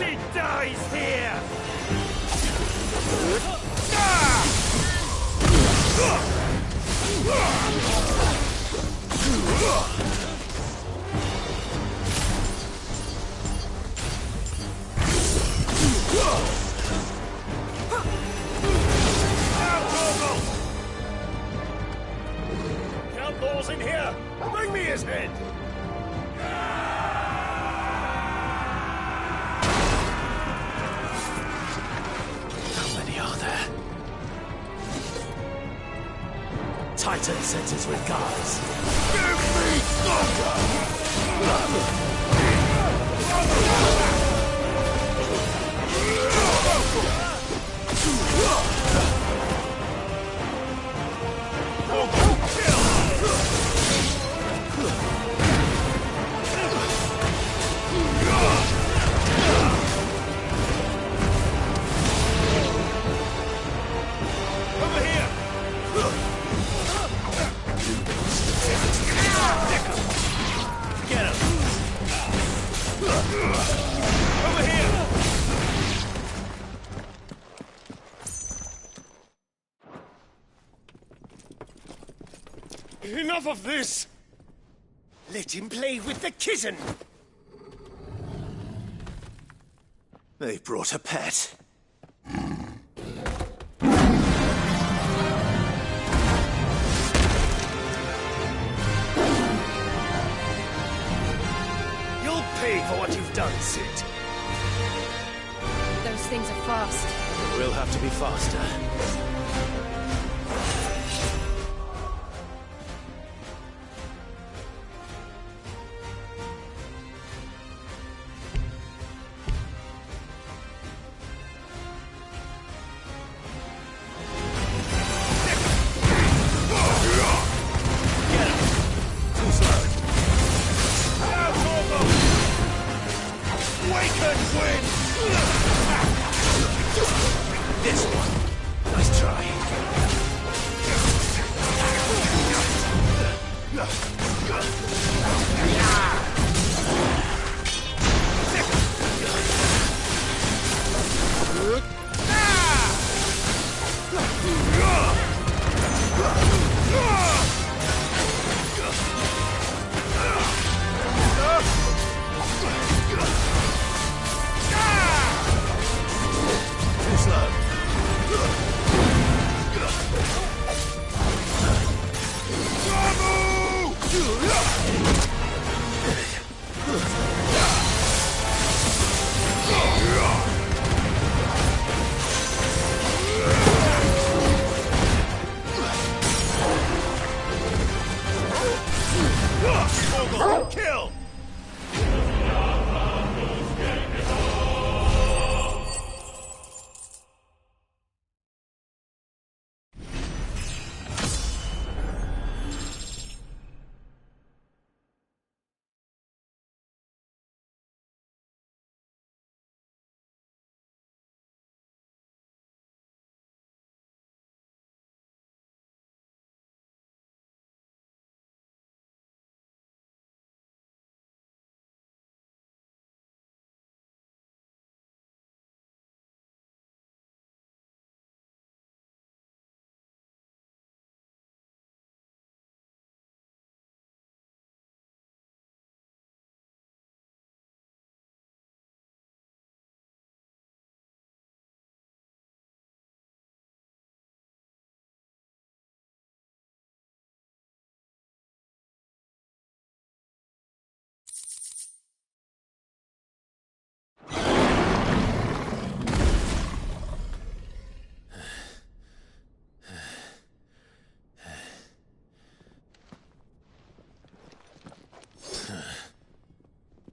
She dies here! Outlaws in here! Bring me his head! How many are there? Titan sends his regards. Give me thunder! Enough of this! Let him play with the kitten! They brought a pet. You'll pay for what you've done, Sid. Those things are fast. We'll have to be faster. This one. Nice try. Too slow. Kill!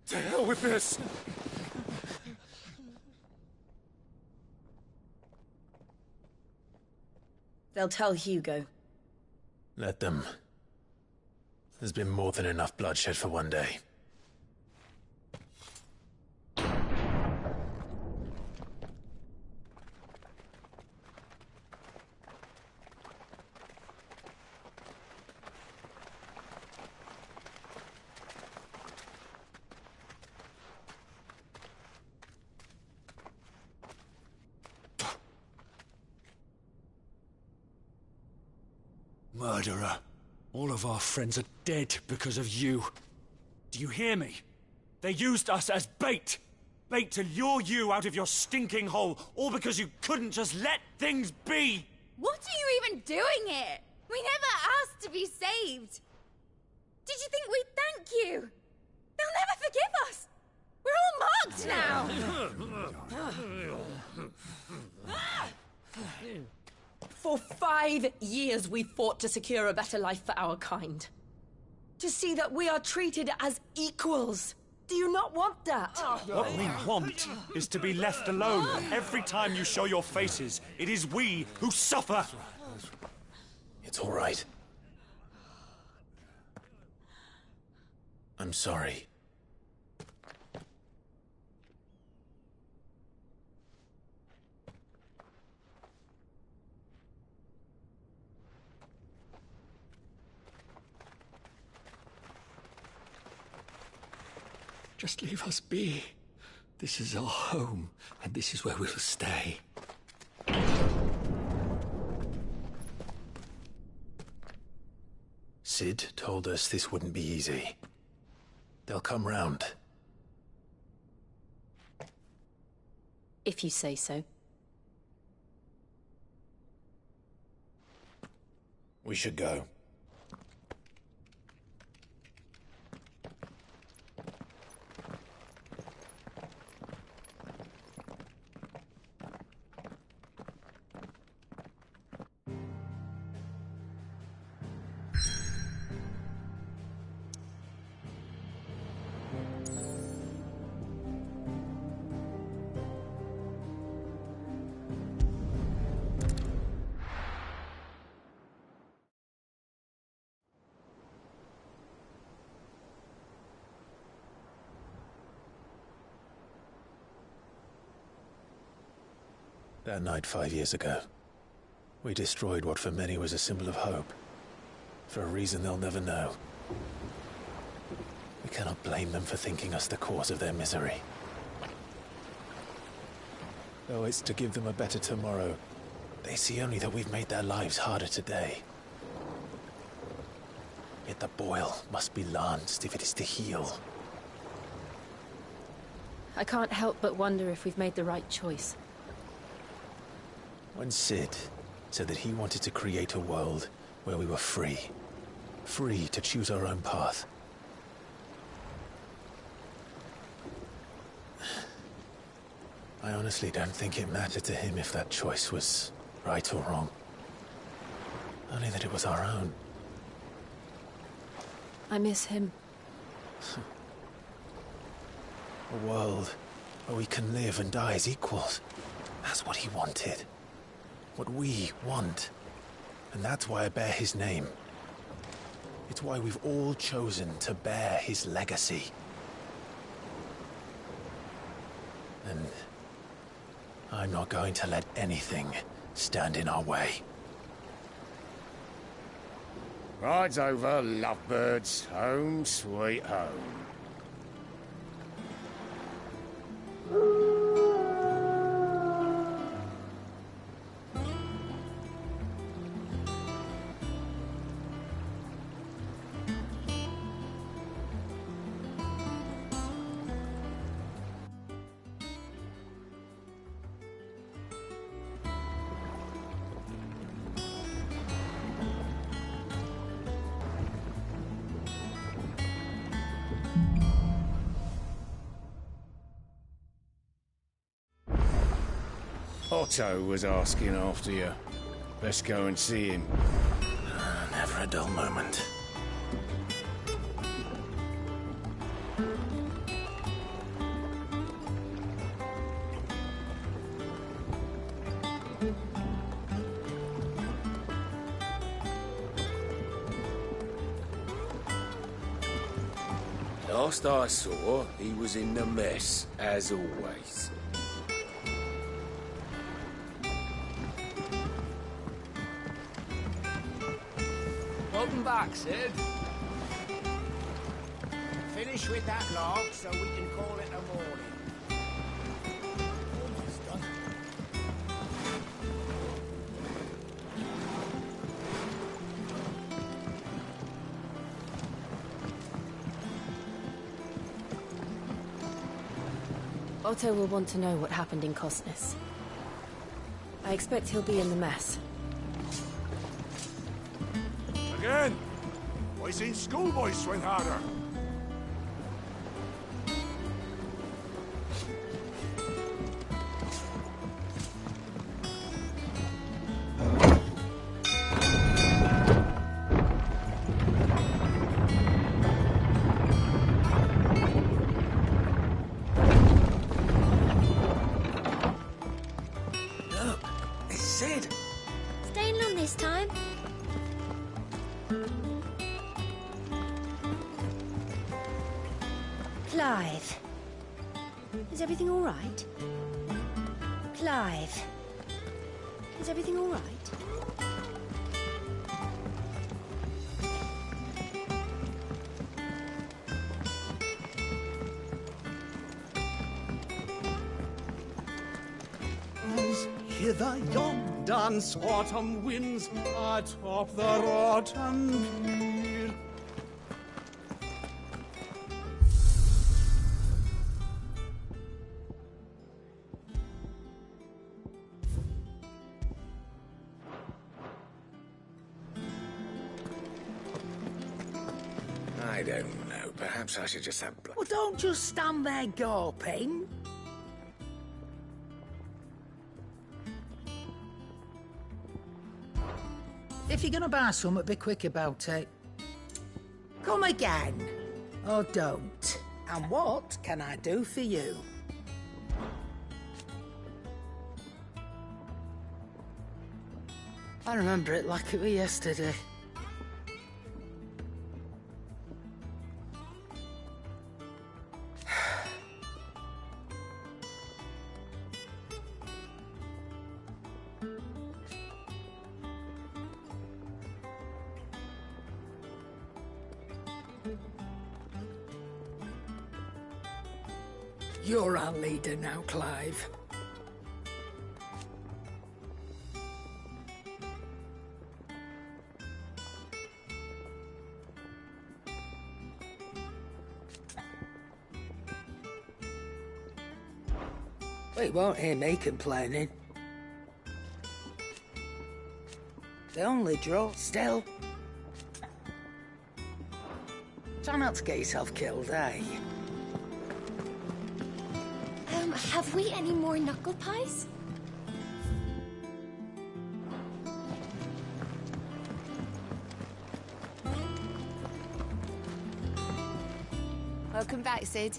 To hell with this! They'll tell Hugo. Let them. There's been more than enough bloodshed for one day. Murderer. All of our friends are dead because of you. Do you hear me? They used us as bait. Bait to lure you out of your stinking hole, all because you couldn't just let things be. What are you even doing here? We never asked to be saved. Did you think we'd thank you? They'll never forgive us. We're all marked now. For 5 years we fought to secure a better life for our kind. To see that we are treated as equals. Do you not want that? What we want is to be left alone. Every time you show your faces, it is we who suffer. It's all right. I'm sorry. Just leave us be. This is our home, and this is where we'll stay. Sid told us this wouldn't be easy. They'll come round. If you say so. We should go. That night 5 years ago, we destroyed what for many was a symbol of hope. For a reason they'll never know. We cannot blame them for thinking us the cause of their misery. Though it's to give them a better tomorrow, they see only that we've made their lives harder today. Yet the boil must be lanced if it is to heal. I can't help but wonder if we've made the right choice. When Sid said that he wanted to create a world where we were free. Free to choose our own path. I honestly don't think it mattered to him if that choice was right or wrong. Only that it was our own. I miss him. A world where we can live and die as equals. That's what he wanted. What we want. And that's why I bear his name. It's why we've all chosen to bear his legacy. And I'm not going to let anything stand in our way. Ride's over, lovebirds. Home sweet home. Otto was asking after you. Best go and see him. Never a dull moment. Last I saw, he was in the mess, as always. Welcome back, Sid. Finish with that log so we can call it a morning. Almost done. Otto will want to know what happened in Cosnus. I expect he'll be in the mess. Again! I seen schoolboys swing harder. Sid! Staying long this time? Clive. Is everything all right? Clive. Is everything all right? Hither yon dance autumn winds atop the rotten pier. I don't know. Perhaps I should just have... Well, don't just stand there gawping. If you're gonna buy something, be quick about it. Come again. Or don't. And what can I do for you? I remember it like it was yesterday. You're our leader now, Clive. Well, you won't hear me complaining. The only draw still. Try not to get yourself killed, eh? Have we any more knuckle pies? Welcome back, Sid.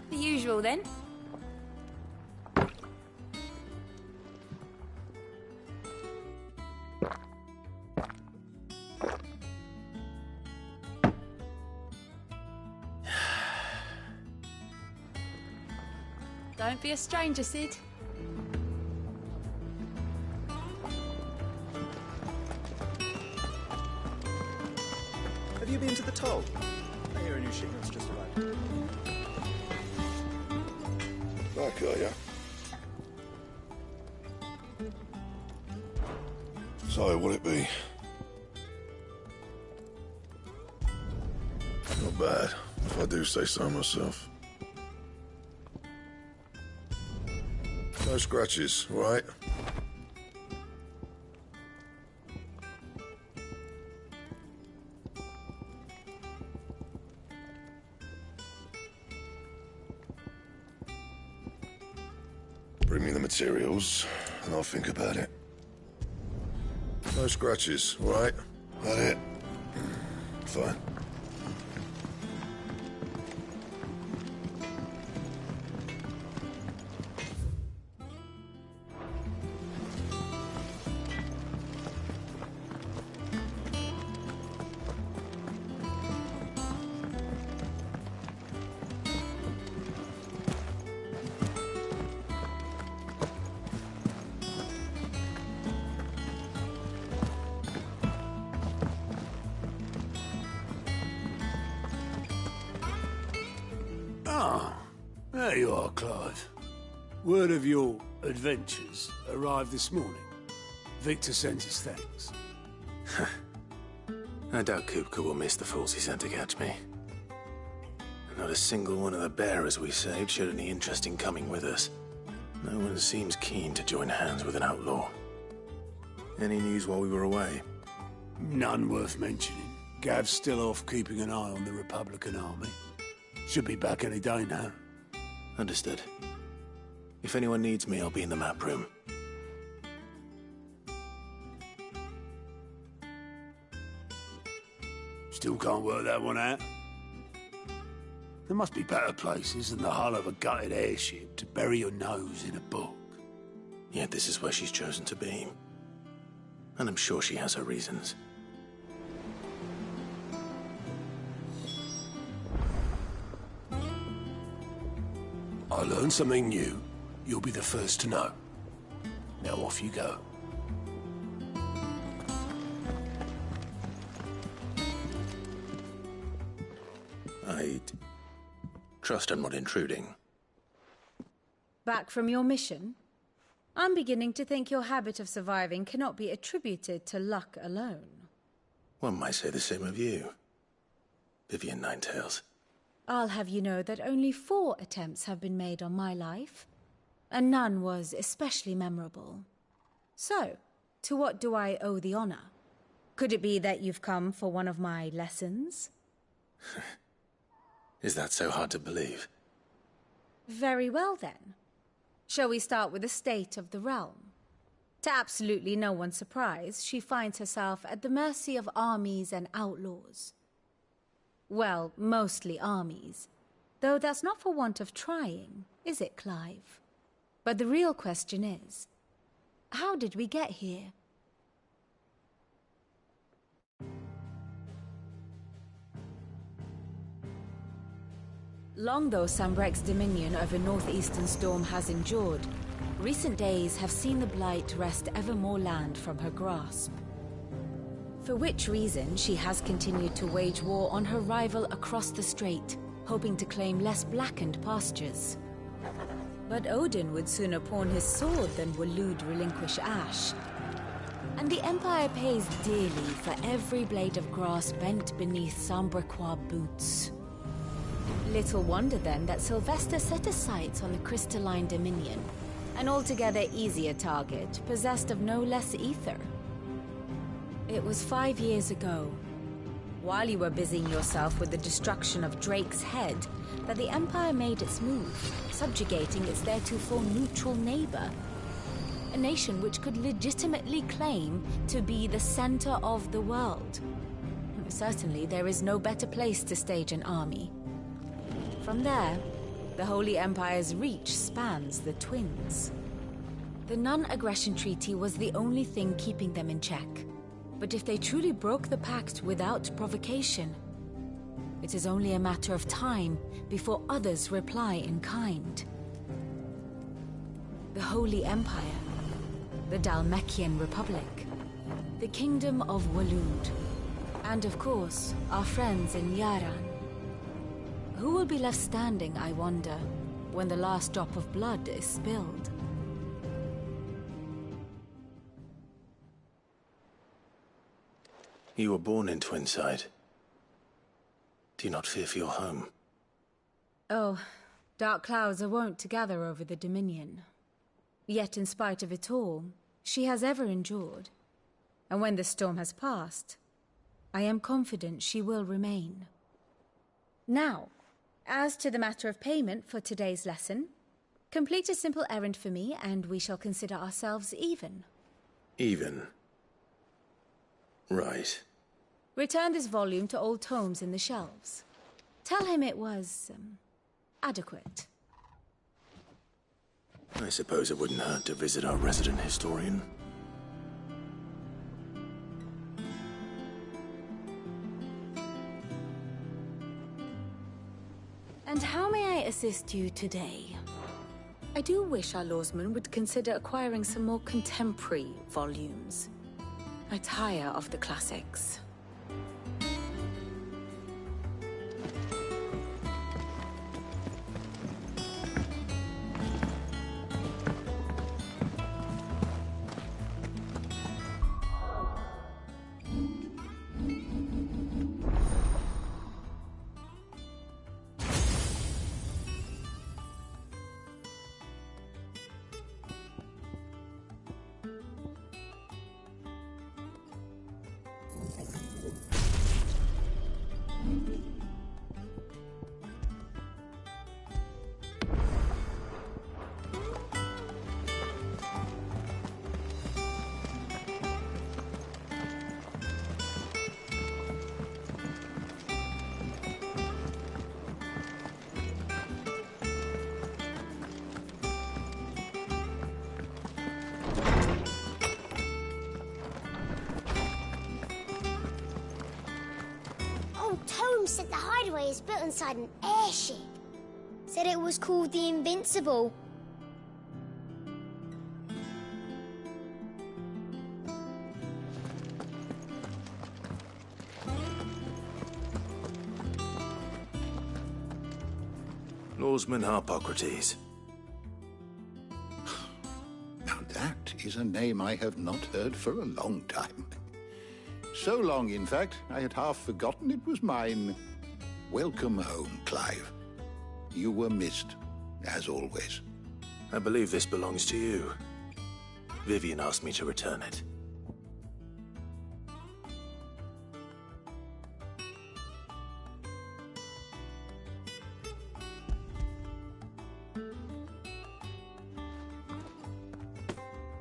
The usual, then. Don't be a stranger, Sid. Have you been to the toll? I hear a new shipment's just arrived. Back, are ya? So, what'll it be? Not bad, if I do say so myself. No scratches, right? Bring me the materials, and I'll think about it. No scratches, right? That it? Fine. There you are, Clive. Word of your adventures arrived this morning. Victor sends his thanks. I doubt Kupka will miss the fools he sent to catch me. Not a single one of the bearers we saved showed any interest in coming with us. No one seems keen to join hands with an outlaw. Any news while we were away? None worth mentioning. Gav's still off keeping an eye on the Republican army. Should be back any day now. Understood. If anyone needs me, I'll be in the map room. Still can't work that one out? There must be better places than the hull of a gutted airship to bury your nose in a book. Yet this is where she's chosen to be. And I'm sure she has her reasons. I learn something new, you'll be the first to know. Now off you go. I'd trust I'm not intruding. Back from your mission? I'm beginning to think your habit of surviving cannot be attributed to luck alone. One might say the same of you, Vivian Ninetails. I'll have you know that only 4 attempts have been made on my life, and none was especially memorable. So, to what do I owe the honor? Could it be that you've come for one of my lessons? Is that so hard to believe? Very well, then. Shall we start with the state of the realm? To absolutely no one's surprise, she finds herself at the mercy of armies and outlaws. Well, mostly armies. Though that's not for want of trying, is it, Clive? But the real question is, how did we get here? Long though Sambrek's dominion over northeastern Storm has endured, recent days have seen the Blight wrest ever more land from her grasp. For which reason she has continued to wage war on her rival across the strait, hoping to claim less blackened pastures. But Odin would sooner pawn his sword than Waloed relinquish Ash. And the Empire pays dearly for every blade of grass bent beneath Sambrequois boots. Little wonder then that Sylvester set his sights on the Crystalline Dominion, an altogether easier target, possessed of no less ether. It was 5 years ago, while you were busying yourself with the destruction of Drake's head, that the Empire made its move, subjugating its theretofore neutral neighbor. A nation which could legitimately claim to be the center of the world. Certainly, there is no better place to stage an army. From there, the Holy Empire's reach spans the Twins. The non-aggression treaty was the only thing keeping them in check. But if they truly broke the pact without provocation, it is only a matter of time before others reply in kind. The Holy Empire, the Dhalmekian Republic, the Kingdom of Waloed, and of course, our friends in Yaran. Who will be left standing, I wonder, when the last drop of blood is spilled? You were born in Twinside. Do you not fear for your home? Oh, dark clouds are wont to gather over the Dominion. Yet in spite of it all, she has ever endured. And when the storm has passed, I am confident she will remain. Now, as to the matter of payment for today's lesson, complete a simple errand for me and we shall consider ourselves even. Even? Right. Return this volume to old tomes in the shelves. Tell him it was, adequate. I suppose it wouldn't hurt to visit our resident historian. And how may I assist you today? I do wish our lawsman would consider acquiring some more contemporary volumes. I tire of the classics. Old Tome said the hideaway is built inside an airship. Said it was called the Invincible. Norseman Harpocrates. Now that is a name I have not heard for a long time. So long, in fact, I had half forgotten it was mine. Welcome home, Clive. You were missed, as always. I believe this belongs to you. Vivian asked me to return it.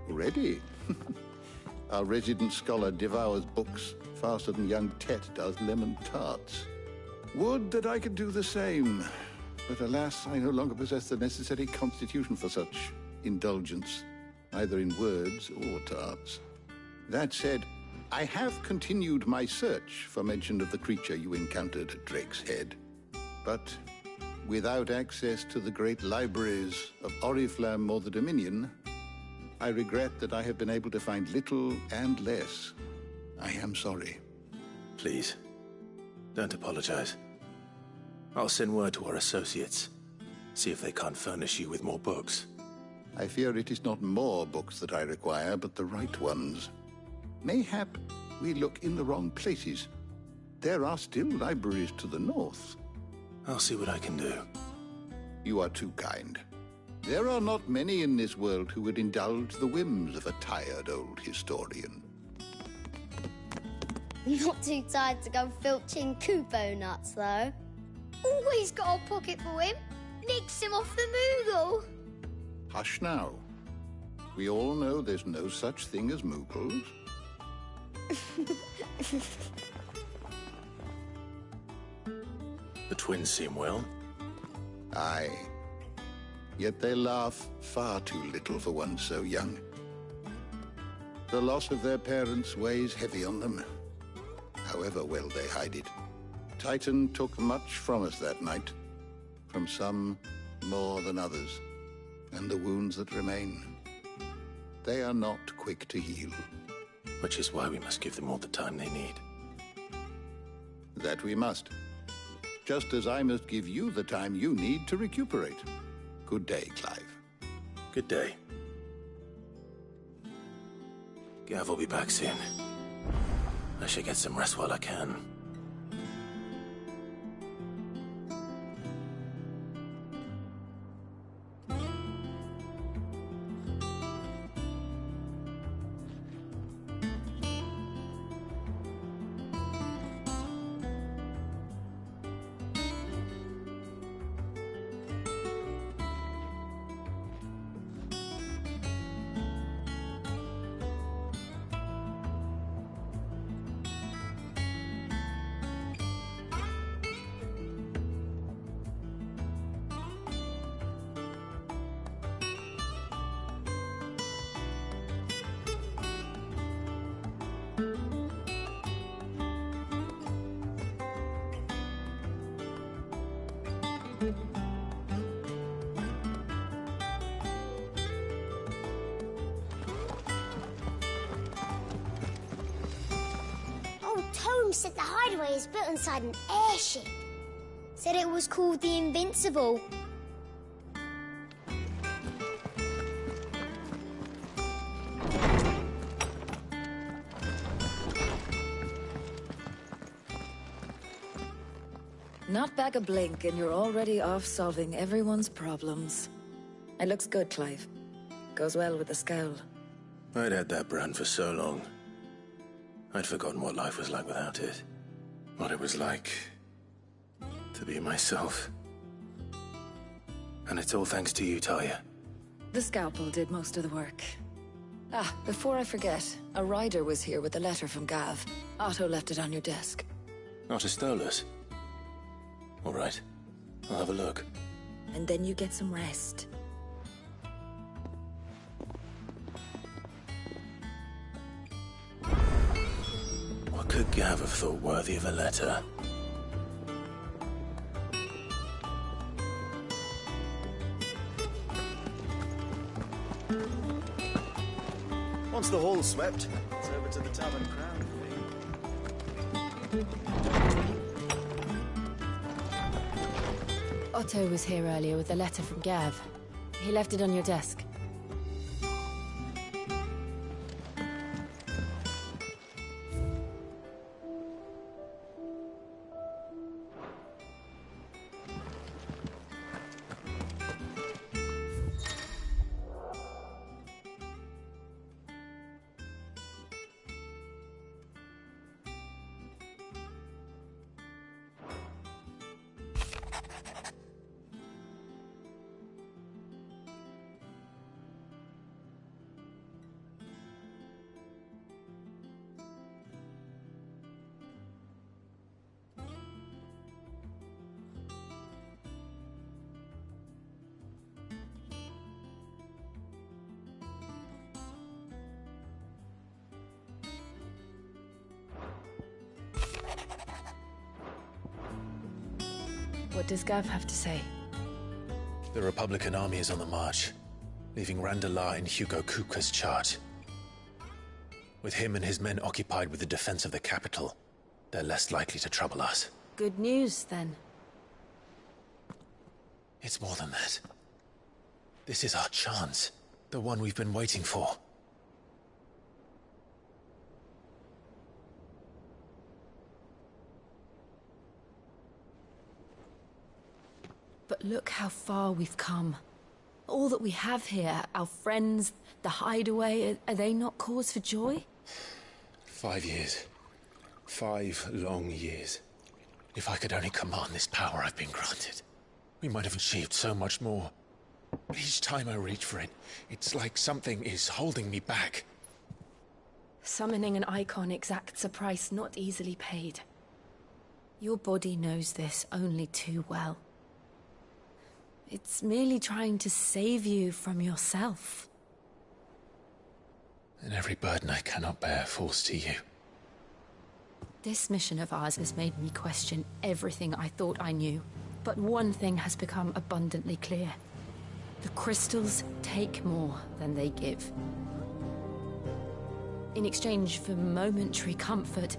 Ready? Our resident scholar devours books faster than young Tet does lemon tarts. Would that I could do the same. But alas, I no longer possess the necessary constitution for such indulgence, either in words or tarts. That said, I have continued my search for mention of the creature you encountered at Drake's Head. But without access to the great libraries of Oriflamme or the Dominion, I regret that I have been able to find little and less. I am sorry. Please, don't apologize. I'll send word to our associates. See if they can't furnish you with more books. I fear it is not more books that I require, but the right ones. Mayhap we look in the wrong places. There are still libraries to the north. I'll see what I can do. You are too kind. There are not many in this world who would indulge the whims of a tired old historian. Not too tired to go filching Kupo nuts, though. Always got a pocket for him. Nicks him off the Moogle. Hush now. We all know there's no such thing as Moogles. The twins seem well. Aye. Yet they laugh far too little for one so young. The loss of their parents weighs heavy on them, however well they hide it. Titan took much from us that night, from some more than others, and the wounds that remain, they are not quick to heal. Which is why we must give them all the time they need. That we must. Just as I must give you the time you need to recuperate. Good day, Clive. Good day. Gav will be back soon. I should get some rest while I can. Old Tome said the hideaway is built inside an airship. Said it was called the Invincible. Not back a blink and you're already off solving everyone's problems. It looks good, Clive. Goes well with the scowl. I'd had that brand for so long. I'd forgotten what life was like without it. What it was like to be myself. And it's all thanks to you, Talia. The scalpel did most of the work. Ah, before I forget, a rider was here with a letter from Gav. Otto left it on your desk. Not a Stolas. All right, I'll have a look. And then you get some rest. What could Gav have thought worthy of a letter? the hall swept, it's over to the Tavern Crown. Otto was here earlier with a letter from Gav. He left it on your desk. What does Gav have to say? The Republican army is on the march, leaving Randalar in Hugo Kupka's charge. With him and his men occupied with the defense of the capital, they're less likely to trouble us. Good news, then. It's more than that. This is our chance, the one we've been waiting for. But look how far we've come. All that we have here, our friends, the hideaway, are they not cause for joy? 5 years. 5 long years. If I could only command this power I've been granted, we might have achieved so much more. But each time I reach for it, it's like something is holding me back. Summoning an icon exacts a price not easily paid. Your body knows this only too well. It's merely trying to save you from yourself. And every burden I cannot bear falls to you. This mission of ours has made me question everything I thought I knew. But one thing has become abundantly clear. The crystals take more than they give. In exchange for momentary comfort,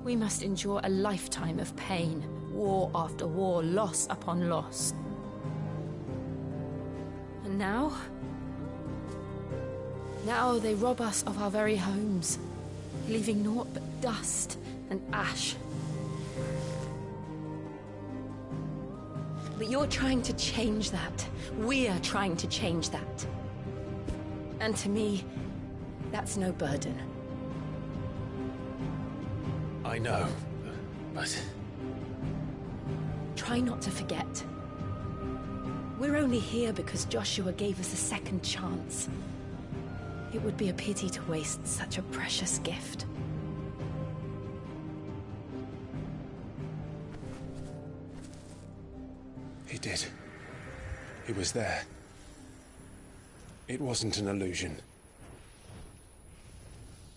we must endure a lifetime of pain, war after war, loss upon loss. And now they rob us of our very homes, leaving naught but dust and ash. But you're trying to change that. We're trying to change that. And to me, that's no burden. I know, but... Try not to forget. We're only here because Joshua gave us a second chance. It would be a pity to waste such a precious gift. He did. He was there. It wasn't an illusion.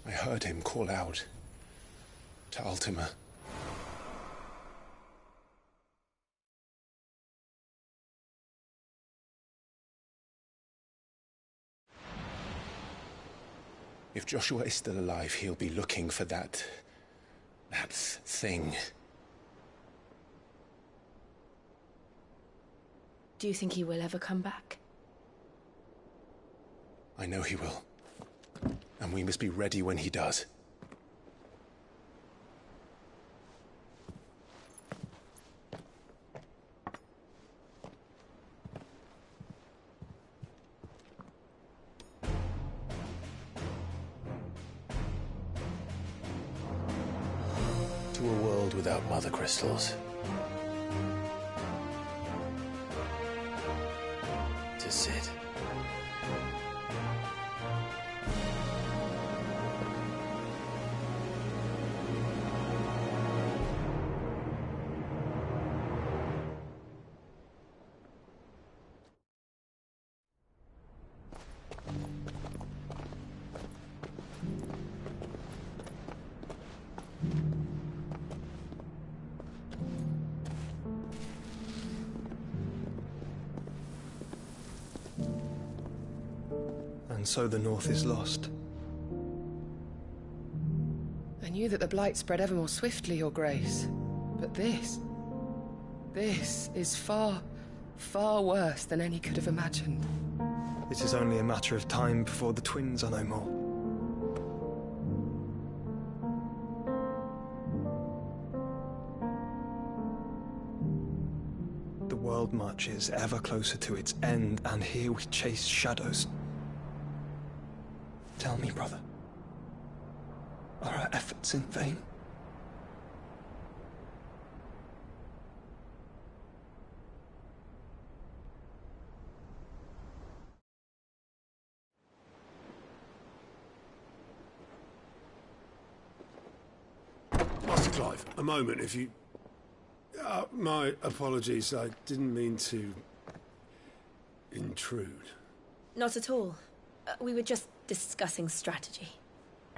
I heard him call out to Ultima. If Joshua is still alive, he'll be looking for that thing. Do you think he will ever come back? I know he will. And we must be ready when he does. To a world without mother crystals. To Sid. And so the North is lost. I knew that the blight spread ever more swiftly, Your Grace. But this is far, far worse than any could have imagined. It is only a matter of time before the twins are no more. The world marches ever closer to its end, and here we chase shadows. Tell me, brother, are our efforts in vain? Master Clive, a moment, if you... my apologies, I didn't mean to... intrude. Not at all. We were just discussing strategy.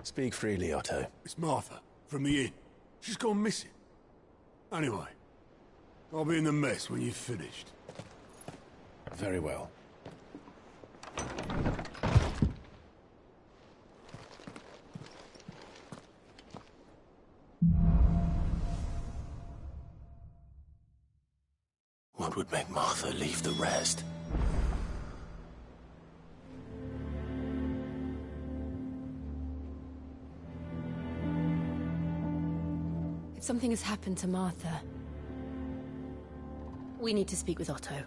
Speak freely, Otto. It's Martha, from the inn. She's gone missing. Anyway, I'll be in the mess when you've finished. Very well. What would make Martha leave the rest? If something has happened to Martha, we need to speak with Otto.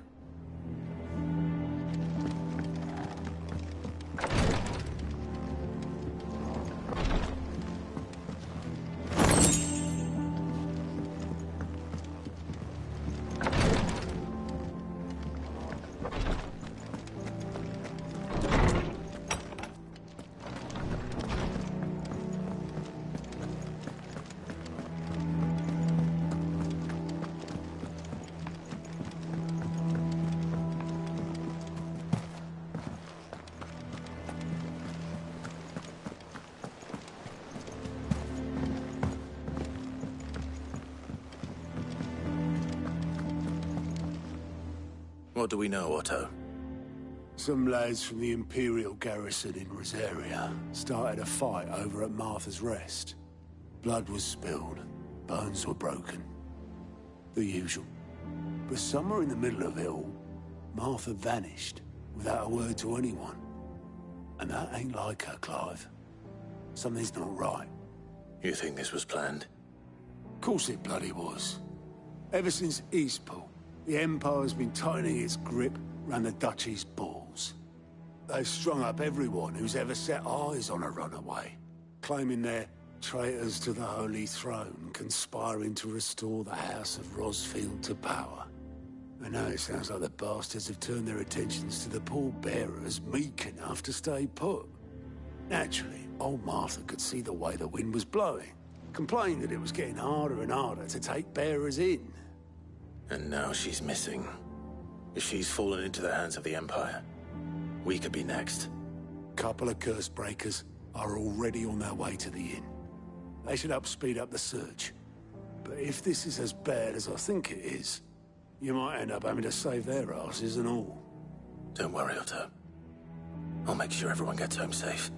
What do we know, Otto? Some lads from the Imperial garrison in Rosaria started a fight over at Martha's Rest. Blood was spilled, bones were broken. The usual. But somewhere in the middle of it all, Martha vanished without a word to anyone. And that ain't like her, Clive. Something's not right. You think this was planned? Of course it bloody was. Ever since Eastpool, the Empire's been tightening its grip round the Duchy's balls. They've strung up everyone who's ever set eyes on a runaway, claiming they're traitors to the Holy Throne, conspiring to restore the House of Rosfield to power. And now it sounds like the bastards have turned their attentions to the pallbearers meek enough to stay put. Naturally, old Martha could see the way the wind was blowing, complained that it was getting harder and harder to take bearers in. And now she's missing. If she's fallen into the hands of the Empire, we could be next. Couple of curse breakers are already on their way to the inn. They should help speed up the search. But if this is as bad as I think it is, you might end up having to save their asses and all. Don't worry, Otto. I'll make sure everyone gets home safe.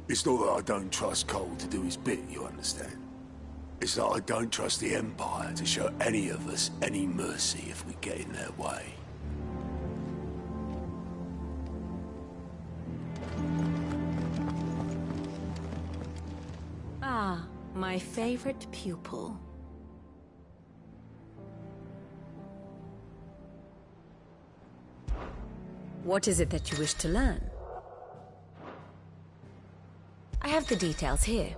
It's not that I don't trust Cole to do his bit, you understand? It's that I don't trust the Empire to show any of us any mercy if we get in their way. Ah, my favorite pupil. What is it that you wish to learn? I have the details here.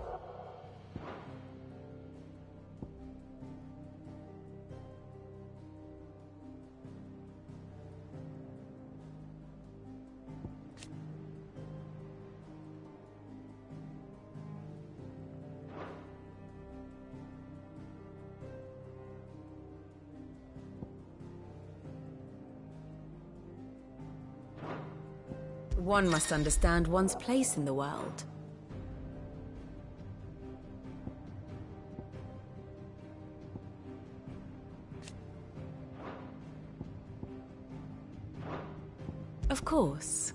One must understand one's place in the world. course.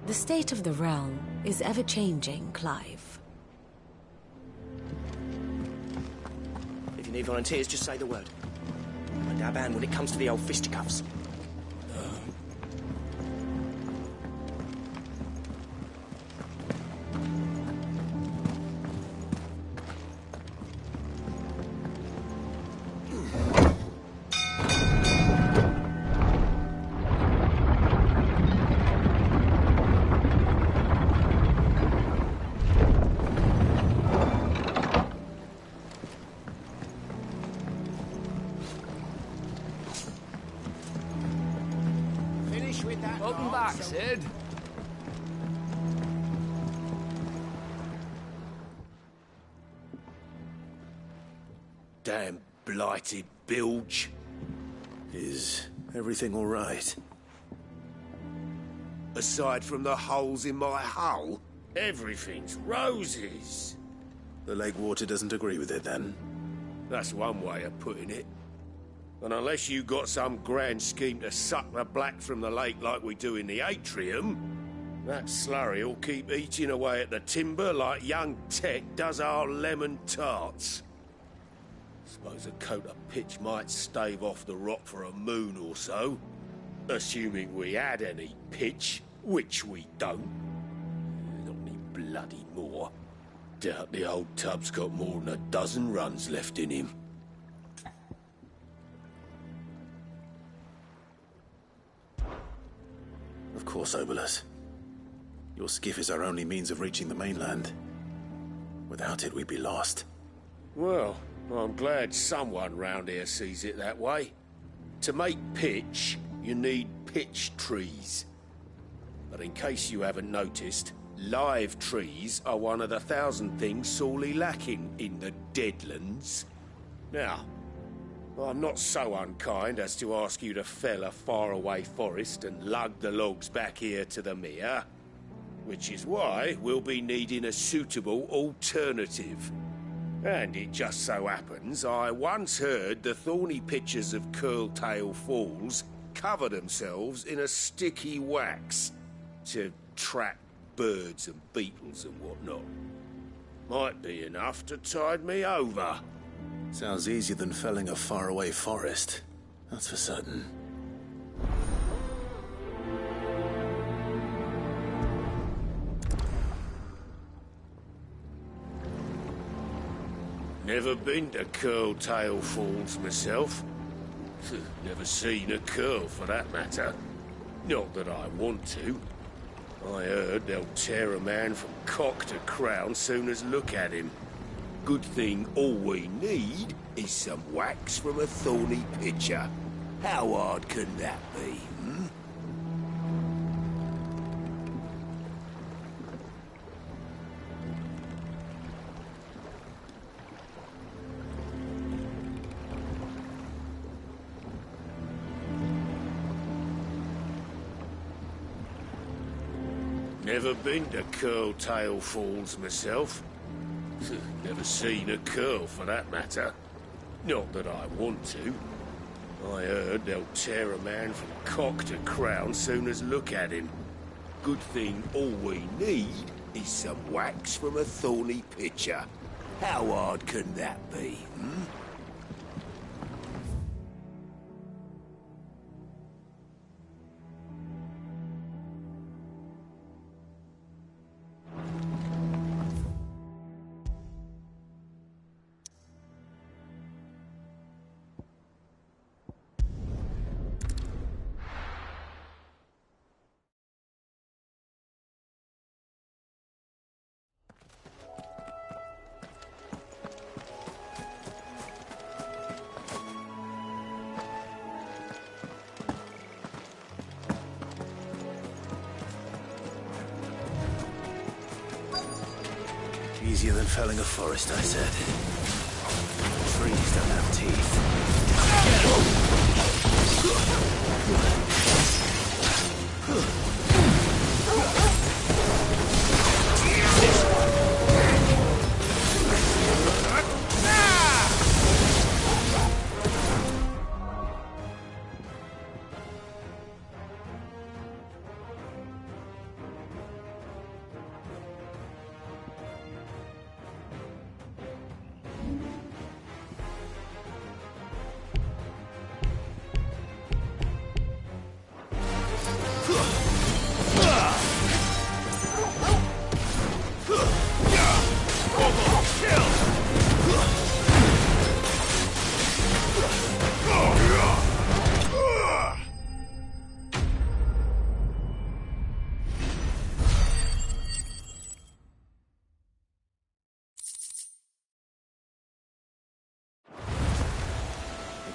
The state of the realm is ever-changing, Clive. If you need volunteers, just say the word. I dab hand when it comes to the old fisticuffs. Welcome back, Sid. Damn blighted bilge. Is everything all right? Aside from the holes in my hull, everything's roses. The lake water doesn't agree with it, then? That's one way of putting it. And unless you got some grand scheme to suck the black from the lake like we do in the atrium, that slurry will keep eating away at the timber like young Tet does our lemon tarts. Suppose a coat of pitch might stave off the rot for a moon or so, assuming we had any pitch, which we don't. Not any bloody more. Doubt the old tub's got more than a dozen runs left in him. Of course, Obolus. Your skiff is our only means of reaching the mainland. Without it, we'd be lost. Well, I'm glad someone round here sees it that way. To make pitch, you need pitch trees. But in case you haven't noticed, live trees are one of the 1,000 things sorely lacking in the Deadlands. Now, I'm not so unkind as to ask you to fell a faraway forest and lug the logs back here to the mere, which is why we'll be needing a suitable alternative. And it just so happens I once heard the thorny pitchers of Curltail Falls cover themselves in a sticky wax to trap birds and beetles and whatnot. Might be enough to tide me over. Sounds easier than felling a faraway forest. That's for certain. Never been to Curltail Falls myself. Never seen a curl, for that matter. Not that I want to. I heard they'll tear a man from cock to crown soon as look at him. Good thing all we need is some wax from a thorny pitcher. How hard can that be, hmm? Never been to Curltail Falls myself. Never seen a curl, for that matter. Not that I want to. I heard they'll tear a man from cock to crown soon as look at him. Good thing all we need is some wax from a thorny pitcher. How hard can that be, hmm? Easier than felling a forest, I said. Trees don't have teeth.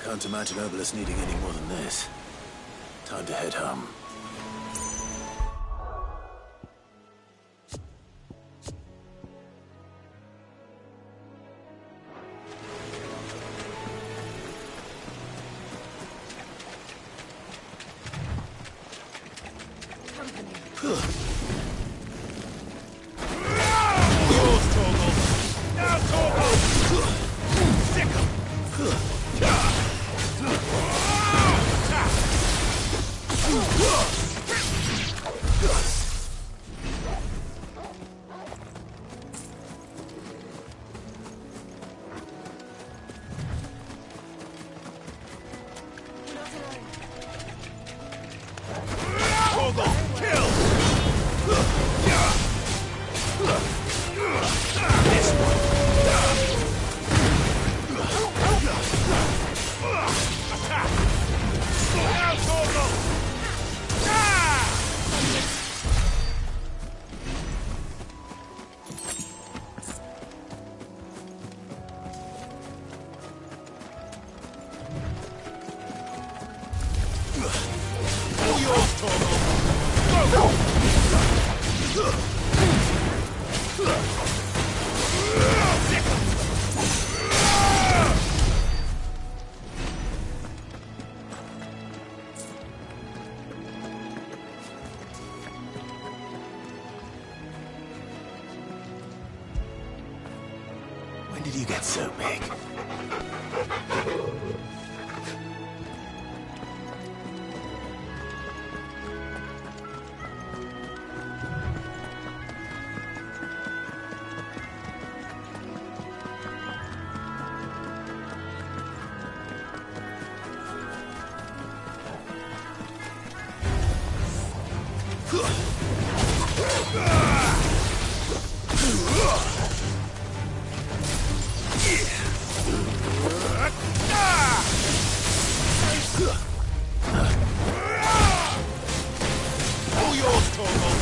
Can't imagine Obolus needing any more than this. Time to head home. Yours, Torgal! Now, Torgal! Stick 'em! Torgal, kill! This one. Attack! Now, Torgal! All yours, Torgal! Go! When did you get so big? All yours, Torgal!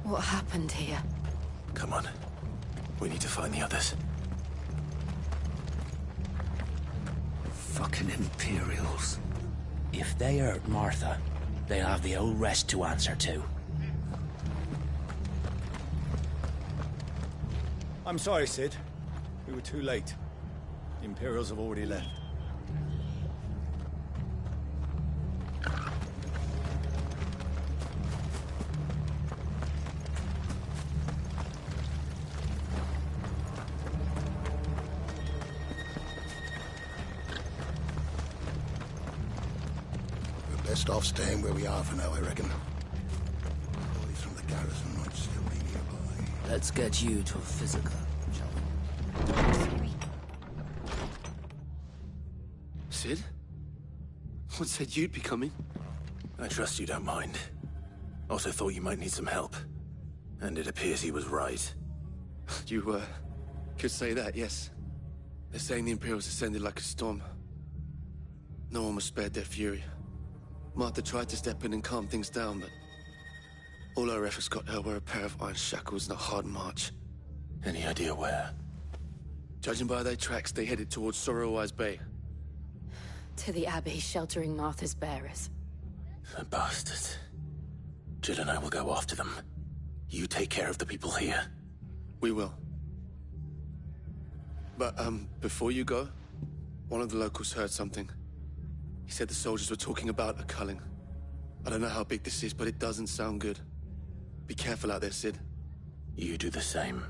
What happened here? Come on. We need to find the others. Fucking Imperials. If they hurt Martha, they'll have the whole rest to answer to. I'm sorry, Sid. We were too late. The Imperials have already left. We're best off staying where we are for now, I reckon. Boys from the garrison might still be nearby. Let's get you to a physical, shall we? Sid? What said you'd be coming? I trust you don't mind. Also thought you might need some help. And it appears he was right. You, could say that, yes. They're saying the Imperials ascended like a storm. No one was spared their fury. Martha tried to step in and calm things down, but all our efforts got her were a pair of iron shackles and a hard march. Any idea where? Judging by their tracks, they headed towards Sorrowwise Bay. To the Abbey sheltering Martha's bearers. The bastards. captured and I will go after them. You take care of the people here. We will. But, before you go, one of the locals heard something. He said the soldiers were talking about a culling. I don't know how big this is, but it doesn't sound good. Be careful out there, Sid. You do the same.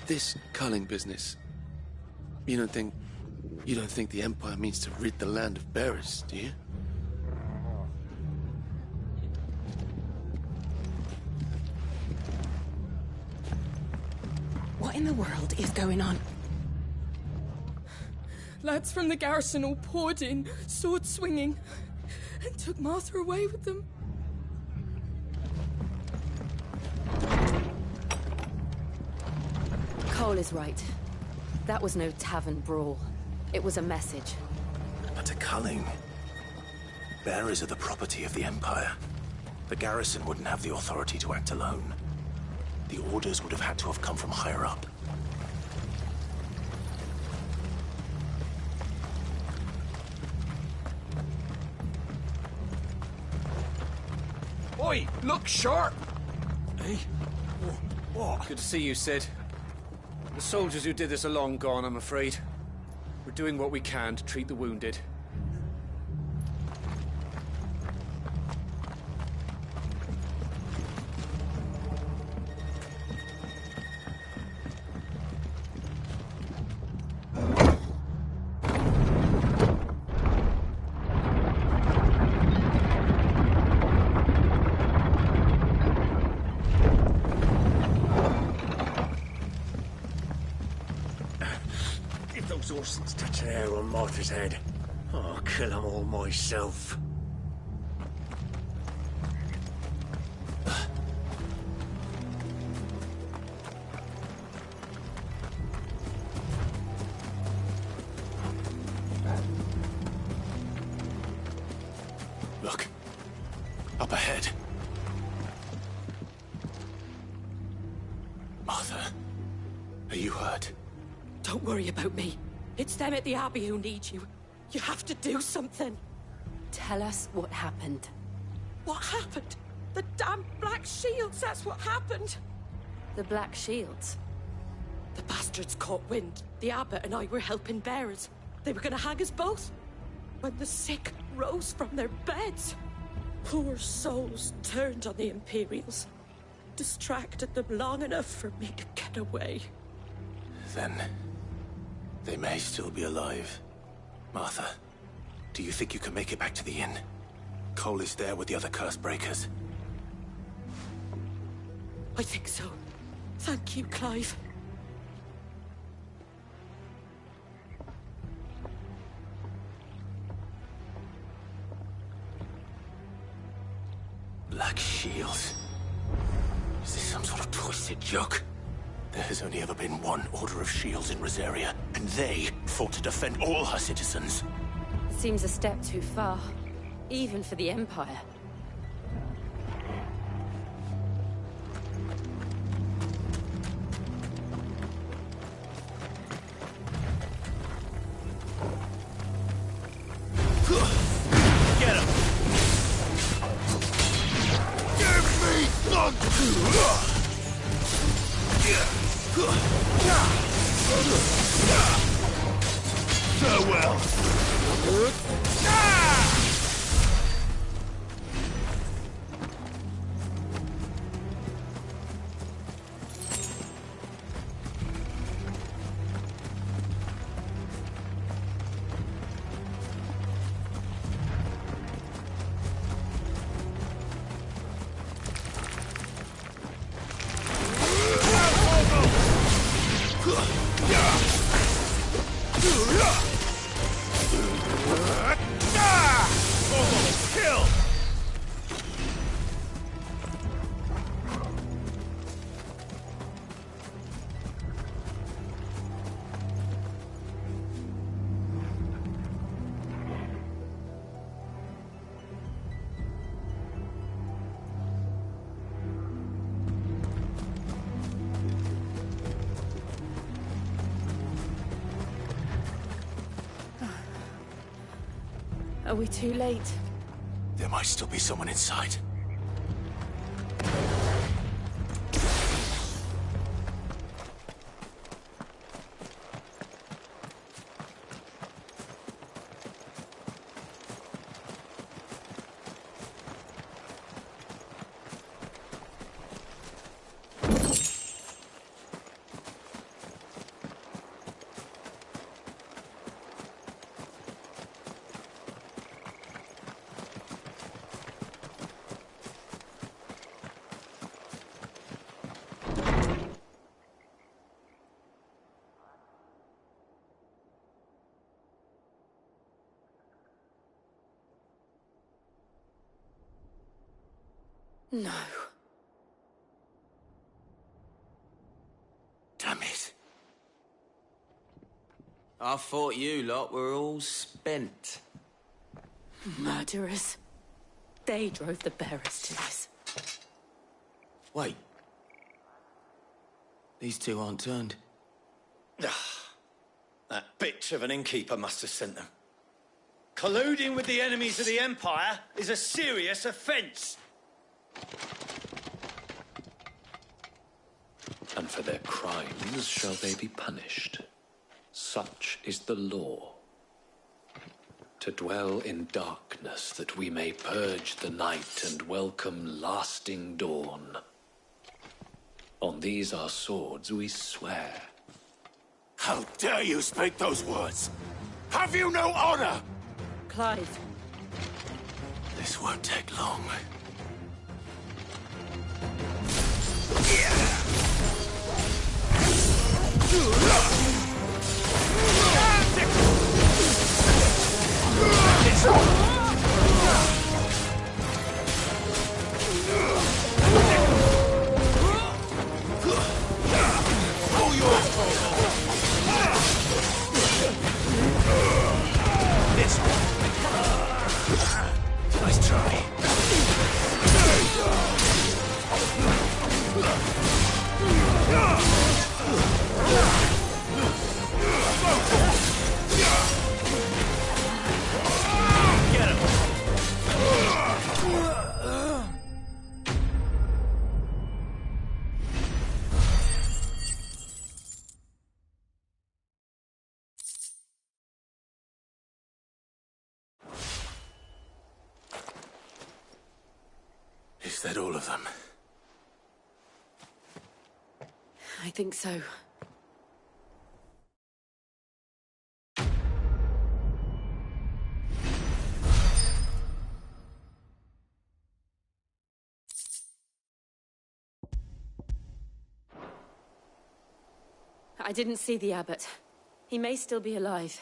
This culling business. You don't think the Empire means to rid the land of bearers, do you? What in the world is going on? Lads from the garrison all poured in, sword swinging, and took Martha away with them. Cole is right. That was no tavern brawl. It was a message. But a culling. Bearers are the property of the Empire. The garrison wouldn't have the authority to act alone. The orders would have had to have come from higher up. Oi, look sharp! Hey? What? Good to see you, Sid. The soldiers who did this are long gone, I'm afraid. We're doing what we can to treat the wounded. Horses touch an hair on Martha's head. I'll kill them all myself. Look. Up ahead. Martha, are you hurt? Don't worry about me. It's them at the Abbey who need you. You have to do something. Tell us what happened. What happened? The damn Black Shields, that's what happened. The Black Shields? The bastards caught wind. The abbot and I were helping bearers. They were gonna hang us both. When the sick rose from their beds, poor souls turned on the Imperials. Distracted them long enough for me to get away. Then they may still be alive. Martha, do you think you can make it back to the inn? Cole is there with the other curse breakers. I think so. Thank you, Clive. Black shields. Is this some sort of twisted joke? There has only ever been one Order of Shields in Rosaria, and they fought to defend all her citizens. Seems a step too far, even for the Empire. Get him! Give me farewell. Kill! Are we too late? There might still be someone inside. No. Damn it. I thought you lot were all spent. Murderers. They drove the bearers to this. Wait. These two aren't turned. That bitch of an innkeeper must have sent them. Colluding with the enemies of the Empire is a serious offence. And for their crimes shall they be punished. Such is the law. To dwell in darkness that we may purge the night and welcome lasting dawn. On these our swords we swear. How dare you speak those words? Have you no honor? Clive. This won't take long. Nice try. Get him! Is that all of them? I think so. I didn't see the abbot. He may still be alive.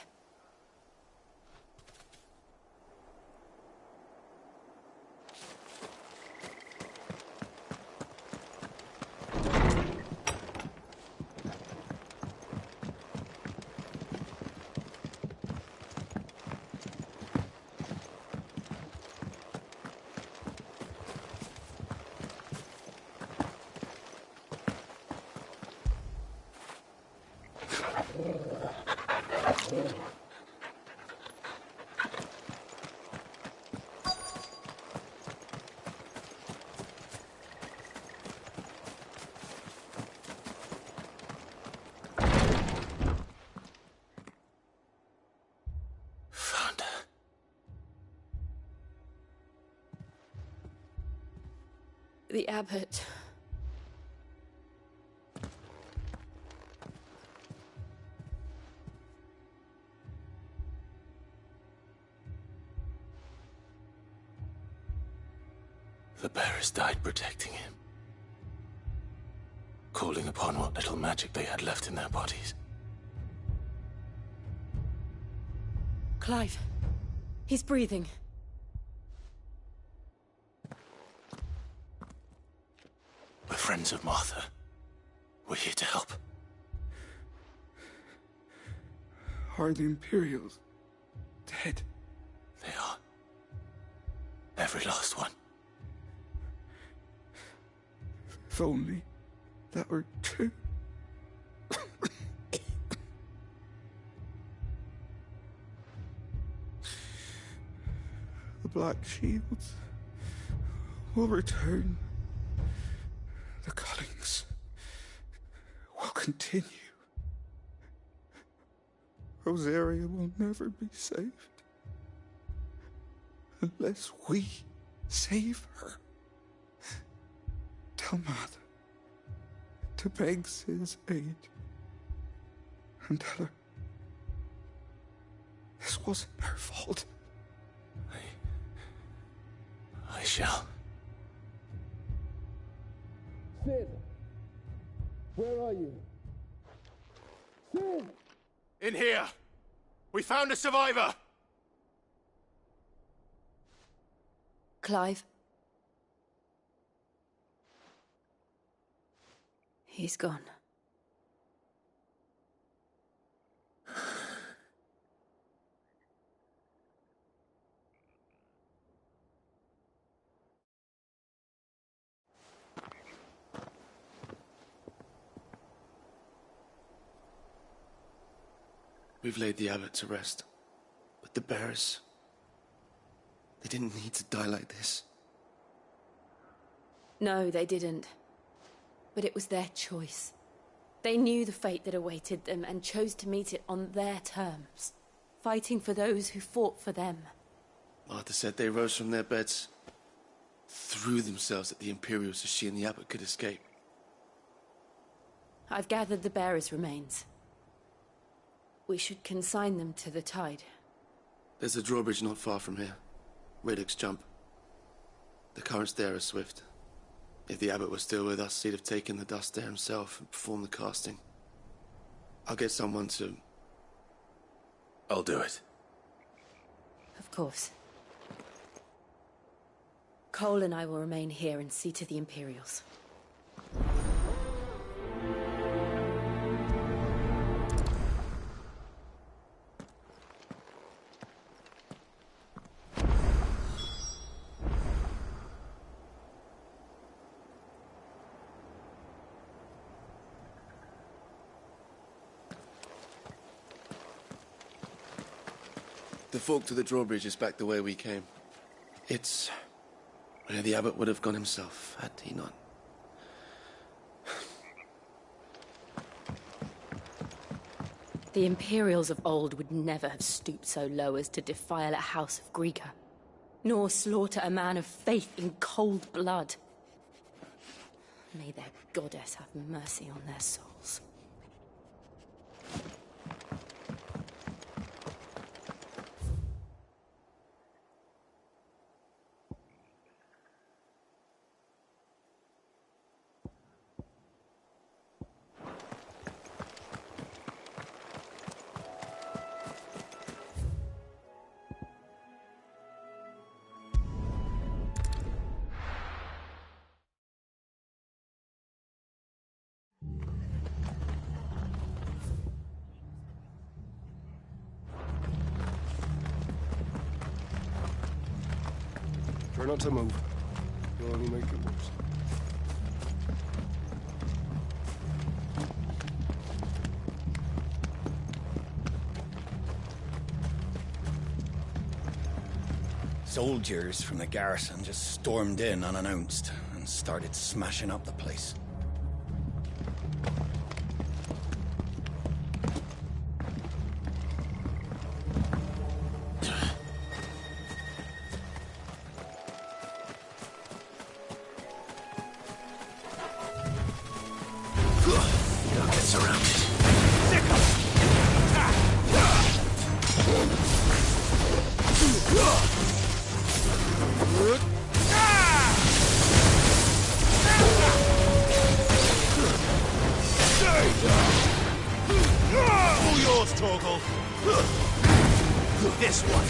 Found her. The abbot. The bearers died protecting him. Calling upon what little magic they had left in their bodies. Clive. He's breathing. We're friends of Martha. We're here to help. Are the Imperials dead? They are. Every last one. If only that were true. The Black Shields will return. The Cullings will continue. Rosaria will never be saved unless we save her. Tell Mother to beg Cid's aid and tell her this wasn't her fault. I shall. Cid! Where are you? Cid! In here! We found a survivor! Clive. He's gone. We've laid the abbot to rest. But the bearers... they didn't need to die like this. No, they didn't. But it was their choice. They knew the fate that awaited them and chose to meet it on their terms, fighting for those who fought for them. Martha said they rose from their beds, threw themselves at the Imperials so she and the abbot could escape. I've gathered the bearers' remains. We should consign them to the tide. There's a drawbridge not far from here. Radix Jump. The currents there are swift. If the abbot was still with us, he'd have taken the dust there himself and performed the casting. I'll get someone to... I'll do it. Of course. Cole and I will remain here and see to the Imperials. The fork to the drawbridge is back the way we came. It's where the abbot would have gone himself, had he not. The Imperials of old would never have stooped so low as to defile a house of Greeka, nor slaughter a man of faith in cold blood. May their goddess have mercy on their souls. Try not to move. You'll only make it worse. Soldiers from the garrison just stormed in unannounced and started smashing up the place. Don't get surrounded. All yours, Torgal. This one.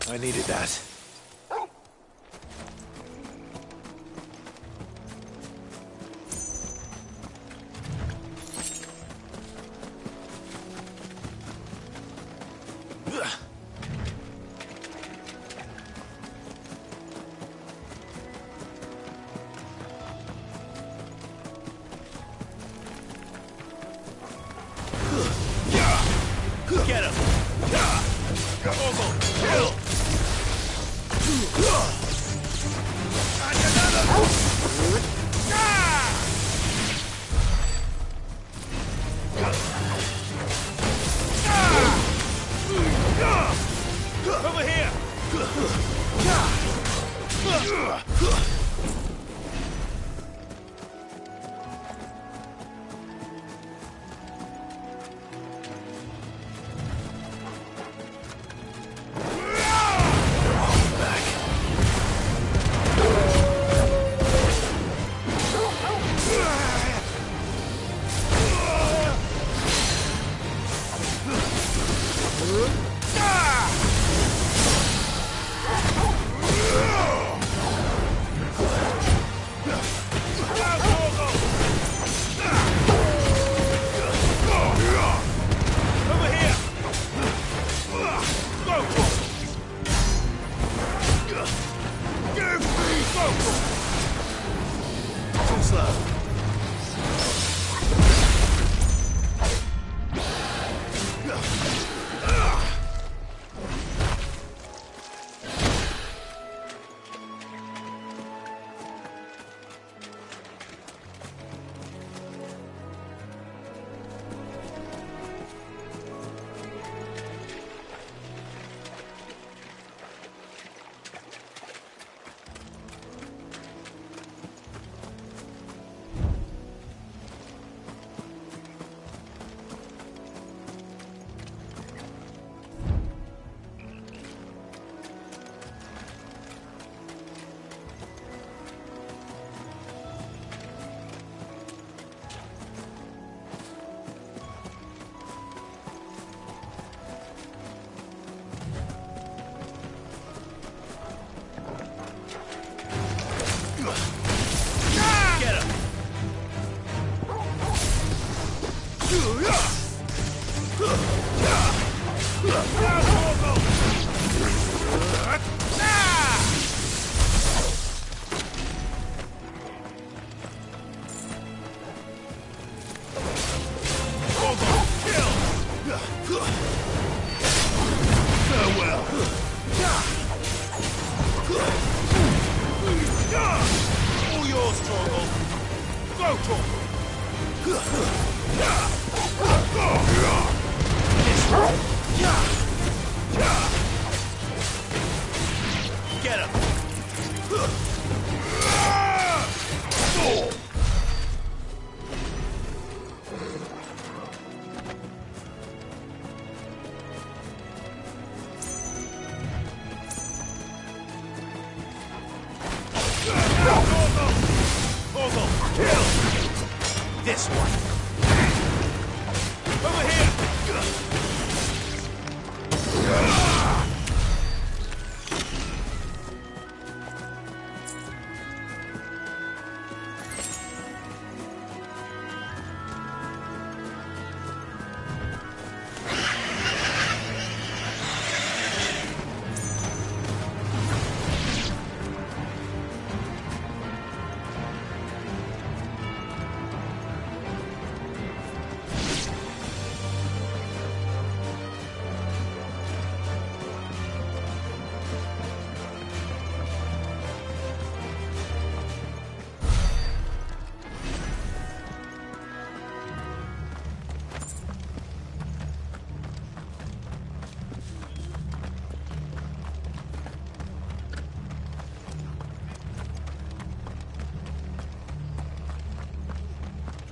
I needed that. Get him! Ogle, kill! Over here! All yours, Torgal. Go, Get him! This one. Over here.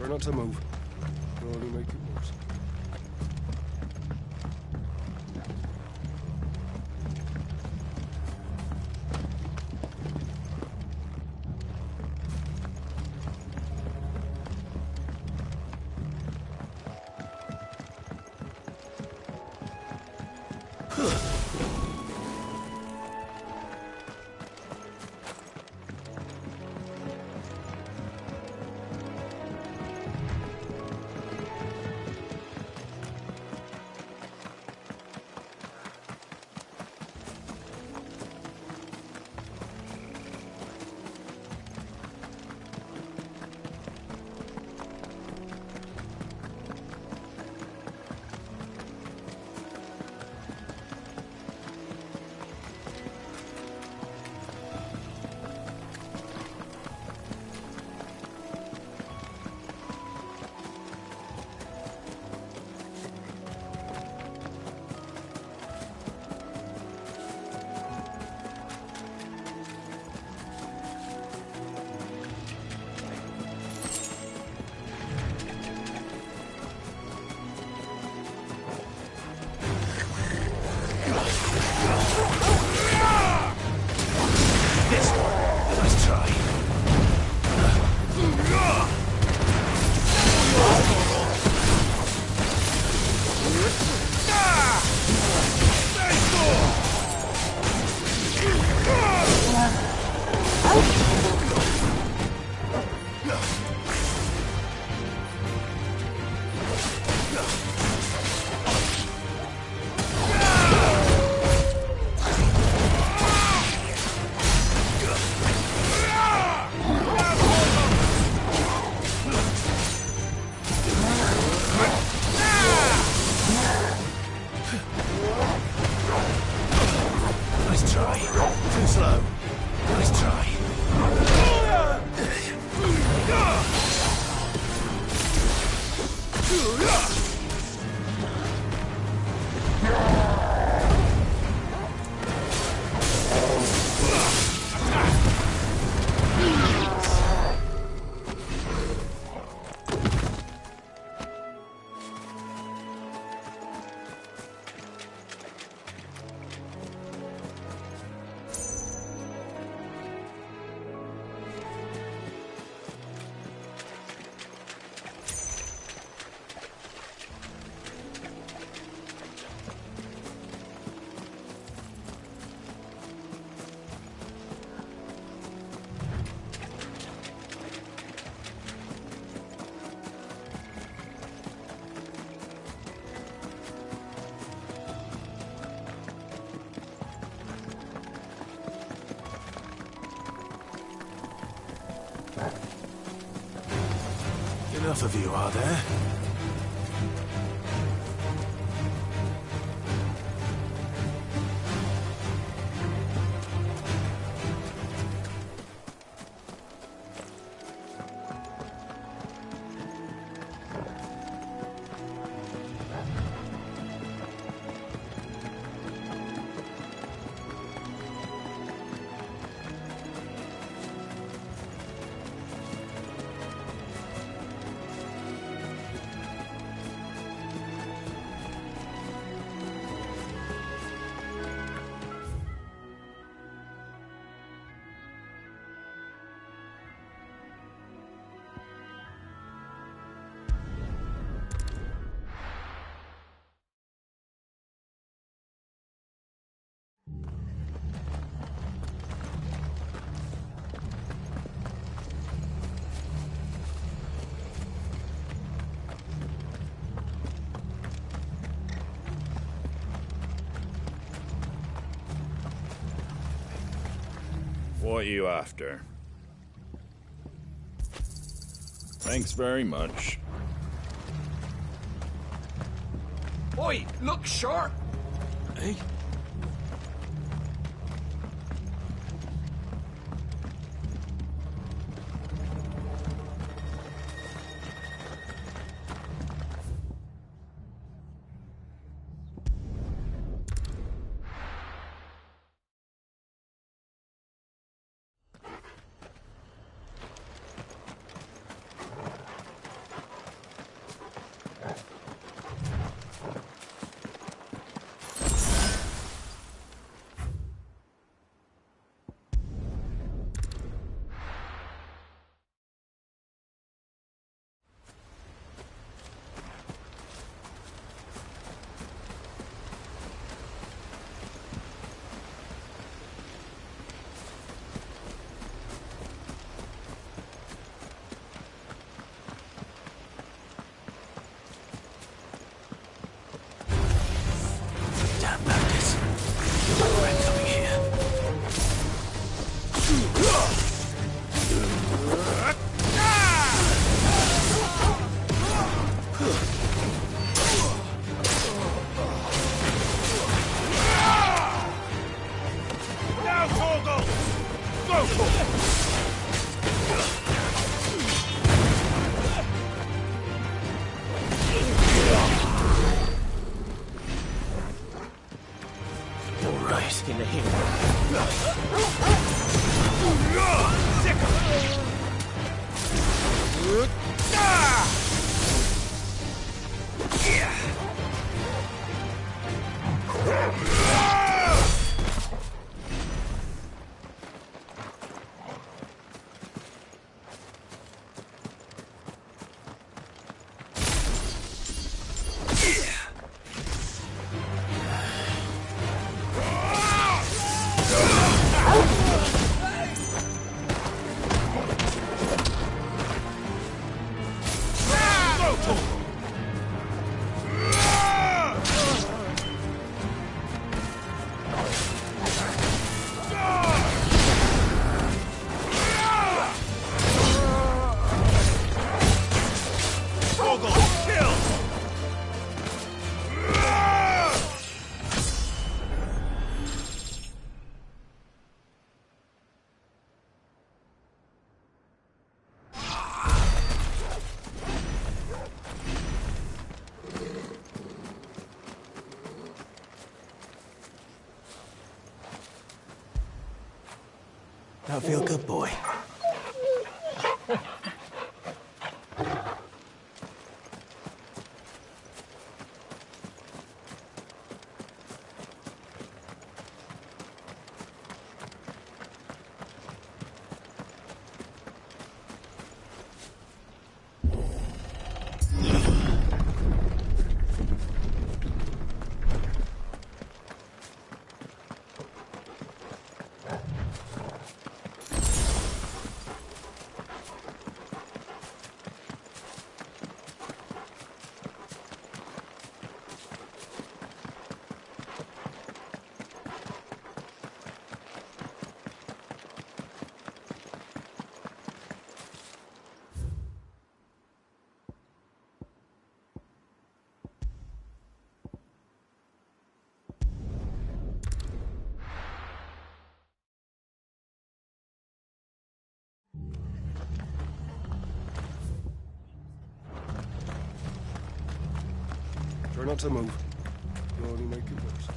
Try not to move. It'll only make it worse. enough of you, are there? What are you after? Thanks very much. Oi, look sharp! Hey? That feel good, boy? Try not to move. You'll only make it worse.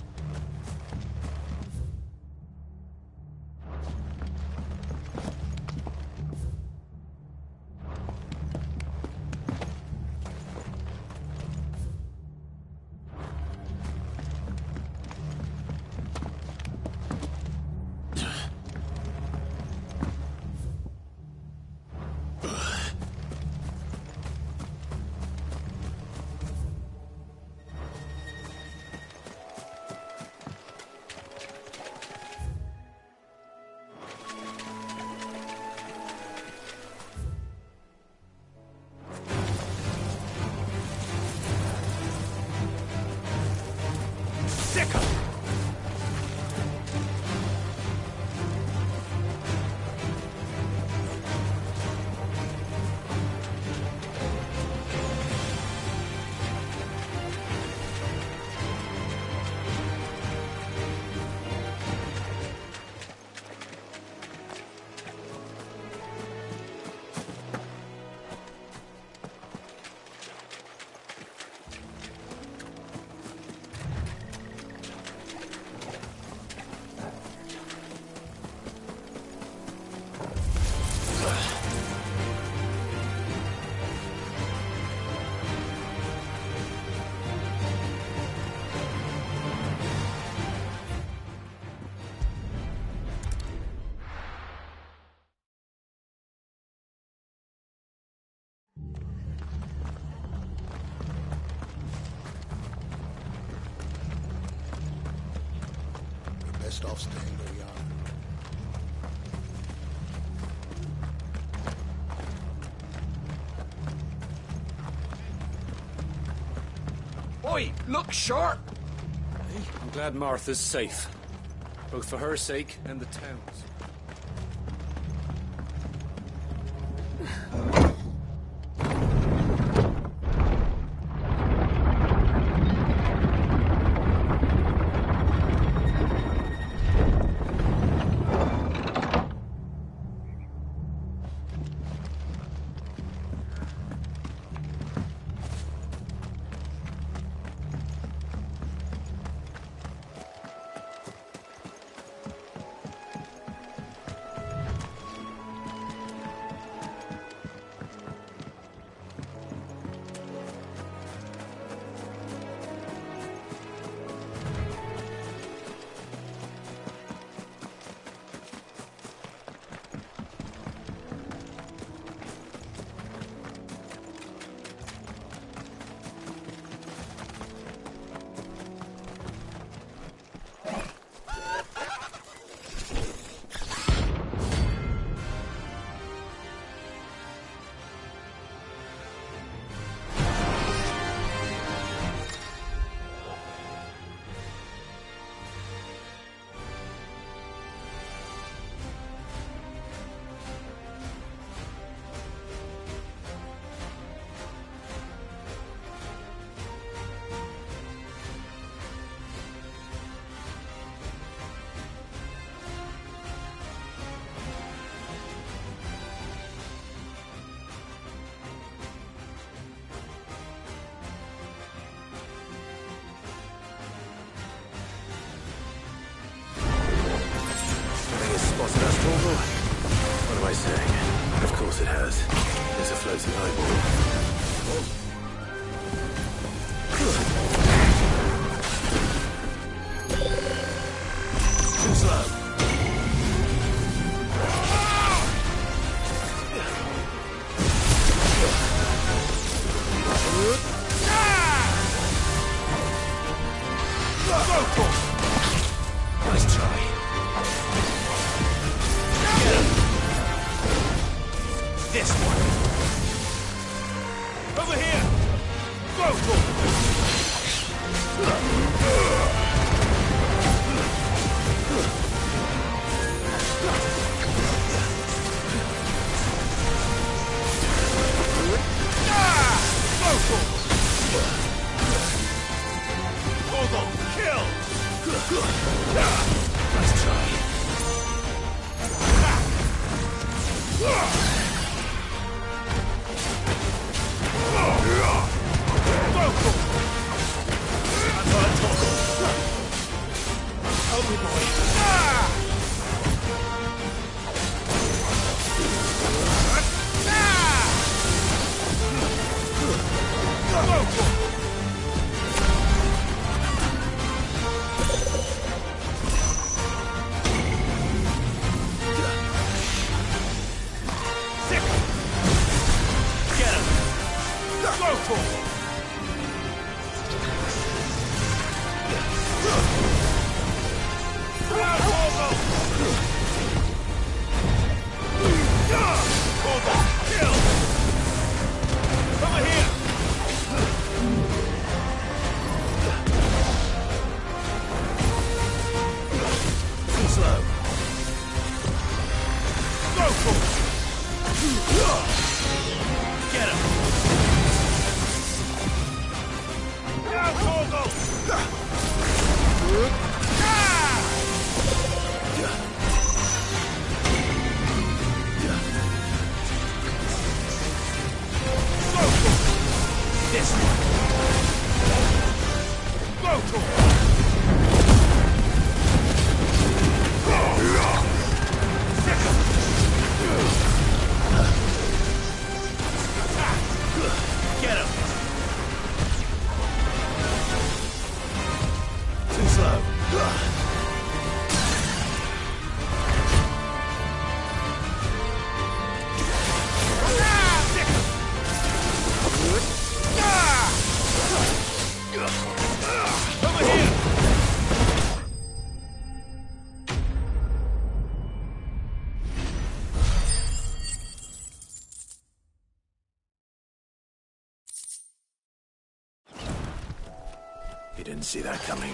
Best off staying where we are. Oi, look sharp! I'm glad Martha's safe. Both for her sake and the town's. Spotted us, Torval? What am I saying? Of course it has. It's a floating eyeball. Too slow. Nice try. This one. Over here. Go for hold on. Kill. Nice try. me, boy. You didn't see that coming.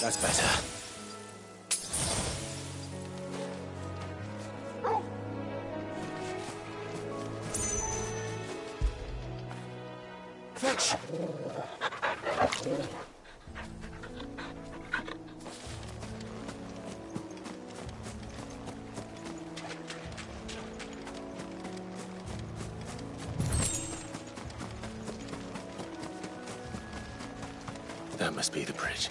That's better. Fetch! That must be the bridge.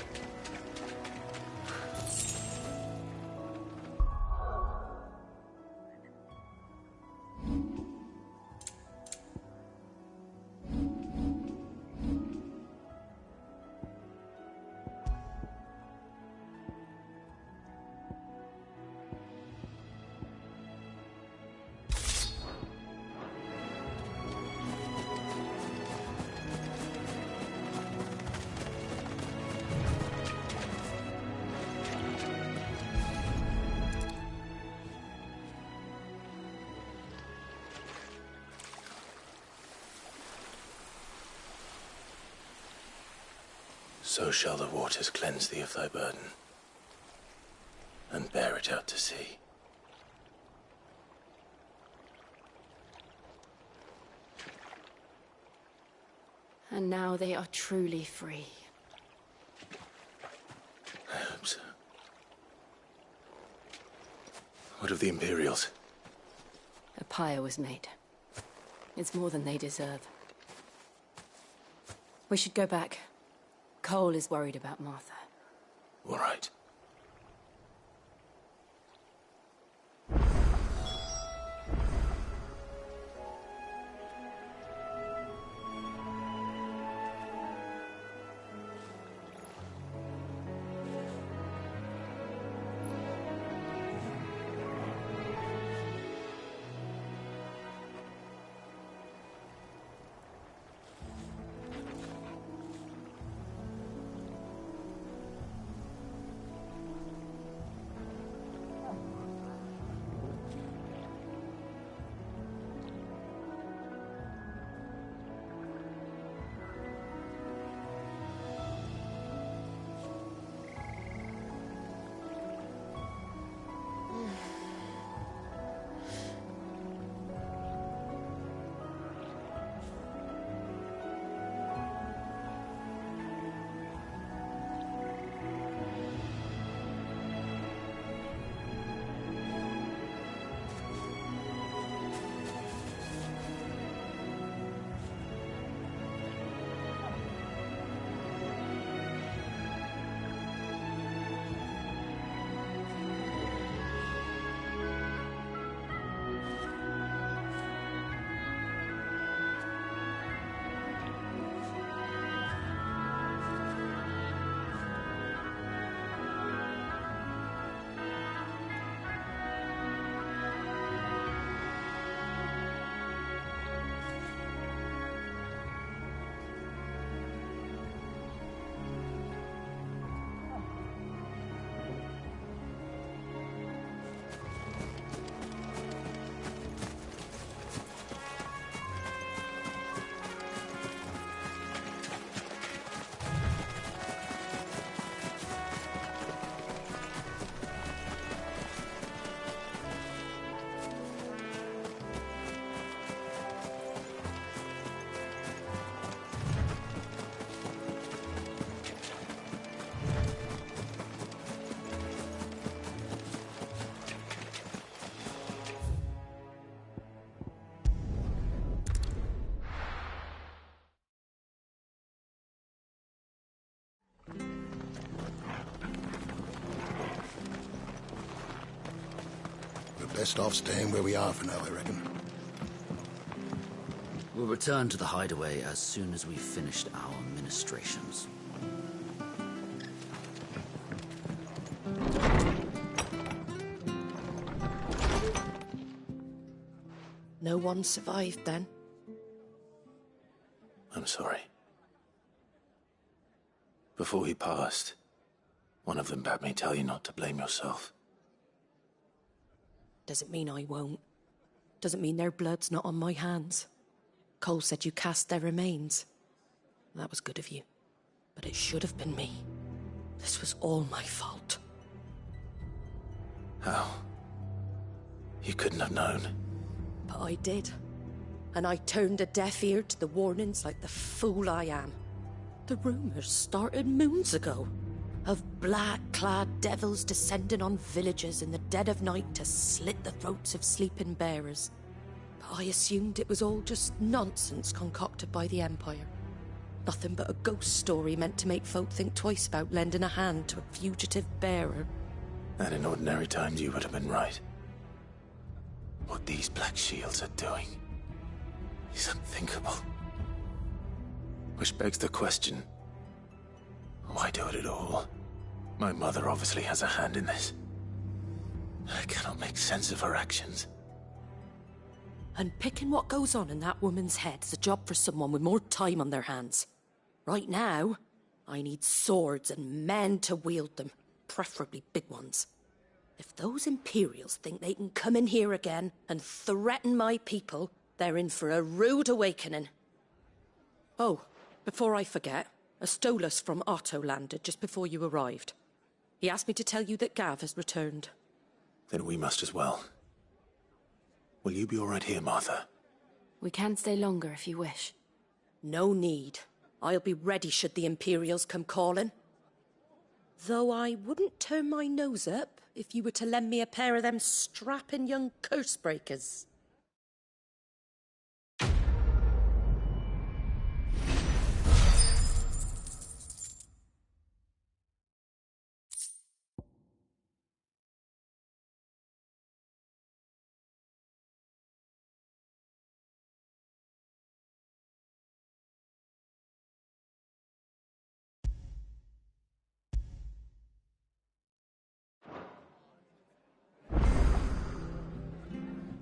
So shall the waters cleanse thee of thy burden, and bear it out to sea. And now they are truly free. I hope so. What of the Imperials? A pyre was made. It's more than they deserve. We should go back. Cole is worried about Martha. All right. Best off staying where we are for now, I reckon. We'll return to the hideaway as soon as we've finished our ministrations. No one survived then? I'm sorry. Before he passed, one of them bade me tell you not to blame yourself. Doesn't mean I won't. Doesn't mean their blood's not on my hands. Cole said you cast their remains. That was good of you. But it should have been me. This was all my fault. How? You couldn't have known. But I did. And I turned a deaf ear to the warnings like the fool I am. The rumours started moons ago. Of black-clad devils descending on villages in the dead of night to slit the throats of sleeping bearers. But I assumed it was all just nonsense concocted by the Empire. Nothing but a ghost story meant to make folk think twice about lending a hand to a fugitive bearer. And in ordinary times you would have been right. What these Black Shields are doing is unthinkable. Which begs the question, why do it at all? My mother obviously has a hand in this. I cannot make sense of her actions. And picking what goes on in that woman's head is a job for someone with more time on their hands. Right now, I need swords and men to wield them, preferably big ones. If those Imperials think they can come in here again and threaten my people, they're in for a rude awakening. Oh, before I forget, a Stolas from Otto landed just before you arrived. He asked me to tell you that Gav has returned. Then we must as well. Will you be all right here, Martha? We can stay longer if you wish. No need. I'll be ready should the Imperials come calling. Though I wouldn't turn my nose up if you were to lend me a pair of them strapping young curse-breakers.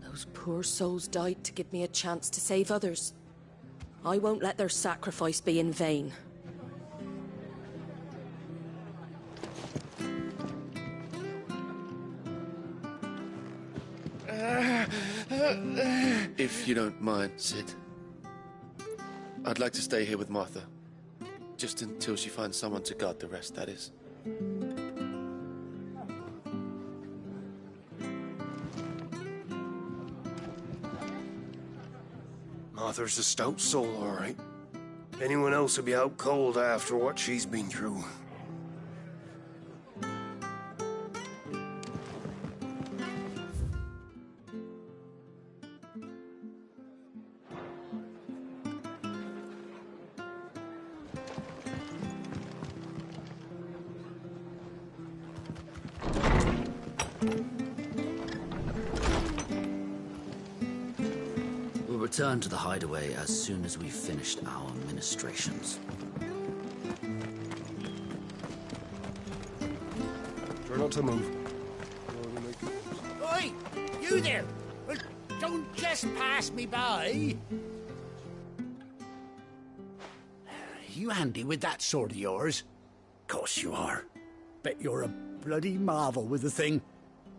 Those poor souls died to give me a chance to save others. I won't let their sacrifice be in vain. If you don't mind, Sid, I'd like to stay here with Martha. Just until she finds someone to guard the rest, that is. Martha's a stout soul, all right. Anyone else would be out cold after what she's been through. We'll return to the hideaway as soon as we've finished our ministrations. Try not to move. Oi! You there! Well, don't just pass me by. You handy with that sword of yours? Course you are. Bet you're a bloody marvel with the thing.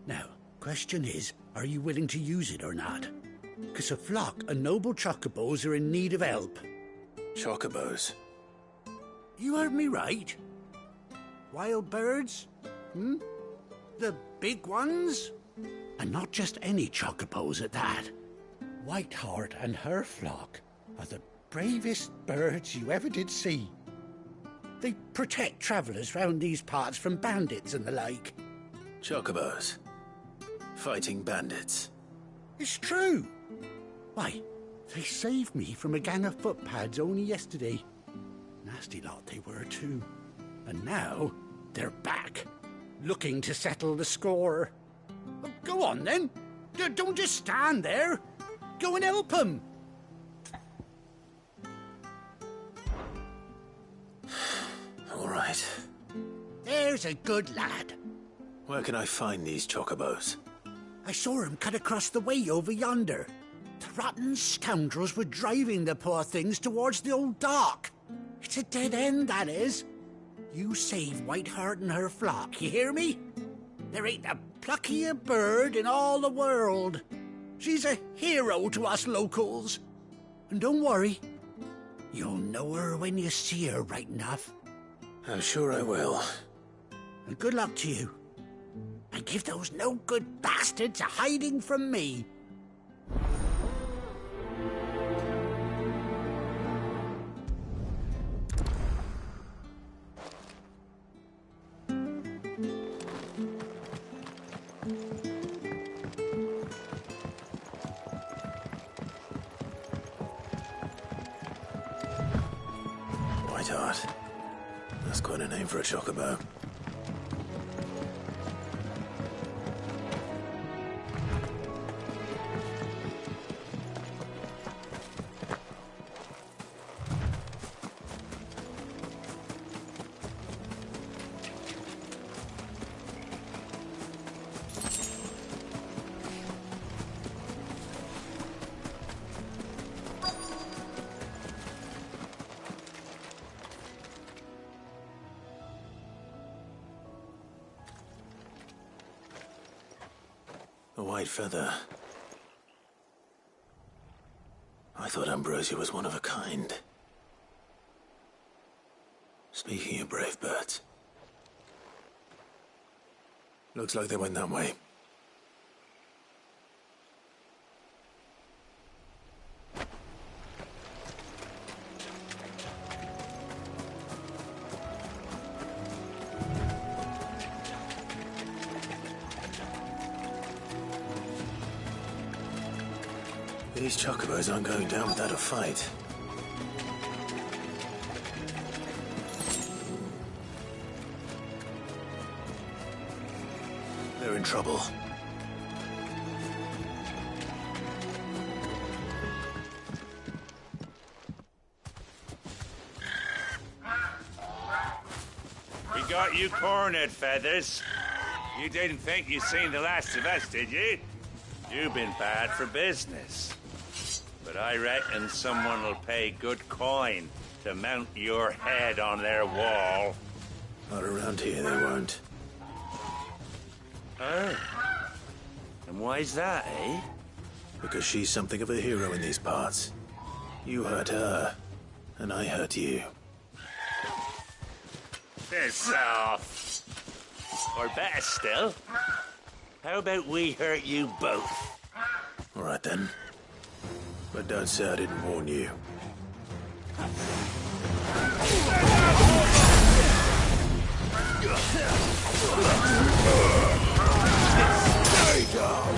Now, question is, are you willing to use it or not? 'Cause a flock of noble chocobos are in need of help. Chocobos? You heard me right. Wild birds? Hmm? The big ones? And not just any chocobos at that. Whiteheart and her flock are the bravest birds you ever did see. They protect travellers round these parts from bandits and the like. Chocobos? Fighting bandits? It's true. Why, they saved me from a gang of footpads only yesterday. Nasty lot they were too. And now they're back, looking to settle the score. Well, go on then. Don't just stand there. Go and help him. All right. There's a good lad. Where can I find these chocobos? I saw him cut across the way over yonder. The rotten scoundrels were driving the poor things towards the old dock. It's a dead end, that is. You save Whiteheart and her flock, you hear me? There ain't a pluckier bird in all the world. She's a hero to us locals. And don't worry, you'll know her when you see her right enough. I'm sure I will. And good luck to you. And give those no-good bastards a hiding from me. Whiteheart. That's quite a name for a chocobo. A white feather. I thought Ambrosia was one of a kind. Speaking of brave birds. Looks like they went that way. These chocobos aren't going down without a fight. They're in trouble. We got you cornered, Feathers. You didn't think you'd seen the last of us, did you? You've been bad for business. But I reckon someone will pay good coin to mount your head on their wall. Not around here, they won't. Oh. And why's that, eh? Because she's something of a hero in these parts. You hurt her, and I hurt you. Piss off. Or better still, how about we hurt you both? All right, then. But don't say I didn't warn you. Stay down!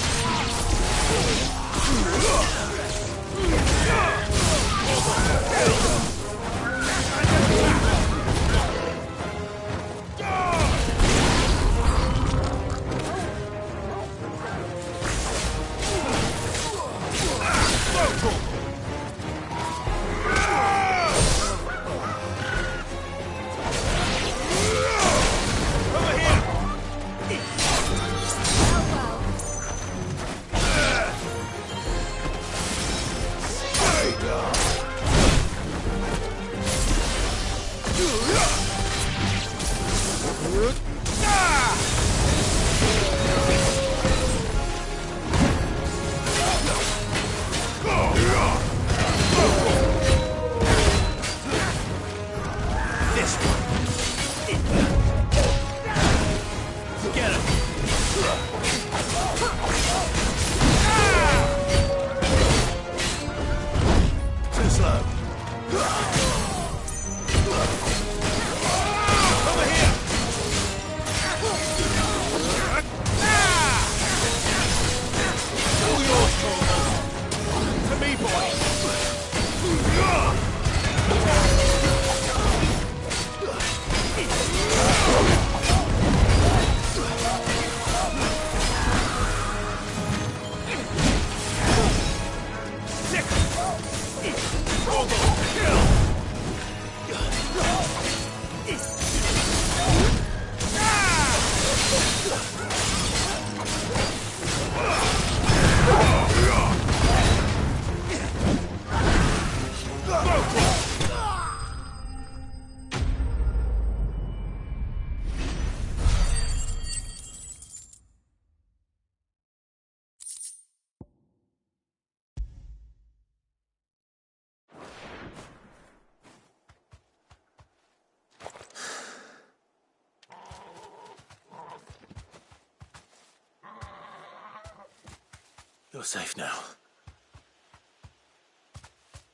You're safe now.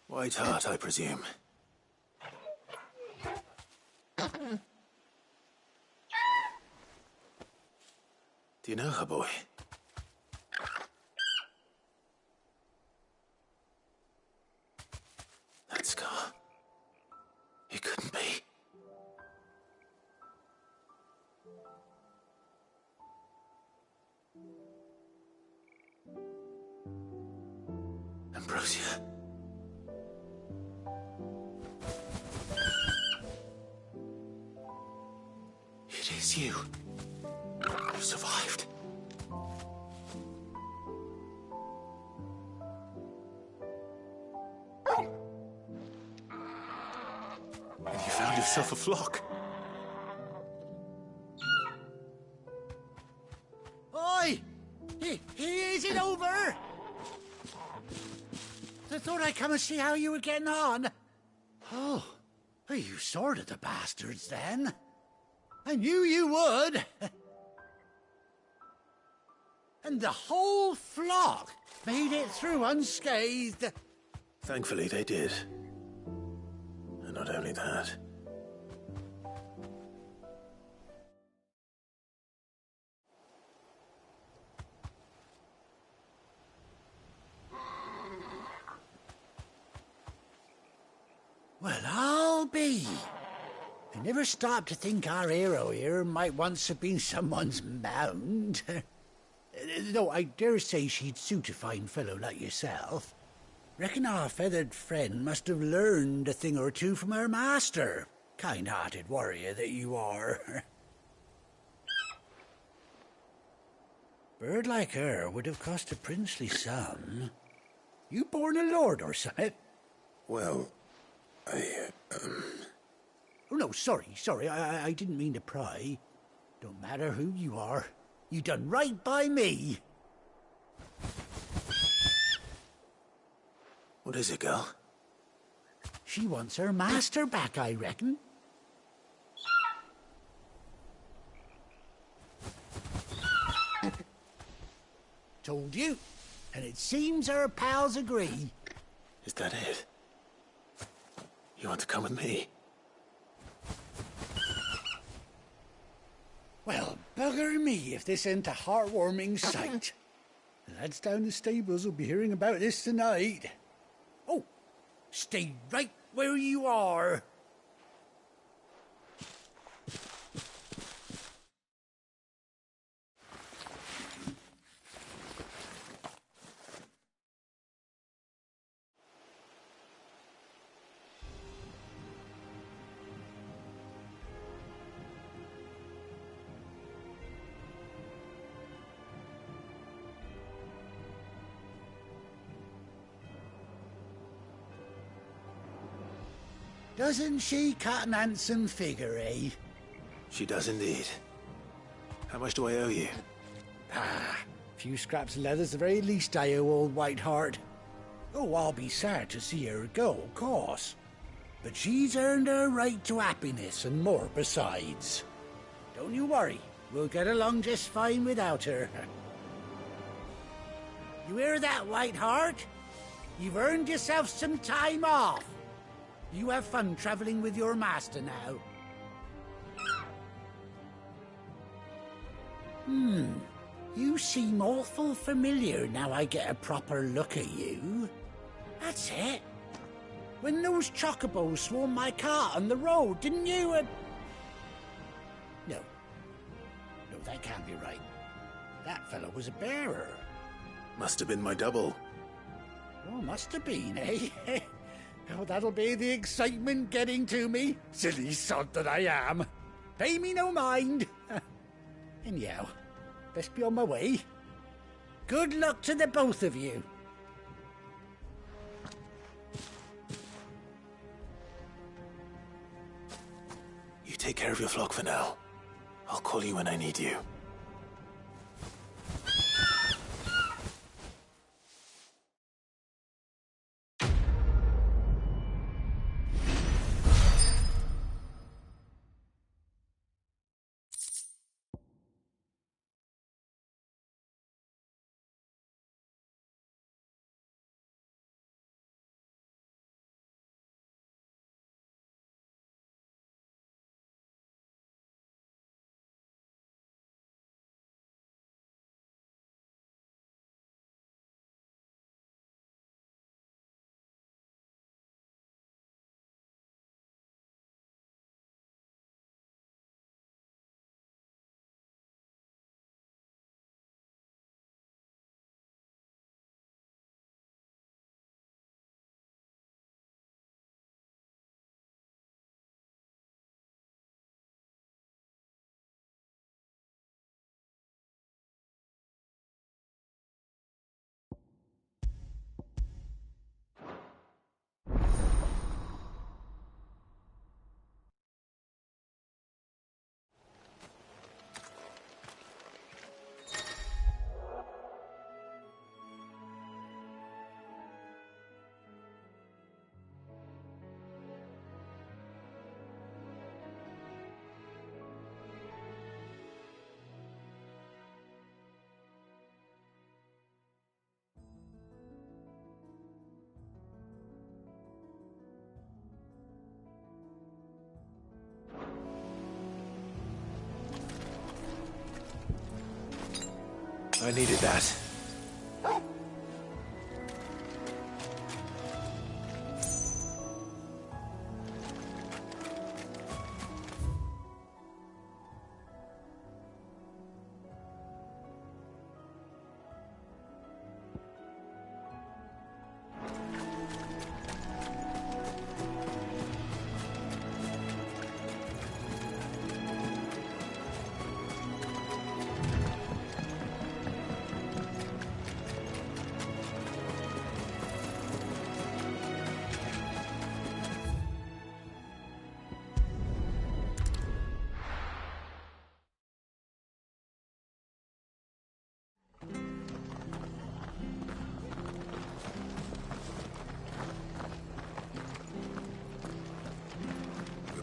White Hart, I presume. Do you know her, boy? That scar. It couldn't be. Ambrosia. It is you. You survived. And you found yourself a flock. Oi! Is it over? I thought I'd come and see how you were getting on. Oh, you sorted the bastards then. I knew you would. And the whole flock made it through unscathed. Thankfully, they did. And not only that. Well, I'll be. I never stopped to think our hero here might once have been someone's mount. Though I dare say she'd suit a fine fellow like yourself. Reckon our feathered friend must have learned a thing or two from her master. Kind-hearted warrior that you are. Bird like her would have cost a princely sum. You born a lord or something? Well, Oh, no, sorry. I didn't mean to pry. Don't matter who you are. You done right by me. What is it, girl? She wants her master back, I reckon. Told you. And it seems her pals agree. Is that it? You want to come with me? Well, bugger me if this ain't a heartwarming sight. The lads down the stables will be hearing about this tonight. Oh, stay right where you are. Doesn't she cut an handsome figure, eh? She does indeed. How much do I owe you? A few scraps of leather's the very least I owe old White Hart. Oh, I'll be sad to see her go, of course. But she's earned her right to happiness and more besides. Don't you worry, we'll get along just fine without her. You hear that, White Hart? You've earned yourself some time off. You have fun traveling with your master now. You seem awful familiar now I get a proper look at you. That's it. When those chocobos swarmed my cart on the road, didn't you? No, that can't be right. That fellow was a bearer. Must have been my double. Oh, must have been, eh? Oh, that'll be the excitement getting to me. Silly sod that I am. Pay me no mind. Anyhow, best be on my way. Good luck to the both of you. You take care of your flock for now. I'll call you when I need you. I needed that.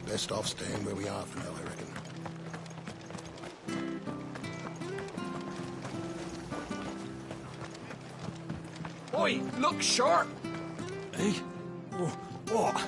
Best off staying where we are for now, I reckon. Oi, look sharp! Hey? What?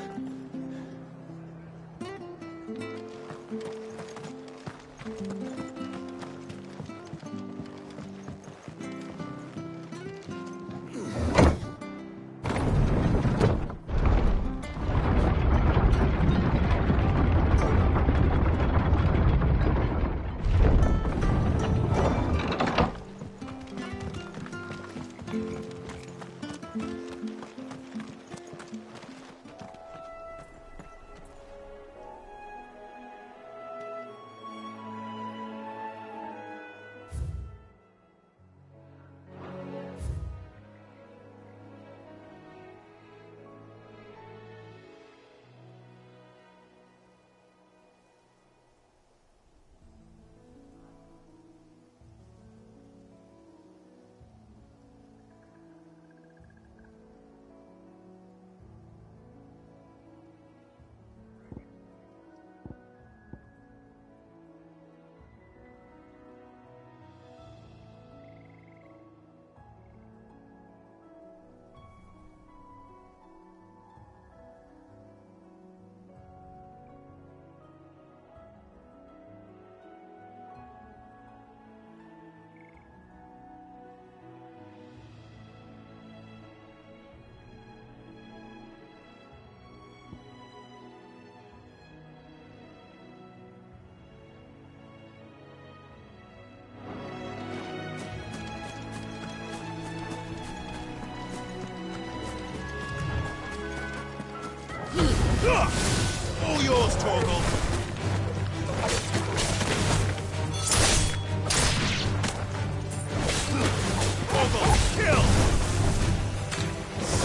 All yours, Torgal! Torgal, kill!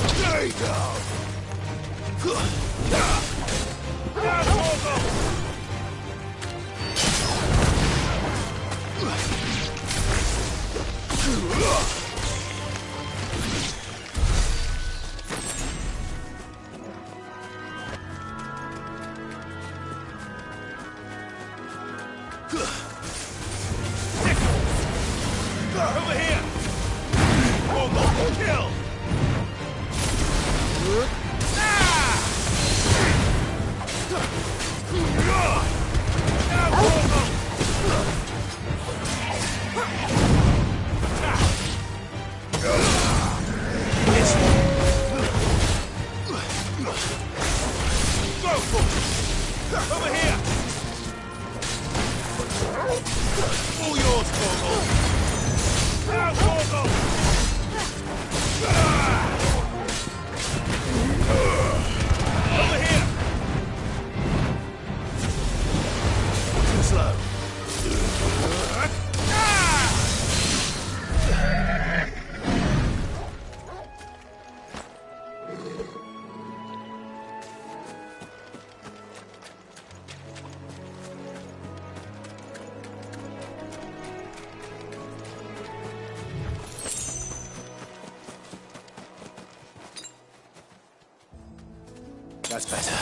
Stay down! Now, Torgal! Over here! Torgal, kill! Over here! All yours, Torgal! Now, Torgal! Over here! Too slow. That's better.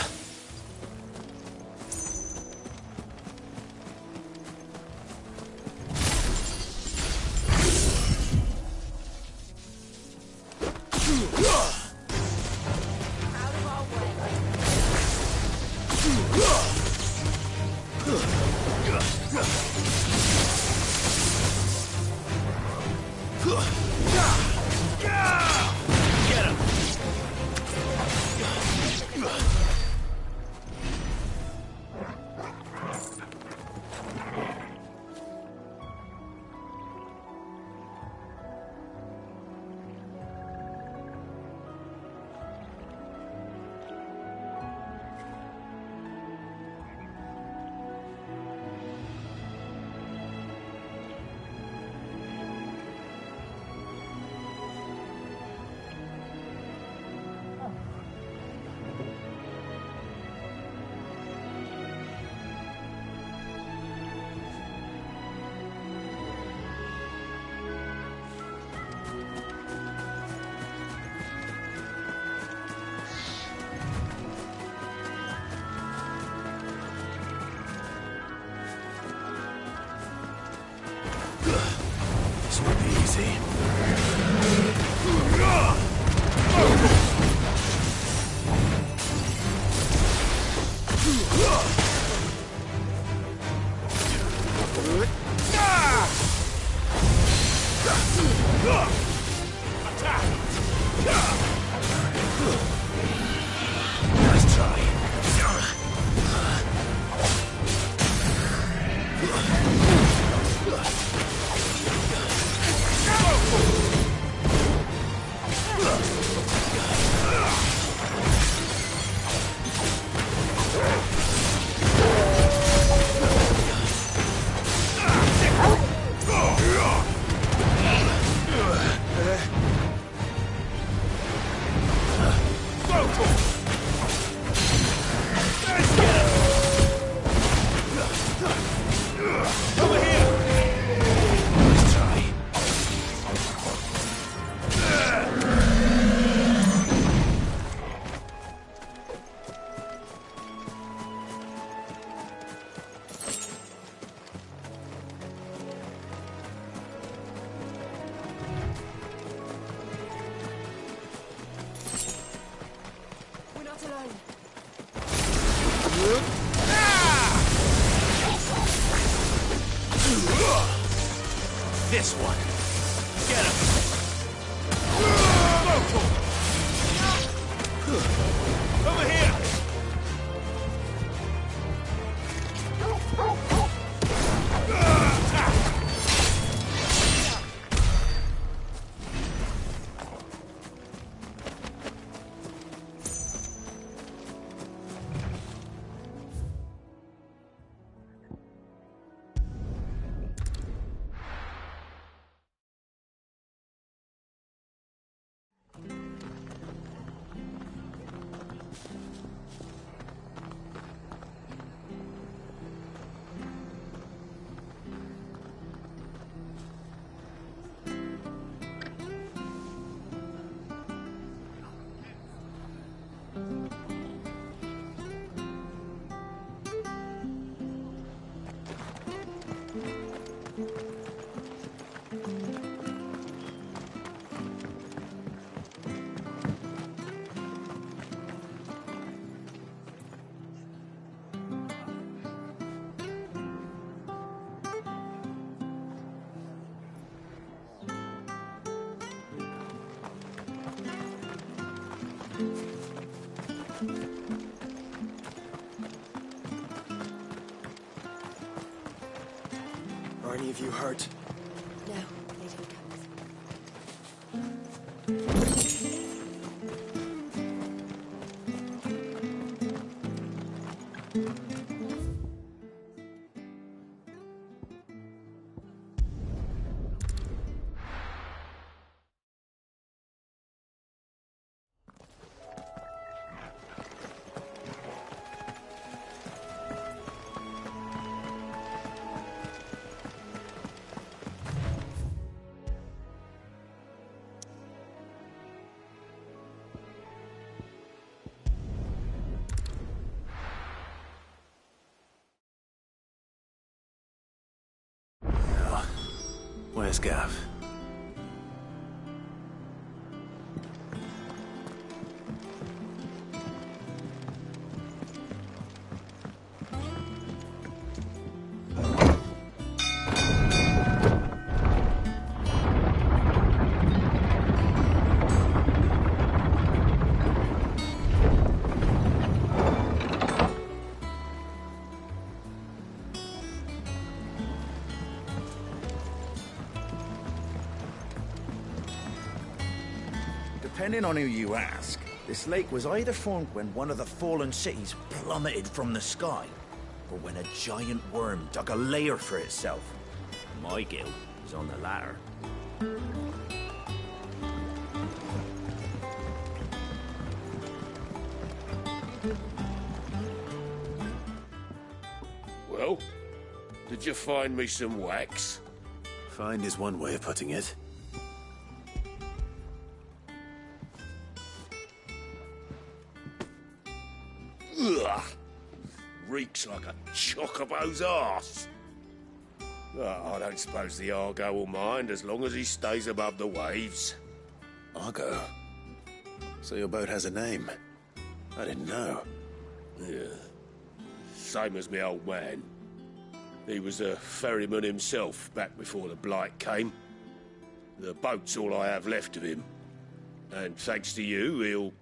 see. Nice try. We're not alone. This one. Get him. Over here. Are any of you hurt? No, they didn't come. Where's Gav? Depending on who you ask, this lake was either formed when one of the fallen cities plummeted from the sky, or when a giant worm dug a lair for itself. My guilt is on the latter. Well, did you find me some wax? Find is one way of putting it. Ugh! Reeks like a chocobo's arse. I don't suppose the Argo will mind as long as he stays above the waves. Argo? So your boat has a name? I didn't know. Yeah. Same as me old man. He was a ferryman himself back before the Blight came. The boat's all I have left of him. And thanks to you, he'll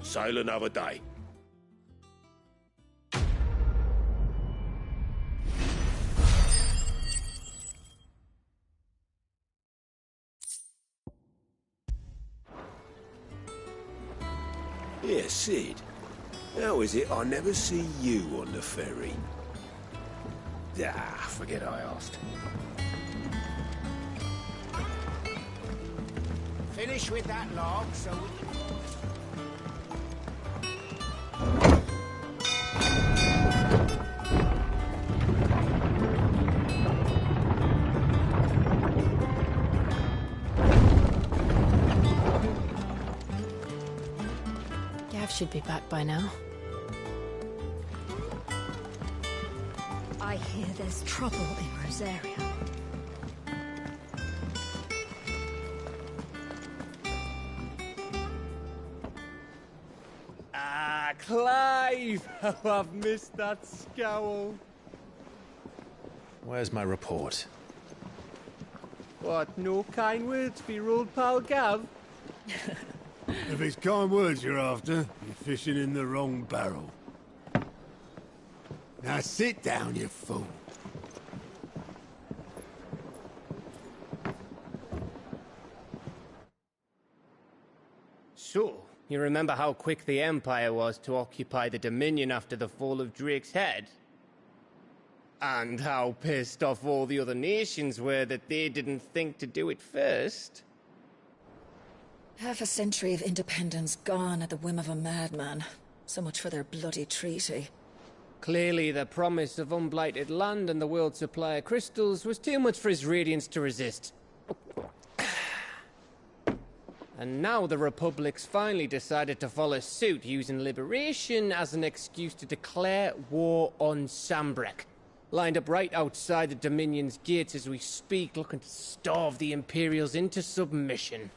sail another day. Yeah, Sid. How is it I never see you on the ferry? Ah, forget I asked. Finish with that log so we can... Gav should be back by now. I hear there's trouble in Rosaria. Ah, Clive! How I've missed that scowl. Where's my report? What, no kind words for your old pal Gav? If it's kind words you're after, you're fishing in the wrong barrel. Now sit down, you fool. So, you remember how quick the Empire was to occupy the Dominion after the fall of Drake's head? And how pissed off all the other nations were that they didn't think to do it first? Half a century of independence gone at the whim of a madman. So much for their bloody treaty. Clearly, the promise of unblighted land and the world's supply of crystals was too much for his radiance to resist. And now the Republic's finally decided to follow suit, using liberation as an excuse to declare war on Sambrek. Lined up right outside the Dominion's gates as we speak, looking to starve the Imperials into submission.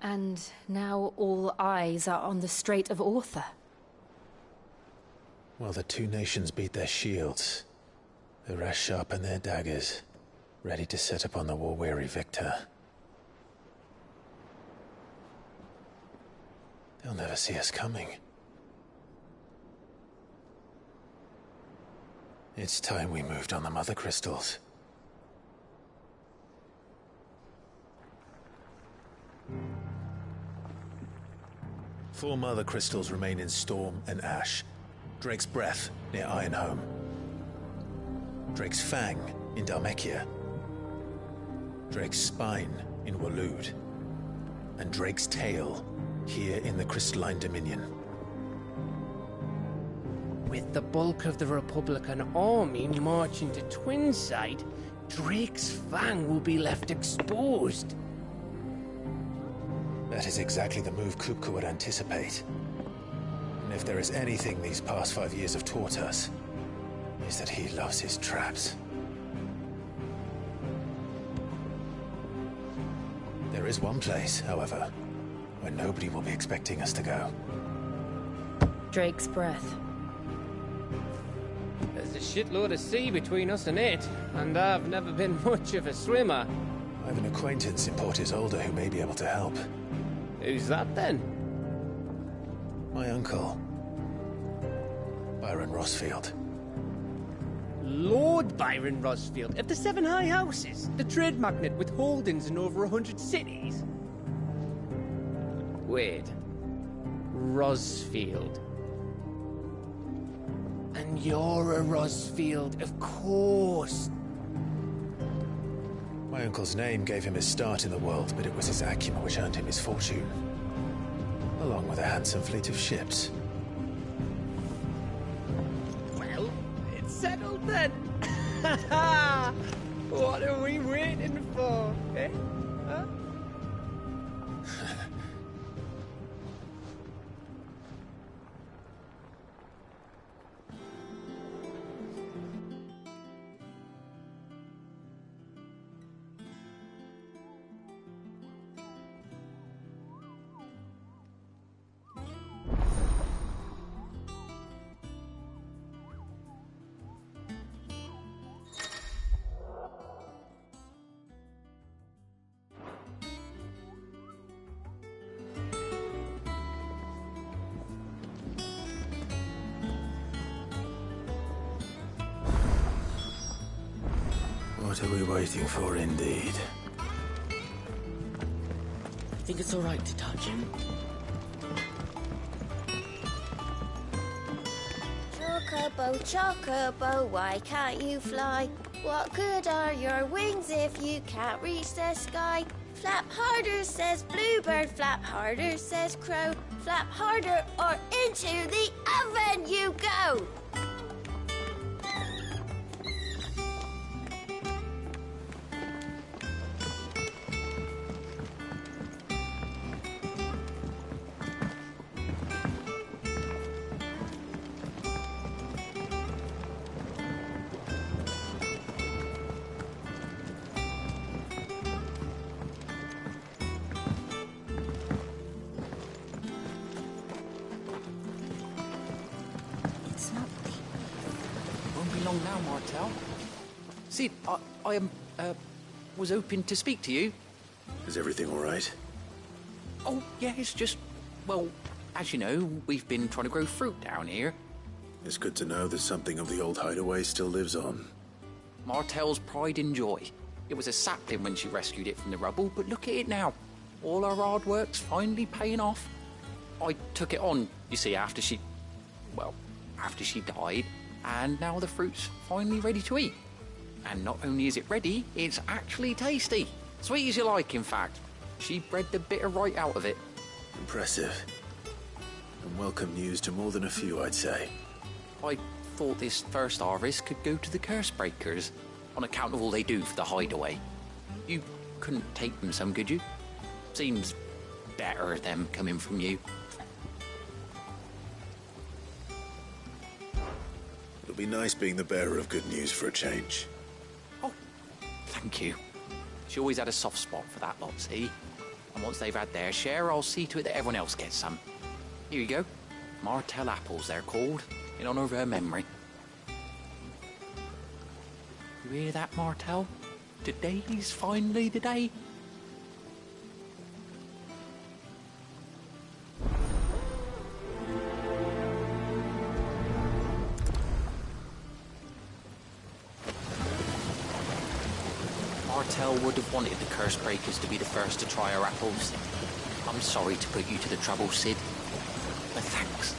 And now all eyes are on the Strait of Author. Well, the two nations beat their shields. The rest sharpen their daggers, ready to set upon the war-weary victor. They'll never see us coming. It's time we moved on the Mother Crystals. Four Mother Crystals remain in Storm and Ash. Drake's Breath, near Ironhome. Drake's Fang, in Dhalmekia. Drake's Spine, in Waloed. And Drake's Tail, here in the Crystalline Dominion. With the bulk of the Republican army marching to Twinside, Drake's Fang will be left exposed. That is exactly the move Kupka would anticipate. And if there is anything these past 5 years have taught us, is that he loves his traps. There is one place, however, where nobody will be expecting us to go. Drake's Breath. There's a shitload of sea between us and it, and I've never been much of a swimmer. I have an acquaintance in Port Isolde who may be able to help. Who's that then? My uncle, Byron Rosfield. Lord Byron Rosfield of the Seven High Houses, the trade magnate with holdings in over 100 cities. Wait, Rosfield. And you're a Rosfield, of course. My uncle's name gave him his start in the world, but it was his acumen which earned him his fortune. Along with a handsome fleet of ships. Well, it's settled then. What are we waiting for, eh? Huh? What are we waiting for, indeed? Think it's all right to touch him? Chocobo, chocobo, why can't you fly? What good are your wings if you can't reach the sky? Flap harder, says bluebird, flap harder, says crow. Flap harder or into the oven you go! Long now, Martel. Sid, I was hoping to speak to you. Is everything all right? Oh, yeah, it's just, well, as you know, we've been trying to grow fruit down here. It's good to know that something of the old hideaway still lives on. Martel's pride and joy. It was a sapling when she rescued it from the rubble, but look at it now. All our hard work's finally paying off. I took it on, you see, after she died. And now the fruit's finally ready to eat. And not only is it ready, it's actually tasty. Sweet as you like, in fact. She bred the bitter right out of it. Impressive. And welcome news to more than a few, I'd say. I thought this first harvest could go to the curse breakers, on account of all they do for the hideaway. You couldn't take them some, could you? Seems better them coming from you. It'll be nice being the bearer of good news for a change. Oh, thank you. She always had a soft spot for that lot, see? And once they've had their share, I'll see to it that everyone else gets some. Here you go. Martel apples, they're called, in honour of her memory. You hear that, Martel? Today's finally the day. Martel would have wanted the curse breakers to be the first to try our apples. I'm sorry to put you to the trouble, Sid, but thanks.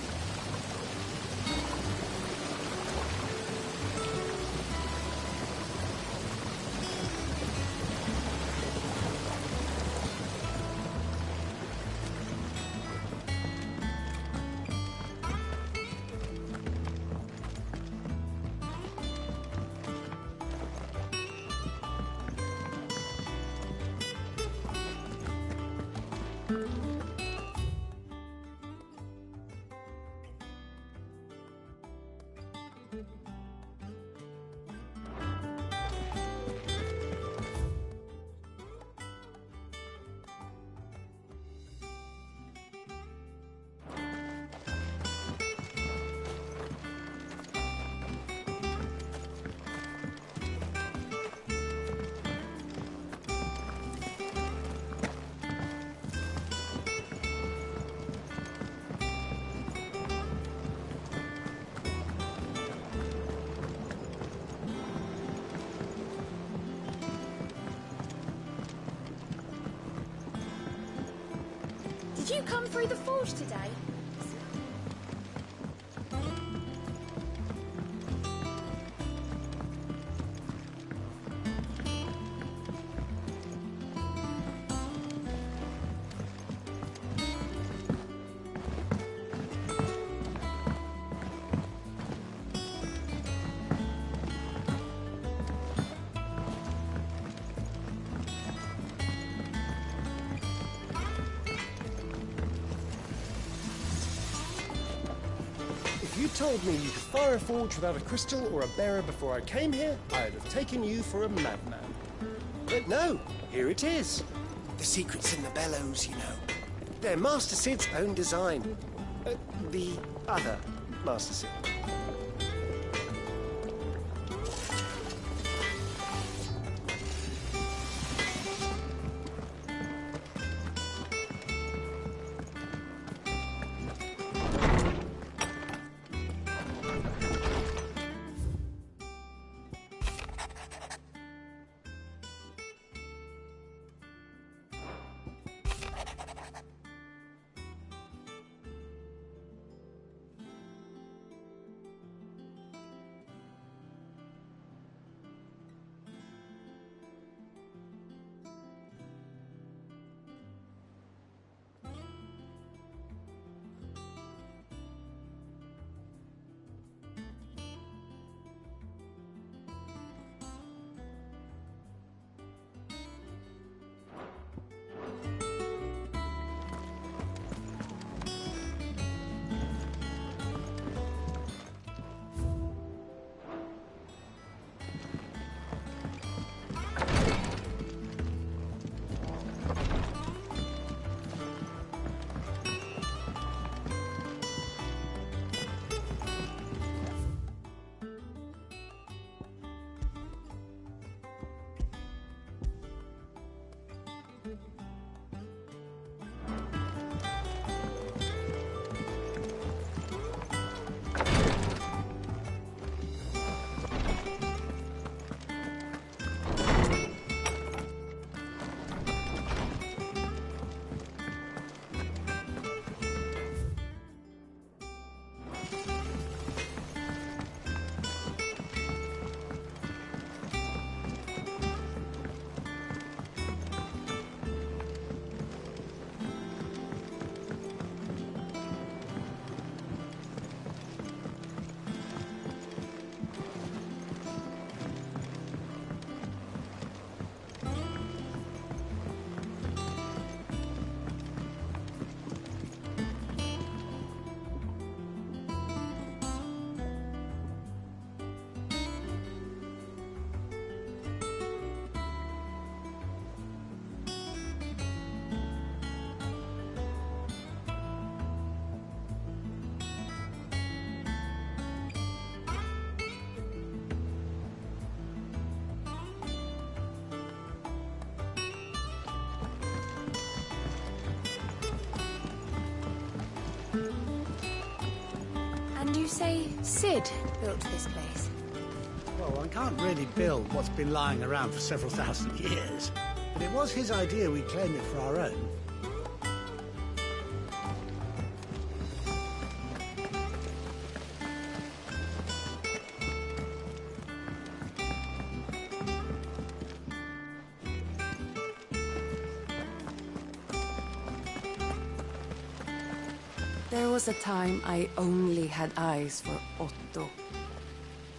Did you come through the forge today? If you told me you could fire a forge without a crystal or a bearer before I came here, I'd have taken you for a madman. But no, here it is. The secret's in the bellows, you know. They're Master Sid's own design. The other Master Sid. say Sid built this place? Well, one can't really build what's been lying around for several thousand years. But it was his idea we claim it for our own. There was a time I only had eyes for Otto.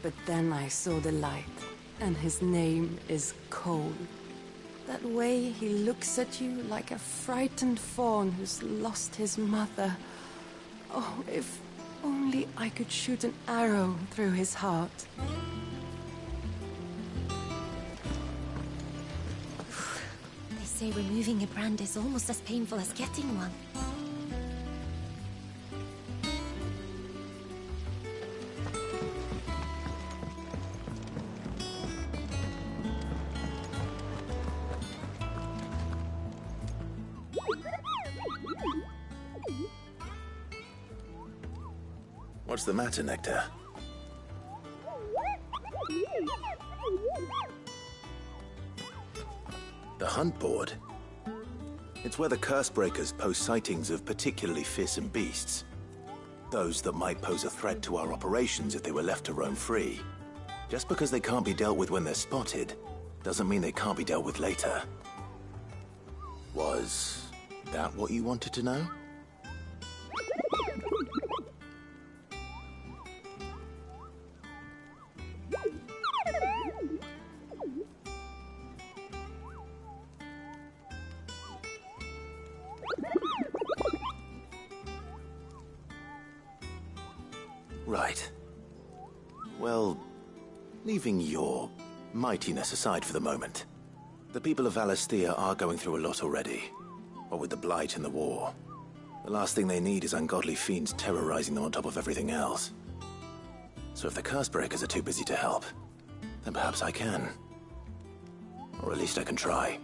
But then I saw the light, and his name is Cole. That way he looks at you like a frightened fawn who's lost his mother. Oh, if only I could shoot an arrow through his heart. They say removing a brand is almost as painful as getting one. What's the matter, Nectar? The hunt board? It's where the curse breakers post sightings of particularly fearsome beasts. Those that might pose a threat to our operations if they were left to roam free. Just because they can't be dealt with when they're spotted, doesn't mean they can't be dealt with later. Was that what you wanted to know? Right. Well, leaving your mightiness aside for the moment, the people of Valisthea are going through a lot already. What with the Blight and the war. The last thing they need is ungodly fiends terrorizing them on top of everything else. So if the Cursebreakers are too busy to help, then perhaps I can. Or at least I can try.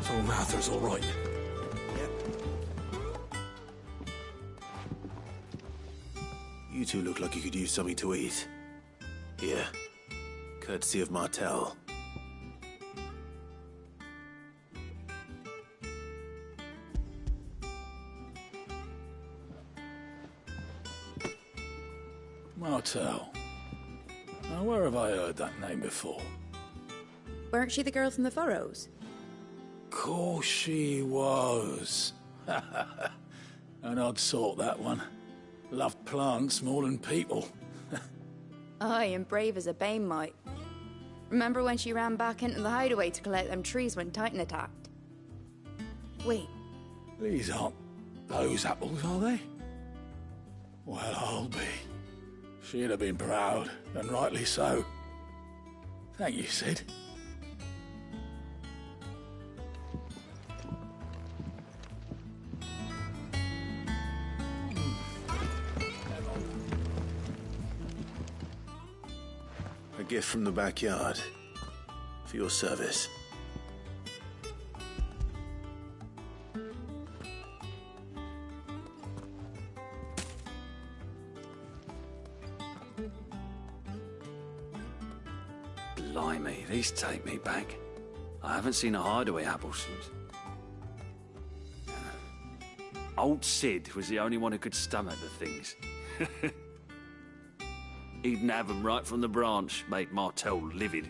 So Martha's all right. You two look like you could use something to eat. Here, courtesy of Martel. Martel. Now, where have I heard that name before? Weren't she the girl from the Furrows? Course she was. An odd sort, that one. Loved plants more than people. Aye, and brave as a bane might. Remember when she ran back into the hideaway to collect them trees when Titan attacked? Wait. These aren't those apples, are they? Well, I'll be. She'd have been proud, and rightly so. Thank you, Sid. A gift from the backyard. For your service. Blimey, these take me back. I haven't seen a hideaway apple since. Old Sid was the only one who could stomach the things. He'd nab them right from the branch, made Martel livid.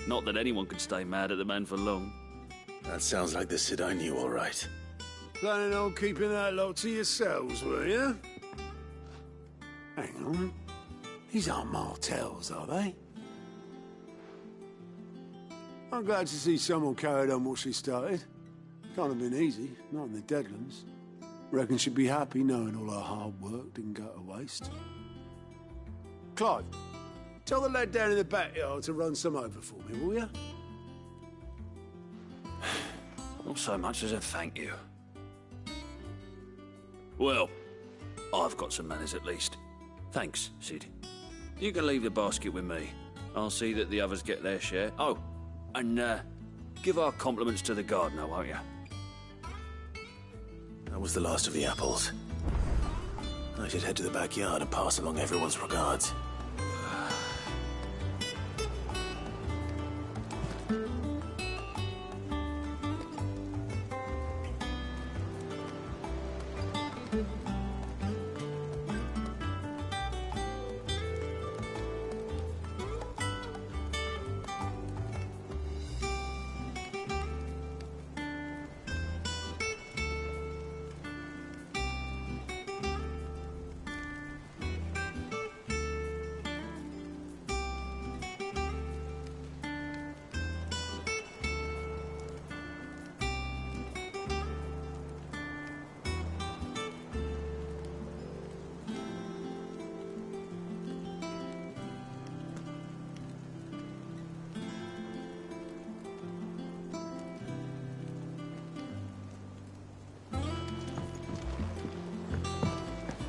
Not that anyone could stay mad at the man for long. That sounds like the Sid I knew, all right. Planning on keeping that lot to yourselves, were you? Hang on. These aren't Martels, are they? I'm glad to see someone carried on what she started. Can't have been easy, not in the Deadlands. Reckon she'd be happy knowing all her hard work didn't go to waste. Clive, tell the lad down in the backyard to run some over for me, will you? Not so much as a thank you. Well, I've got some manners at least. Thanks, Sid. You can leave the basket with me. I'll see that the others get their share. Oh, and give our compliments to the gardener, won't you? That was the last of the apples. I should head to the backyard and pass along everyone's regards.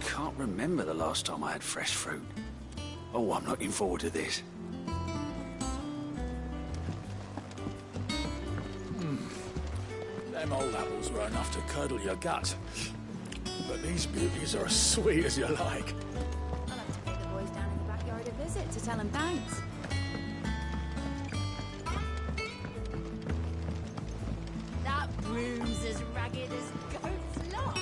Can't remember the last time I had fresh fruit. Oh, I'm looking forward to this. Them old apples were enough to curdle your gut. But these beauties are as sweet as you like. I'll have to take the boys down in the backyard a visit to tell them thanks. That broom's as ragged as goat's locks.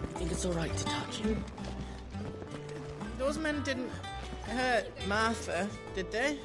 I think it's all right to touch him. Those men didn't hurt Martha, did they?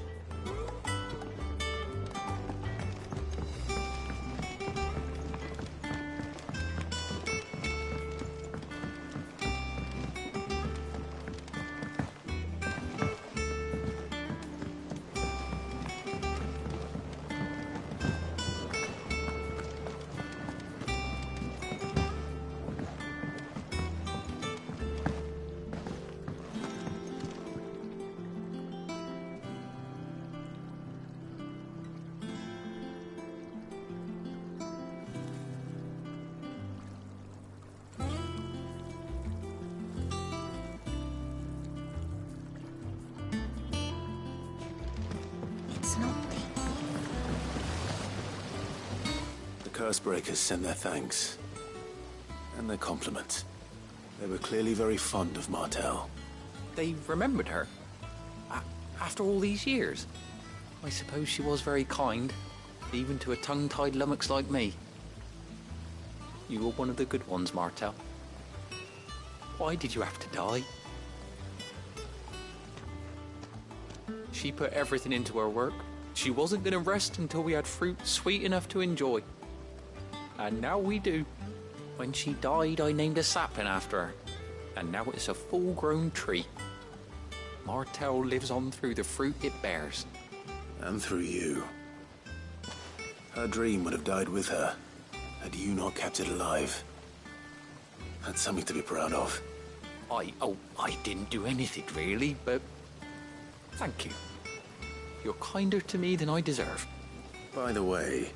It's not The Cursebreakers sent their thanks. And their compliments. They were clearly very fond of Martel. They remembered her? After all these years? I suppose she was very kind, even to a tongue-tied lummox like me. You were one of the good ones, Martel. Why did you have to die? She put everything into her work. She wasn't going to rest until we had fruit sweet enough to enjoy. And now we do. When she died, I named a sapling after her. And now it's a full-grown tree. Martel lives on through the fruit it bears. And through you. Her dream would have died with her, had you not kept it alive. That's something to be proud of. I didn't do anything really, but thank you. You're kinder to me than I deserve. By the way,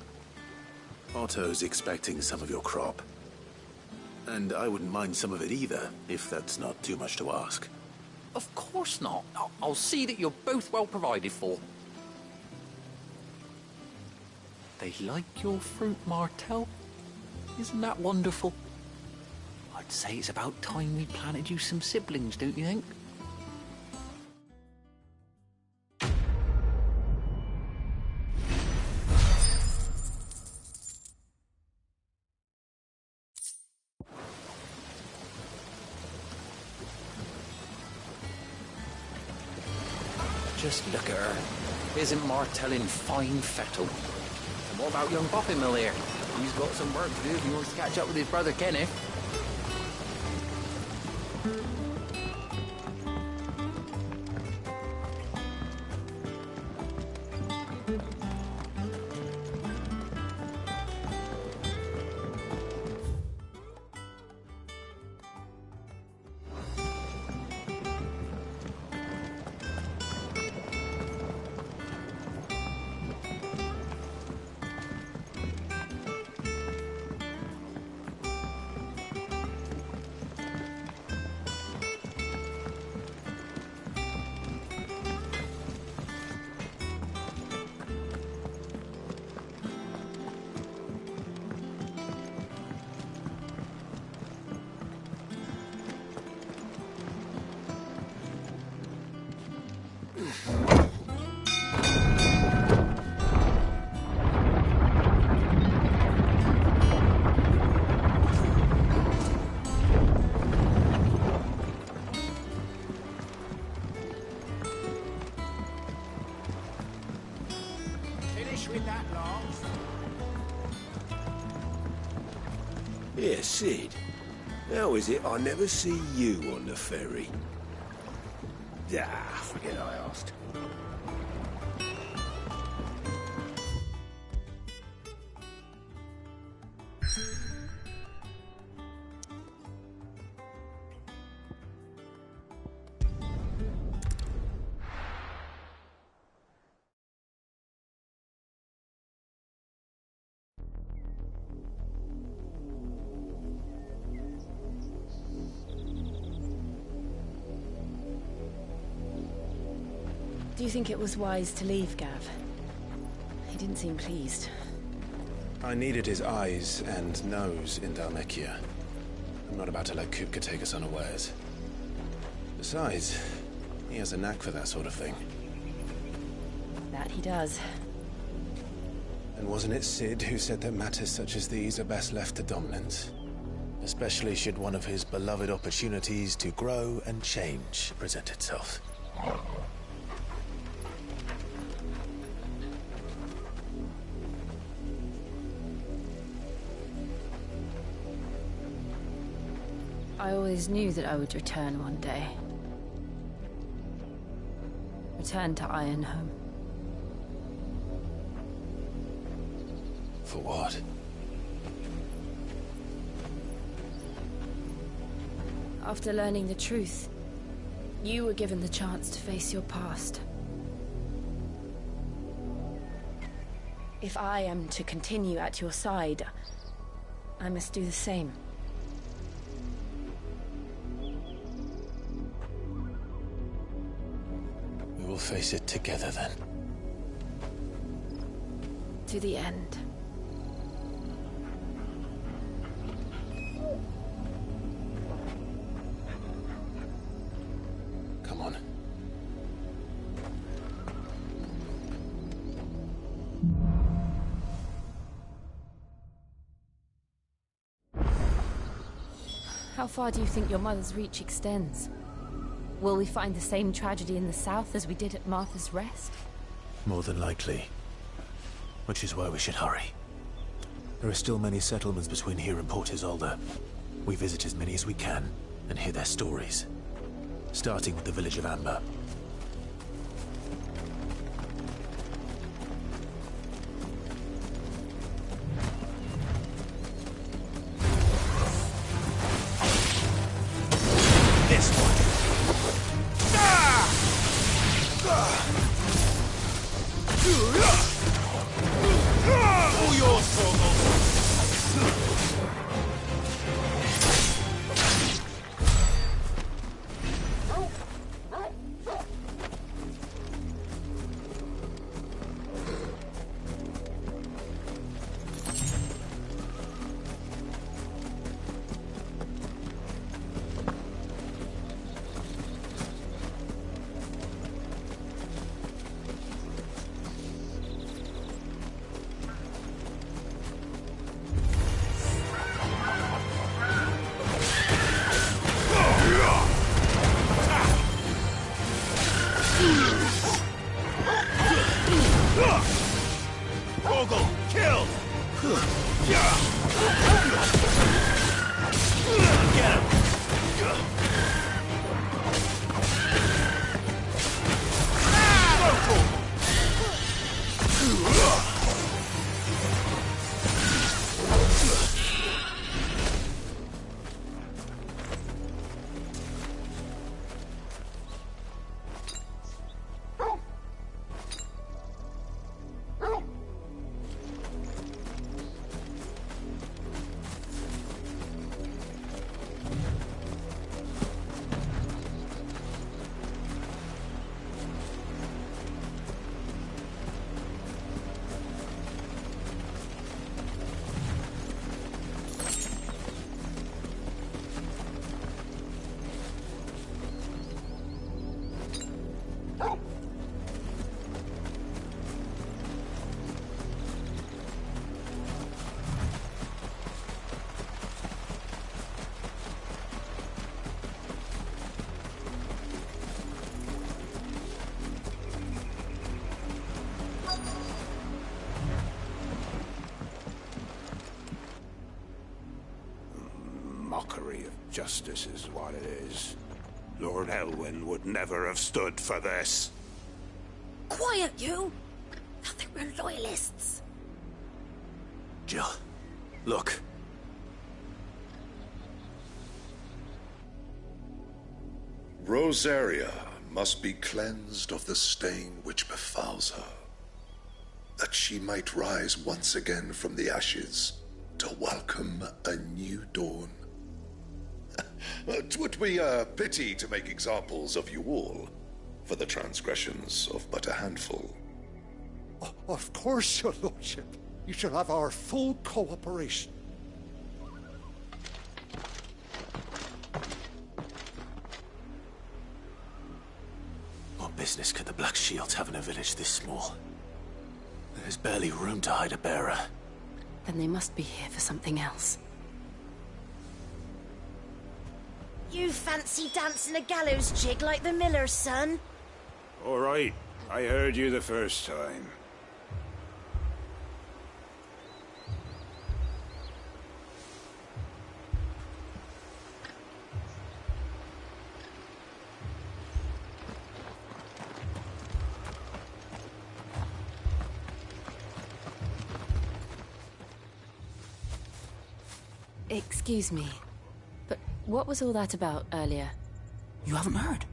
Otto's expecting some of your crop. And I wouldn't mind some of it either, if that's not too much to ask. Of course not. I'll see that you're both well provided for. They like your fruit, Martel. Isn't that wonderful? I'd say it's about time we planted you some siblings, don't you think? Just look at her. Isn't Martel in fine fettle? And what about young Boppinmill here? He's got some work to do if he wants to catch up with his brother Kenneth. finished with that lot? Yeah, Sid. How is it I never see you on the ferry? Ah, forget I asked. Do you think it was wise to leave, Gav? He didn't seem pleased. I needed his eyes and nose in Dhalmekia. I'm not about to let Kupka take us unawares. Besides, he has a knack for that sort of thing. That he does. And wasn't it Sid who said that matters such as these are best left to dominance? Especially should one of his beloved opportunities to grow and change present itself. I always knew that I would return one day. Return to Ironhome. For what? After learning the truth, you were given the chance to face your past. If I am to continue at your side, I must do the same. We will face it together then. To the end. Come on. How far do you think your mother's reach extends? Will we find the same tragedy in the south as we did at Martha's Rest? More than likely. Which is why we should hurry. There are still many settlements between here and Port Isolde. We visit as many as we can and hear their stories. Starting with the village of Amber. This one! All yours, Torgal! Torgal, kill! Get him! party of justice is what it is. Lord Elwyn would never have stood for this. Quiet, you! Thought they were loyalists. Jill, look. Rosaria must be cleansed of the stain which befouls her, that she might rise once again from the ashes to welcome a new dawn. 'Twould be a pity to make examples of you all for the transgressions of but a handful. Of course, your lordship. You shall have our full cooperation. What business could the Black Shields have in a village this small? There's barely room to hide a bearer. Then they must be here for something else. You fancy dancing a gallows jig like the miller's son? All right, I heard you the first time. Excuse me, but what was all that about earlier? You haven't heard?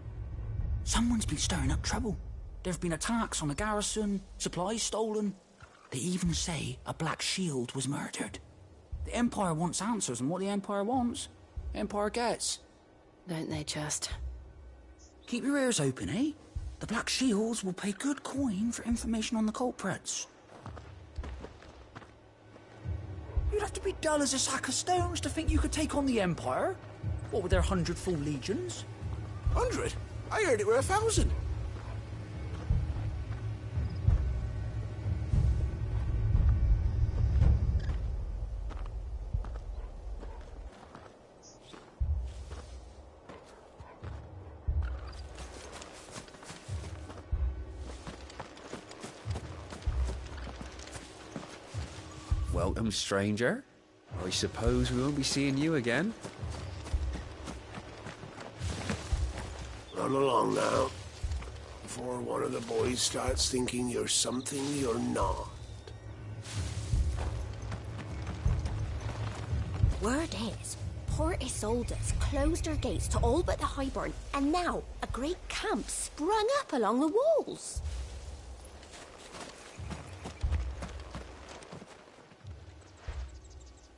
Someone's been stirring up trouble. There have been attacks on the garrison, supplies stolen. They even say a Black Shield was murdered. The Empire wants answers, and what the Empire wants, Empire gets. Don't they just? Keep your ears open, eh? The Black Shields will pay good coin for information on the culprits. You'd have to be dull as a sack of stones to think you could take on the Empire. What with their 100 full legions? 100? I heard it were 1,000. Welcome, stranger. I suppose we won't be seeing you again. Run along now, before one of the boys starts thinking you're something you're not. Word is, Port Isolde's closed her gates to all but the Highborn, and now a great camp sprung up along the walls.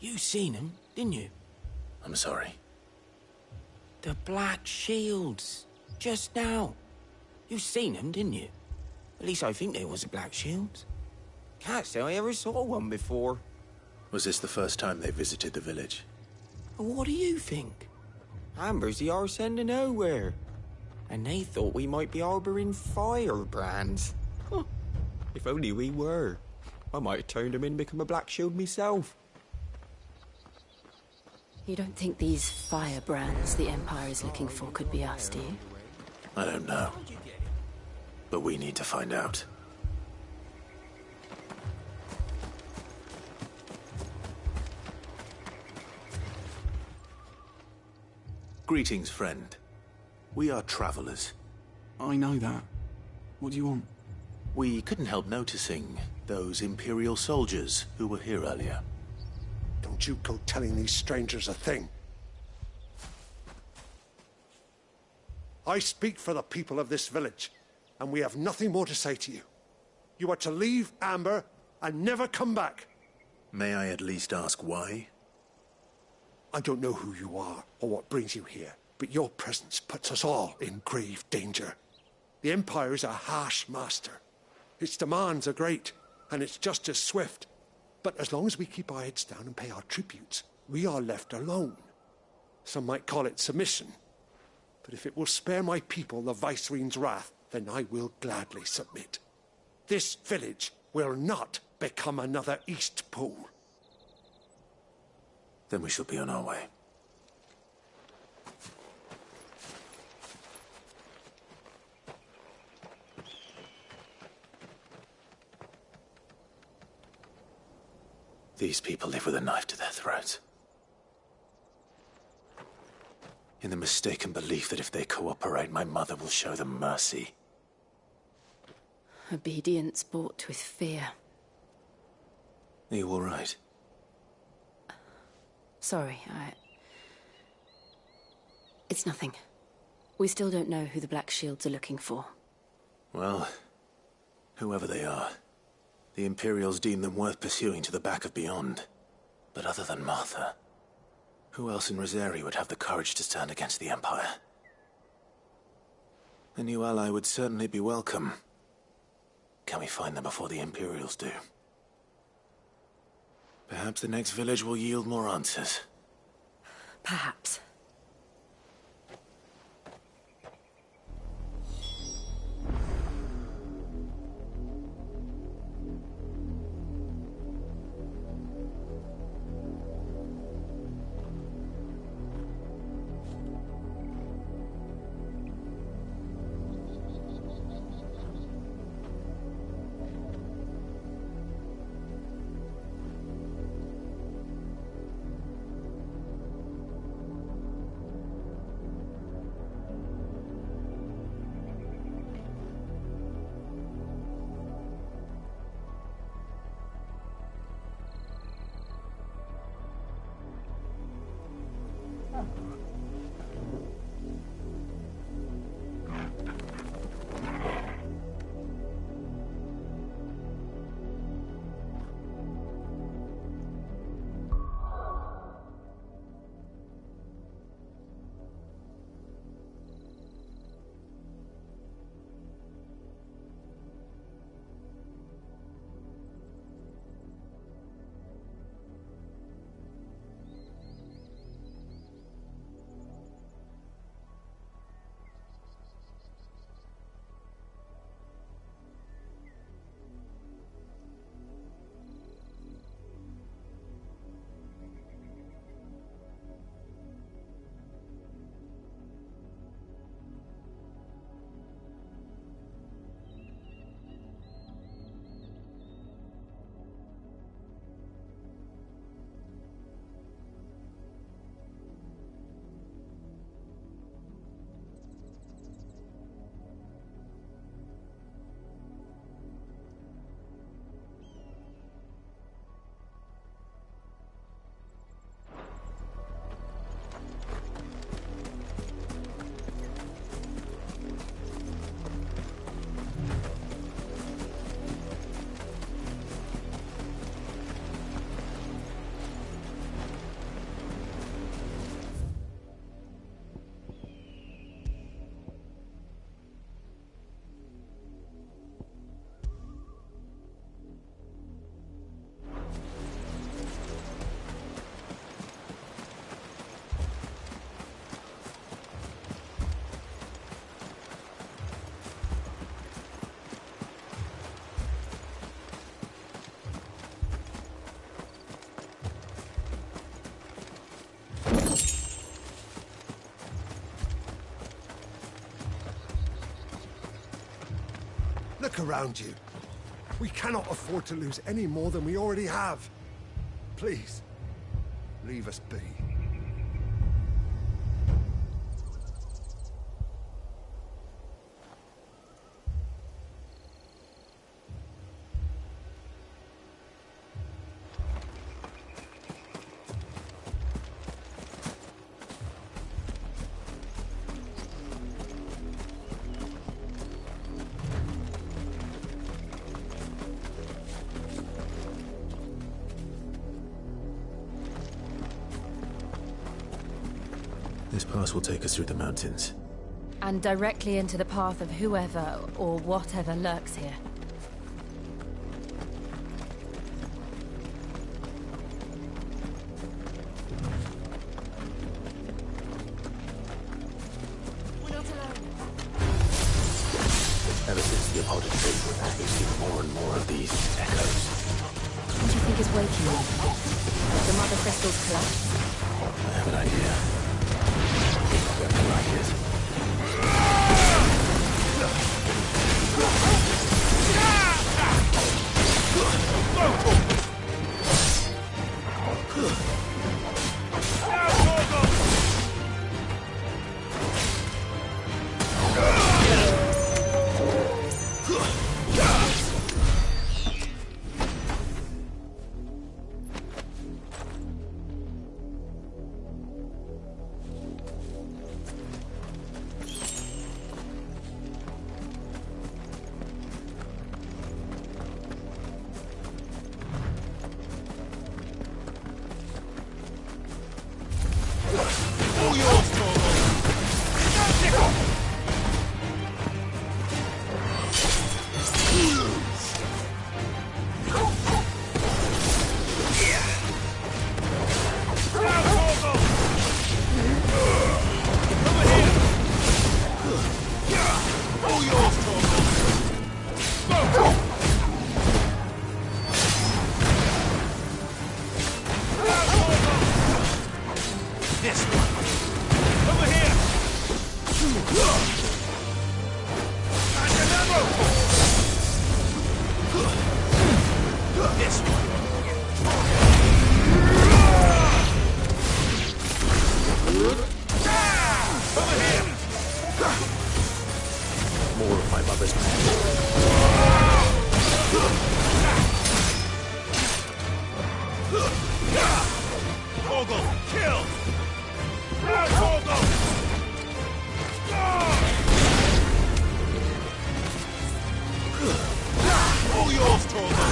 You seen him, didn't you? I'm sorry. The Black Shields. Just now. You seen them, didn't you? At least I think they was the Black Shields. Can't say I ever saw one before. Was this the first time they visited the village? What do you think? Amber's the arse end of nowhere. And they thought we might be harbouring firebrands. Huh. If only we were. I might have turned them in and become a Black Shield myself. You don't think these firebrands the Empire is looking for could be us, do you? I don't know. But we need to find out. Greetings, friend. We are travelers. I know that. What do you want? We couldn't help noticing those Imperial soldiers who were here earlier. Don't you go telling these strangers a thing. I speak for the people of this village, and we have nothing more to say to you. You are to leave Amber and never come back. May I at least ask why? I don't know who you are or what brings you here, but your presence puts us all in grave danger. The Empire is a harsh master. Its demands are great, and its justice swift. But as long as we keep our heads down and pay our tributes, we are left alone. Some might call it submission. But if it will spare my people the Viceroy's wrath, then I will gladly submit. This village will not become another Eastpool. Then we shall be on our way. These people live with a knife to their throats. in the mistaken belief that if they cooperate, my mother will show them mercy. Obedience bought with fear. Are you all right? Sorry, It's nothing. We still don't know who the Black Shields are looking for. Well, whoever they are, the Imperials deem them worth pursuing to the back of beyond. But other than Martha, who else in Rosari would have the courage to stand against the Empire? A new ally would certainly be welcome. Can we find them before the Imperials do? Perhaps the next village will yield more answers. Perhaps. Look around you. We cannot afford to lose any more than we already have. Please, leave us be. This pass will take us through the mountains. And directly into the path of whoever or whatever lurks here. Ever since the appointed fate, we've seen more and more of these echoes. What do you think is waking them? The mother crystals collapse? I have an idea. I don't like it. This one. Over here! More of my mother's men. Torgal, kill! Now, Torgal! All yours, Torgal!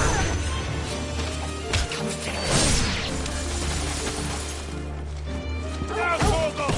Now, Torgal!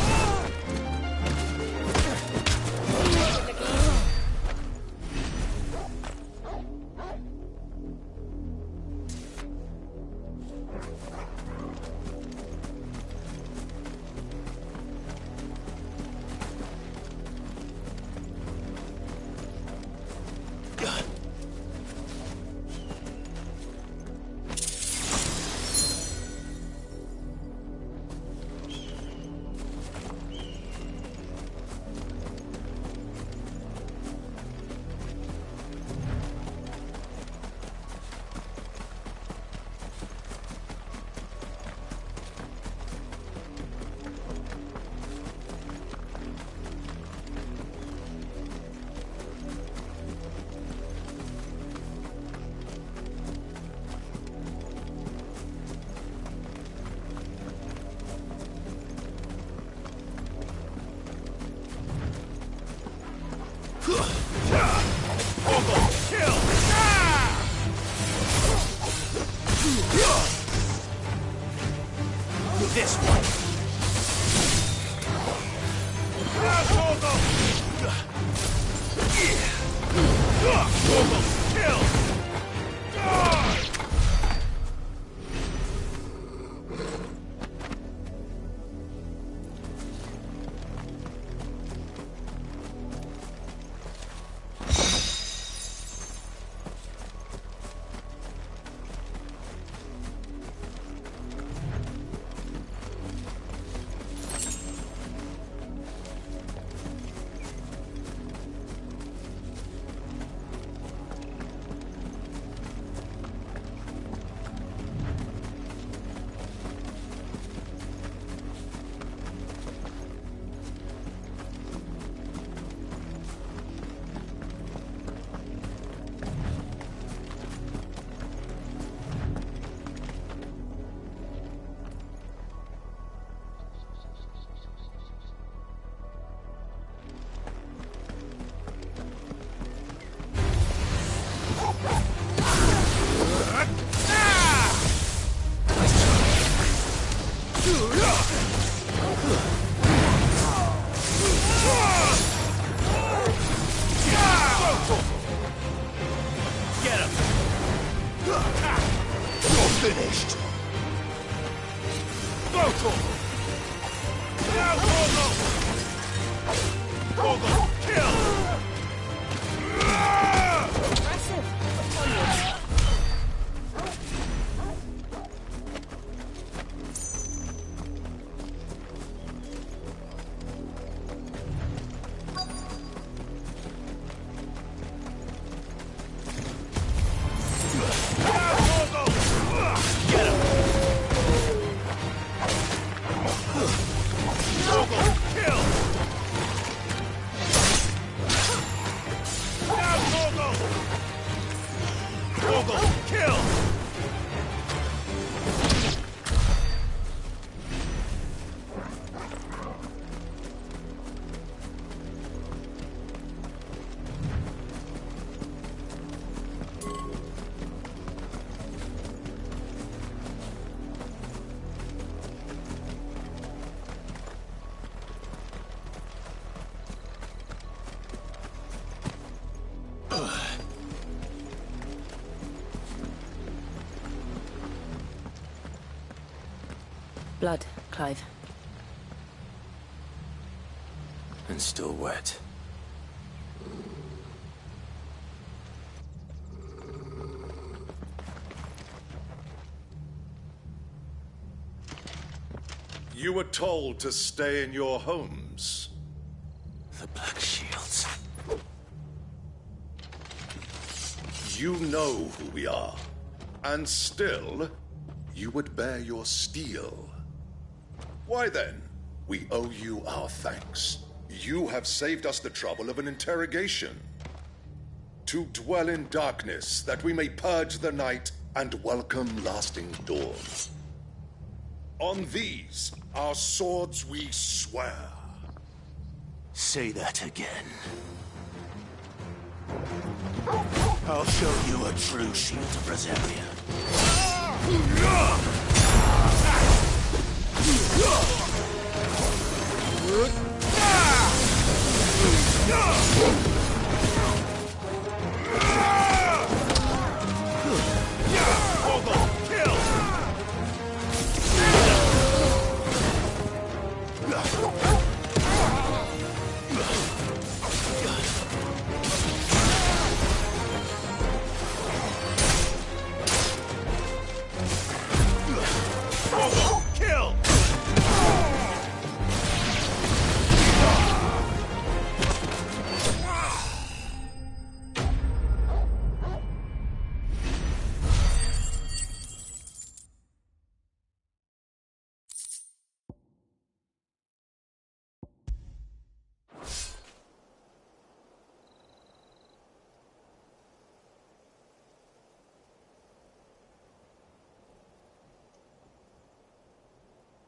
This one. Now, Torgal! Torgal, kill! Finished. Go, Torgal! Now, Torgal! Torgal, kill! Impressive. Upon Blood, Clive. And still wet. You were told to stay in your homes. The Black Shields. You know who we are. And still, you would bear your steel. Why then, we owe you our thanks. You have saved us the trouble of an interrogation. To dwell in darkness, that we may purge the night and welcome lasting dawn. On these, our swords we swear. Say that again. I'll show you a true shield of Brazeria.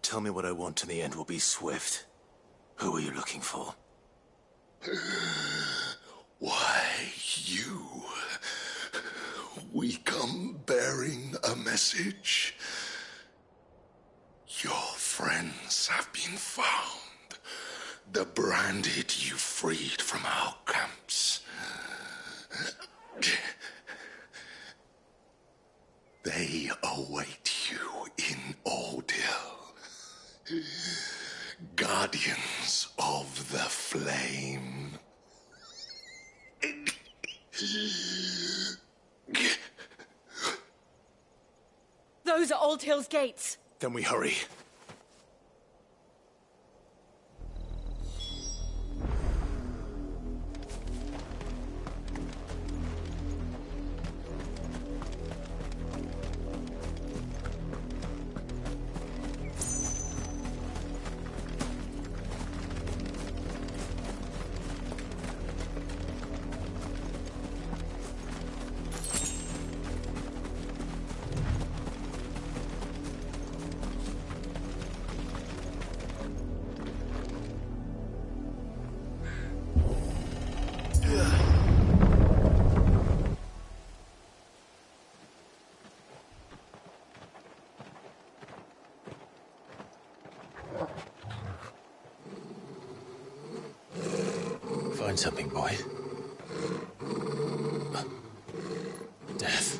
Tell me what I want and the end will be swift. Who are you looking for? Why, you. We come bearing a message. Your friends have been found. The branded you freed from our camps. They await you in Ordeal. Guardians of the Flame. Those are Old Hill's gates. Then we hurry. Find something, boy. Death.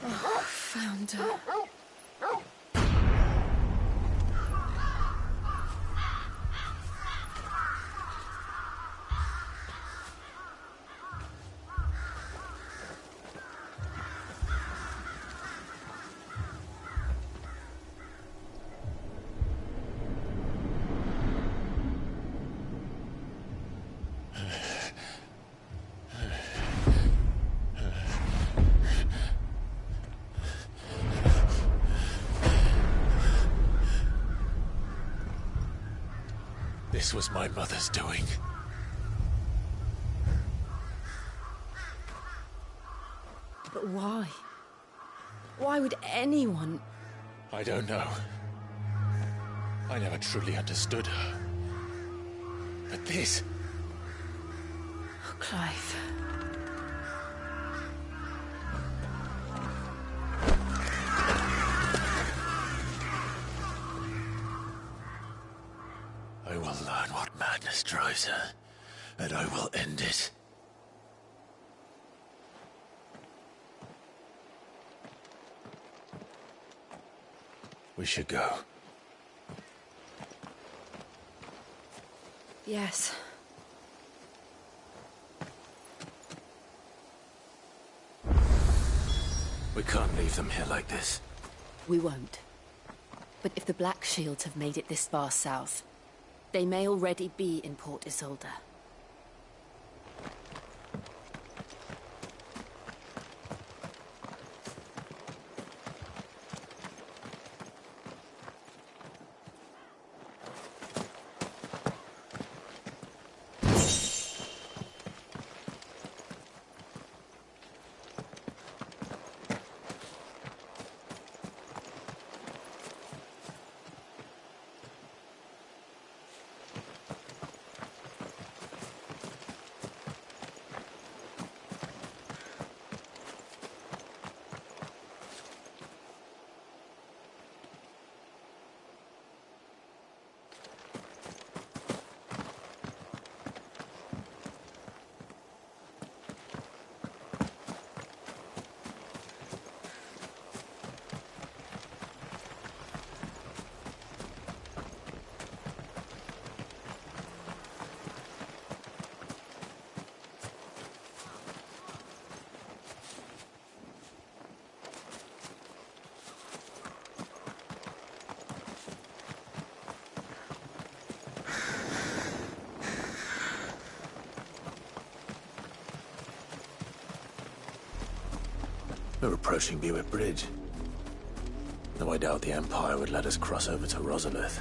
Oh, found her. This was my mother's doing. But why? Why would anyone? I don't know. I never truly understood her. But this... Oh, Clive. I will learn what madness drives her, and I will end it. We should go. Yes. We can't leave them here like this. We won't. But if the Black Shields have made it this far south, they may already be in Port Isolde. We're approaching Bewick Bridge. Though I doubt the Empire would let us cross over to Rosalith.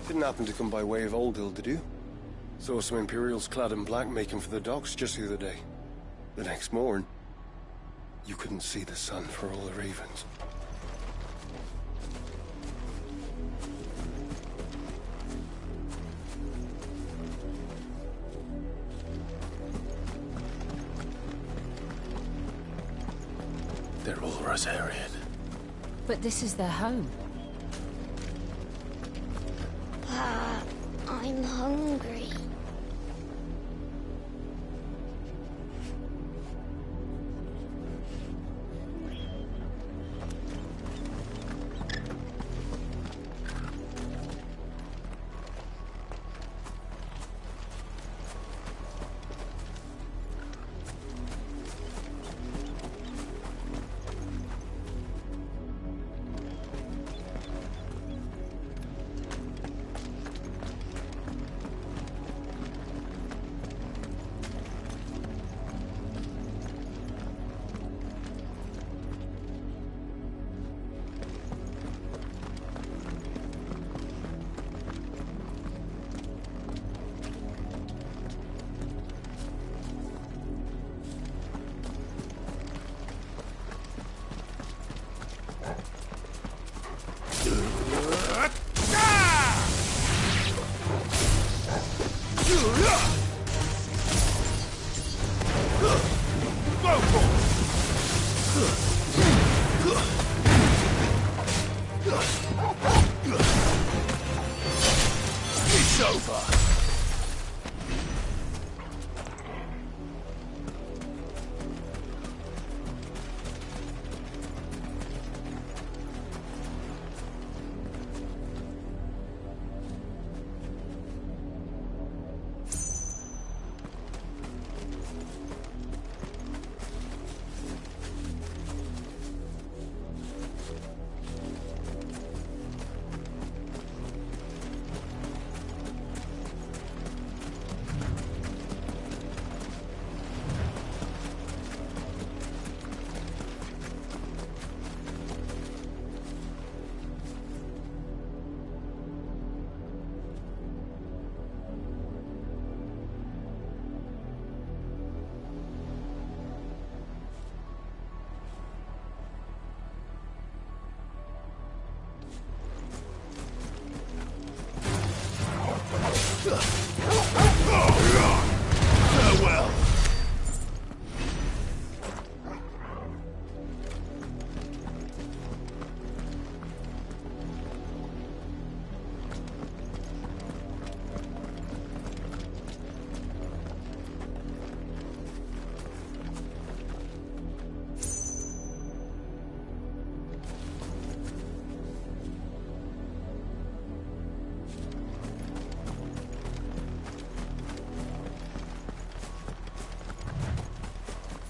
Didn't happen to come by way of Oldhill, did you? Saw some Imperials clad in black making for the docks just the other day. The next morn, you couldn't see the sun for all the ravens. They're all Rosarian. But this is their home. I'm hungry.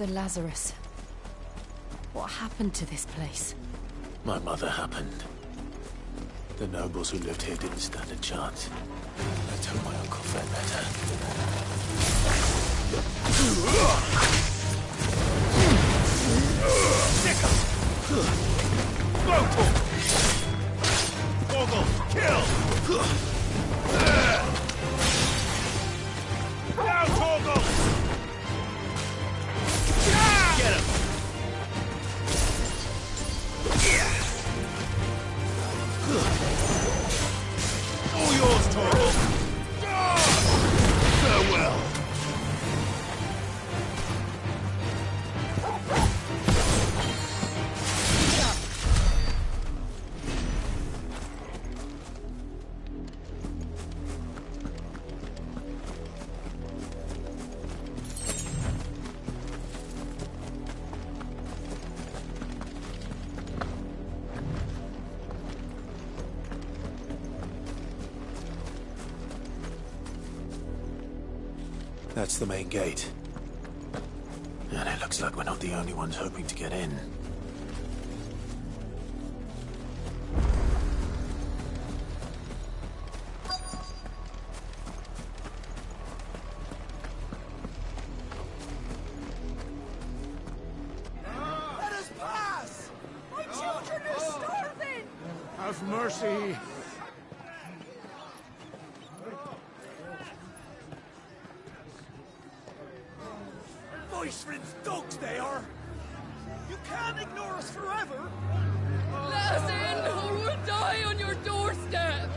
The Lazarus. What happened to this place? My mother happened. The nobles who lived here didn't stand a chance. Let's hope my uncle fared better. Vogel, kill! Now, Vogel! Get him! All yours, Torgal! Farewell! That's the main gate. And it looks like we're not the only ones hoping to get in. Let us pass! My children are starving! Have mercy! Voice-rinsed dogs they are! You can't ignore us forever! Let us in, or we'll die on your doorstep!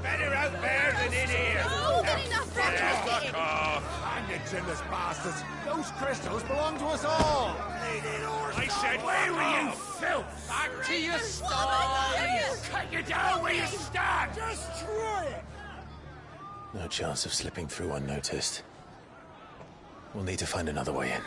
Better out there than in here! Oh, get enough for There's the cough! Bandit-chinless bastards! Those crystals belong to us all! I said, where were you, filth? Back to your stall! Cut you down where you stand! Destroy it! No chance of slipping through unnoticed. We'll need to find another way in.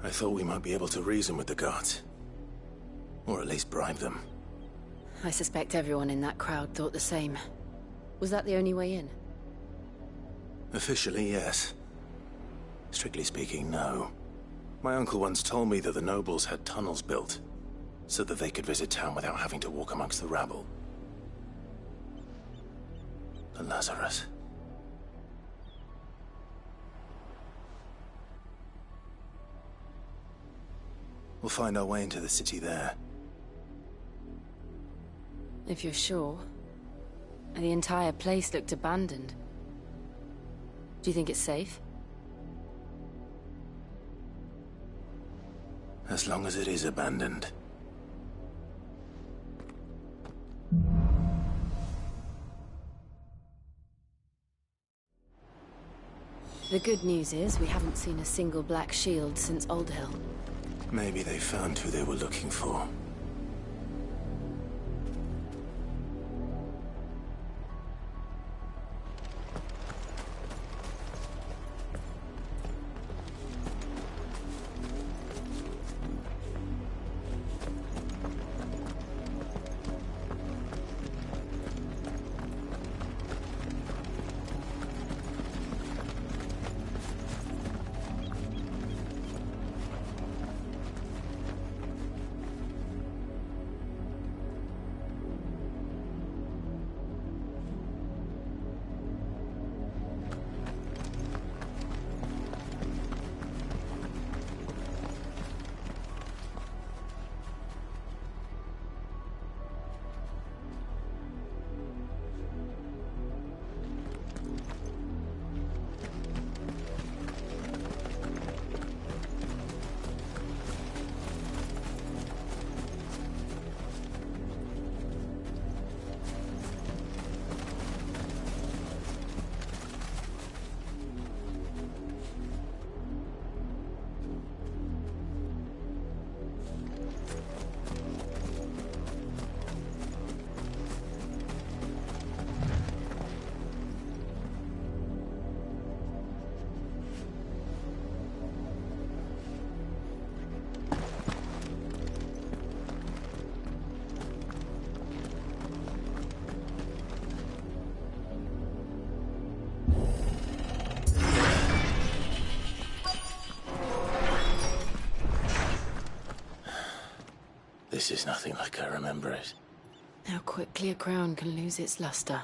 I thought we might be able to reason with the guards. Or at least bribe them. I suspect everyone in that crowd thought the same. Was that the only way in? Officially, yes. Strictly speaking, no. My uncle once told me that the nobles had tunnels built, so that they could visit town without having to walk amongst the rabble. The Lazarus. We'll find our way into the city there. If you're sure. The entire place looked abandoned. Do you think it's safe? As long as it is abandoned. The good news is we haven't seen a single black shield since Old Hill. Maybe they found who they were looking for. This is nothing like I remember it. How quickly a crown can lose its luster.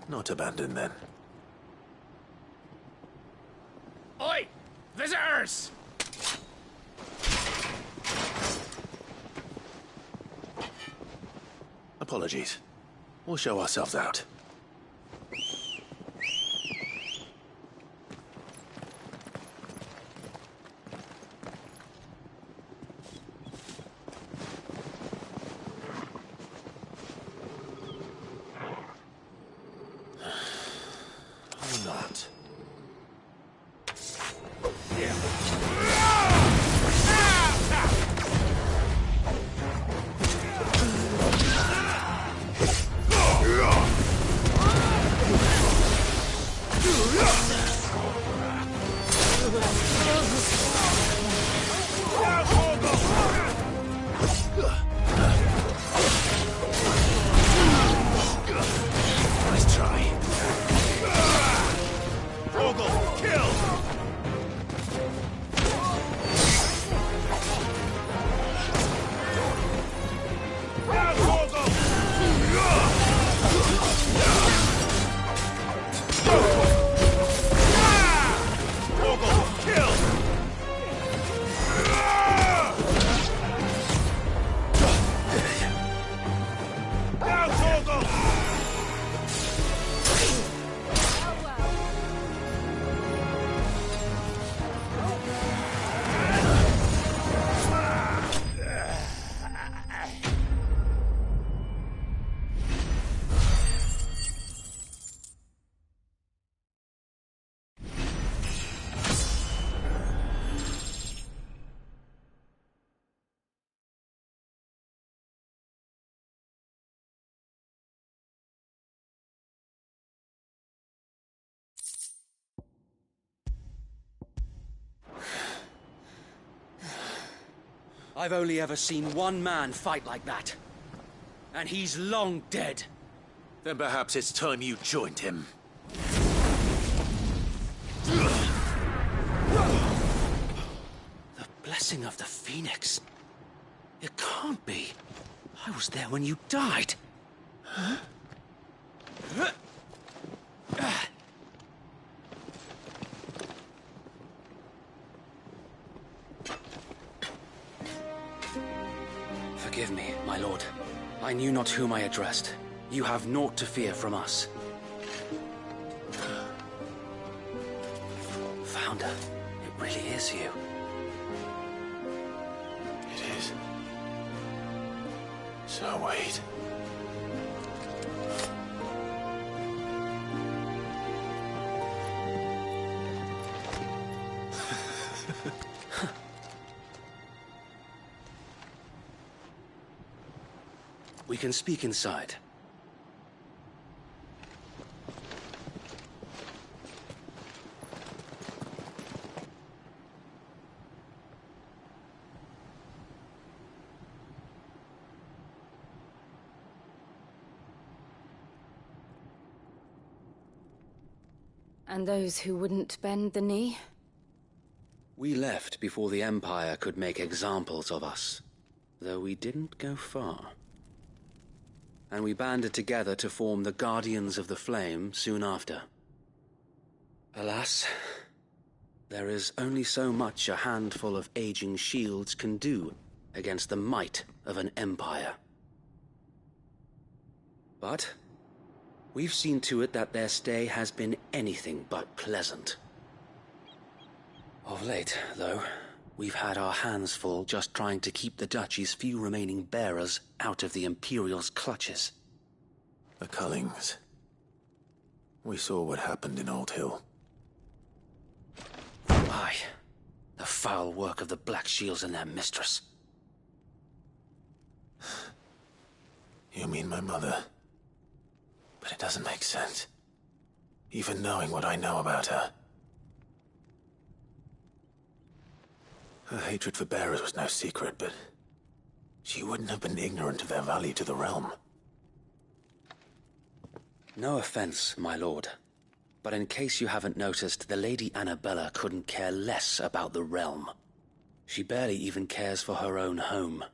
Not abandoned, then. Oi! Visitors! Apologies. We'll show ourselves out. Or not. Nice try. Vogel, kill! Down, Vogel! Vogel, kill! Down, Vogel! I've only ever seen one man fight like that. And he's long dead. Then perhaps it's time you joined him. The blessing of the Phoenix. It can't be. I was there when you died. Huh? Forgive me, my lord. I knew not whom I addressed. You have naught to fear from us. Founder, it really is you. It is. So wait. We can speak inside. And those who wouldn't bend the knee? We left before the Empire could make examples of us, though we didn't go far. And we banded together to form the Guardians of the Flame soon after. Alas, there is only so much a handful of aging shields can do against the might of an empire. But we've seen to it that their stay has been anything but pleasant. Of late, though, we've had our hands full just trying to keep the Duchy's few remaining bearers out of the Imperial's clutches. The Cullings. We saw what happened in Old Hill. Aye. The foul work of the Black Shields and their mistress. You mean my mother? But it doesn't make sense. Even knowing what I know about her. Her hatred for bearers was no secret, but she wouldn't have been ignorant of their value to the realm. No offense, my lord. But in case you haven't noticed, the Lady Annabella couldn't care less about the realm. She barely even cares for her own home.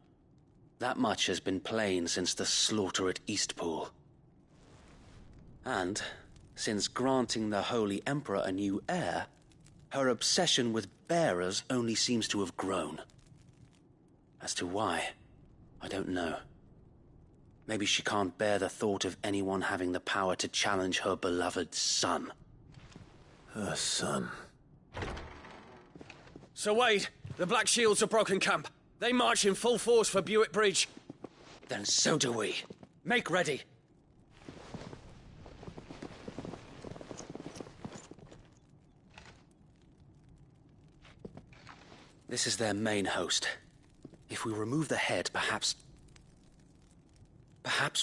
That much has been plain since the slaughter at Eastpool. And, since granting the Holy Emperor a new heir, her obsession with bearers only seems to have grown. As to why, I don't know. Maybe she can't bear the thought of anyone having the power to challenge her beloved son. Her son. Sir Wade, the Black Shields have broken camp. They march in full force for Buick Bridge. Then so do we. Make ready. This is their main host. If we remove the head, perhaps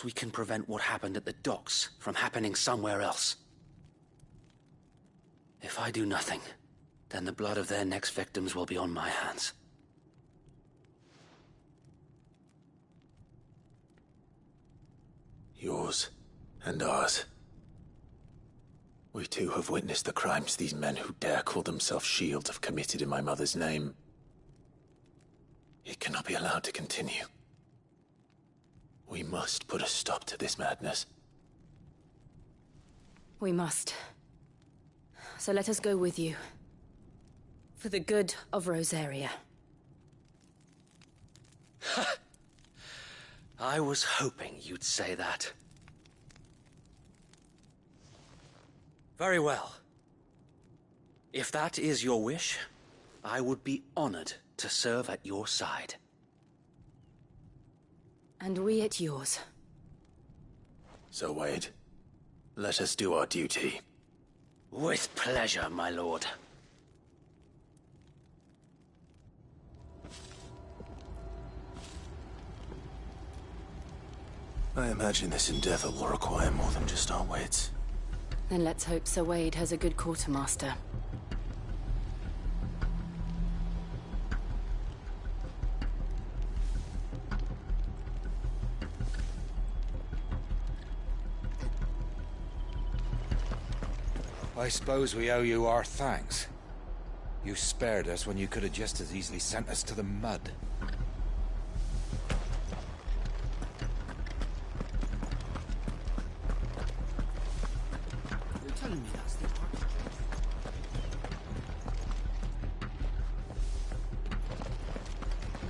we can prevent what happened at the docks from happening somewhere else. If I do nothing, then the blood of their next victims will be on my hands. Yours and ours. We too have witnessed the crimes these men who dare call themselves shields have committed in my mother's name. It cannot be allowed to continue. We must put a stop to this madness. We must. So let us go with you. For the good of Rosaria. I was hoping you'd say that. Very well. If that is your wish, I would be honored to serve at your side. And we at yours. So, Wade, let us do our duty. With pleasure, my lord. I imagine this endeavor will require more than just our wits. Then let's hope Sir Wade has a good quartermaster. I suppose we owe you our thanks. You spared us when you could have just as easily sent us to the mud. You're telling me that's the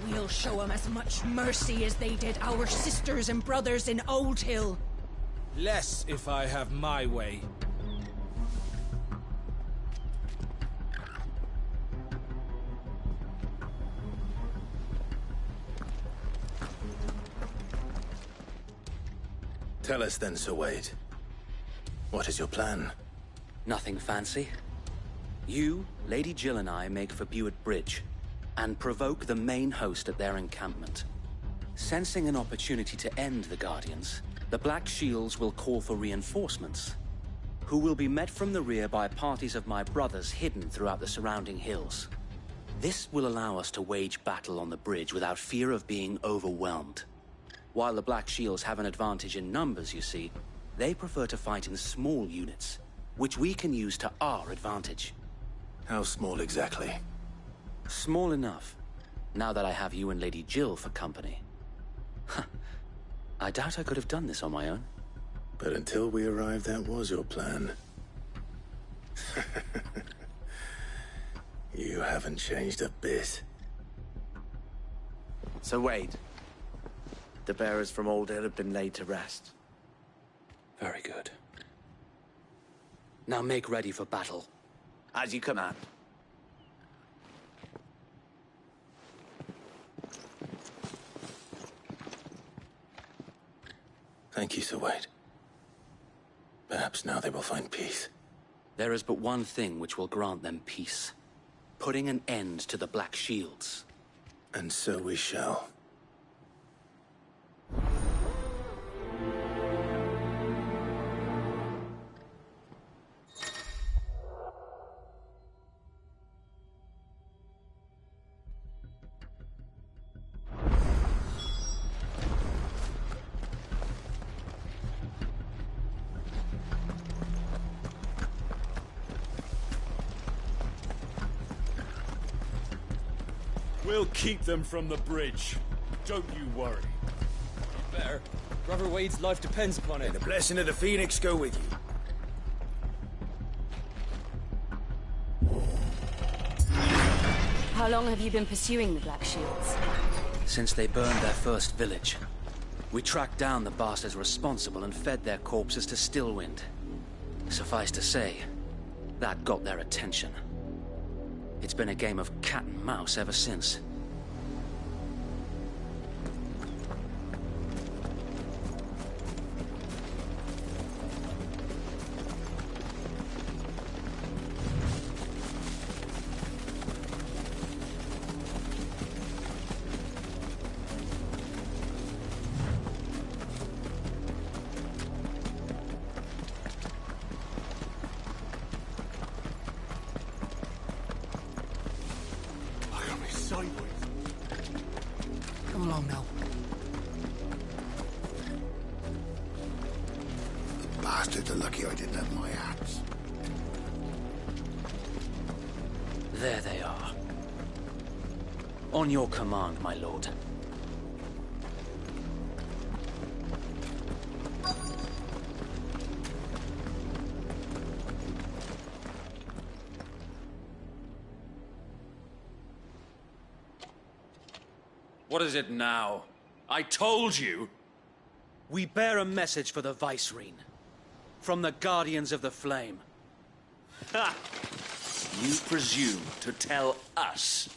We'll show them as much mercy as they did our sisters and brothers in Old Hill. Less if I have my way. Tell us then, Sir Wade. What is your plan? Nothing fancy. You, Lady Jill and I make for Buick Bridge, and provoke the main host at their encampment. Sensing an opportunity to end the Guardians, the Black Shields will call for reinforcements, who will be met from the rear by parties of my brothers hidden throughout the surrounding hills. This will allow us to wage battle on the bridge without fear of being overwhelmed. While the Black Shields have an advantage in numbers, you see, they prefer to fight in small units, which we can use to our advantage. How small exactly? Small enough, now that I have you and Lady Jill for company. I doubt I could have done this on my own. But until we arrived, that was your plan. You haven't changed a bit. Sir Wade, the bearers from Old Hill have been laid to rest. Very good. Now make ready for battle. As you command. Thank you, Sir Wade. Perhaps now they will find peace. There is but one thing which will grant them peace. Putting an end to the Black Shields. And so we shall. We'll keep them from the bridge. Don't you worry. You better. Brother Wade's life depends upon it. The blessing of the Phoenix go with you. How long have you been pursuing the Black Shields? Since they burned their first village. We tracked down the bastards responsible and fed their corpses to Stillwind. Suffice to say, that got their attention. It's been a game of cat and mouse ever since. Come along now. The bastards are lucky I didn't have my axe. There they are. On your command, my lord. What is it now? I told you! We bear a message for the Vicereine. From the Guardians of the Flame. Ha! You presume to tell us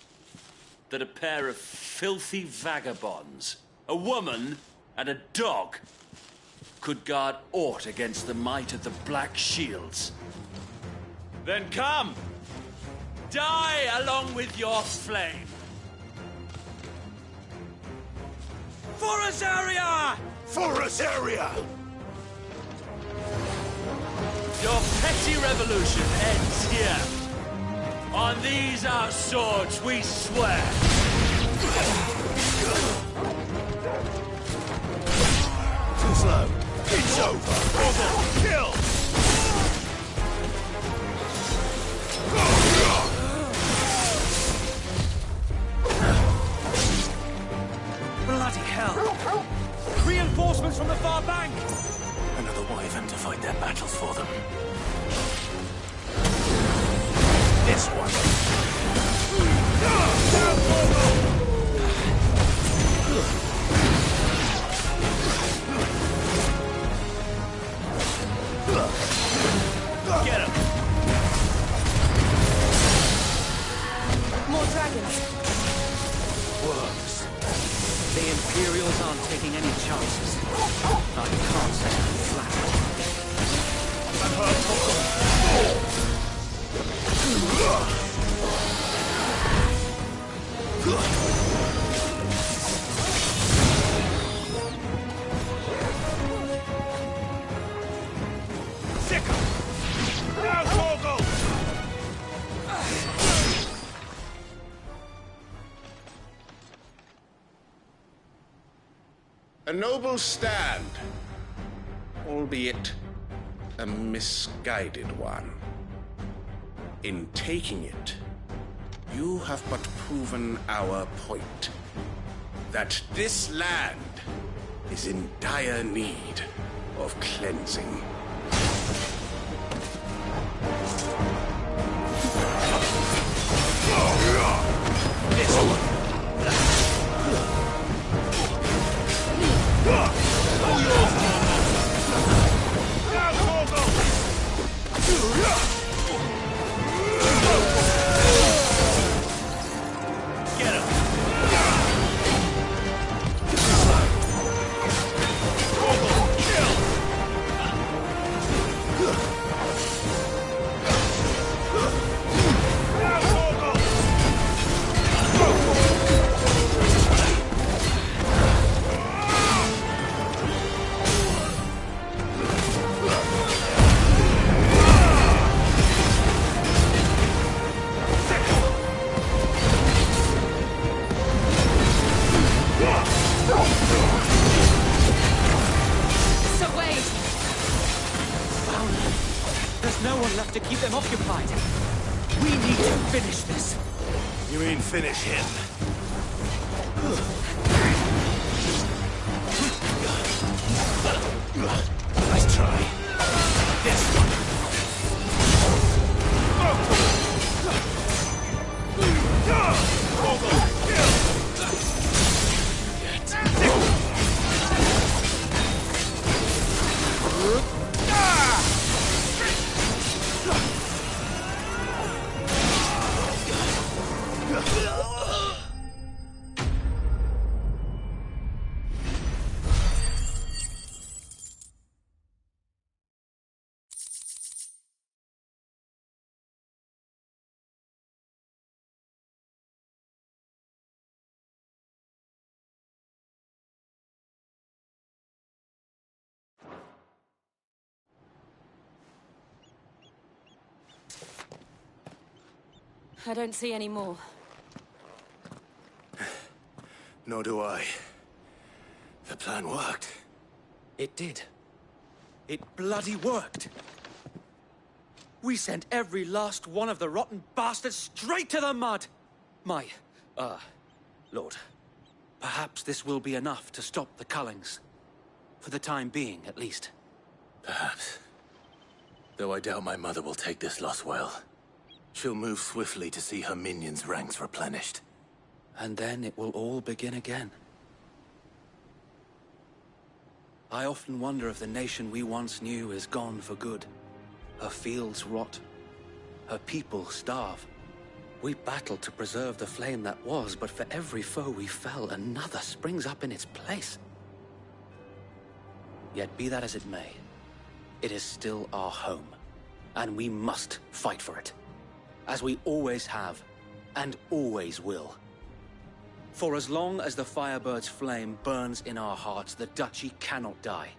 that a pair of filthy vagabonds, a woman and a dog, could guard aught against the might of the Black Shields? Then come! Die along with your flame! For Azaria! For Azaria! Your petty revolution ends here. On these our swords we swear. Too slow. It's over. Order. Kill! Bloody hell! Reinforcements from the far bank! Another wyvern to fight their battles for them. This one. Get him! More dragons! Worms. The Imperials aren't taking any chances. I can't stand flat. Sick 'em! Now, Torgal! A noble stand, albeit a misguided one. In taking it, you have but proven our point. That this land is in dire need of cleansing. This one. There's no one left to keep them occupied. We need to finish this. You mean finish him? Nice try. This one. I don't see any more. Nor do I. The plan worked. It did. It bloody worked. We sent every last one of the rotten bastards straight to the mud! Lord, perhaps this will be enough to stop the Cullings. For the time being, at least. Perhaps. Though I doubt my mother will take this loss well. She'll move swiftly to see her minions' ranks replenished. And then it will all begin again. I often wonder if the nation we once knew is gone for good. Her fields rot. Her people starve. We battled to preserve the flame that was, but for every foe we fell, another springs up in its place. Yet be that as it may, it is still our home, and we must fight for it. As we always have, and always will. For as long as the Firebird's flame burns in our hearts, the Duchy cannot die.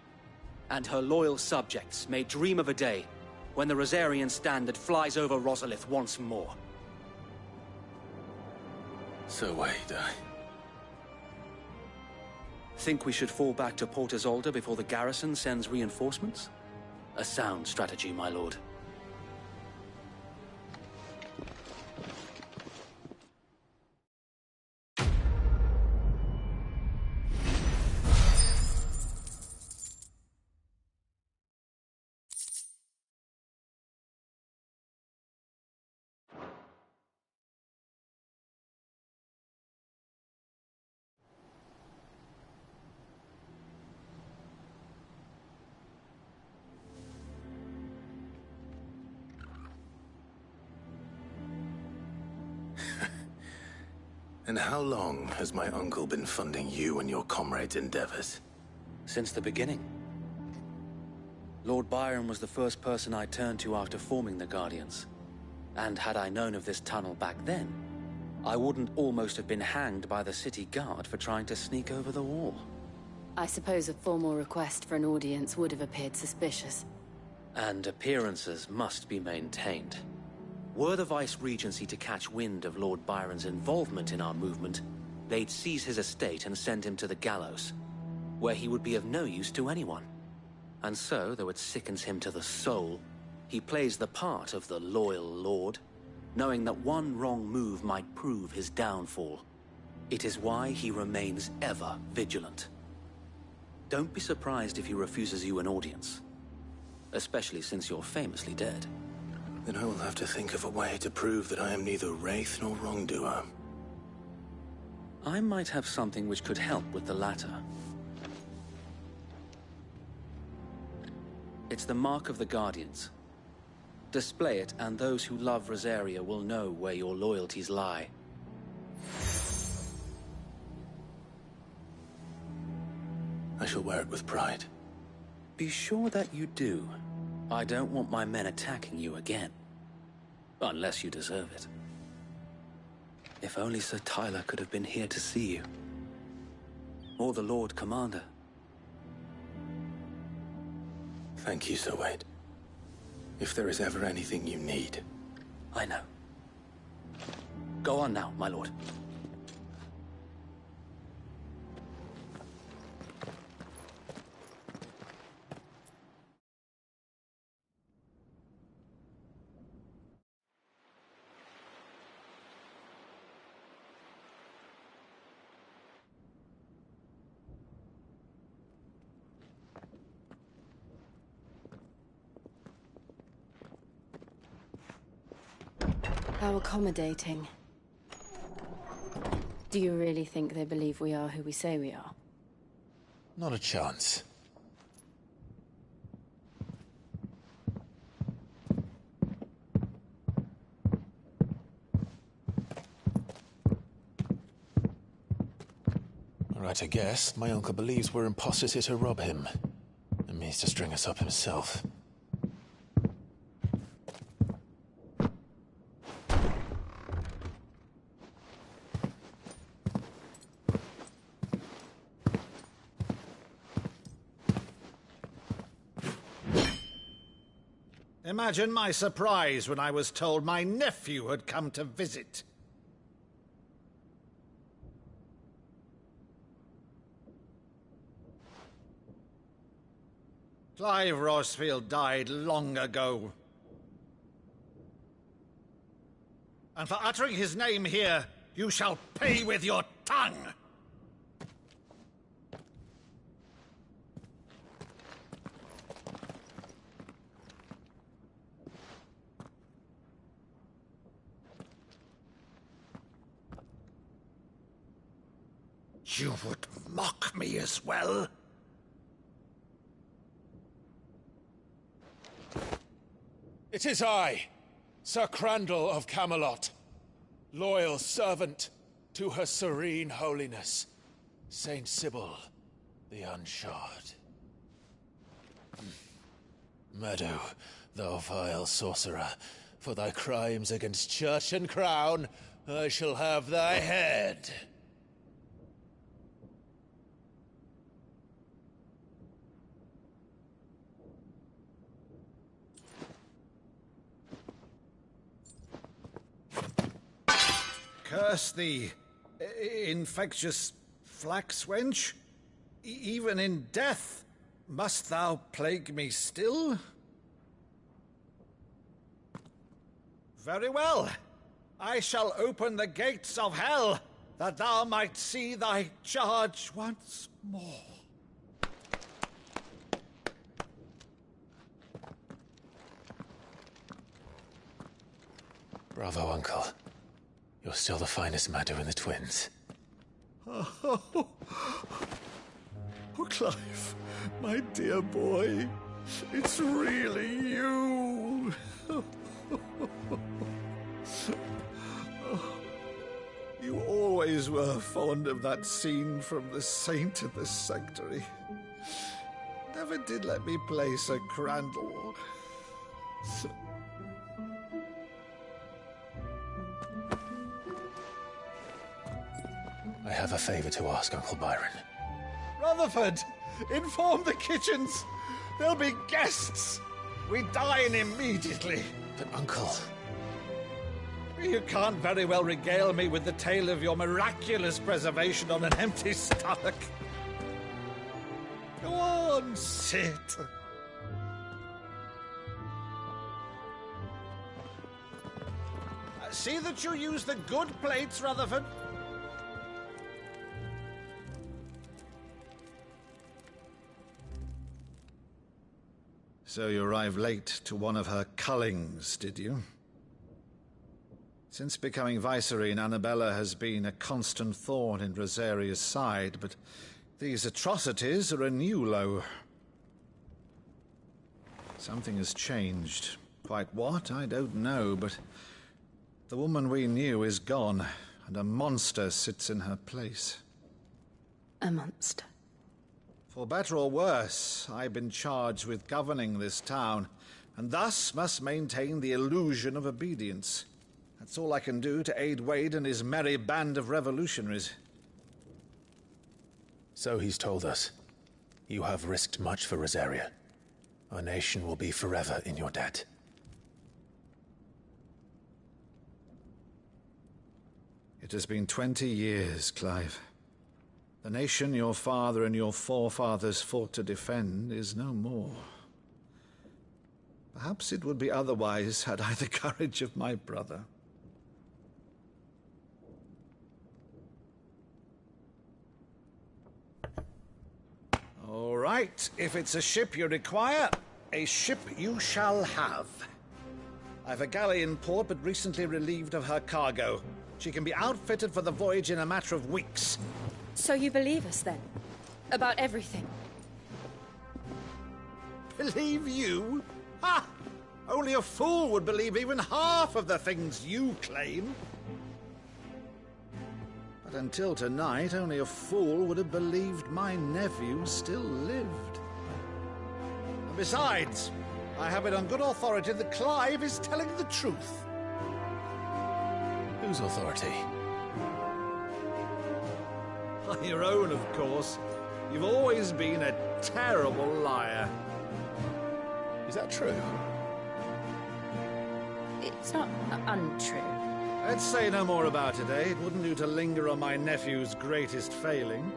And her loyal subjects may dream of a day when the Rosarian standard flies over Rosalith once more. So wait, Think we should fall back to Port Isolde before the garrison sends reinforcements? A sound strategy, my lord. And how long has my uncle been funding you and your comrades' endeavors? Since the beginning. Lord Byron was the first person I turned to after forming the Guardians. And had I known of this tunnel back then, I wouldn't almost have been hanged by the city guard for trying to sneak over the wall. I suppose a formal request for an audience would have appeared suspicious. And appearances must be maintained. Were the Vice-Regency to catch wind of Lord Byron's involvement in our movement, they'd seize his estate and send him to the gallows, where he would be of no use to anyone. And so, though it sickens him to the soul, he plays the part of the loyal lord, knowing that one wrong move might prove his downfall. It is why he remains ever vigilant. Don't be surprised if he refuses you an audience, especially since you're famously dead. Then I will have to think of a way to prove that I am neither wraith nor wrongdoer. I might have something which could help with the latter. It's the mark of the Guardians. Display it, and those who love Rosaria will know where your loyalties lie. I shall wear it with pride. Be sure that you do. I don't want my men attacking you again. Unless you deserve it. If only Sir Tyler could have been here to see you. Or the Lord Commander. Thank you, Sir Wade. If there is ever anything you need. I know. Go on now, my lord. How accommodating. Do you really think they believe we are who we say we are? Not a chance. Alright, I guess. My uncle believes we're imposters here to rob him. And means to string us up himself. Imagine my surprise when I was told my nephew had come to visit. Clive Rosefield died long ago. And for uttering his name here, you shall pay with your tongue! You would mock me as well? It is I, Sir Crandall of Camelot, loyal servant to Her Serene Holiness, Saint Sybil the Unshod. Meadow, thou vile sorcerer, for thy crimes against church and crown, I shall have thy head. Curse thee, infectious flax wench. Even in death, must thou plague me still? Very well. I shall open the gates of hell, that thou might see thy charge once more. Bravo, Uncle. You're still the finest Meadow in the twins. Oh, Clive, my dear boy, it's really you. You always were fond of that scene from The Saint in the Sanctuary. Never did let me play Sir Crandall. I have a favor to ask, Uncle Byron. Rutherford, inform the kitchens. There'll be guests. We dine immediately. But, Uncle... You can't very well regale me with the tale of your miraculous preservation on an empty stomach. Go on, sit. See that you use the good plates, Rutherford. So you arrived late to one of her cullings, did you? Since becoming Vicereine, Annabella has been a constant thorn in Rosaria's side, but these atrocities are a new low. Something has changed. Quite what, I don't know, but the woman we knew is gone, and a monster sits in her place. A monster? For better or worse, I've been charged with governing this town, and thus must maintain the illusion of obedience. That's all I can do to aid Wade and his merry band of revolutionaries. So he's told us. You have risked much for Rosaria. Our nation will be forever in your debt. It has been 20 years, Clive. The nation your father and your forefathers fought to defend is no more. Perhaps it would be otherwise had I the courage of my brother. All right, if it's a ship you require, a ship you shall have. I've a galley in port, but recently relieved of her cargo. She can be outfitted for the voyage in a matter of weeks. So you believe us, then? About everything? Believe you? Ha! Only a fool would believe even half of the things you claim. But until tonight, only a fool would have believed my nephew still lived. And besides, I have it on good authority that Clive is telling the truth. Whose authority? On your own, of course. You've always been a terrible liar. Is that true? It's not untrue. Let's say no more about it, eh? It wouldn't do to linger on my nephew's greatest failing.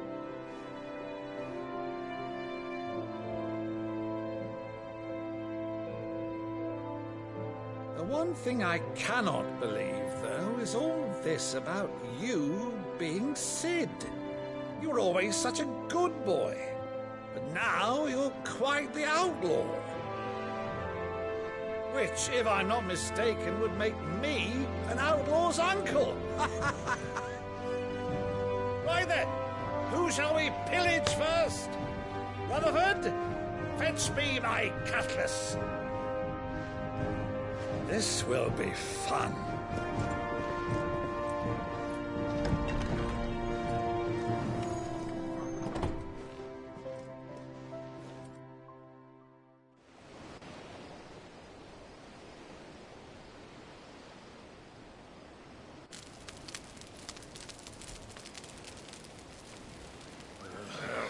The one thing I cannot believe, though, is all this about you being Sid. You were always such a good boy, but now you're quite the outlaw. Which, if I'm not mistaken, would make me an outlaw's uncle. Right then, who shall we pillage first? Rutherford, fetch me my cutlass. This will be fun.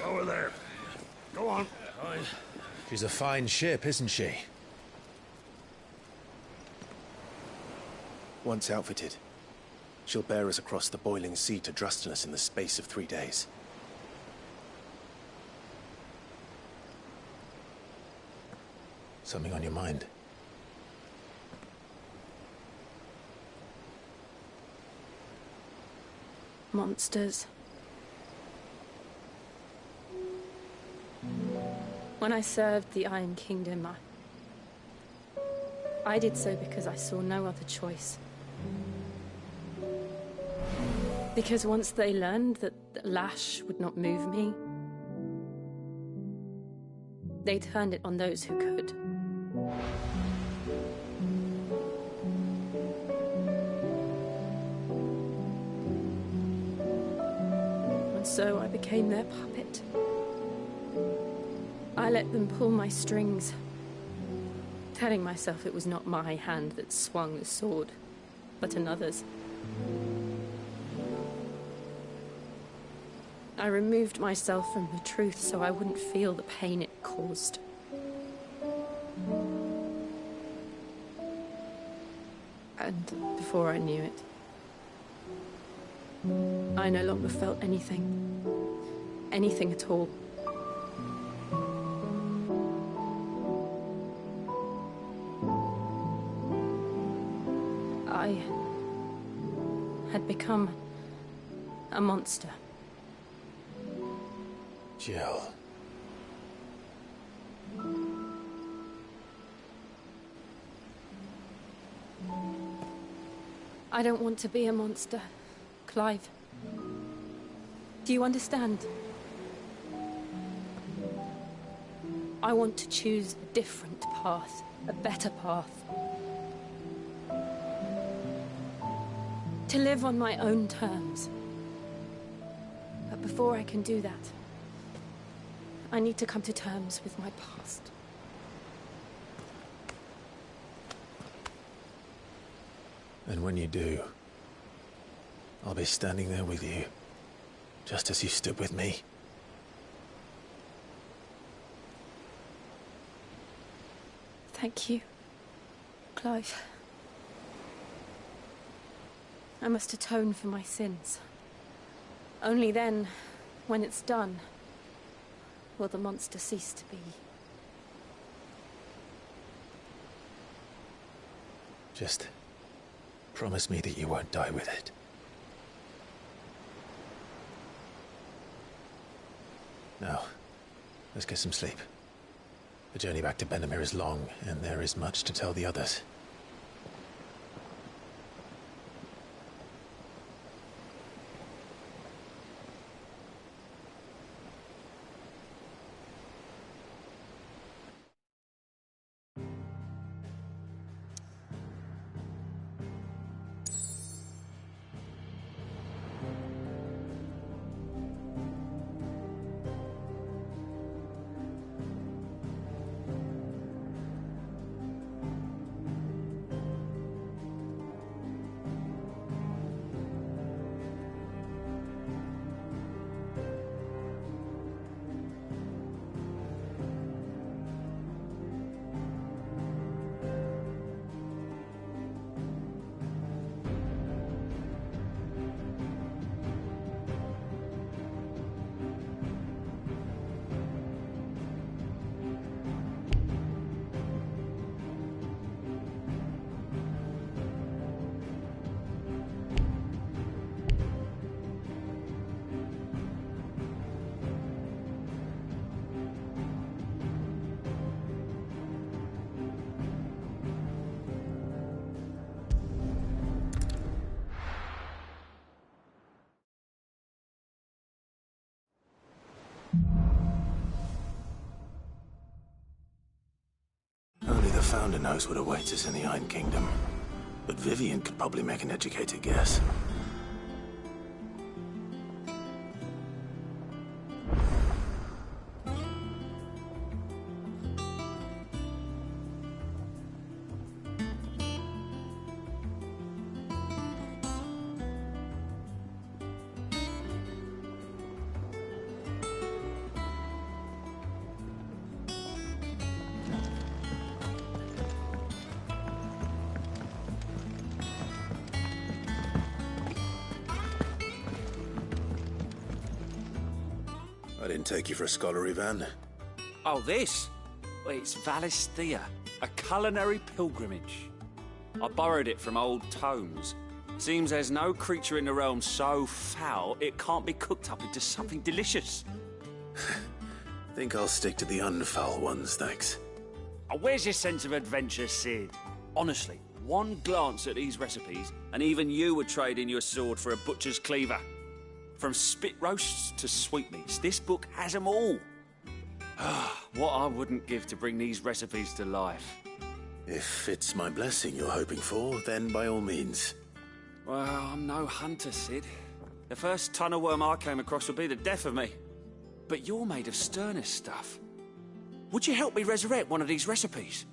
Over there. Go on. She's a fine ship, isn't she? Once outfitted, she'll bear us across the boiling sea to Drusteness in the space of 3 days. Something on your mind? Monsters. When I served the Iron Kingdom, I did so because I saw no other choice. Because once they learned that the lash would not move me, they turned it on those who could. And so I became their puppet. I let them pull my strings, telling myself it was not my hand that swung the sword, but another's. I removed myself from the truth so I wouldn't feel the pain it caused. And before I knew it, I no longer felt anything. Anything at all. I had become a monster. Jill. I don't want to be a monster, Clive. Do you understand? I want to choose a different path, a better path. To live on my own terms. But before I can do that, I need to come to terms with my past. And when you do, I'll be standing there with you, just as you stood with me. Thank you, Clive. I must atone for my sins. Only then, when it's done, will the monster cease to be. Just promise me that you won't die with it. Now, let's get some sleep. The journey back to Benamir is long, and there is much to tell the others. Founder knows what awaits us in the Iron Kingdom, but Vivian could probably make an educated guess. I didn't take you for a scholarly van. Oh, this? Well, it's Valisthea, a culinary pilgrimage. I borrowed it from old tomes. Seems there's no creature in the realm so foul it can't be cooked up into something delicious. Think I'll stick to the unfoul ones, thanks. Oh, where's your sense of adventure, Sid? Honestly, one glance at these recipes, and even you would trade in your sword for a butcher's cleaver. From spit roasts to sweetmeats, this book has them all. What I wouldn't give to bring these recipes to life. If it's my blessing you're hoping for, then by all means. Well, I'm no hunter, Sid. The first tunnel worm I came across would be the death of me. But you're made of sterner stuff. Would you help me resurrect one of these recipes?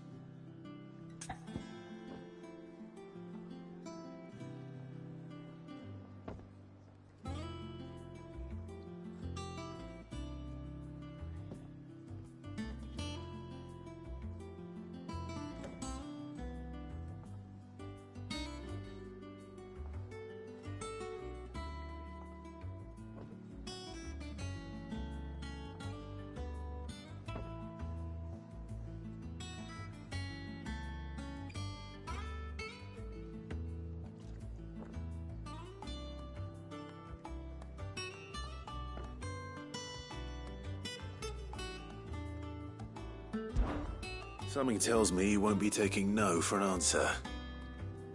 Something tells me you won't be taking no for an answer.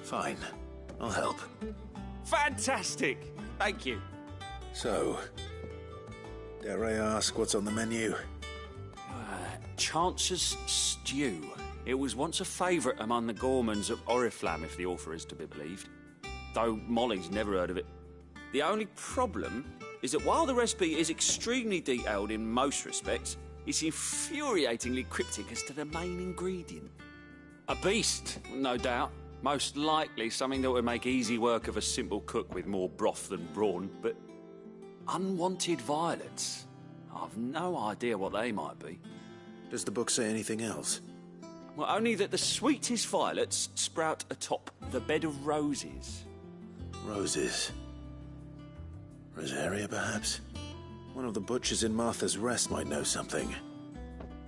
Fine, I'll help. Fantastic! Thank you. So, dare I ask what's on the menu? Chance's Stew. It was once a favourite among the Gormans of Oriflamme, if the author is to be believed. Though Molly's never heard of it. The only problem is that while the recipe is extremely detailed in most respects, it's infuriatingly cryptic as to the main ingredient. A beast, no doubt. Most likely something that would make easy work of a simple cook with more broth than brawn, but unwanted violets. I've no idea what they might be. Does the book say anything else? Well, only that the sweetest violets sprout atop the bed of roses. Roses. Rosaria, perhaps? One of the butchers in Martha's Rest might know something.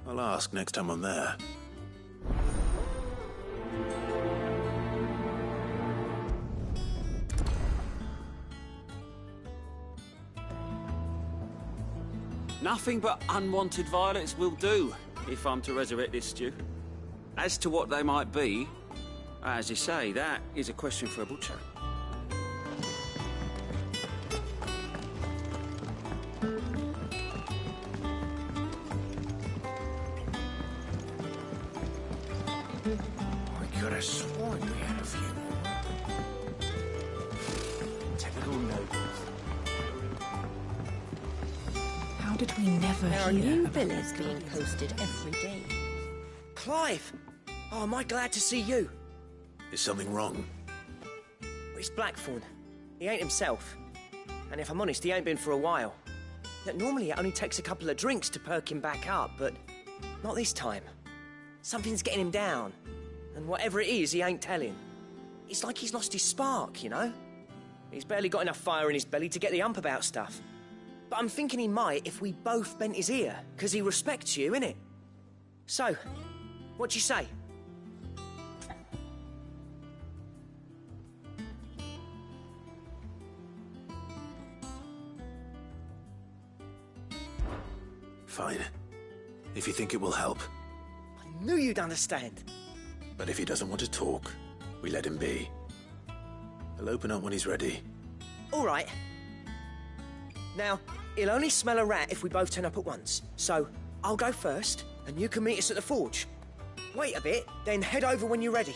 I'll ask next time I'm there. Nothing but unwanted violets will do, if I'm to resurrect this stew. As to what they might be, as you say, that is a question for a butcher. I could have sworn we had a few more. Typical nobles. How did we never There are hear new about villas these being guardians? posted every day. Clive! Oh, am I glad to see you? Is something wrong? It's Blackthorn. He ain't himself. And if I'm honest, he ain't been for a while. Yet normally it only takes a couple of drinks to perk him back up, but not this time. Something's getting him down. And whatever it is, he ain't telling. It's like he's lost his spark, you know? He's barely got enough fire in his belly to get the ump about stuff. But I'm thinking he might if we both bent his ear, because he respects you, innit? So, what do you say? Fine. If you think it will help. I knew you'd understand. But if he doesn't want to talk, we let him be. He'll open up when he's ready. All right. Now, he'll only smell a rat if we both turn up at once. So, I'll go first, and you can meet us at the forge. Wait a bit, then head over when you're ready.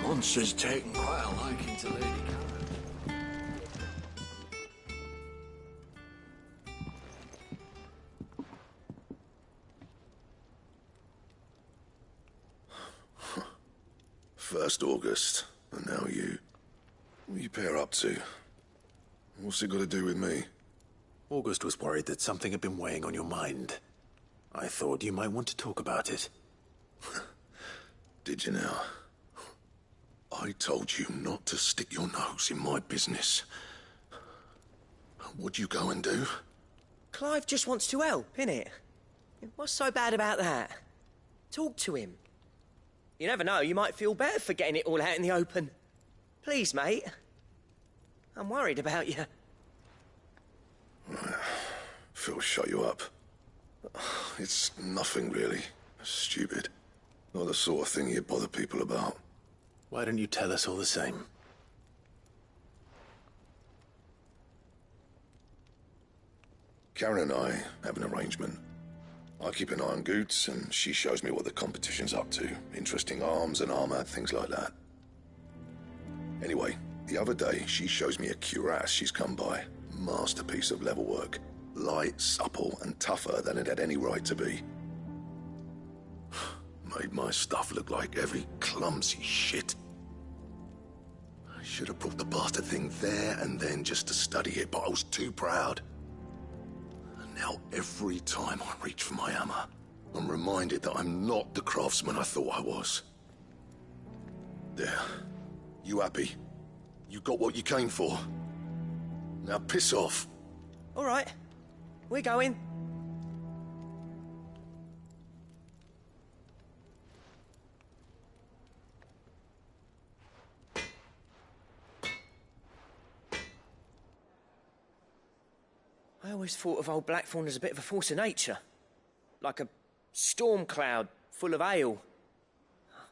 Monster's taken quite a liking to Lady Karen. First August, and now you. What are you pair up to? What's it got to do with me? August was worried that something had been weighing on your mind. I thought you might want to talk about it. Did you now? I told you not to stick your nose in my business. What'd you go and do? Clive just wants to help, innit? What's so bad about that? Talk to him. You never know, you might feel better for getting it all out in the open. Please, mate. I'm worried about you. Phil shut you up. It's nothing really. Stupid. Not the sort of thing you bother people about. Why don't you tell us all the same? Karen and I have an arrangement. I keep an eye on Goots, and she shows me what the competition's up to. Interesting arms and armor, things like that. Anyway, the other day, she shows me a cuirass she's come by. Masterpiece of level work. Light, supple, and tougher than it had any right to be. Made my stuff look like every clumsy shit. I should have brought the bastard thing there and then just to study it, but I was too proud. And now every time I reach for my hammer, I'm reminded that I'm not the craftsman I thought I was. There. You happy? You got what you came for. Now piss off. All right. We're going. I always thought of old Blackthorn as a bit of a force of nature. Like a storm cloud full of ale.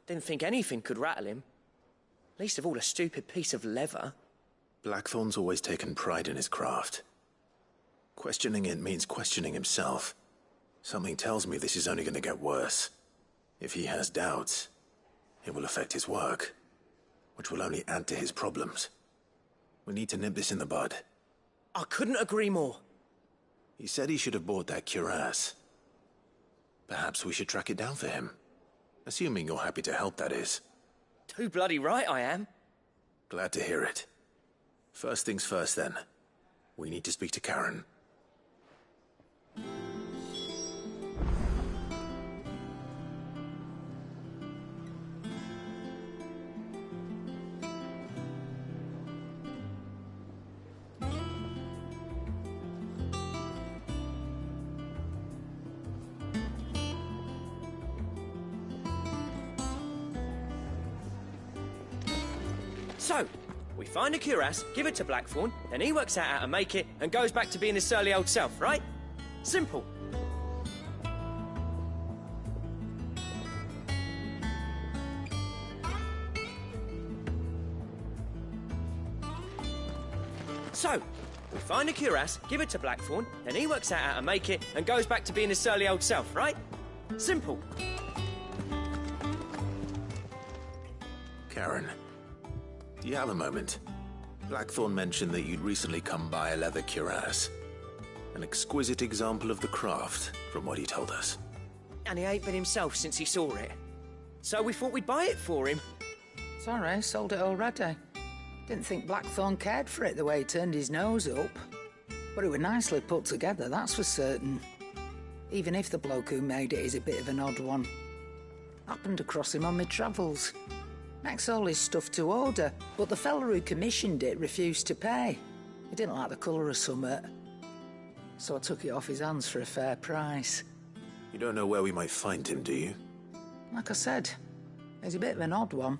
Didn't think anything could rattle him. Least of all a stupid piece of leather. Blackthorn's always taken pride in his craft. Questioning it means questioning himself. Something tells me this is only going to get worse. If he has doubts, it will affect his work, which will only add to his problems. We need to nip this in the bud. I couldn't agree more. He said he should have bought that cuirass. Perhaps we should track it down for him. Assuming you're happy to help, that is. Too bloody right I am. Glad to hear it. First things first, then. We need to speak to Karen. So, we find a cuirass, give it to Blackthorn, then he works out how to make it and goes back to being his surly old self, right? Simple. So, we find a cuirass, give it to Blackthorn, then he works out how to make it and goes back to being his surly old self, right? Simple. Karen, do you have a moment? Blackthorn mentioned that you'd recently come by a leather cuirass. An exquisite example of the craft, from what he told us. And he ain't been himself since he saw it. So we thought we'd buy it for him. Sorry, sold it already. Didn't think Blackthorn cared for it the way he turned his nose up. But it was nicely put together, that's for certain. Even if the bloke who made it is a bit of an odd one. Happened across him on my travels. Makes all his stuff to order, but the fella who commissioned it refused to pay. He didn't like the colour of summit. So I took it off his hands for a fair price. You don't know where we might find him, do you? Like I said, He's a bit of an odd one.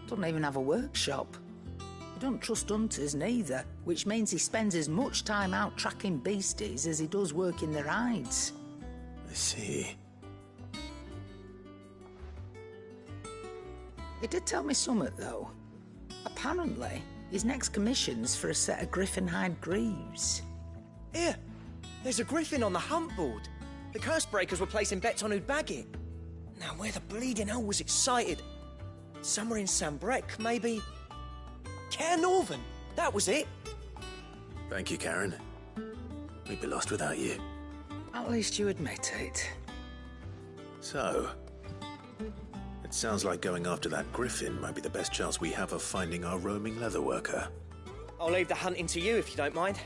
Doesn't even have a workshop. He don't trust hunters neither, which means he spends as much time out tracking beasties as he does working the rides. I see. He did tell me something, though. Apparently, his next commission's for a set of griffin hide greaves. Here, there's a griffin on the hunt board. The curse breakers were placing bets on who'd bag it. Now, where the bleeding hell was it sighted? Somewhere in Sambrec, maybe? Care Northern, that was it. Thank you, Karen. We'd be lost without you. At least you admit it. So, it sounds like going after that griffin might be the best chance we have of finding our roaming leatherworker. I'll leave the hunting to you if you don't mind.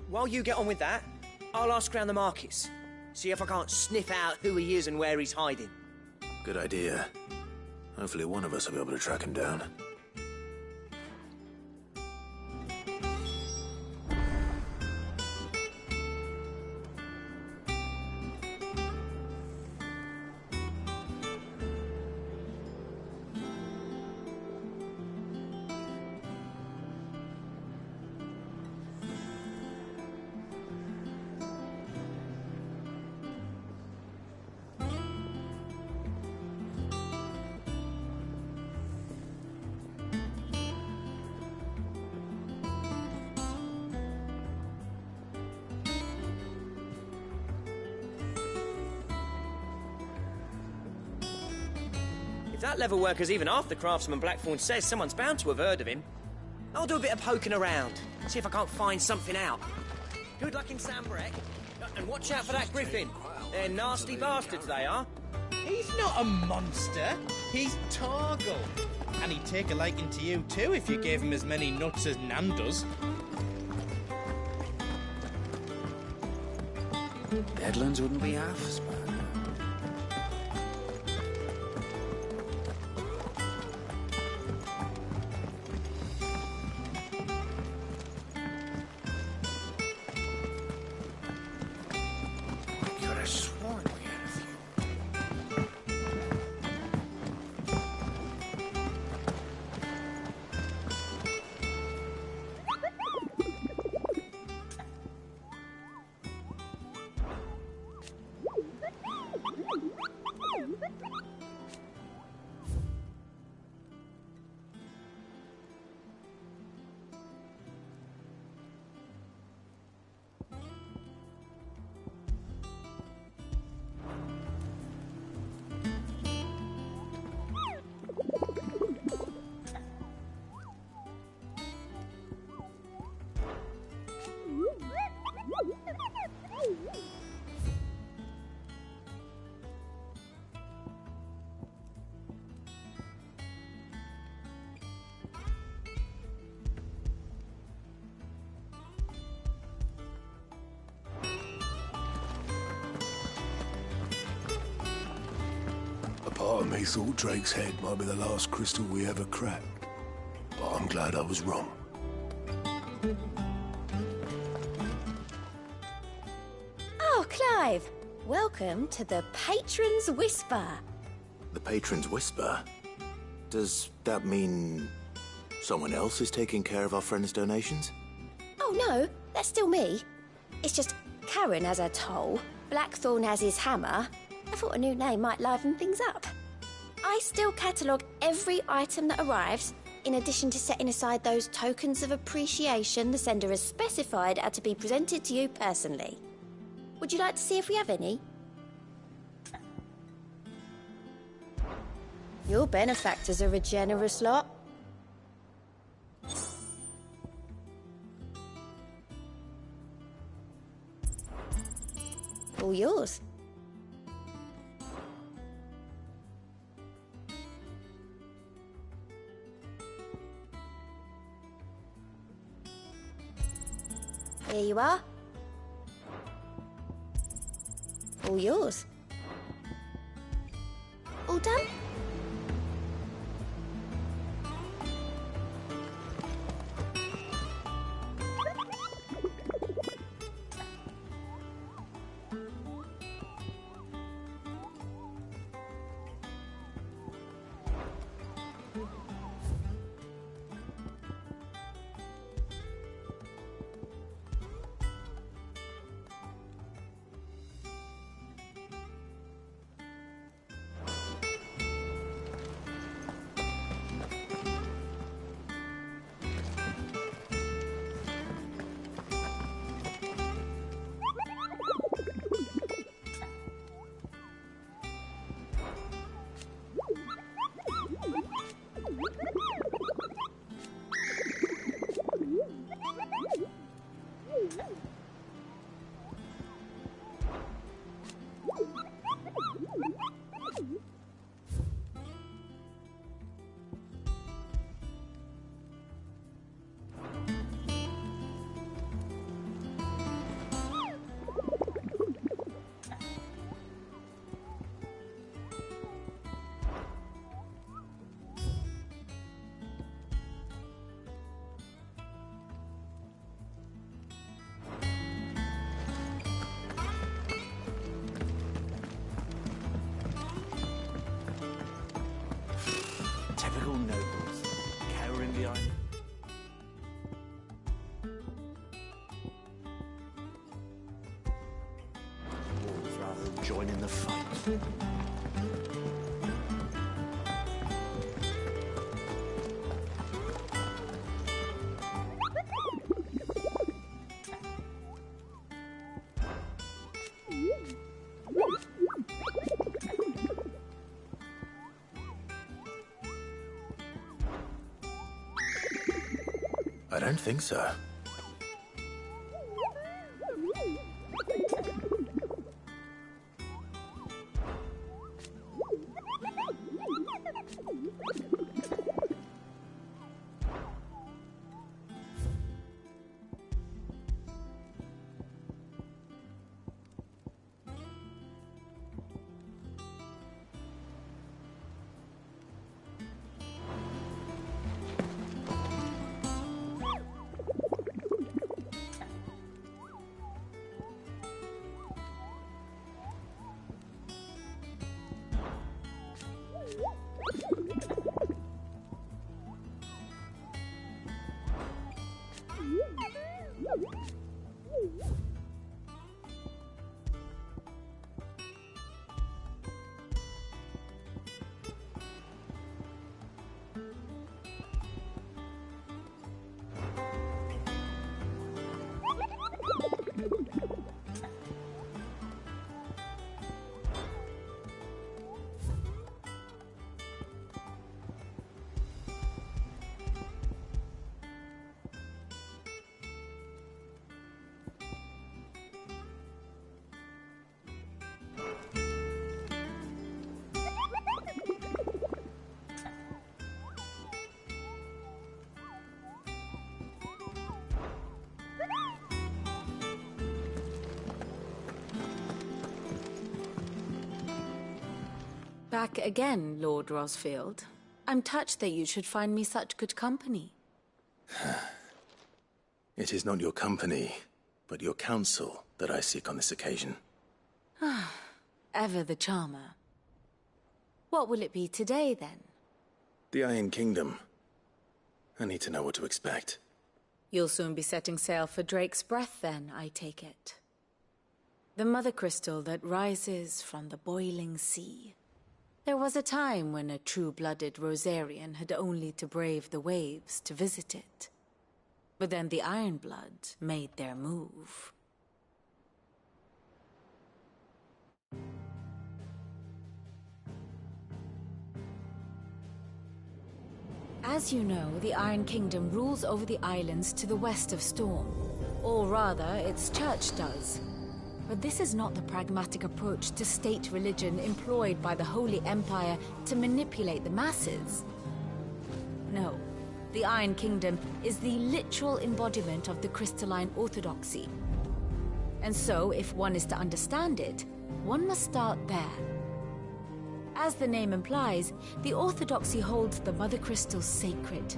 While you get on with that, I'll ask around the markets. See if I can't sniff out who he is and where he's hiding. Good idea. Hopefully one of us will be able to track him down. If that leather worker's even half the craftsman Blackthorn says, someone's bound to have heard of him. I'll do a bit of poking around, see if I can't find something out. Good luck in Sambrec, and watch out for that griffin. They're nasty bastards, they are. He's not a monster. He's Torgal. And he'd take a liking to you too if you gave him as many nuts as Nan does. Deadlands wouldn't be half as bad. Part of me thought Drake's head might be the last crystal we ever cracked. But I'm glad I was wrong. Oh, Clive! Welcome to the Patron's Whisper. The Patron's Whisper? Does that mean someone else is taking care of our friend's donations? Oh no, that's still me. It's just Karen has her toll, Blackthorn has his hammer. I thought a new name might liven things up. I still catalogue every item that arrives, in addition to setting aside those tokens of appreciation the sender has specified are to be presented to you personally. Would you like to see if we have any? Your benefactors are a generous lot. All yours. Here you are. All yours. All done? I don't think so. Back again, Lord Rosfield. I'm touched that you should find me such good company. It is not your company, but your counsel that I seek on this occasion. Ever the charmer. What will it be today, then? The Iron Kingdom. I need to know what to expect. You'll soon be setting sail for Drake's Breath, then, I take it. The mother crystal that rises from the boiling sea. There was a time when a true-blooded Rosarian had only to brave the waves to visit it. But then the Ironblood made their move. As you know, the Iron Kingdom rules over the islands to the west of Storm. Or rather, its church does. But this is not the pragmatic approach to state religion employed by the Holy Empire to manipulate the masses. No, the Iron Kingdom is the literal embodiment of the crystalline orthodoxy. And so, if one is to understand it, one must start there. As the name implies, the orthodoxy holds the Mother Crystals sacred,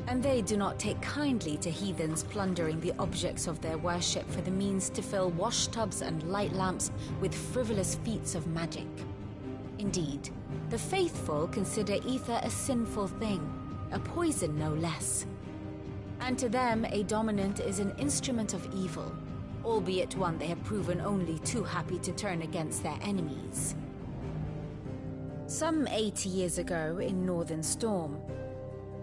and they do not take kindly to heathens plundering the objects of their worship for the means to fill washtubs and light lamps with frivolous feats of magic. Indeed, the faithful consider ether a sinful thing, a poison no less. And to them, a dominant is an instrument of evil, albeit one they have proven only too happy to turn against their enemies. Some 80 years ago in Northern Storm,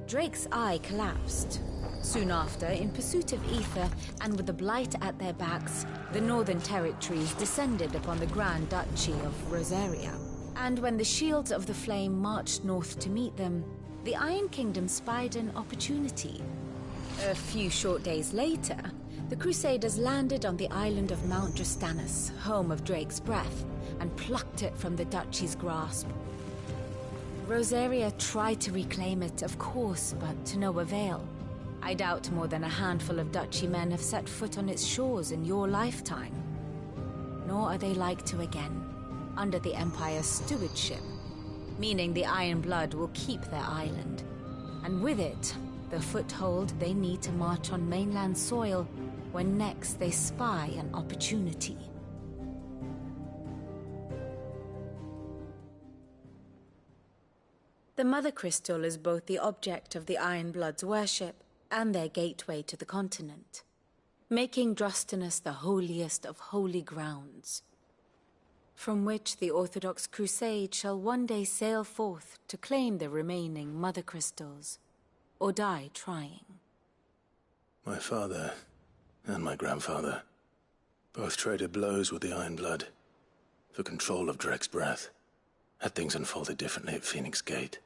Drake's eye collapsed. Soon after, in pursuit of ether and with the Blight at their backs, the Northern Territories descended upon the Grand Duchy of Rosaria. And when the Shields of the Flame marched north to meet them, the Iron Kingdom spied an opportunity. A few short days later, the Crusaders landed on the island of Mount Drastanus, home of Drake's Breath, and plucked it from the Duchy's grasp. Rosaria tried to reclaim it, of course, but to no avail. I doubt more than a handful of Duchy men have set foot on its shores in your lifetime. Nor are they like to again, under the Empire's stewardship, meaning the Iron Blood will keep their island, and with it, the foothold they need to march on mainland soil when next they spy an opportunity. The Mother Crystal is both the object of the Iron Blood's worship and their gateway to the continent, making Drastanus the holiest of holy grounds. from which the Orthodox Crusade shall one day sail forth to claim the remaining Mother Crystals, or die trying. My father and my grandfather both traded blows with the Iron Blood for control of Drek's breath. Had things unfolded differently at Phoenix Gate,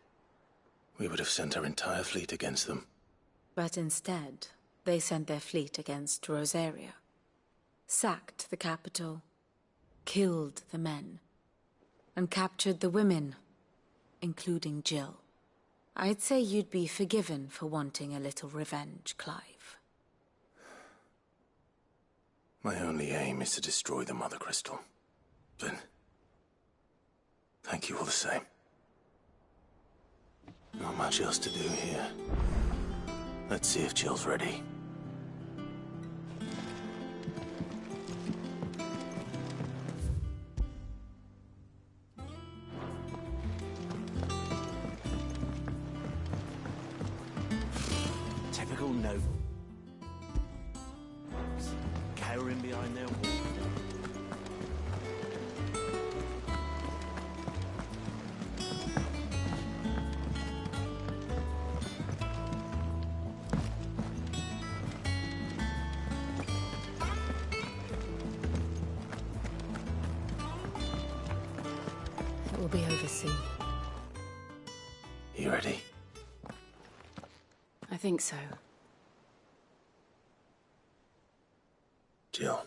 we would have sent our entire fleet against them. But instead, they sent their fleet against Rosaria, sacked the capital, killed the men, and captured the women, including Jill. I'd say you'd be forgiven for wanting a little revenge, Clive. My only aim is to destroy the Mother Crystal. But thank you all the same. Not much else to do here. Let's see if Jill's ready. Typical noble. Cowering behind their wall. It will be over soon. You ready? I think so. Jill,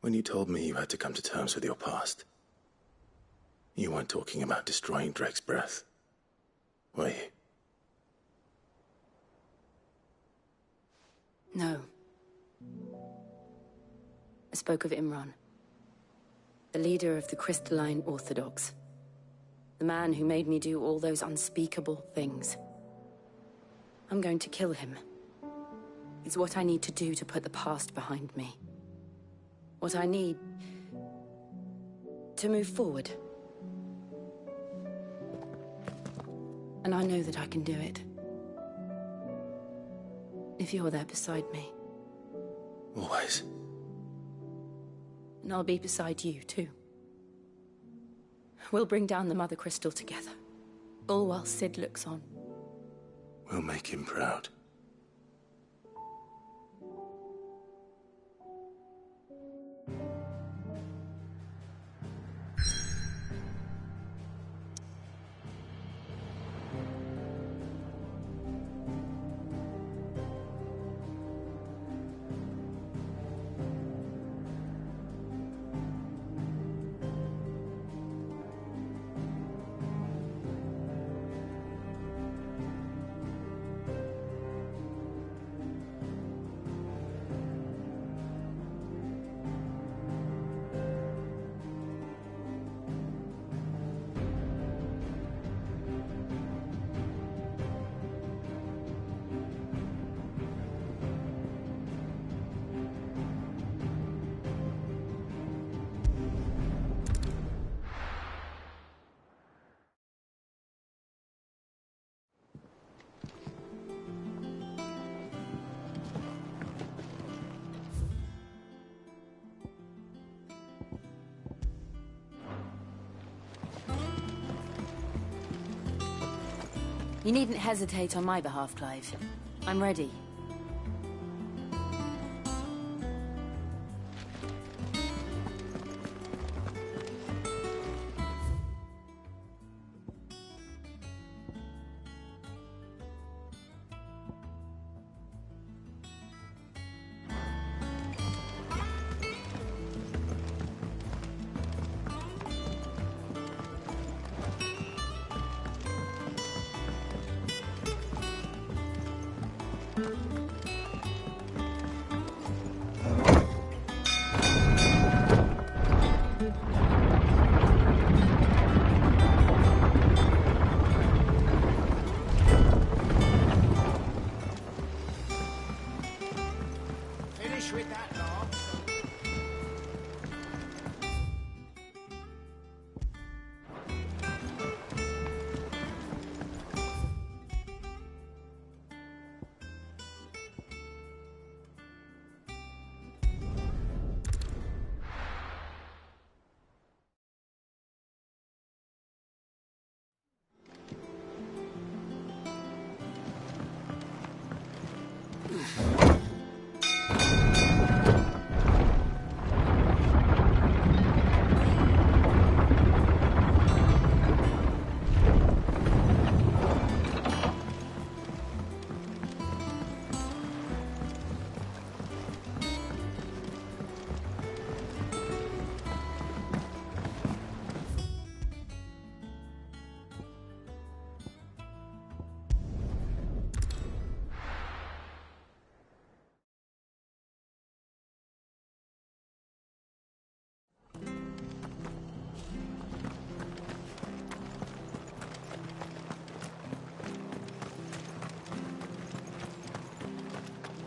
when you told me you had to come to terms with your past, you weren't talking about destroying Drek's breath, were you? No. I spoke of Imran, the leader of the Crystalline Orthodox. The man who made me do all those unspeakable things. I'm going to kill him. It's what I need to do to put the past behind me. What I need to move forward. And I know that I can do it. If you're there beside me. Always. And I'll be beside you, too. We'll bring down the Mother Crystal together. All while Sid looks on. We'll make him proud. You needn't hesitate on my behalf, Clive. I'm ready.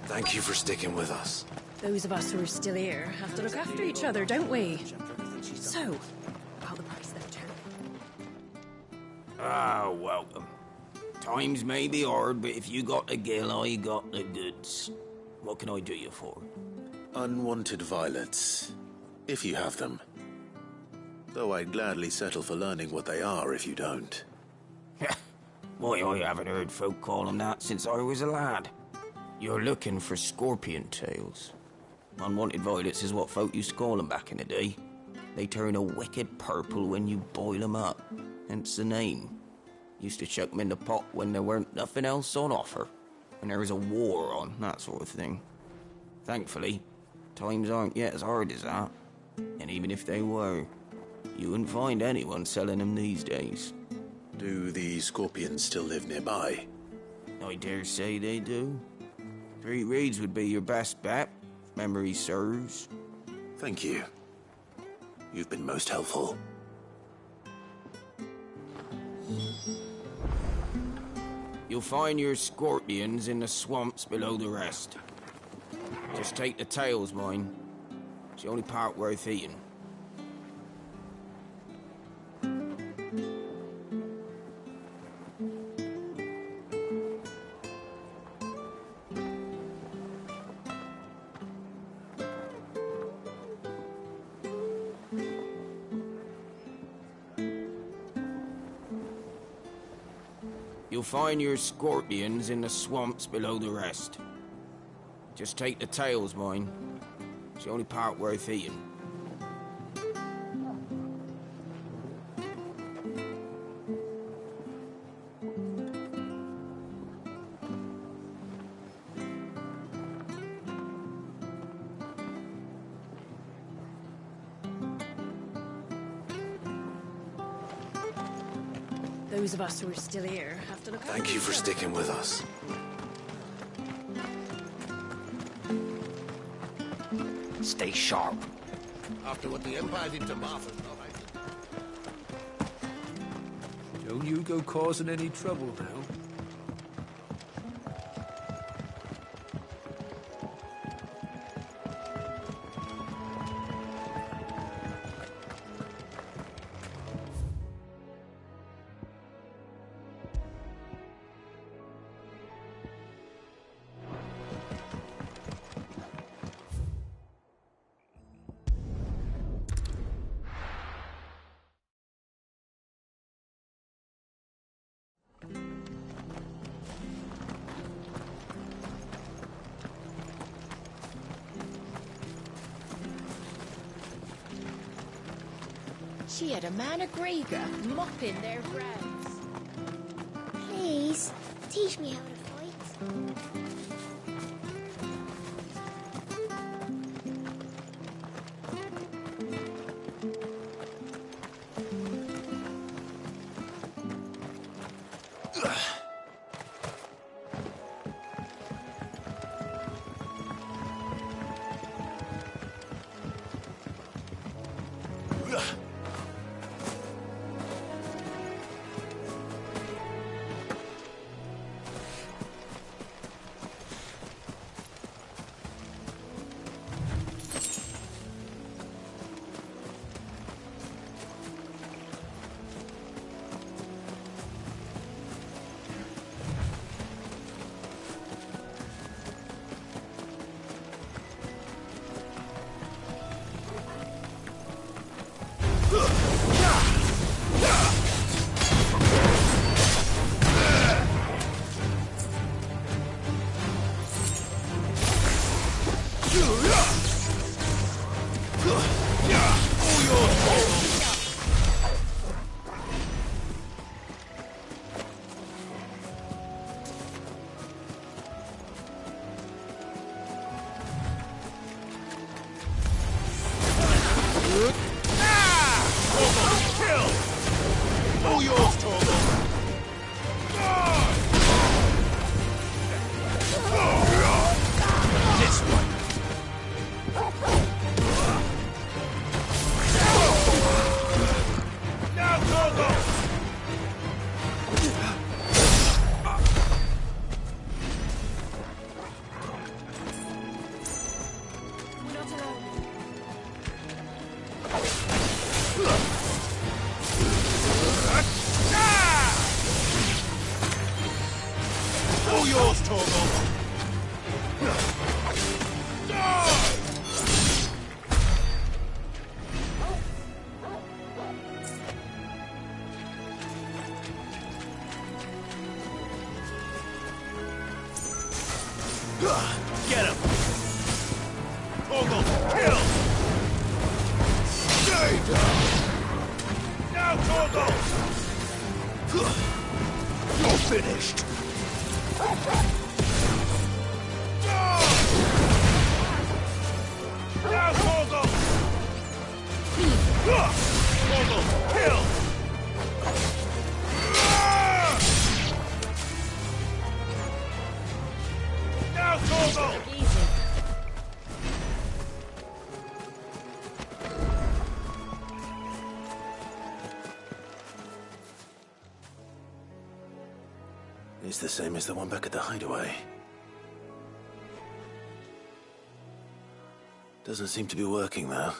Thank you for sticking with us. Those of us who are still here have to look after each other, don't we? So, about the price then, Jack. Ah, welcome. Times may be hard, but if you got the gill, I got the goods. What can I do you for? Unwanted violets, if you have them. Though I'd gladly settle for learning what they are if you don't. Why, I haven't heard folk call them that since I was a lad. You're looking for scorpion tails. Unwanted violets is what folk used to call them back in the day. They turn a wicked purple when you boil them up, hence the name. Used to chuck them in the pot when there weren't nothing else on offer, when there was a war on, that sort of thing. Thankfully, times aren't yet as hard as that. And even if they were, you wouldn't find anyone selling them these days. Do the scorpions still live nearby? I dare say they do. 3 Reeds would be your best bet, if memory serves. Thank you. You've been most helpful. You'll find your scorpions in the swamps below the rest. Just take the tails, mind. It's the only part worth eating. You'll find your scorpions in the swamps below the rest. Just take the tails, mind. It's the only part worth eating. Those of us who are still here have to look after Thank you for each other. sticking with us. Stay sharp. After what the Empire did to Martha, don't you go causing any trouble now. She had a man of Grega mopping their grounds. Please, teach me how to fight. All yours, Torgal! Get him! Torgal, kill! Stay down! Now, Torgal! You're finished! Now, Torgal! Torgal, kill! Now, Torgal! It's the same as the one back at the hideaway. Doesn't seem to be working, though.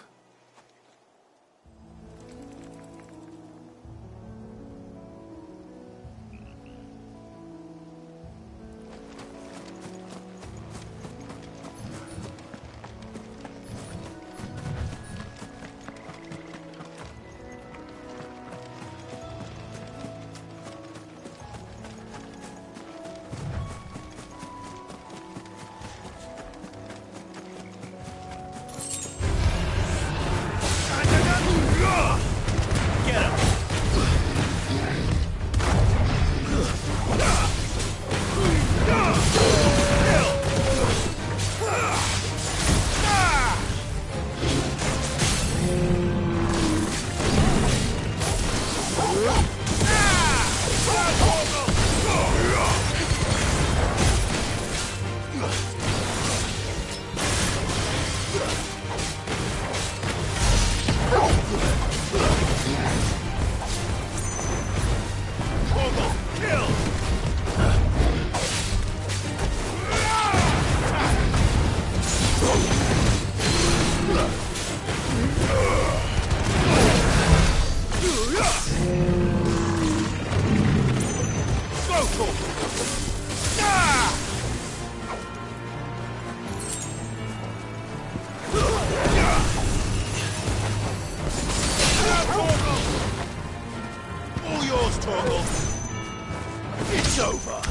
All yours, Torgal! It's over!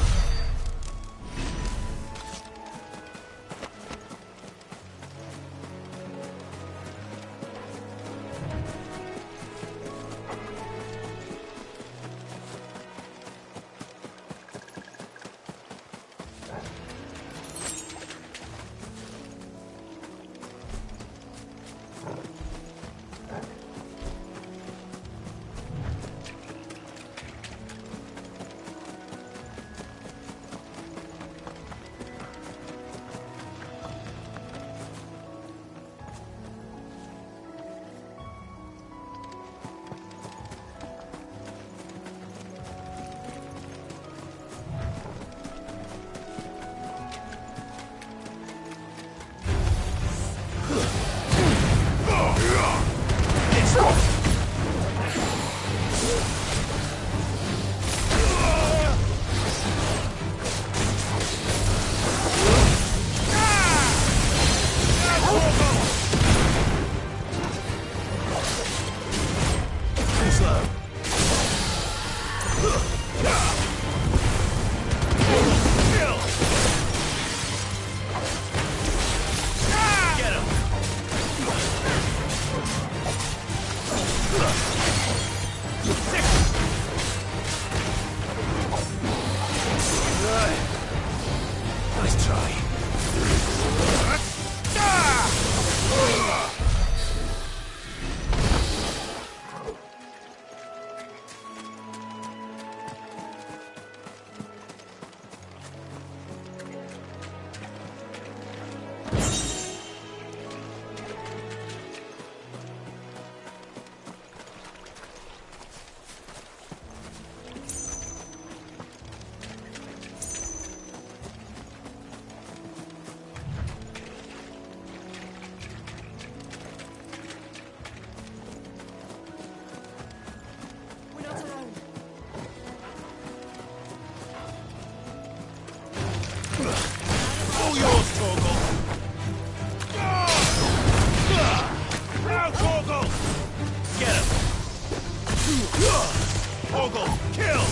Torgal, kill!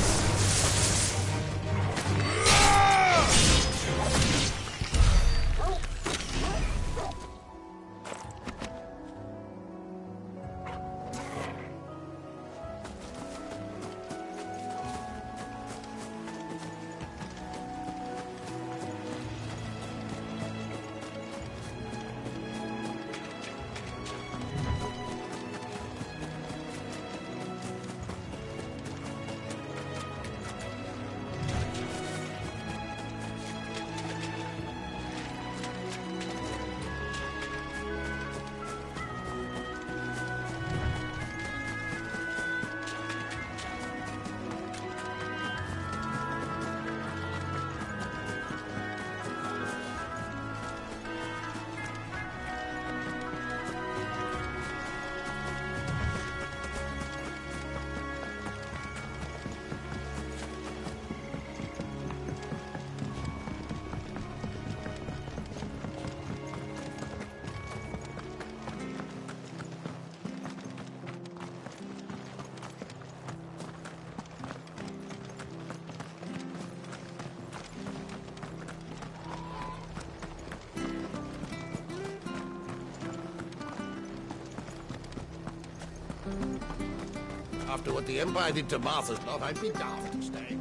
After what the Empire did to Martha's Knot, I'd be daft to stay.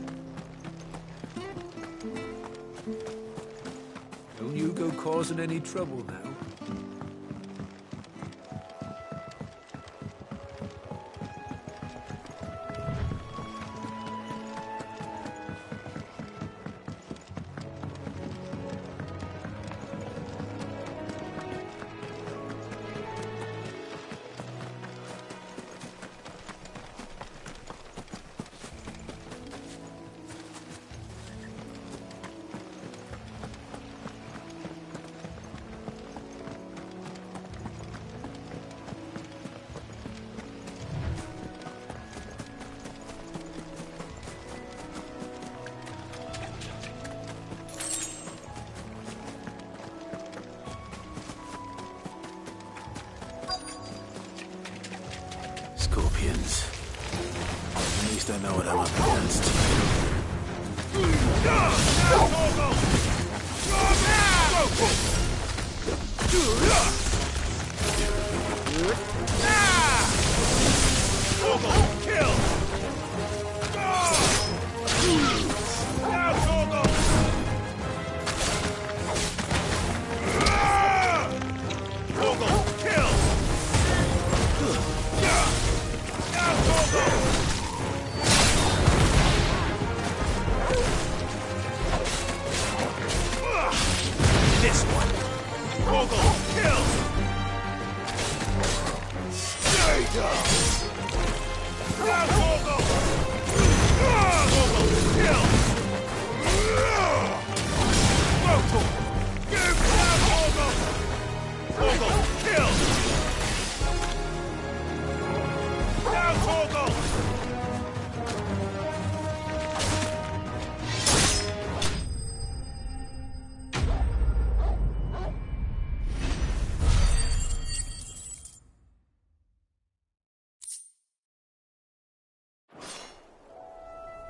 Don't you go causing any trouble now. Scorpions. At least I know what I'm up against. This one. Torgal, kill! Stay down! Now, Torgal! Torgal, kill! Torgal! Give down, Torgal! Torgal, kill! Now, Torgal!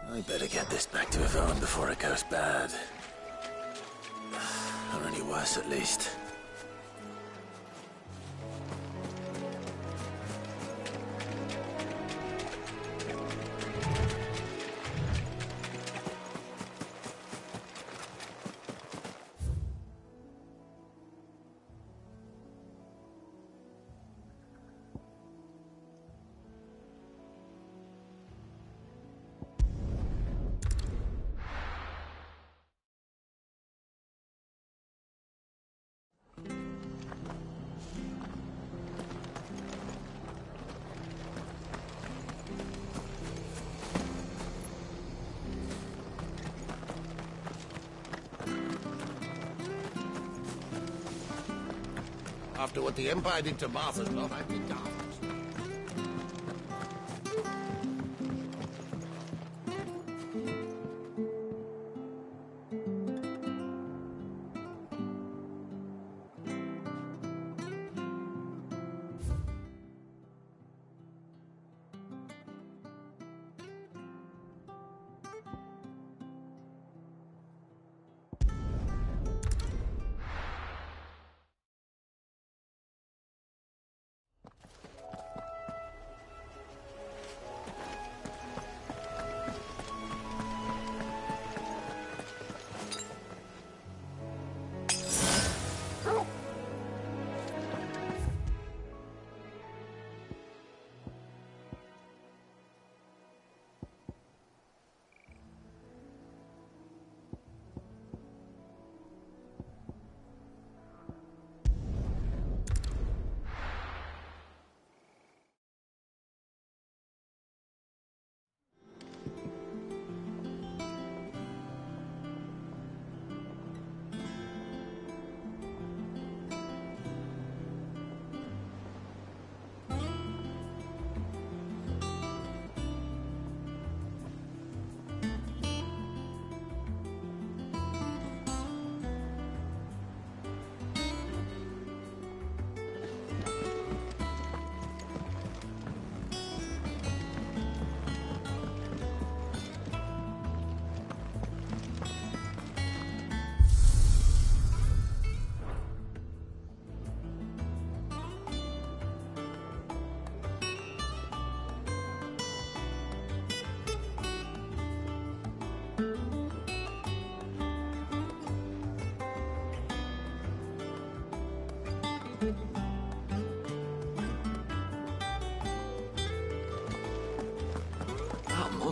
I better get this back to Yvonne before it goes bad. Or any worse, at least. After what the Empire did to Martha's Knot, I'd be daft.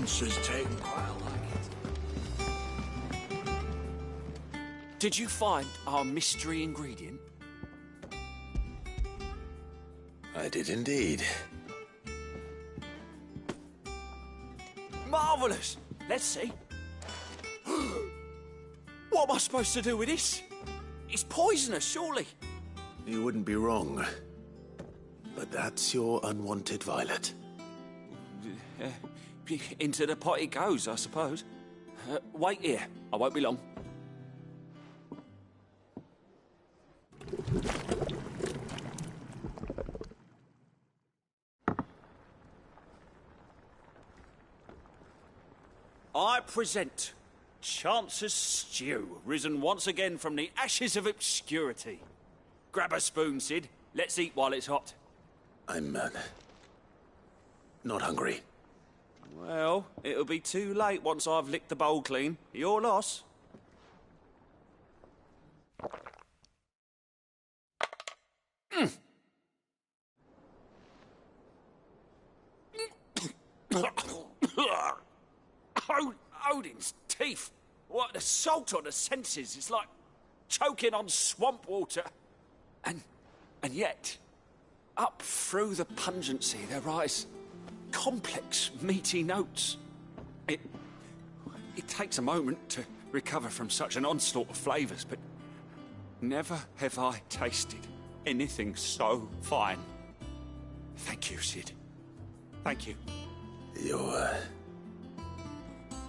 answer's taken quite like it. Did you find our mystery ingredient? I did indeed. Marvellous! Let's see. What am I supposed to do with this? It's poisonous, surely. You wouldn't be wrong. But that's your unwanted violet. Into the pot it goes, I suppose. Wait here. I won't be long. I present Chance's Stew, risen once again from the ashes of obscurity. Grab a spoon, Sid. Let's eat while it's hot. I'm, not hungry. Well, it'll be too late once I've licked the bowl clean. Your loss. Odin's teeth. What, the salt on the senses. It's like choking on swamp water. And yet, up through the pungency, there rise complex, meaty notes. It takes a moment to recover from such an onslaught of flavours, but never have I tasted anything so fine. Thank you, Sid. Thank you. You're,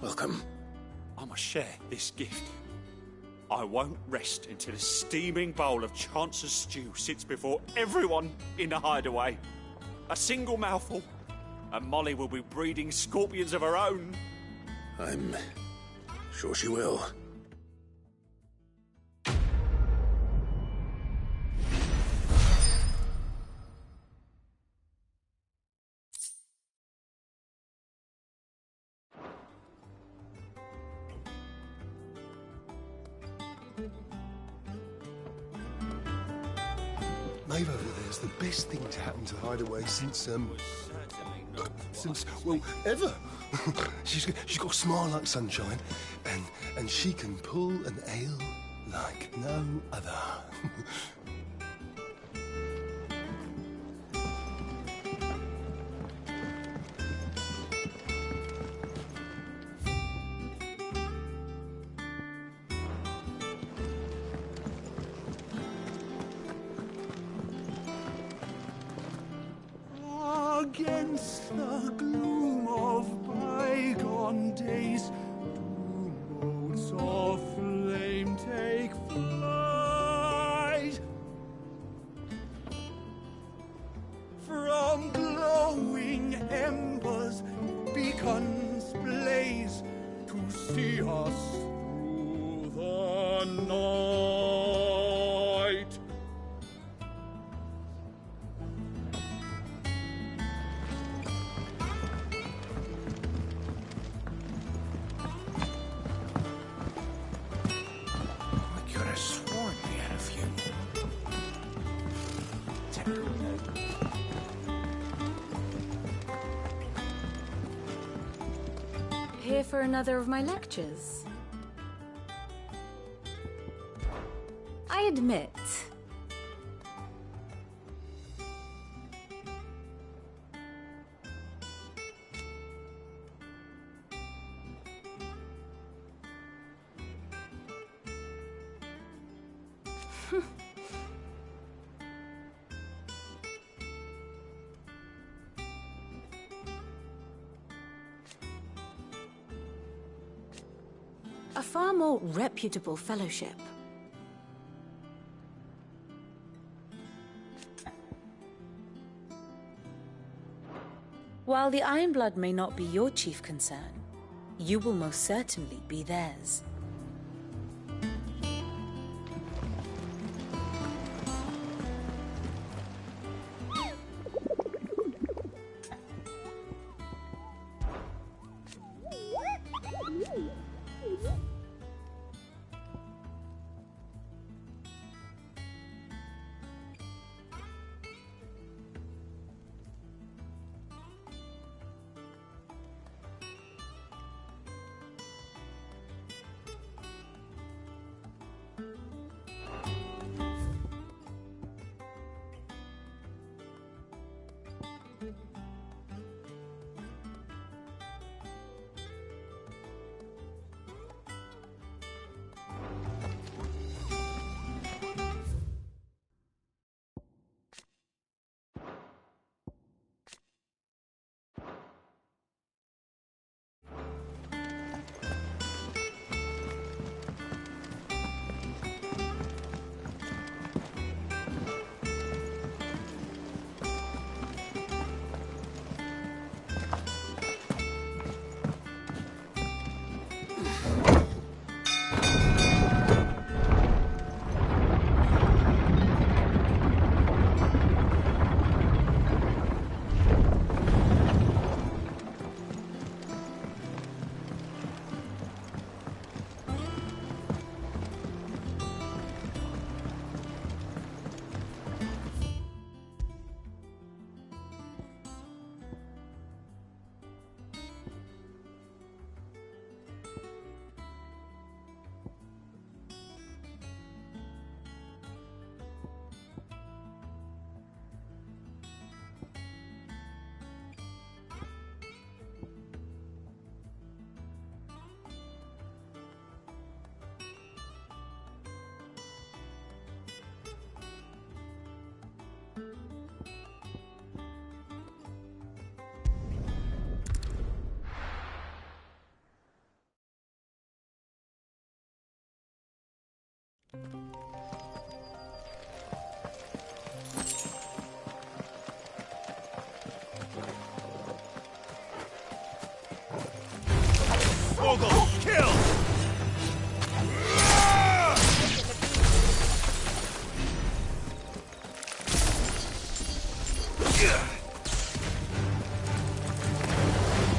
welcome. I must share this gift. I won't rest until a steaming bowl of Chance's Stew sits before everyone in the hideaway. A single mouthful, and Molly will be breeding scorpions of her own. I'm sure she will. Maeve over there's the best thing to happen to Hideaway since, well, ever. she's got a smile like sunshine, and she can pull an ale like no other. Against the gloom of bygone days, do motes of flame take flight. From glowing embers, beacons blaze to see us through the night. Here for another of my lectures? I admit, a far more reputable fellowship. While the Ironblood may not be your chief concern, you will most certainly be theirs.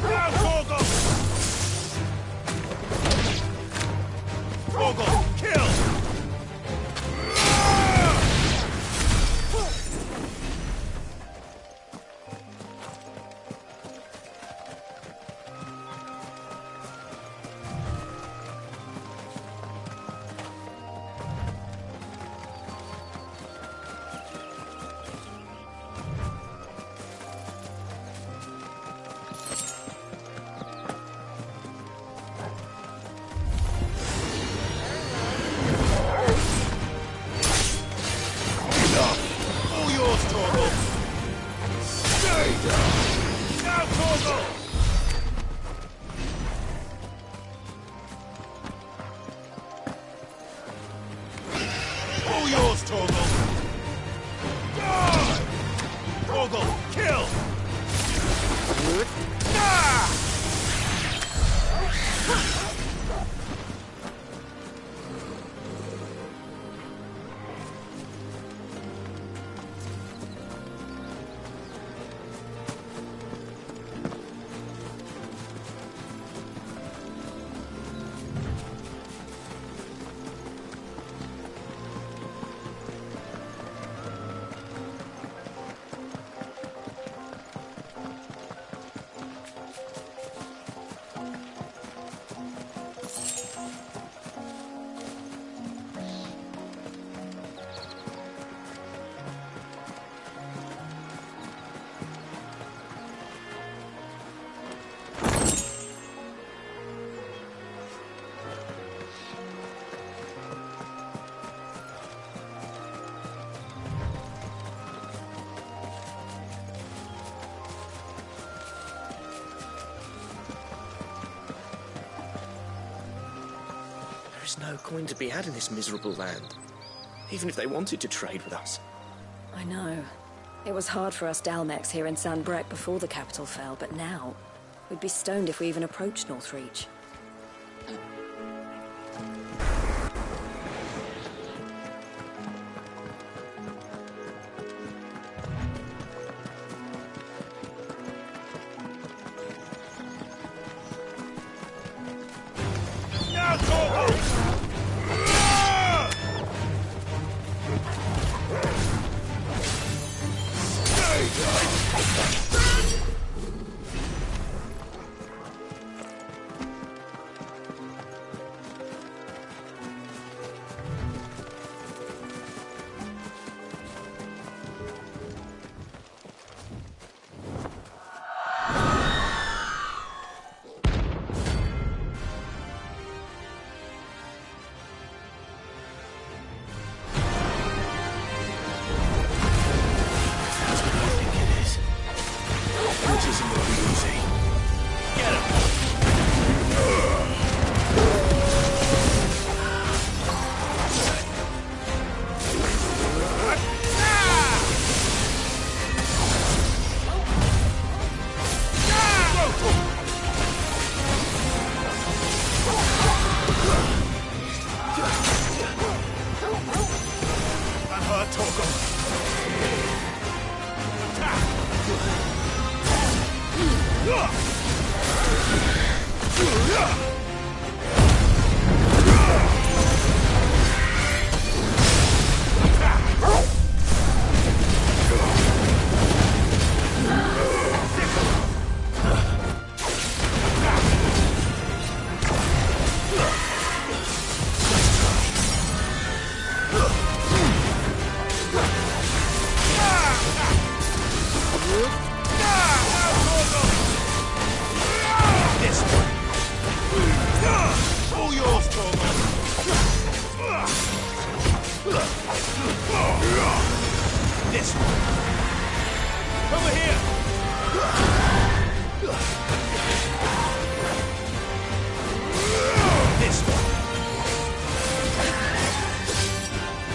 Now, Torgal! Torgal, kill! All yours, Torgal! Die! Torgal, kill! Ah! There's no coin to be had in this miserable land, even if they wanted to trade with us. I know. It was hard for us Dalmex here in San Brek before the capital fell, but now we'd be stoned if we even approached Northreach. Now, Torgal! Ah! Which isn't going to be easy. Get him! I'm hurt, Torgal. This one. All yours, Torgal. This one. Over here. This one.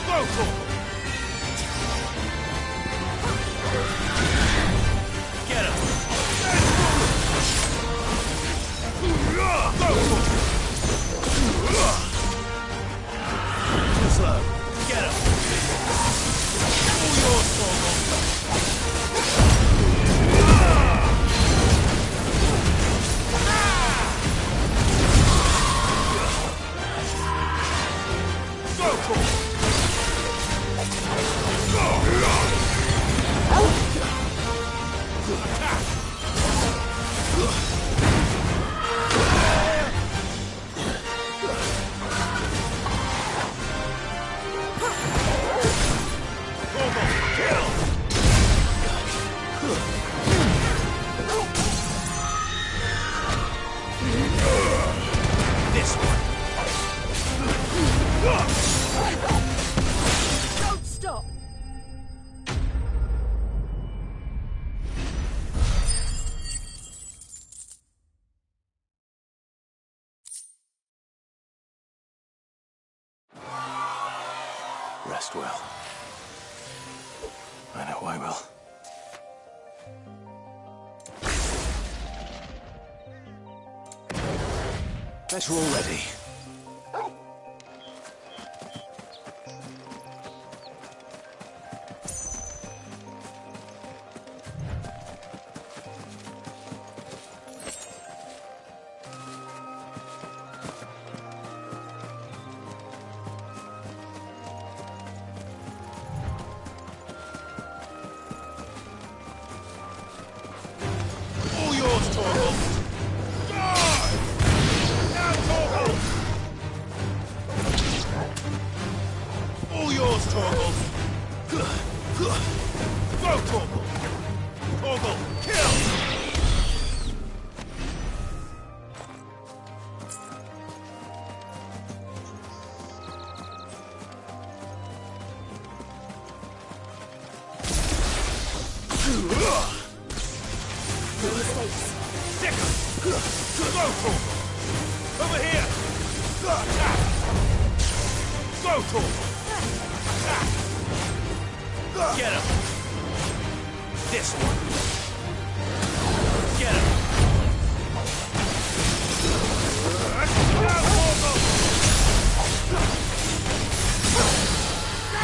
Go, Torgal. Get him. Too slow. Get him. All yours, Torgal. This one. Don't stop! Rest well. I know I will. Better already. All yours, Torgal! Die! Now, Torgal! All yours, Torgal! Go, Torgal! Torgal, kill! No mistakes. Dicker! Go, Torgal! Over here! Go, Torgal! Get him! This one! Get him! Now, Torgal!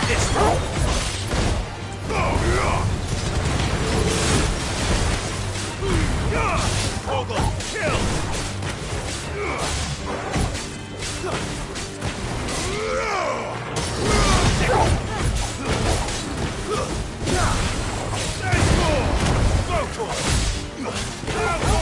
This one! Torgal, kill! Go, Torgal!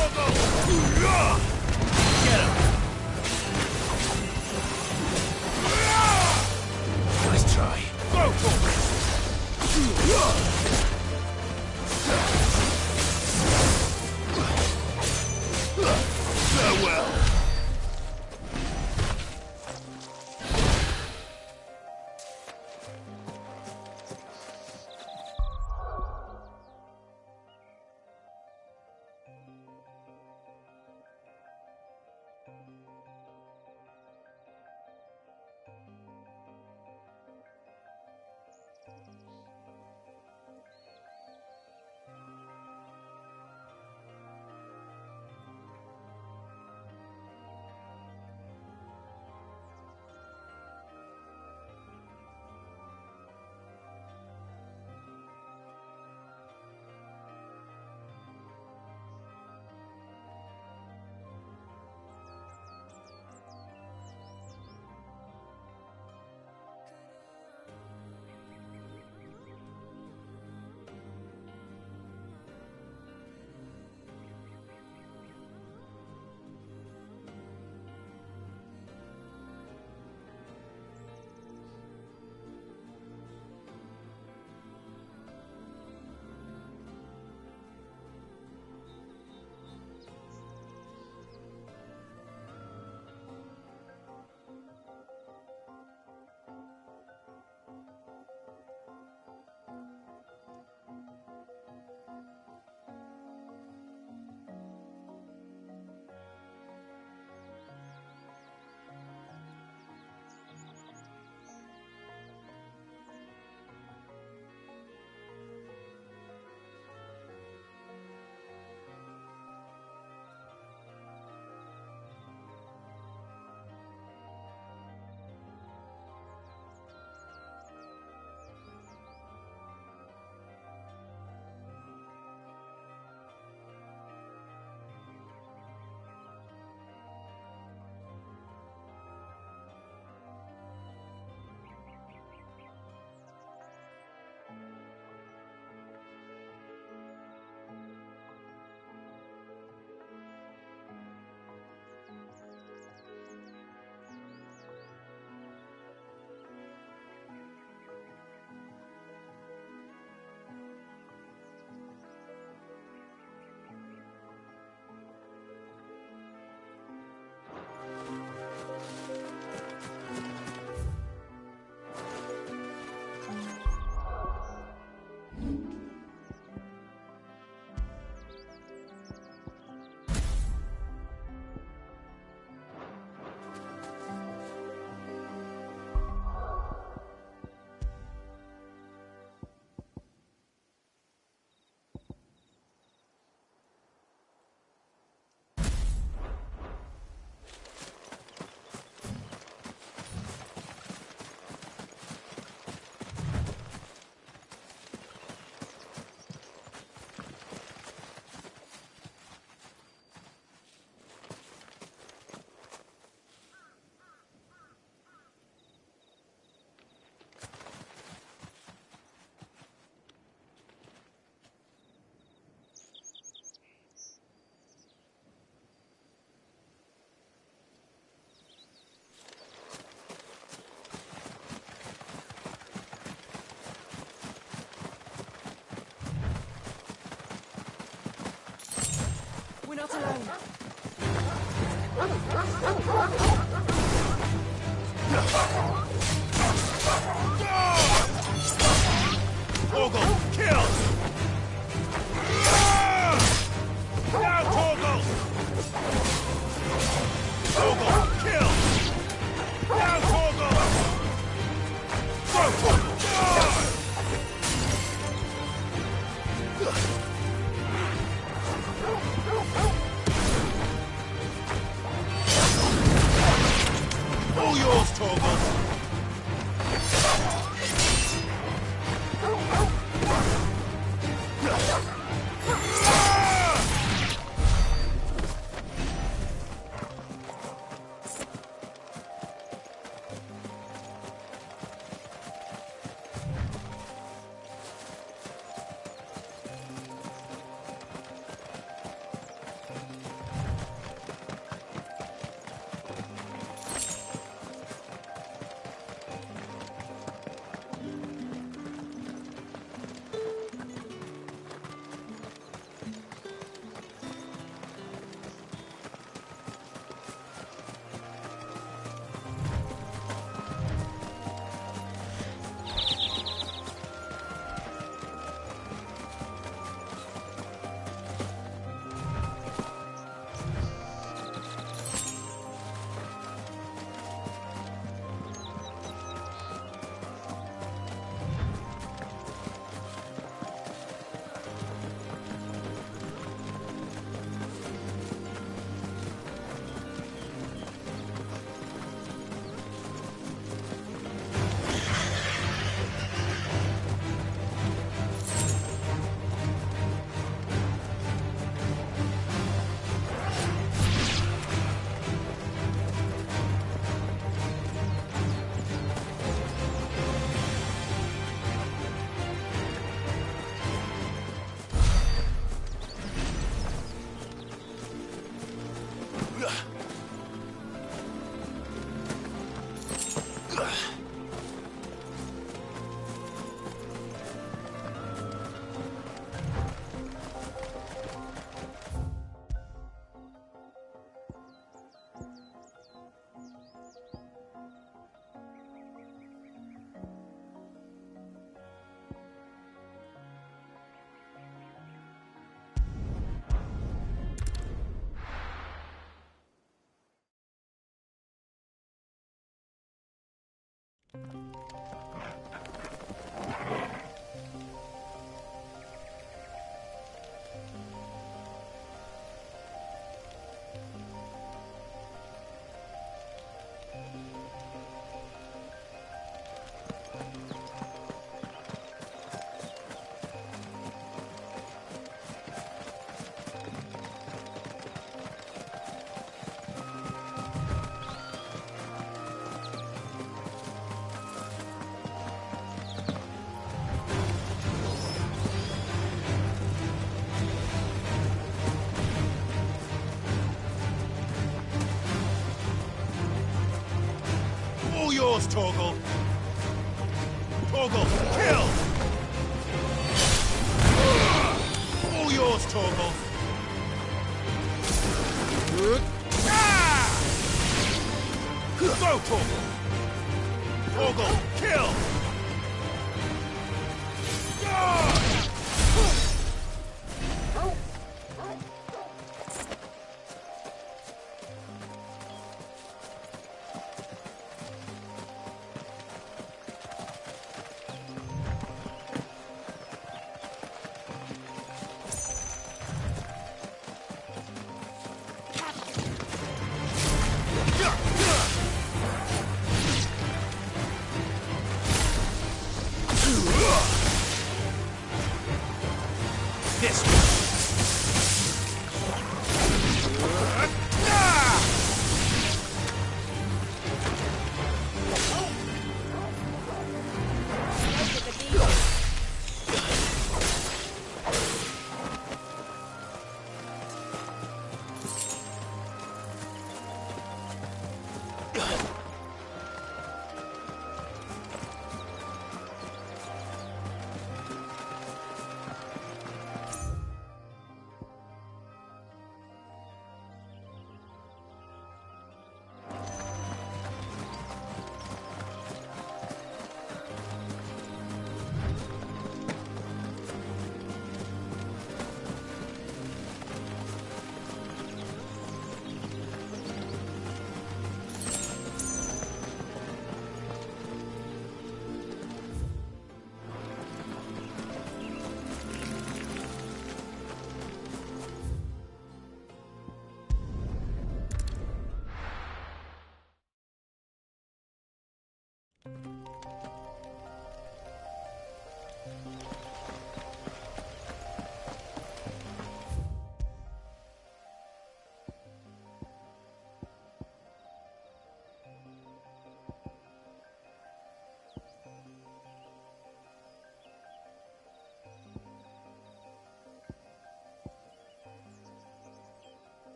alone. Torgal, kill! Now, Torgal! Torgal, kill! Now, Torgal! Go, Torgal! All yours, Torgal! All yours, Torgal! Torgal, kill! All yours, Torgal! Go, Torgal! Torgal, kill!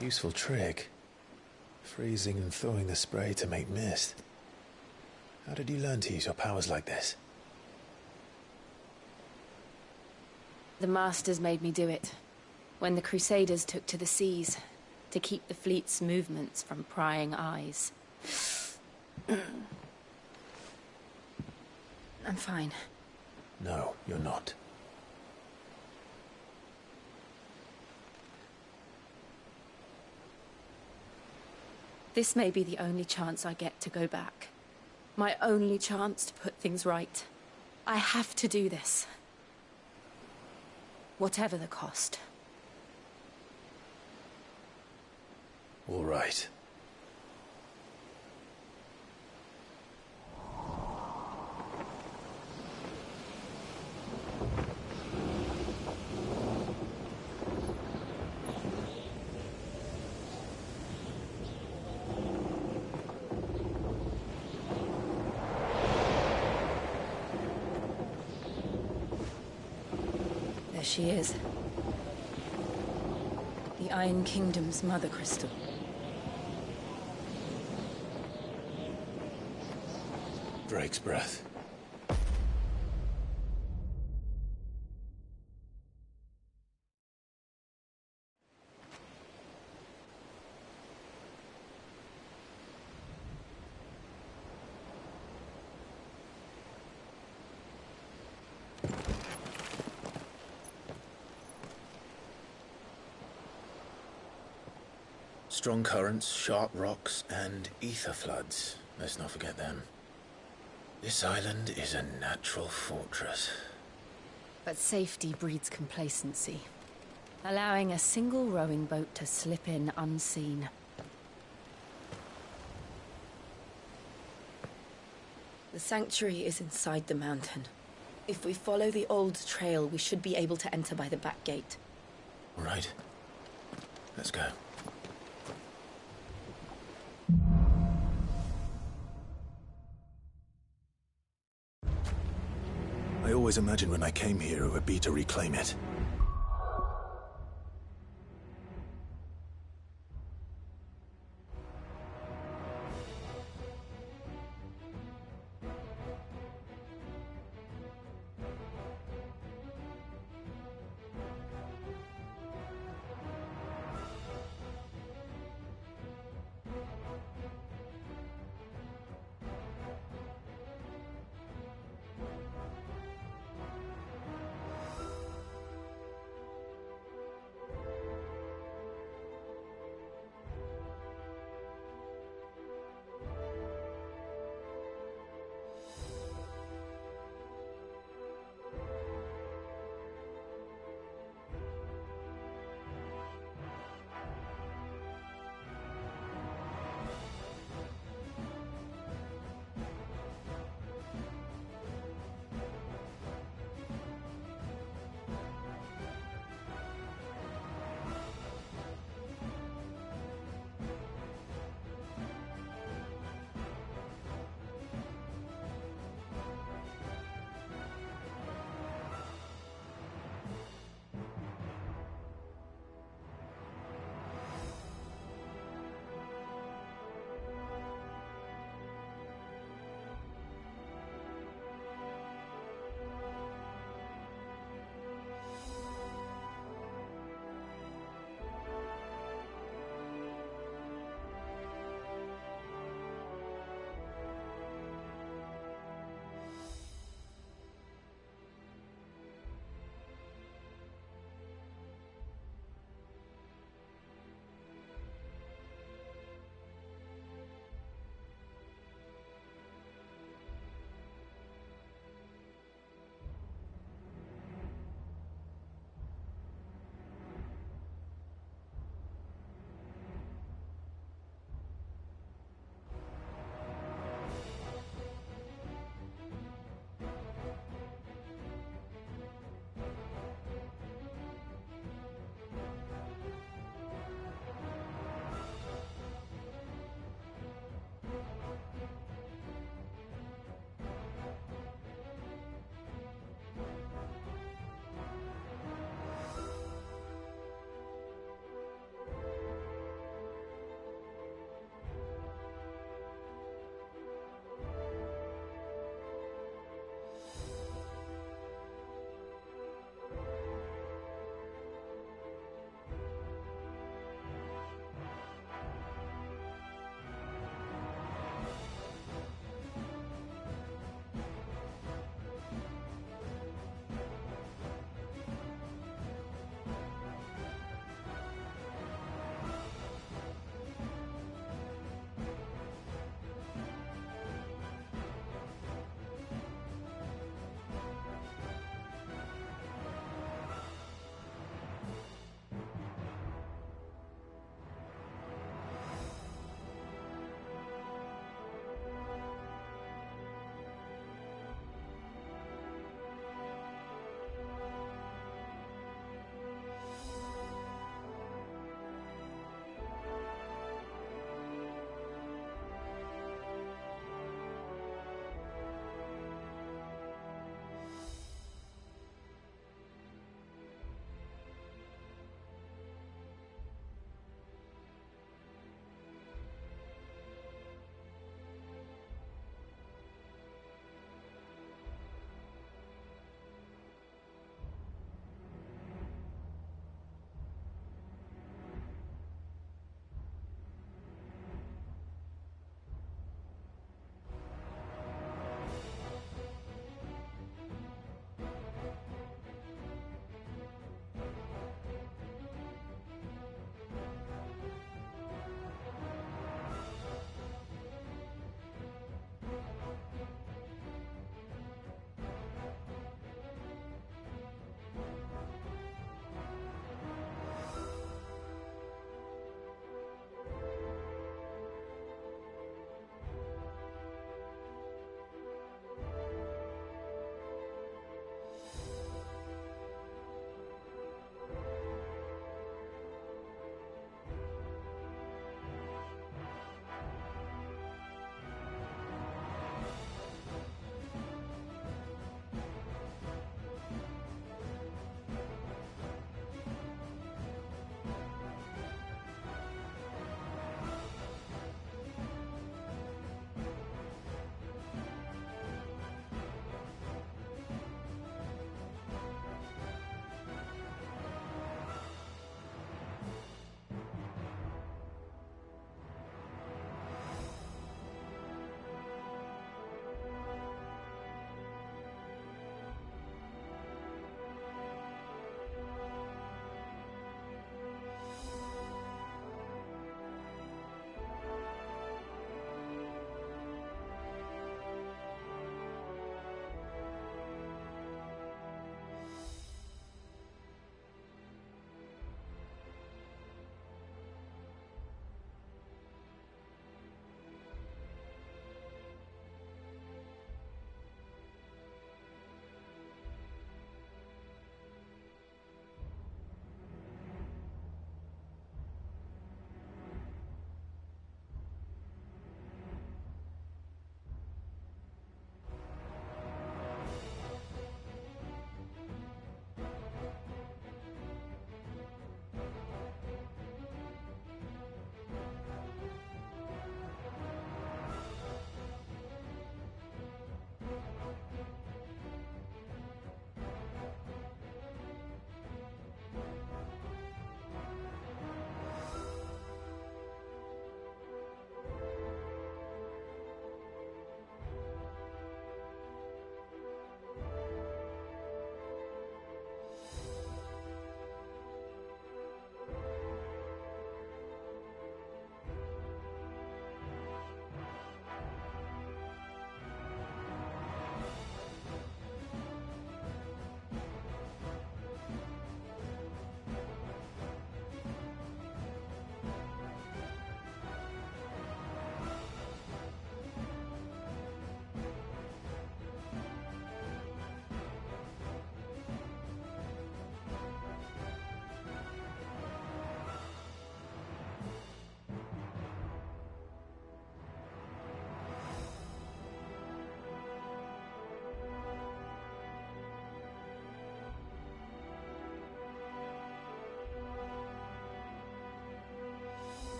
Useful trick. Freezing and thawing the spray to make mist. How did you learn to use your powers like this? The Masters made me do it. When the Crusaders took to the seas, to keep the fleet's movements from prying eyes. I'm fine. No, you're not. This may be the only chance I get to go back. My only chance to put things right. I have to do this. Whatever the cost. All right. There she is. The Iron Kingdom's Mother Crystal. Drake's breath. Strong currents, sharp rocks, and ether floods. Let's not forget them. This island is a natural fortress. But safety breeds complacency. Allowing a single rowing boat to slip in unseen. The sanctuary is inside the mountain. If we follow the old trail, we should be able to enter by the back gate. All right. Let's go. I always imagined when I came here it would be to reclaim it.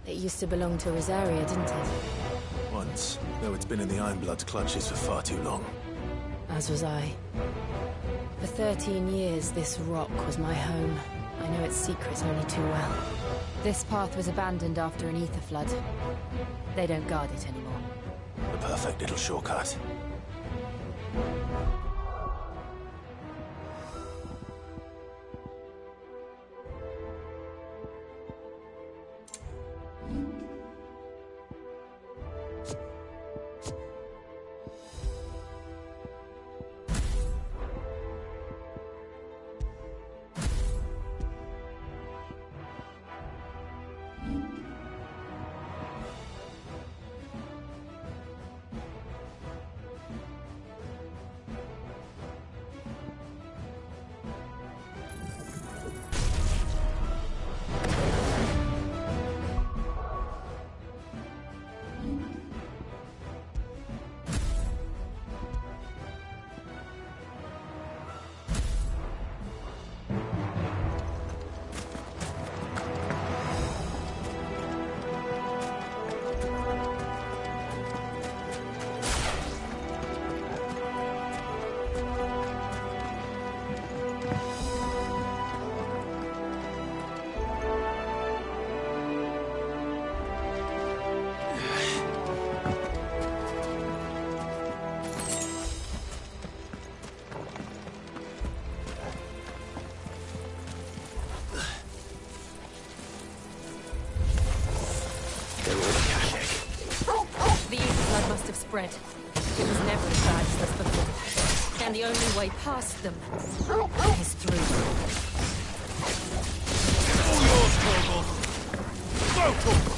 It used to belong to Rosaria, didn't it? Once, though it's been in the Ironblood's clutches for far too long. As was I. For 13 years, this rock was my home. I know its secrets only too well. This path was abandoned after an ether flood. They don't guard it anymore. The perfect little shortcut. Spread. It was never as bad as this before. And the only way past them is through. All yours, Torgal! Go, Torgal!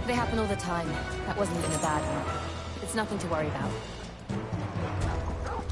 They happen all the time. That wasn't even a bad one. It's nothing to worry about. Go!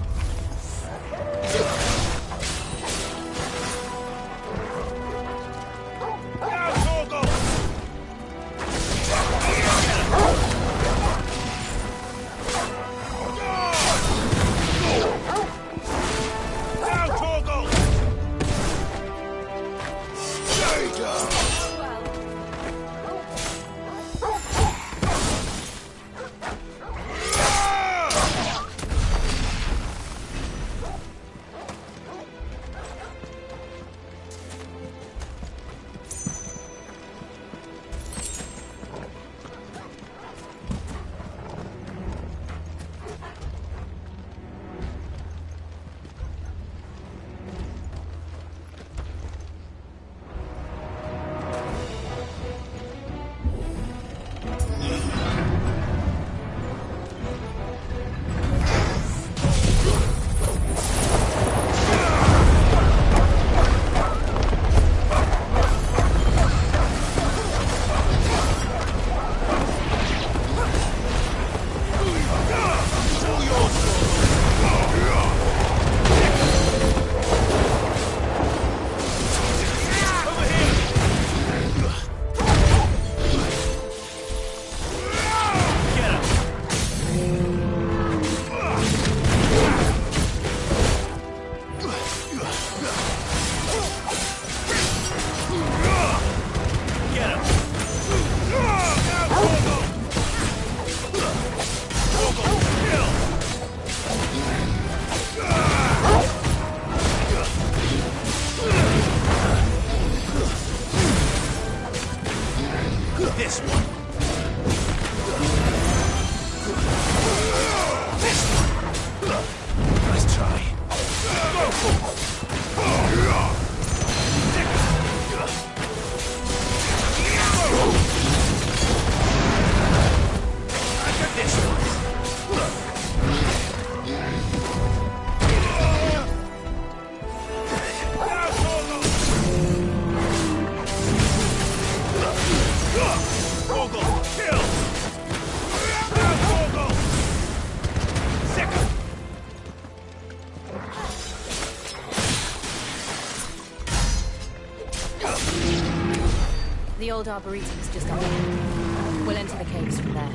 This one. This one. Nice try. This one. The old arboretum's just up there. We'll enter the caves from there.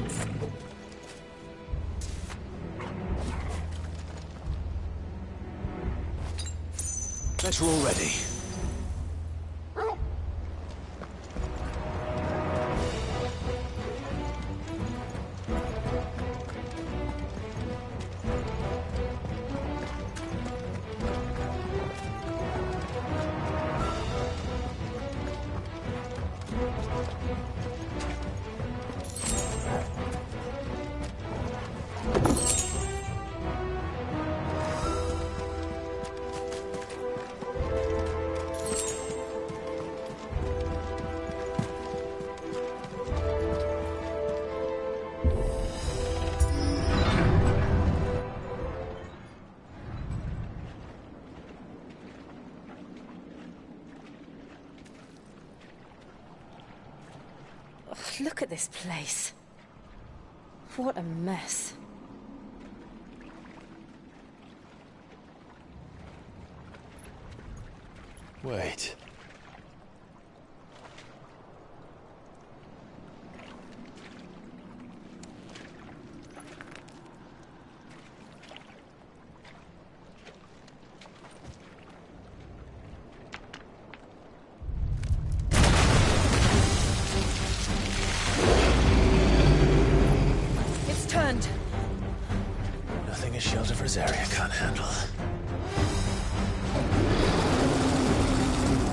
Bet you're all ready. Look at this place. What a mess. Wait. It's turned. Nothing a shelter for Zaria can't handle.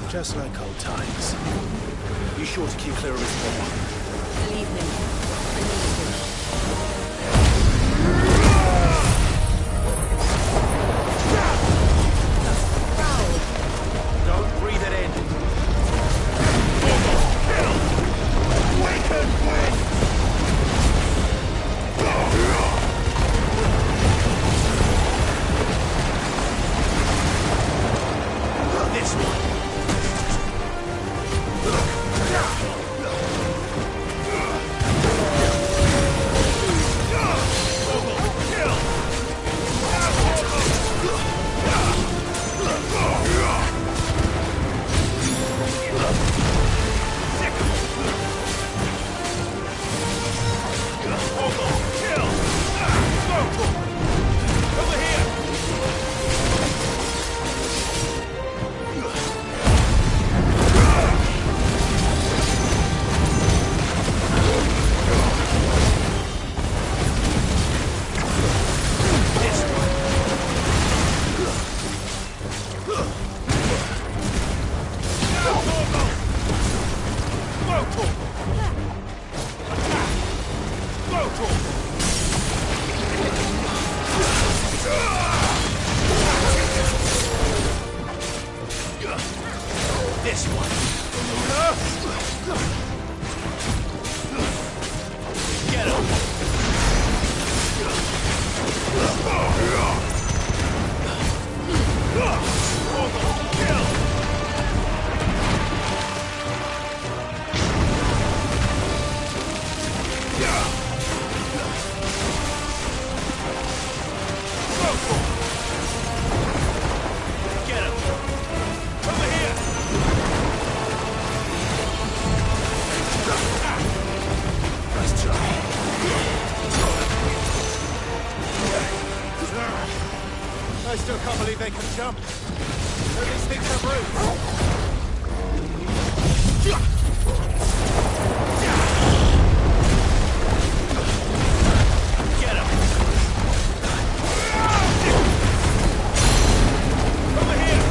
Just like old times. Be sure to keep clear of his wall. Believe me, I need to. Don't breathe it in. This one. This one. Get him. Get him. Over here. Nice try. I still can't believe they can jump. These things have roots. Get him. Over here.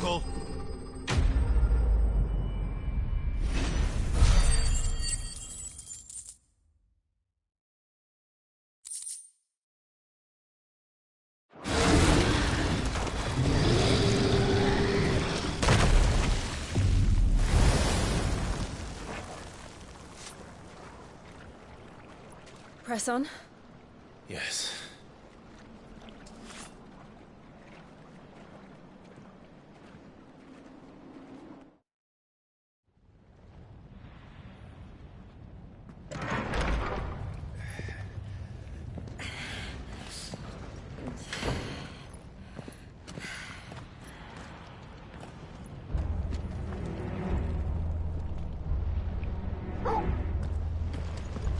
Torgal! Press on. Yes.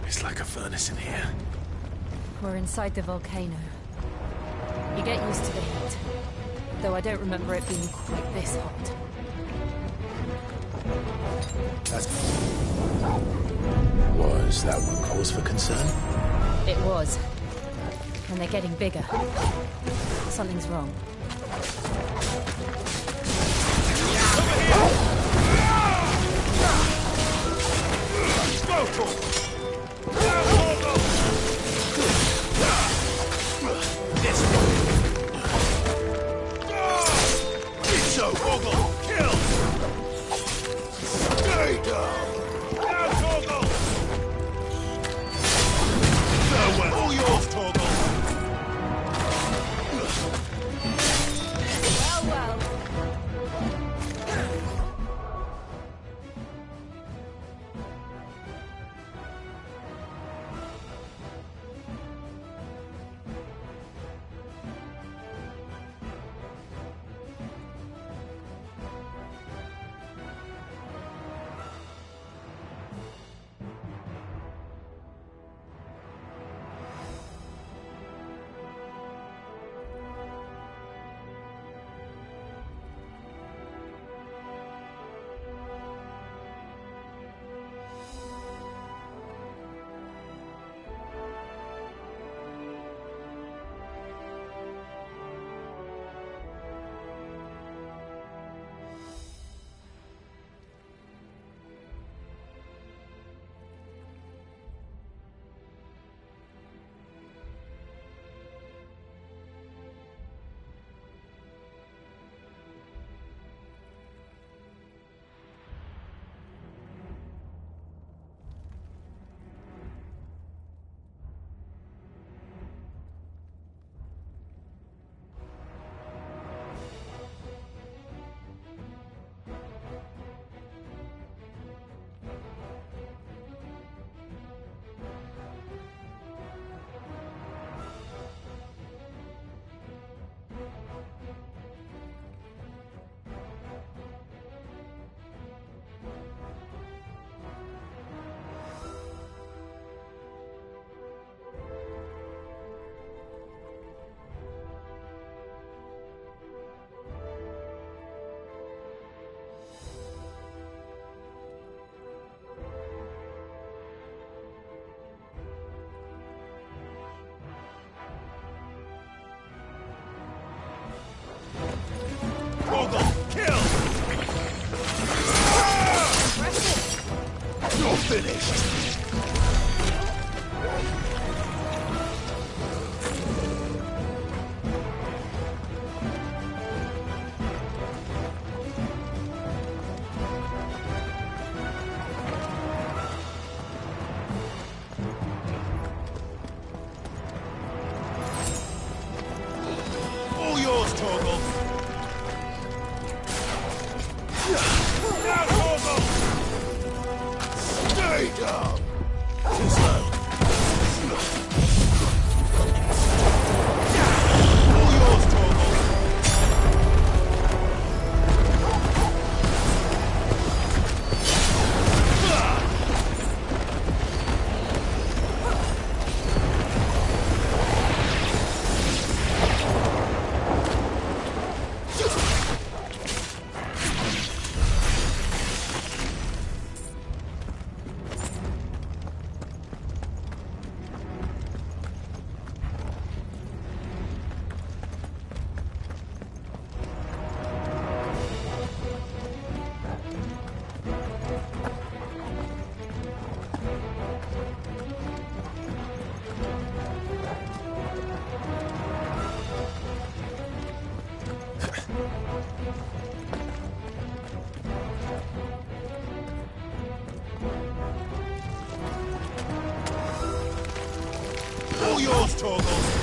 It's like a furnace in here. We're inside the volcano. You get used to the heat, though I don't remember it being quite this hot. Was that one cause for concern? It was. And they're getting bigger. Something's wrong. You're finished! All yours, Torgal! Now, Torgal! Stay down! yours, Torgal!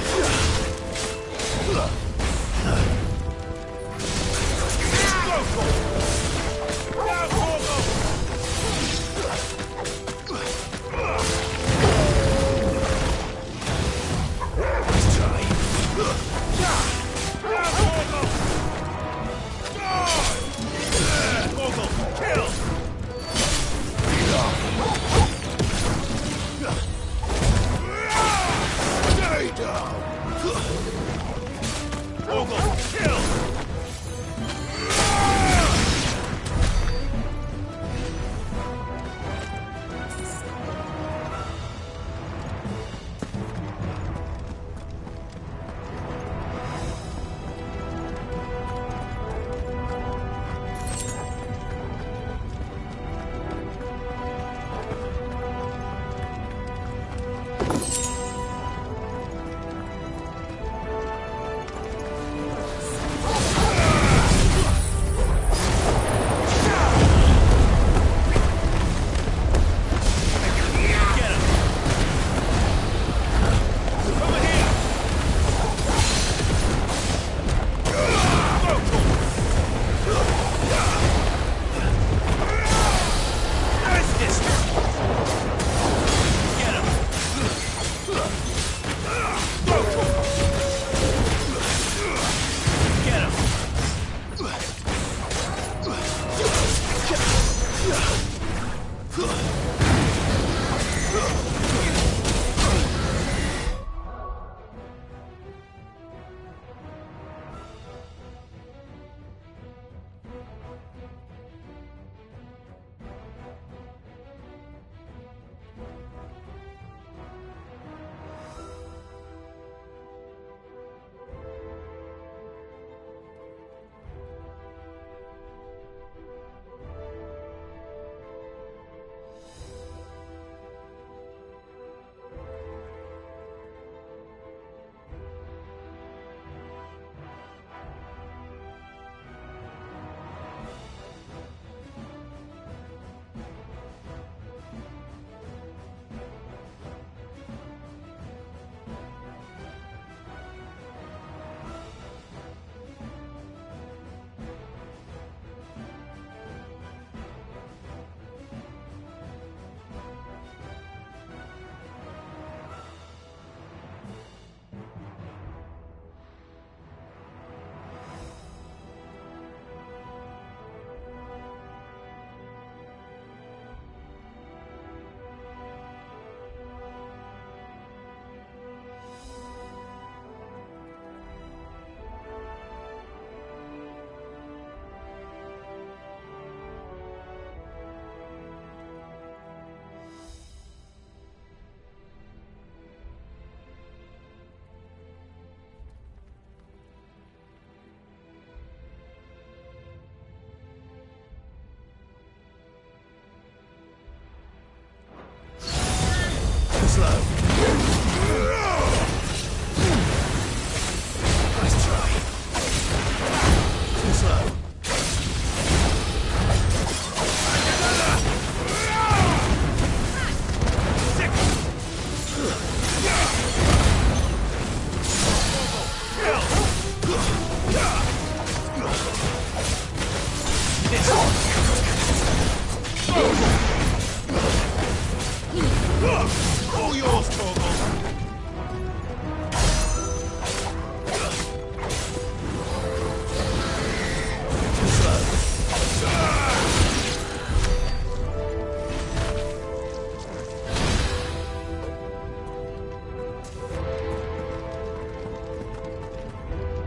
All yours, Torgal!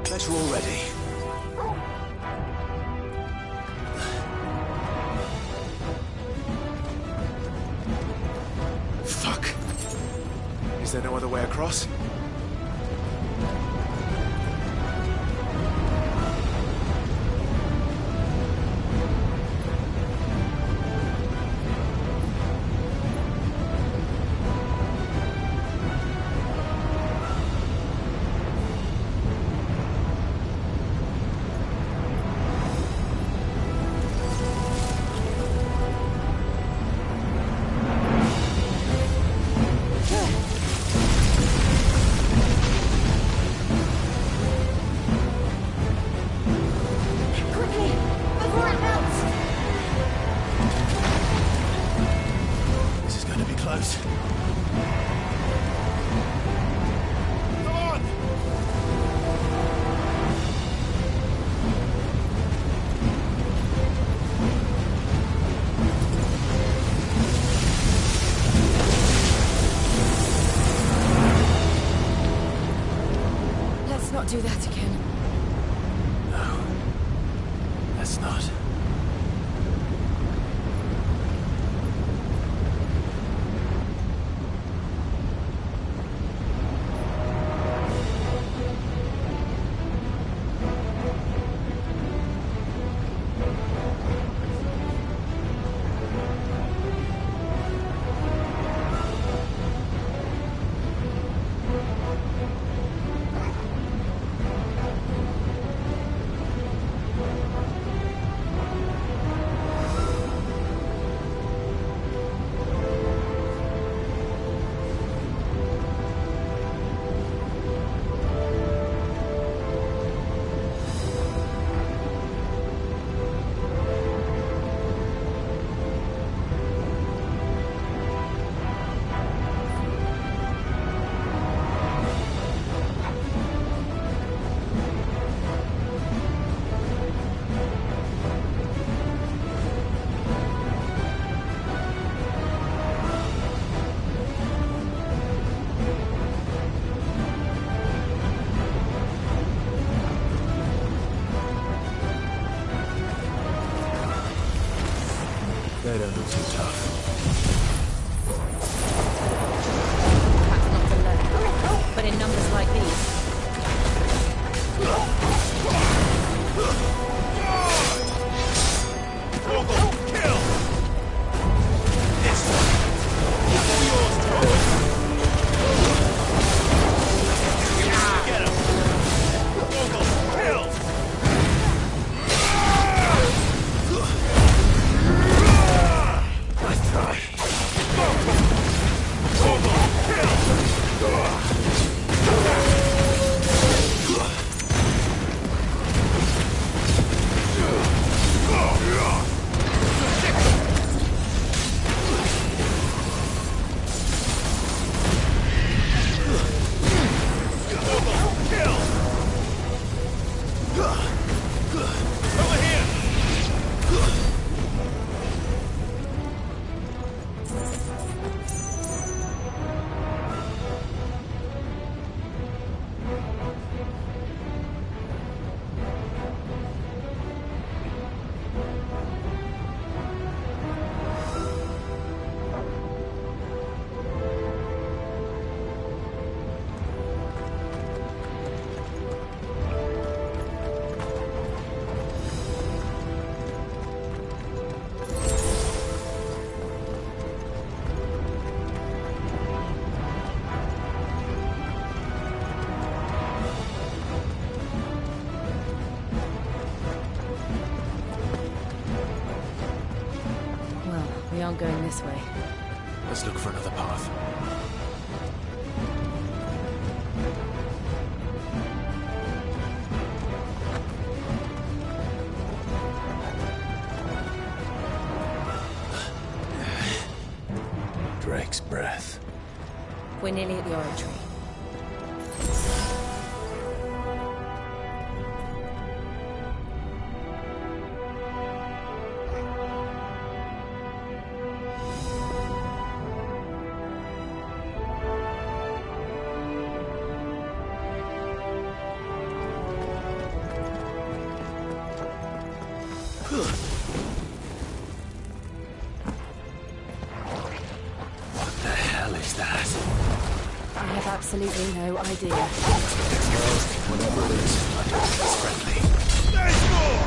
Better already. Fuck. Is there no other way across? not do that again. No. Let's not. They don't look too tough. Perhaps not to learn, but in numbers like these. Kill! It's all yours, Tom. Get him! Kill! Nice try. We aren't going this way. Let's look for another path. Drake's breath. We're nearly at the oratory. What the hell is that? I have absolutely no idea. Well, whatever it is, I don't think it's friendly. There's more!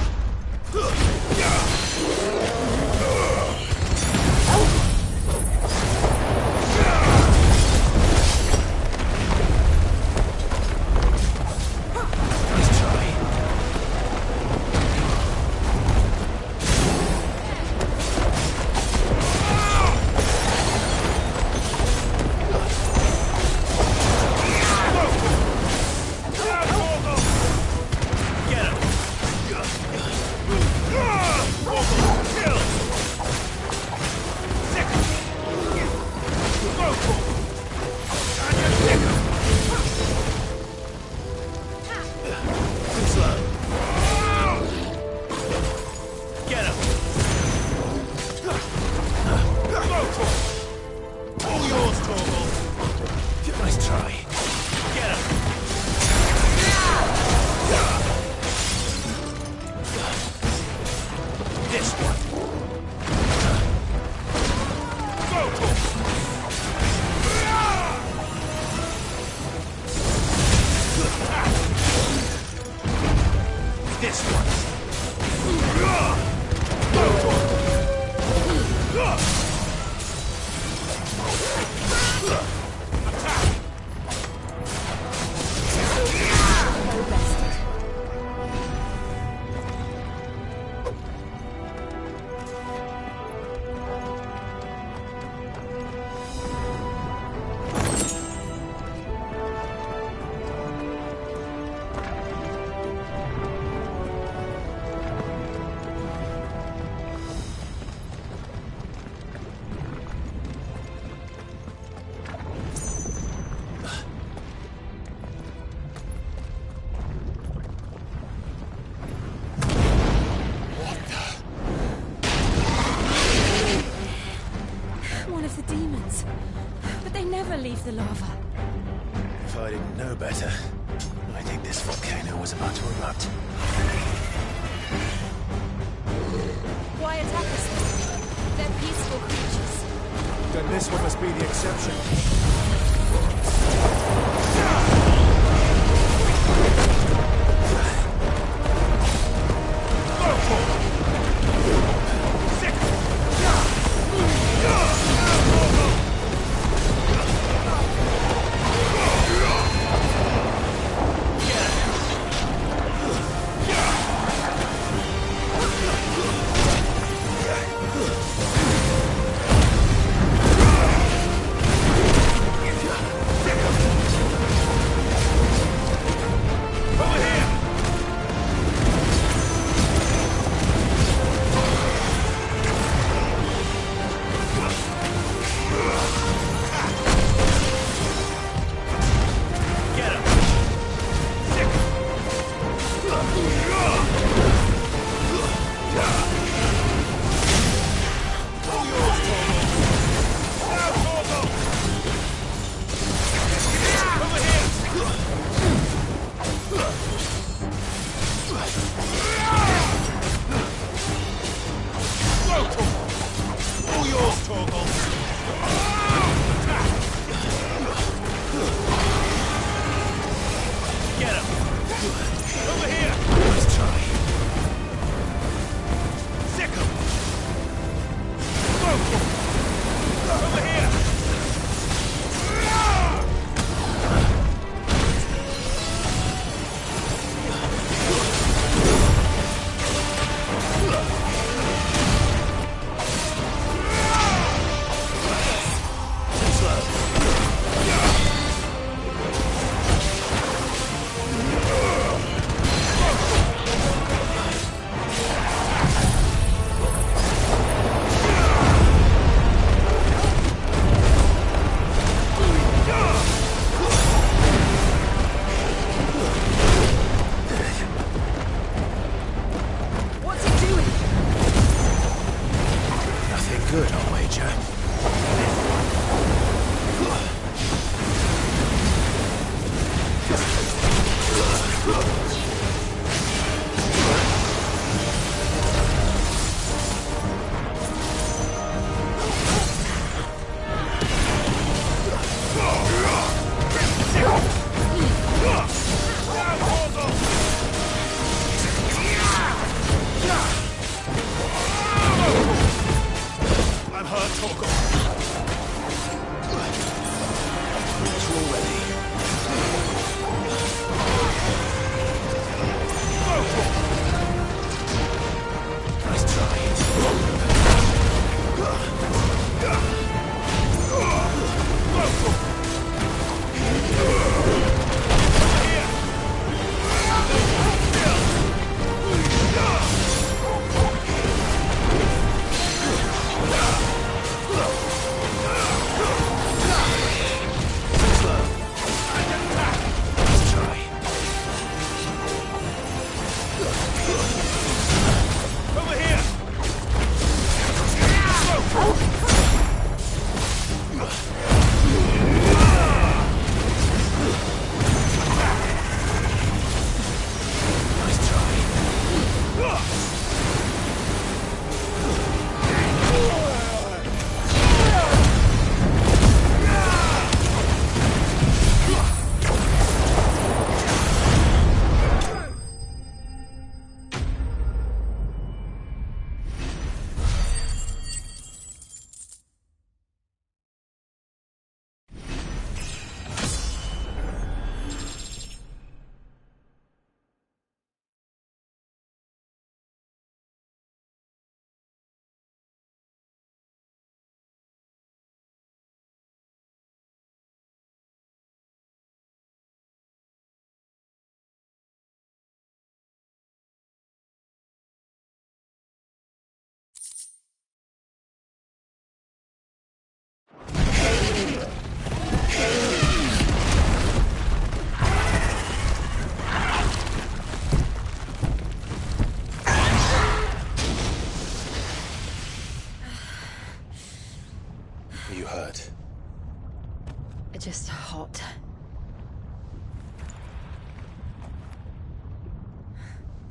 Nice try. Nice try. Get him! I didn't know better, I think this volcano was about to erupt. Why attack us? They're peaceful creatures. Then this one must be the exception.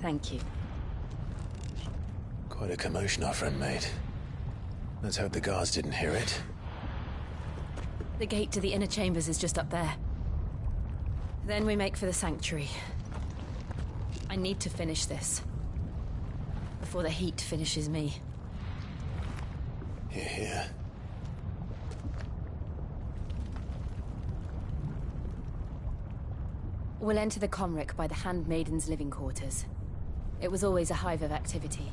Thank you. Quite a commotion our friend made. Let's hope the guards didn't hear it. The gate to the inner chambers is just up there. Then we make for the sanctuary. I need to finish this. Before the heat finishes me. Hear, hear. We'll enter the Comric by the Handmaiden's living quarters. It was always a hive of activity.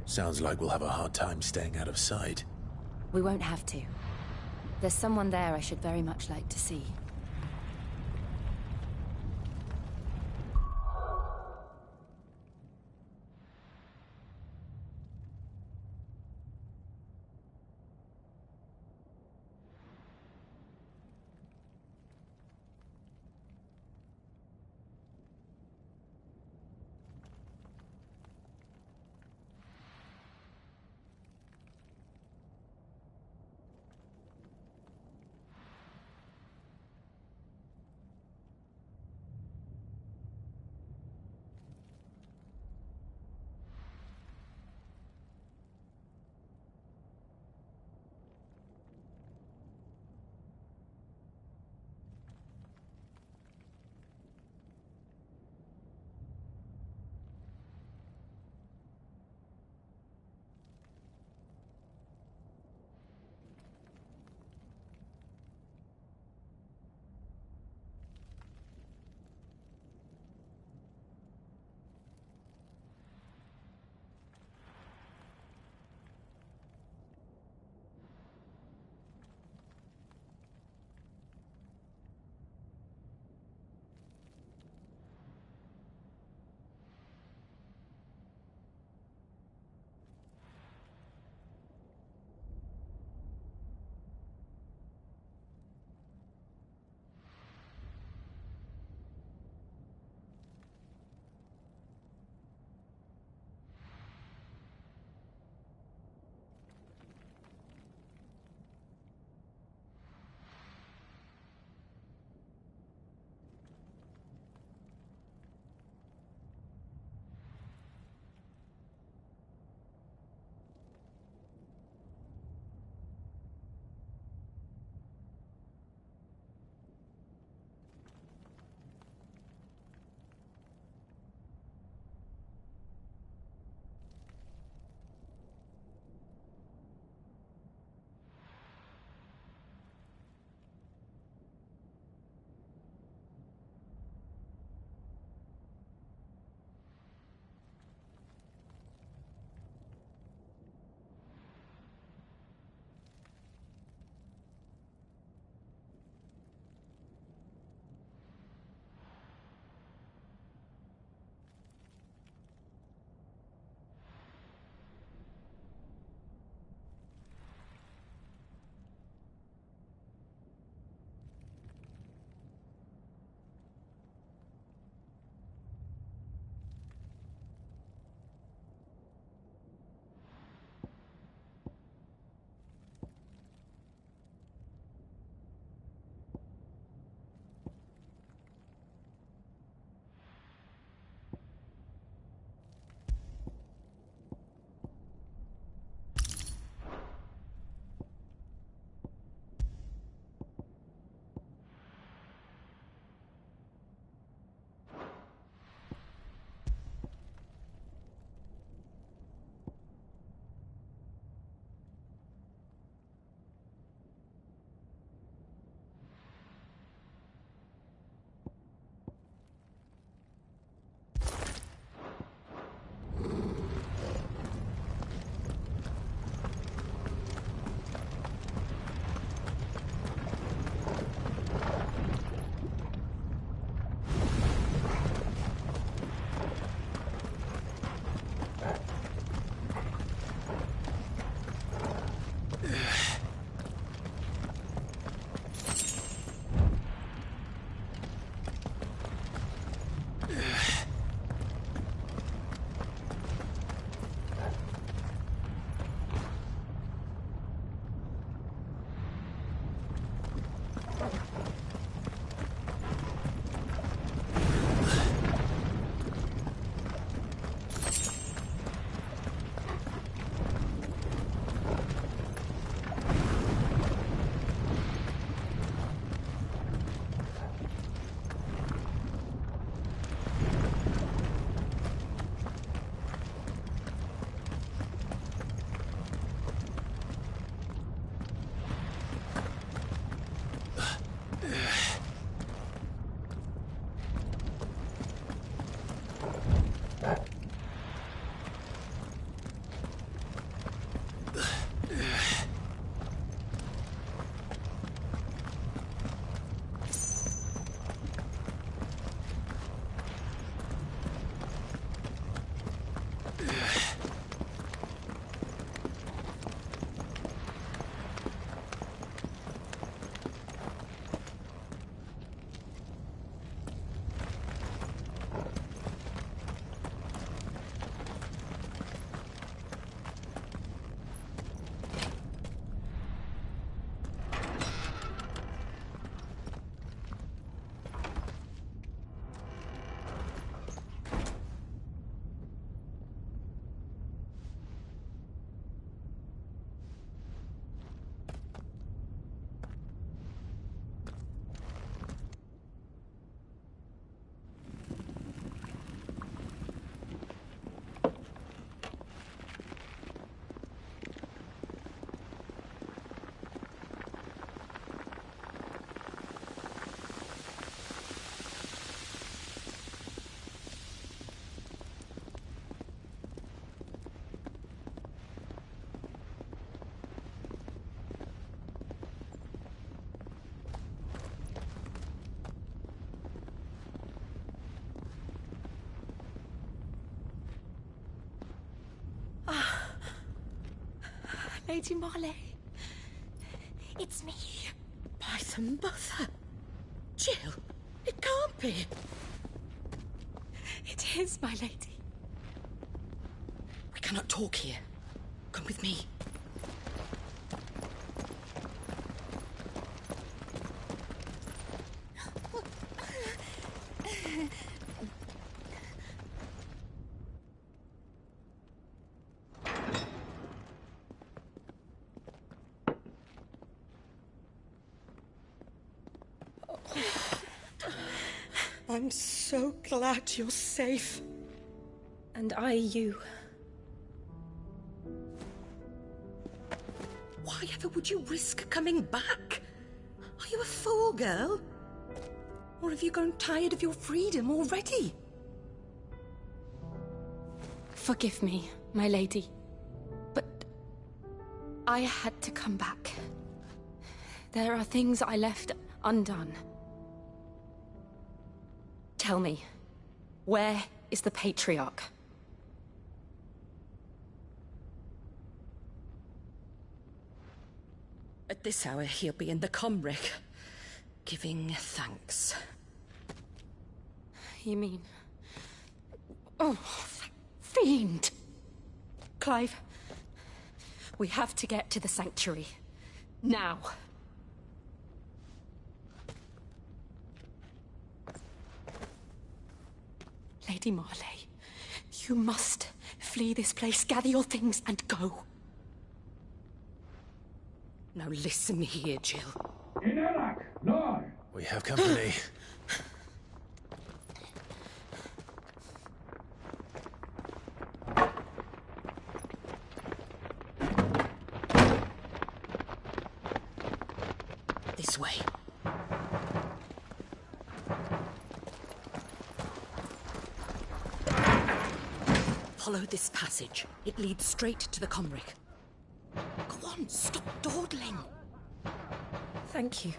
Sounds like we'll have a hard time staying out of sight. We won't have to. There's someone there I should very much like to see. Lady Marley. It's me. By the mother. Jill, it can't be. It is, my lady. We cannot talk here. Come with me. I'm so glad you're safe. And you. Why ever would you risk coming back? Are you a fool, girl? Or have you grown tired of your freedom already? Forgive me, my lady, but I had to come back. There are things I left undone. Tell me, where is the Patriarch? At this hour, he'll be in the Comric, giving thanks. You mean... Oh, fiend! Clive, we have to get to the sanctuary. Now. Lady Marley, you must flee this place, gather your things, and go. Now listen here, Jill. We have company. This way. Follow this passage. It leads straight to the Comric. Go on, stop dawdling. Thank you.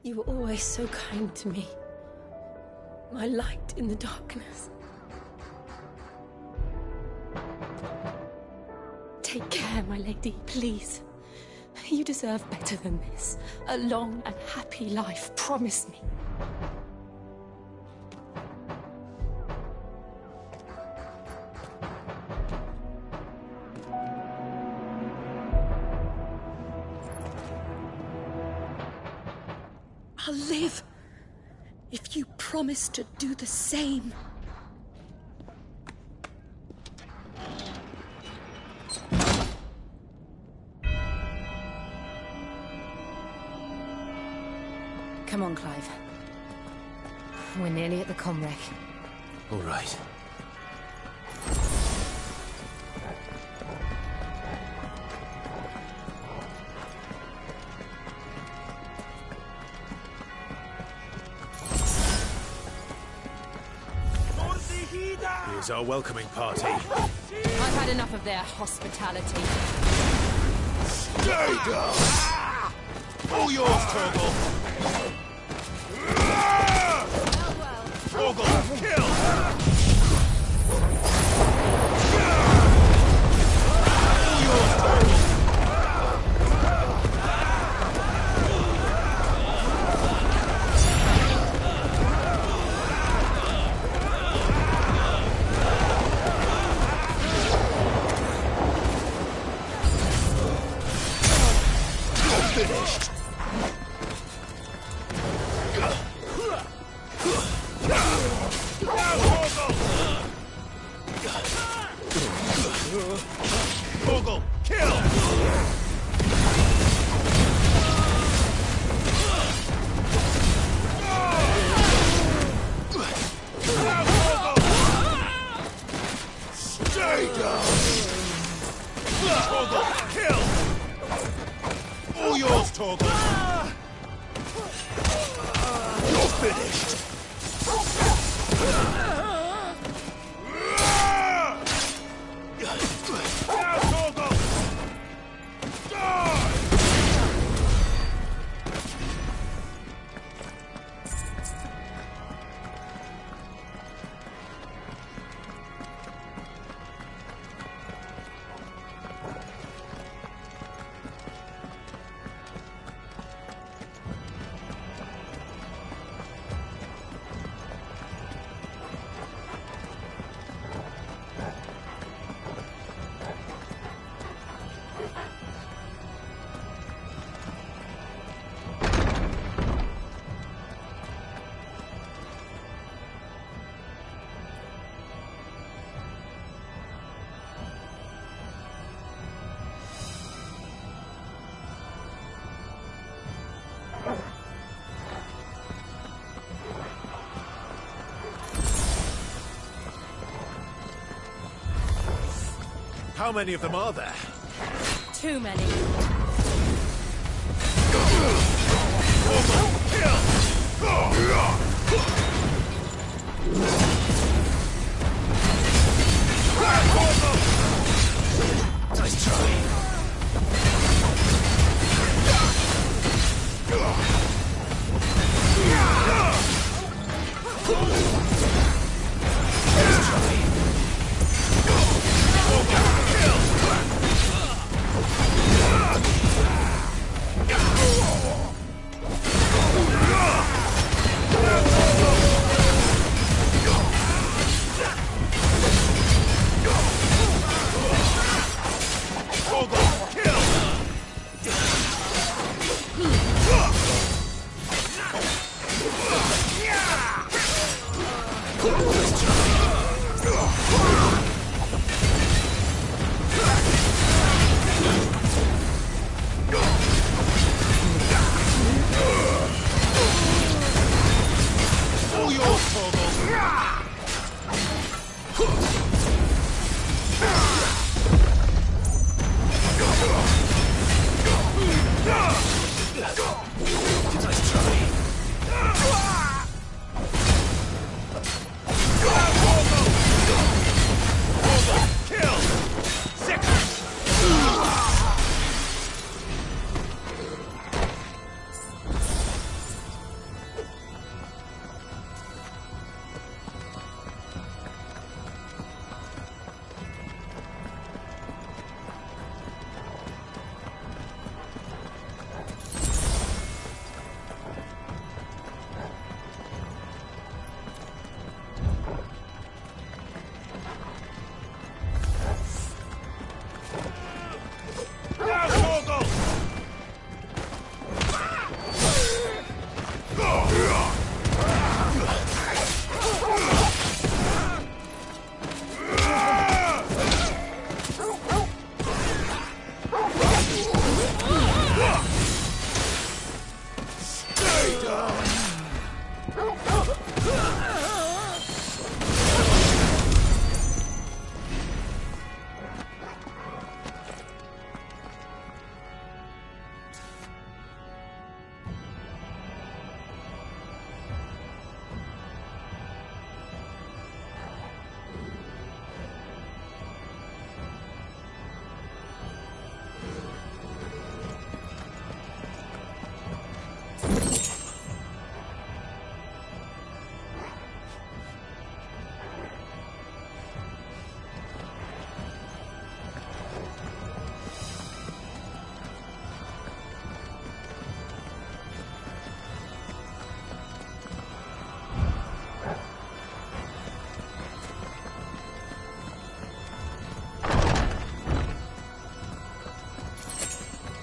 You were always so kind to me. My light in the darkness. Take care, my lady, please. You deserve better than this. A long and happy life, promise me. I'll live if you promise to do the same. Come on, Clive. We're nearly at the Comric. All right. Here's our welcoming party. I've had enough of their hospitality. Stay down! All yours, Torgal! Torgal, kill! All yours, Torgal! Finished. Torgal, kill! Stay down! Torgal, kill! All yours, Torgal! You're finished! Now, Torgal! Die! How many of them are there? Too many. Nice try.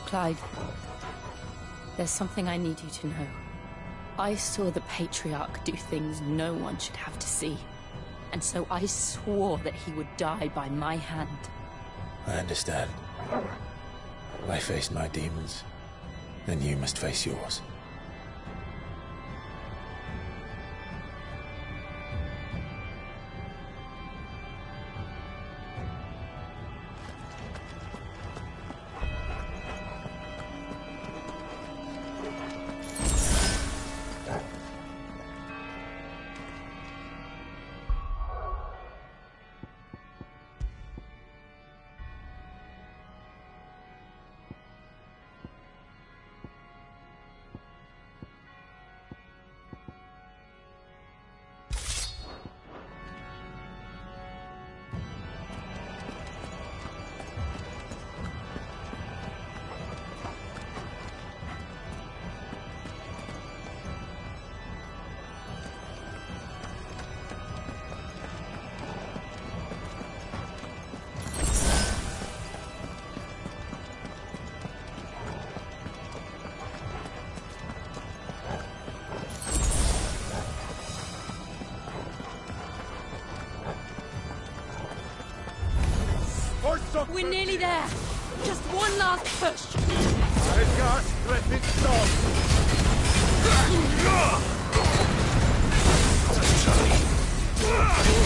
Clyde, there's something I need you to know. I saw the Patriarch do things no one should have to see. And so I swore that he would die by my hand. I understand. I face my demons, then you must face yours. We're nearly there. Just one last push. I've got splendid stop. Charlie. あ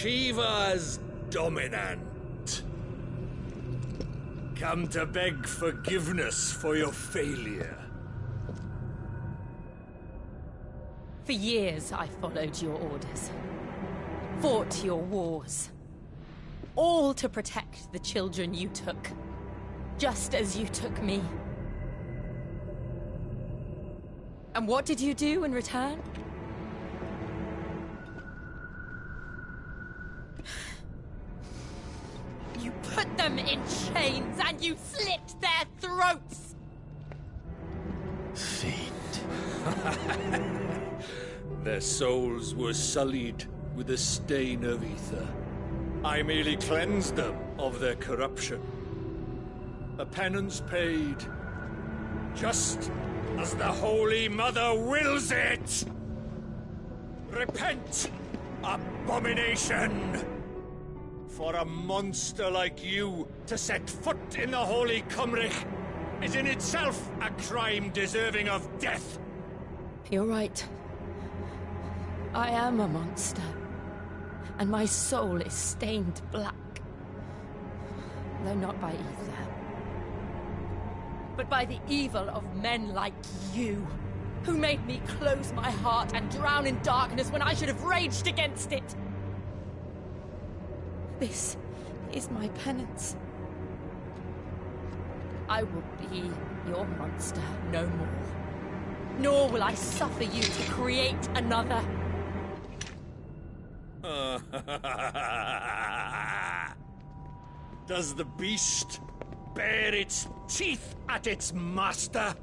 Shiva's dominant. Come to beg forgiveness for your failure. For years, I followed your orders. Fought your wars. All to protect the children you took. Just as you took me. And what did you do in return? You put them in chains and you slit their throats! Their souls were sullied with a stain of ether. I merely cleansed them of their corruption. A penance paid, just as the Holy Mother wills it! Repent, abomination! For a monster like you to set foot in the Holy Cymric is in itself a crime deserving of death. You're right. I am a monster. And my soul is stained black. Though not by ether. But by the evil of men like you, who made me close my heart and drown in darkness when I should have raged against it. This is my penance. I will be your monster no more. Nor will I suffer you to create another. Does the beast bare its teeth at its master?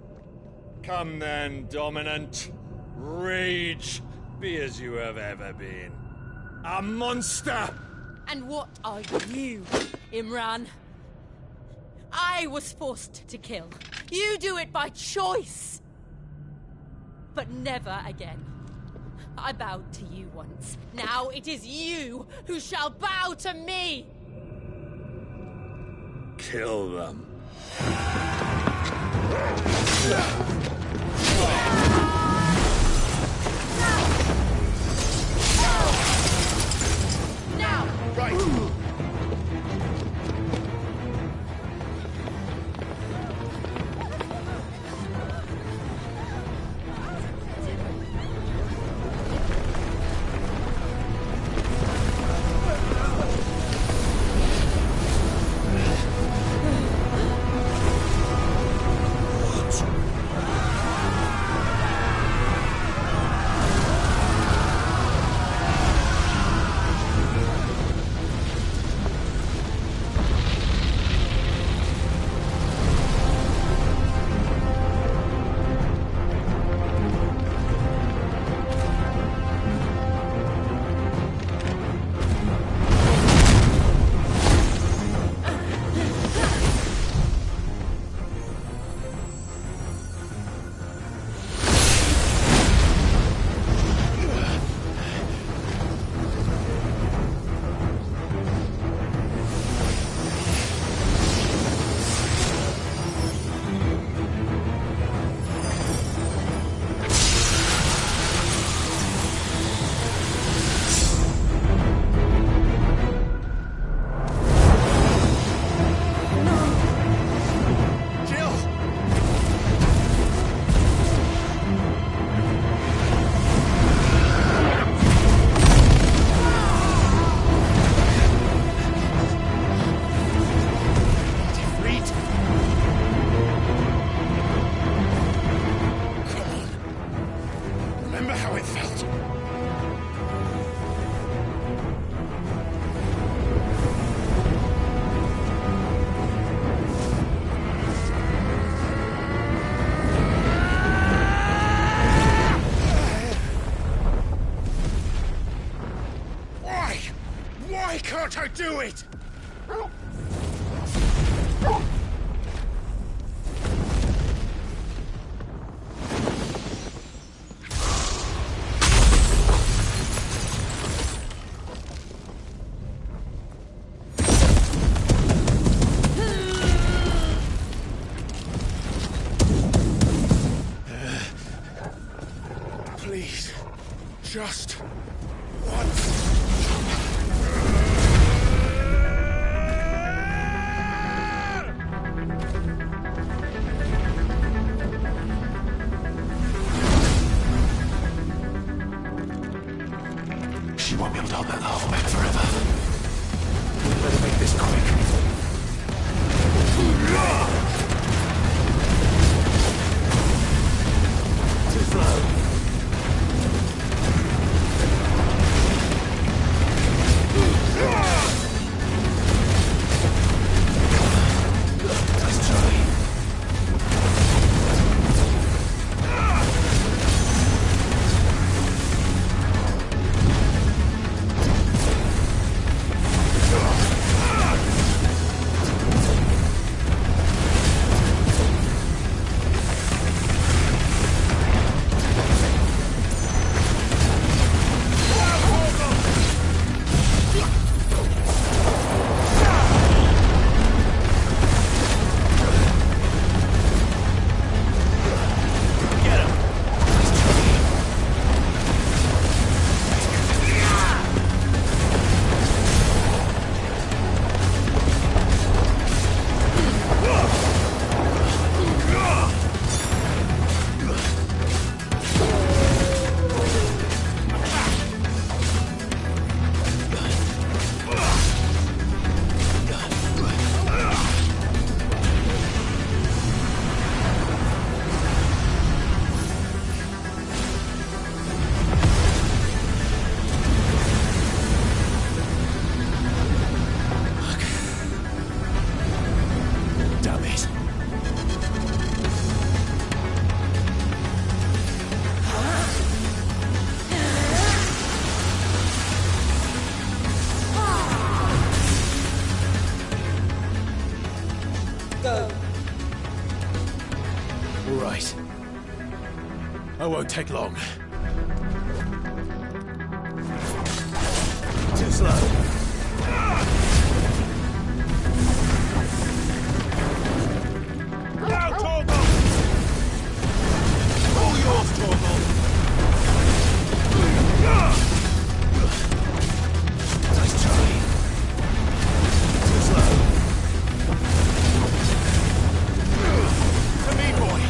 Come then, dominant. Rage, be as you have ever been. A monster! And what are you, Imran? I was forced to kill. You do it by choice. But never again. I bowed to you once. Now it is you who shall bow to me! Kill them. Now! Right! do it! Please, just once. She won't be able to hold that lava back forever. We better make this quick. Too slow. Nice try. Damn it. Go. All right. I won't take long. Too slow. Now, Torgal! All yours, Torgal! Nice try. Too slow. To me, boy!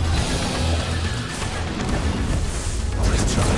Nice try.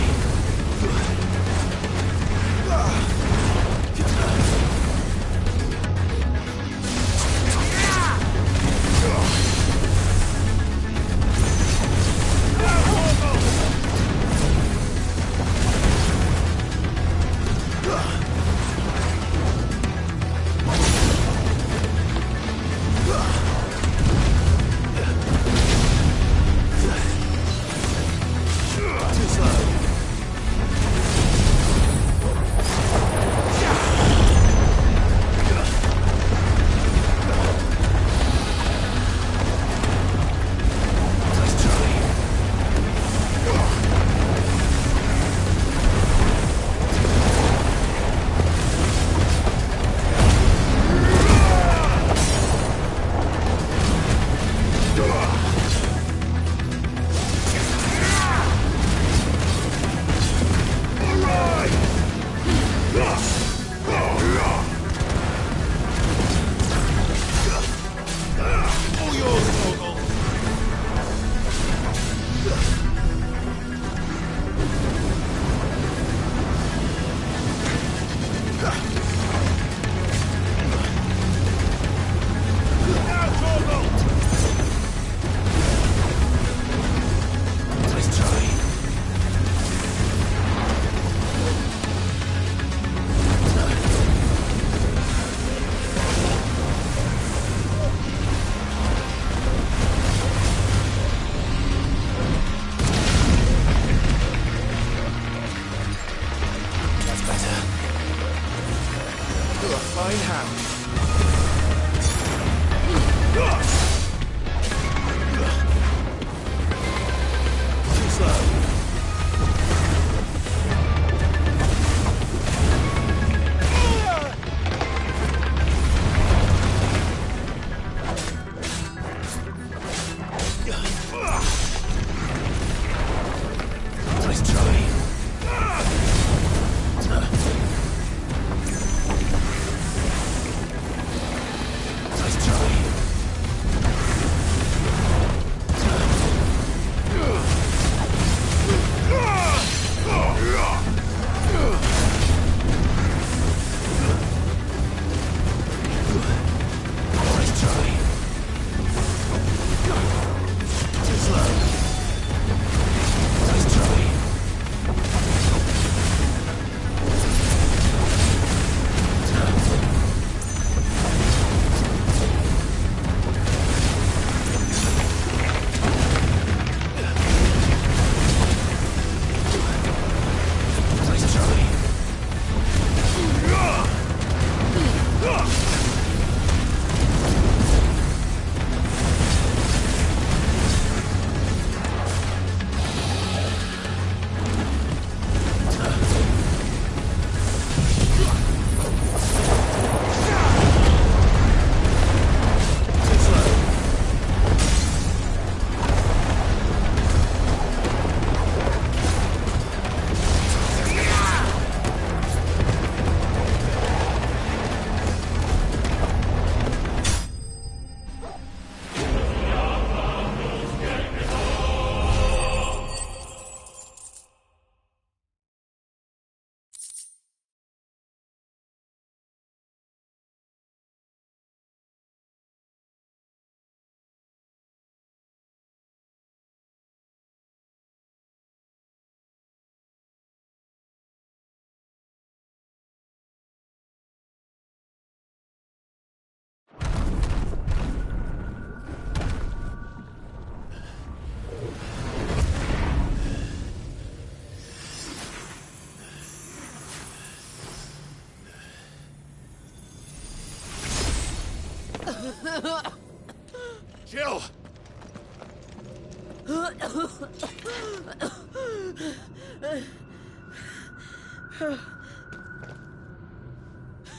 Jill!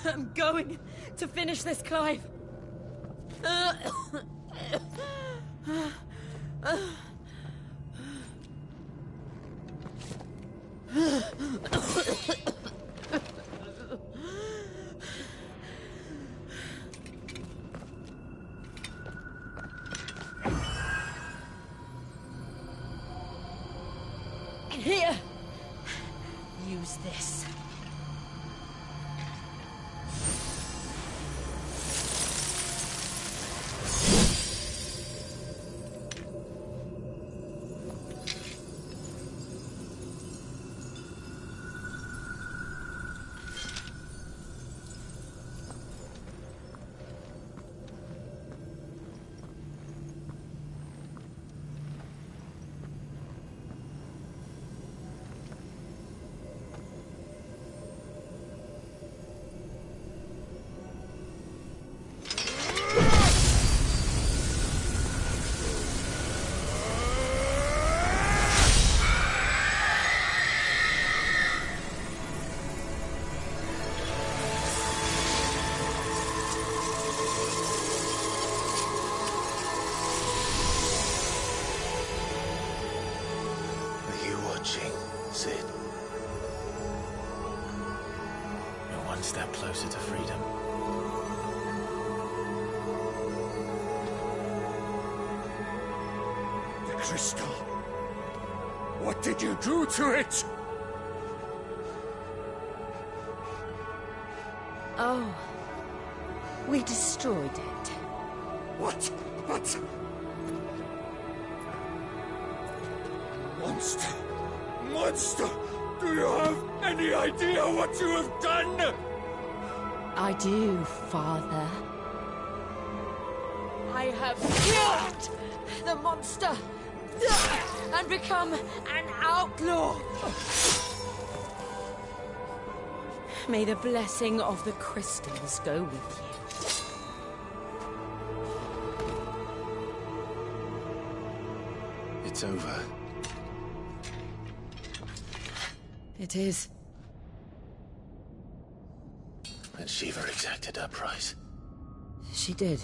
I'm going to finish this, Clive. Here. Use this. Sid. You're one step closer to freedom. The crystal. What did you do to it? Oh. We destroyed it. What? Monster! Monster! Do you have any idea what you have done? I do, Father. I have killed the monster and become an outlaw. May the blessing of the crystals go with you. It's over. It is. And Shiva exacted her price. She did.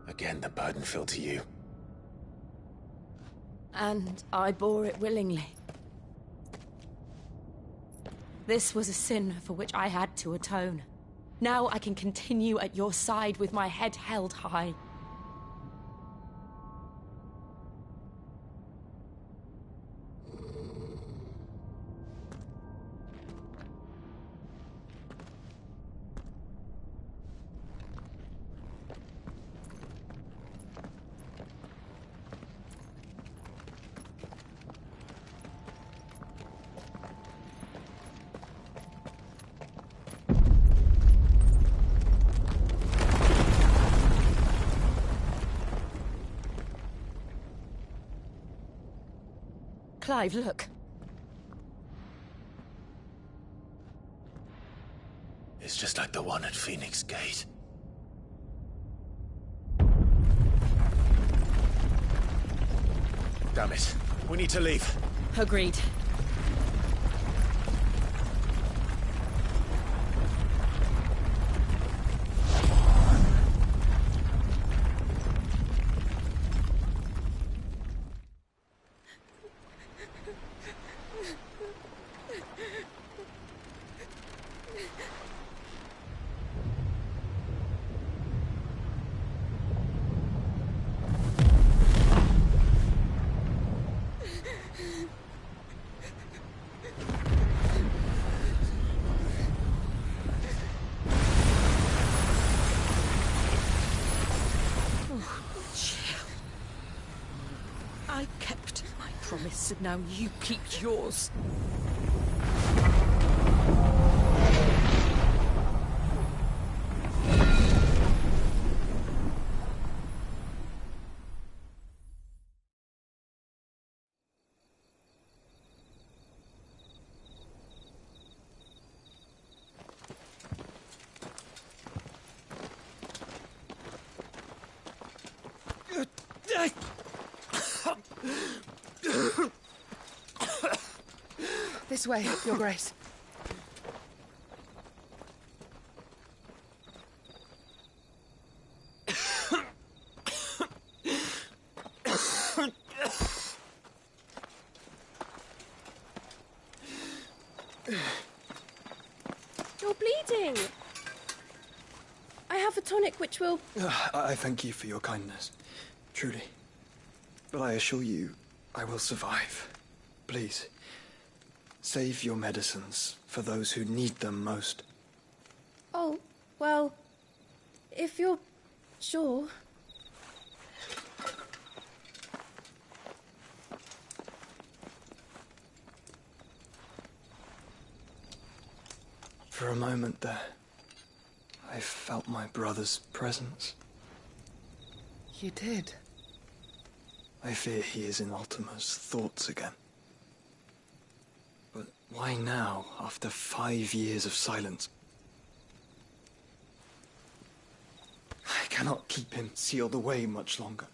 Again, the burden fell to you. And I bore it willingly. This was a sin for which I had to atone. Now I can continue at your side with my head held high. Clive, look. It's just like the one at Phoenix Gate. Damn it. We need to leave. Agreed. I kept my promise, and now you keep yours. This way, Your Grace. You're bleeding. I have a tonic which will... I thank you for your kindness, truly. But I assure you, I will survive. Please, save your medicines for those who need them most. Oh, well, if you're sure... For a moment there, I felt my brother's presence. You did? I fear he is in Ultima's thoughts again. But why now, after 5 years of silence? I cannot keep him sealed away much longer.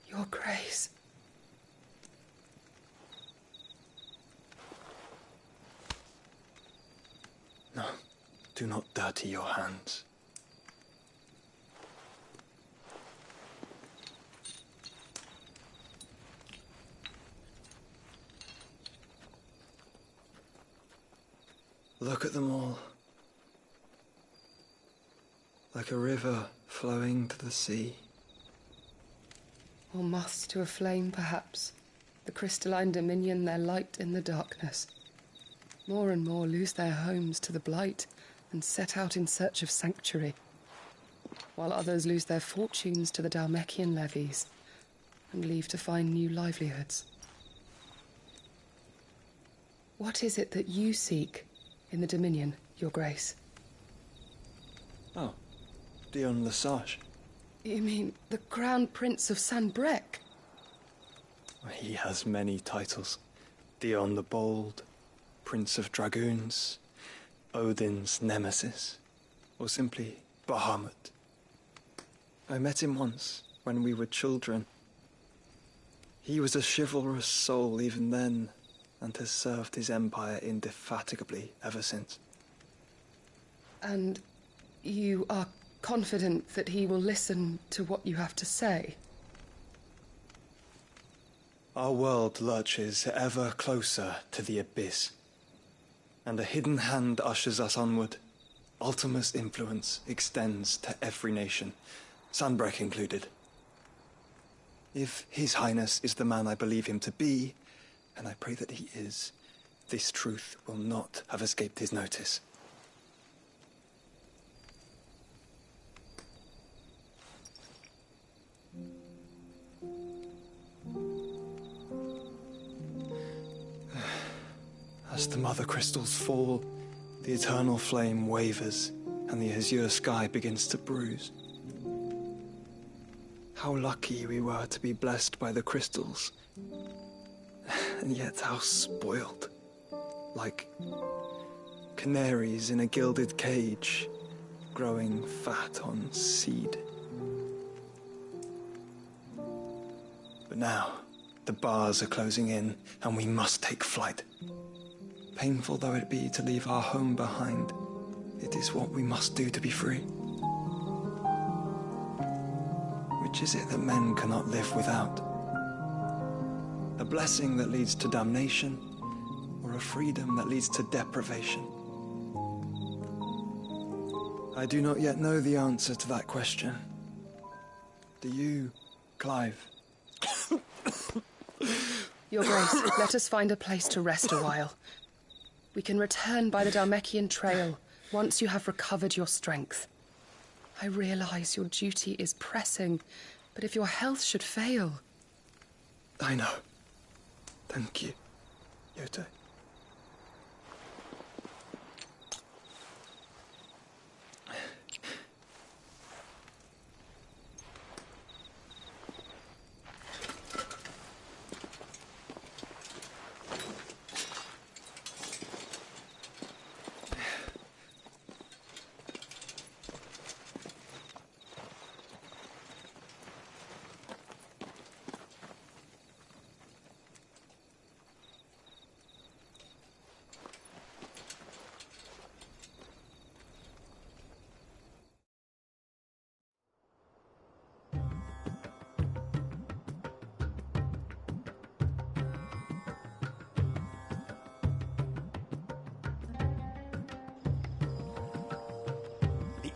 Your Grace. No, do not dirty your hands. Look at them all. Like a river flowing to the sea. Or moths to a flame, perhaps. The crystalline dominion, their light in the darkness. More and more lose their homes to the blight and set out in search of sanctuary, while others lose their fortunes to the Dalmekian levies and leave to find new livelihoods. What is it that you seek in the Dominion, Your Grace? Oh, Dion Lesage. You mean the Crown Prince of Sanbrec? He has many titles. Dion the Bold, Prince of Dragoons, Odin's Nemesis, or simply Bahamut. I met him once, when we were children. He was a chivalrous soul even then, and has served his empire indefatigably ever since. And you are confident that he will listen to what you have to say? Our world lurches ever closer to the abyss, and a hidden hand ushers us onward. Ultima's influence extends to every nation, Sanbrec included. If His Highness is the man I believe him to be, and I pray that he is, this truth will not have escaped his notice. As the mother crystals fall, the eternal flame wavers, and the azure sky begins to bruise. How lucky we were to be blessed by the crystals, and yet how spoiled. Like canaries in a gilded cage, growing fat on seed. But now, the bars are closing in, and we must take flight. Painful though it be to leave our home behind, it is what we must do to be free. Which is it that men cannot live without? A blessing that leads to damnation, or a freedom that leads to deprivation? I do not yet know the answer to that question. Do you, Clive? Your Grace, let us find a place to rest a while. We can return by the Dalmekian trail once you have recovered your strength. I realize your duty is pressing, but if your health should fail... I know. Thank you, Yote.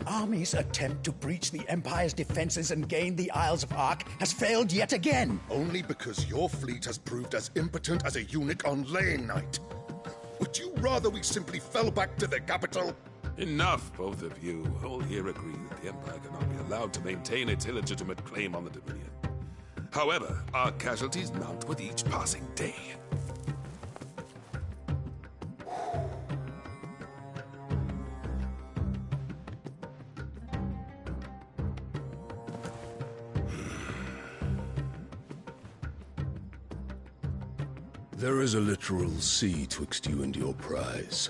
army's attempt to breach the Empire's defenses and gain the Isles of Ark has failed yet again. Only because your fleet has proved as impotent as a eunuch on laying night. Would you rather we simply fell back to the capital? Enough, both of you. All here agree that the Empire cannot be allowed to maintain its illegitimate claim on the Dominion. However, our casualties mount with each passing day. There is a literal sea twixt you and your prize.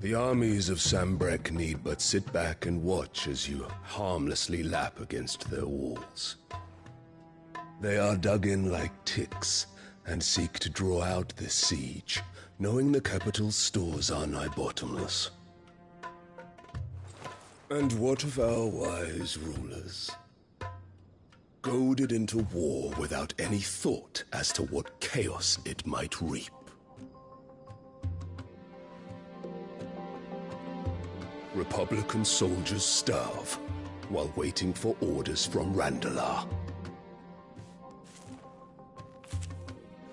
The armies of Sambrek need but sit back and watch as you harmlessly lap against their walls. They are dug in like ticks and seek to draw out this siege, knowing the capital's stores are nigh bottomless. And what of our wise rulers? Goaded into war without any thought as to what chaos it might reap. Republican soldiers starve while waiting for orders from Randalar.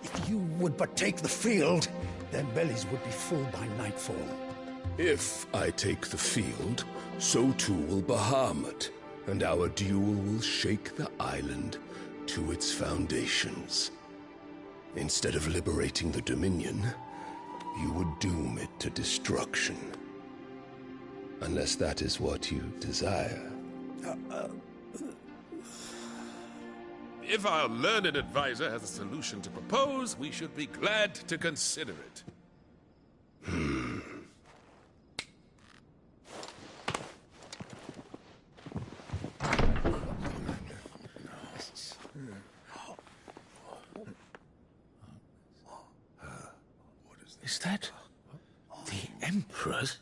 If you would but take the field, their bellies would be full by nightfall. If I take the field, so too will Bahamut, and our duel will shake the island to its foundations. Instead of liberating the Dominion, you would doom it to destruction. Unless that is what you desire. If our learned advisor has a solution to propose, we should be glad to consider it. Is that the Emperor's?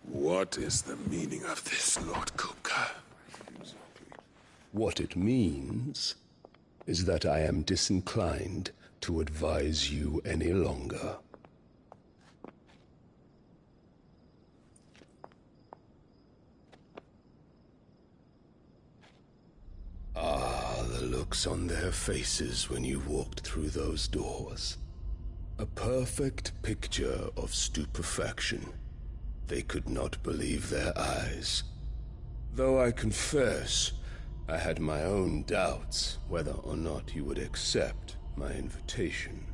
What is the meaning of this, Lord Kupka? What it means is that I am disinclined to advise you any longer. Ah, the looks on their faces when you walked through those doors. A perfect picture of stupefaction. They could not believe their eyes. Though I confess, I had my own doubts whether or not you would accept my invitation.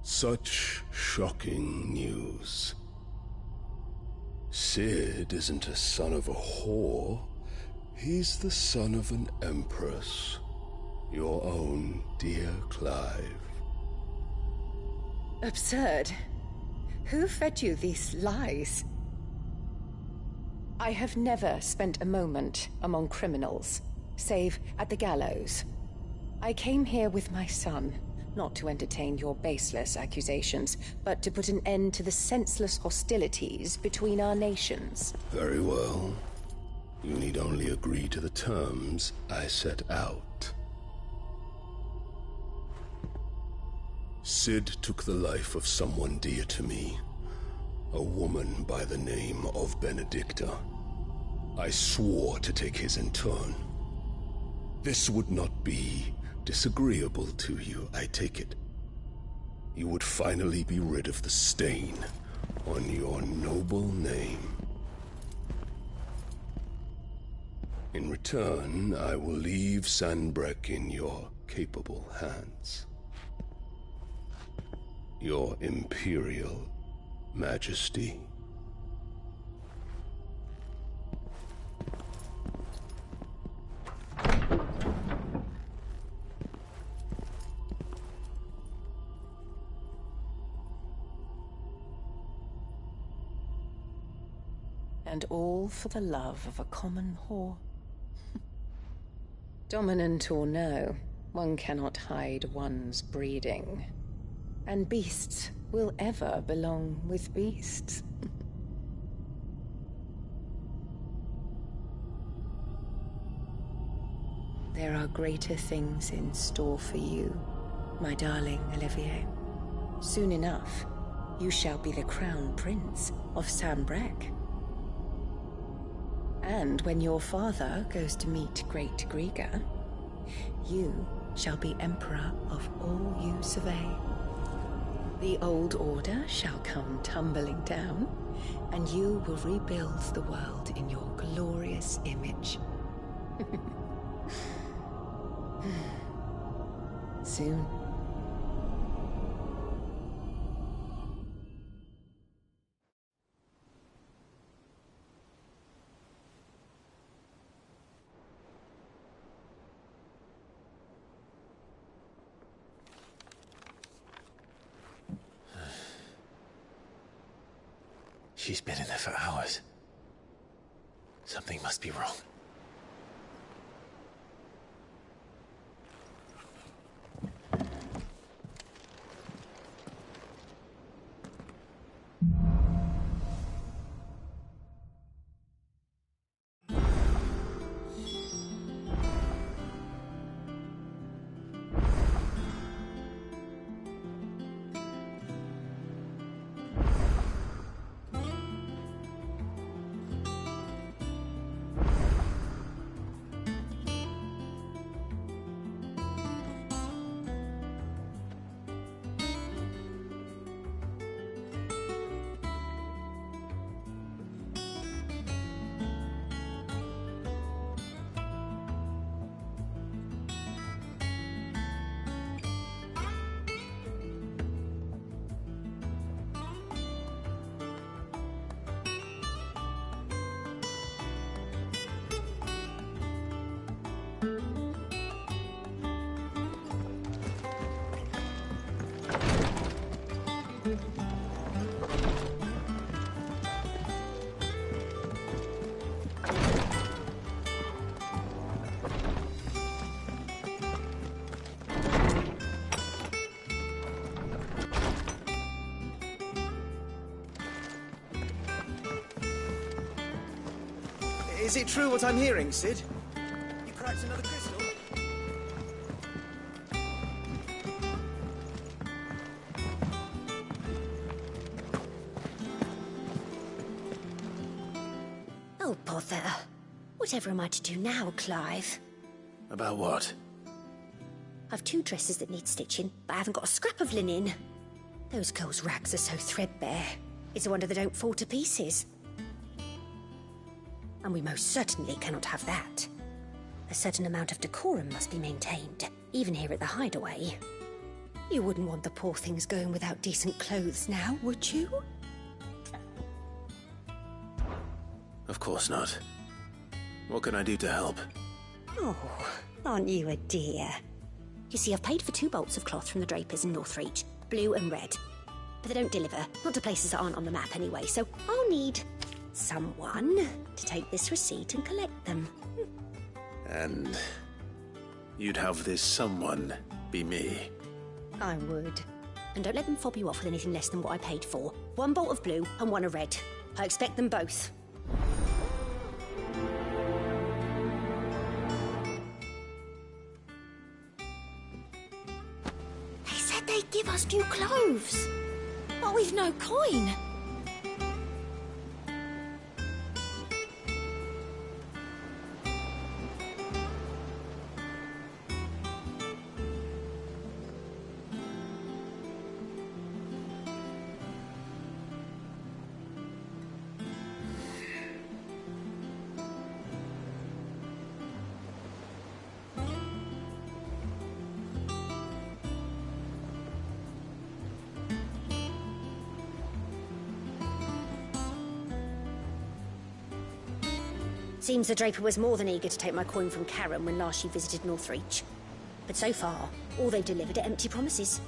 Such shocking news. Sid isn't a son of a whore. He's the son of an empress. Your own dear Clive. Absurd. Who fed you these lies? I have never spent a moment among criminals, save at the gallows. I came here with my son, not to entertain your baseless accusations, but to put an end to the senseless hostilities between our nations. Very well. You need only agree to the terms I set out. Sid took the life of someone dear to me, a woman by the name of Benedicta. I swore to take his in turn. This would not be disagreeable to you, I take it. You would finally be rid of the stain on your noble name. In return, I will leave Sanbrek in your capable hands. Your Imperial Majesty. And all for the love of a common whore. Dominant or no, one cannot hide one's breeding. And beasts will ever belong with beasts. There are greater things in store for you, my darling Olivier. Soon enough, you shall be the crown prince of Sambrec. And when your father goes to meet Great Griga, you shall be emperor of all you survey. The old order shall come tumbling down, and you will rebuild the world in your glorious image. Soon. She's been in there for hours. Something must be wrong. Is it true what I'm hearing, Sid? You cracked another crystal? Oh, bother. Whatever am I to do now, Clive? About what? I've 2 dresses that need stitching, but I haven't got a scrap of linen. Those girls' rags are so threadbare. It's a wonder they don't fall to pieces. And we most certainly cannot have that. A certain amount of decorum must be maintained, even here at the Hideaway. You wouldn't want the poor things going without decent clothes now, would you? Of course not. What can I do to help? Oh, aren't you a dear? You see, I've paid for 2 bolts of cloth from the drapers in Northreach, blue and red. But they don't deliver, not to places that aren't on the map anyway, so I'll need someone to take this receipt and collect them. And you'd have this someone be me? I would. And don't let them fob you off with anything less than what I paid for. 1 bolt of blue and 1 of red. I expect them both. They said they'd give us new clothes. But we've no coin. Seems the Draper was more than eager to take my coin from Karen when last she visited Northreach. But so far, all they've delivered are empty promises.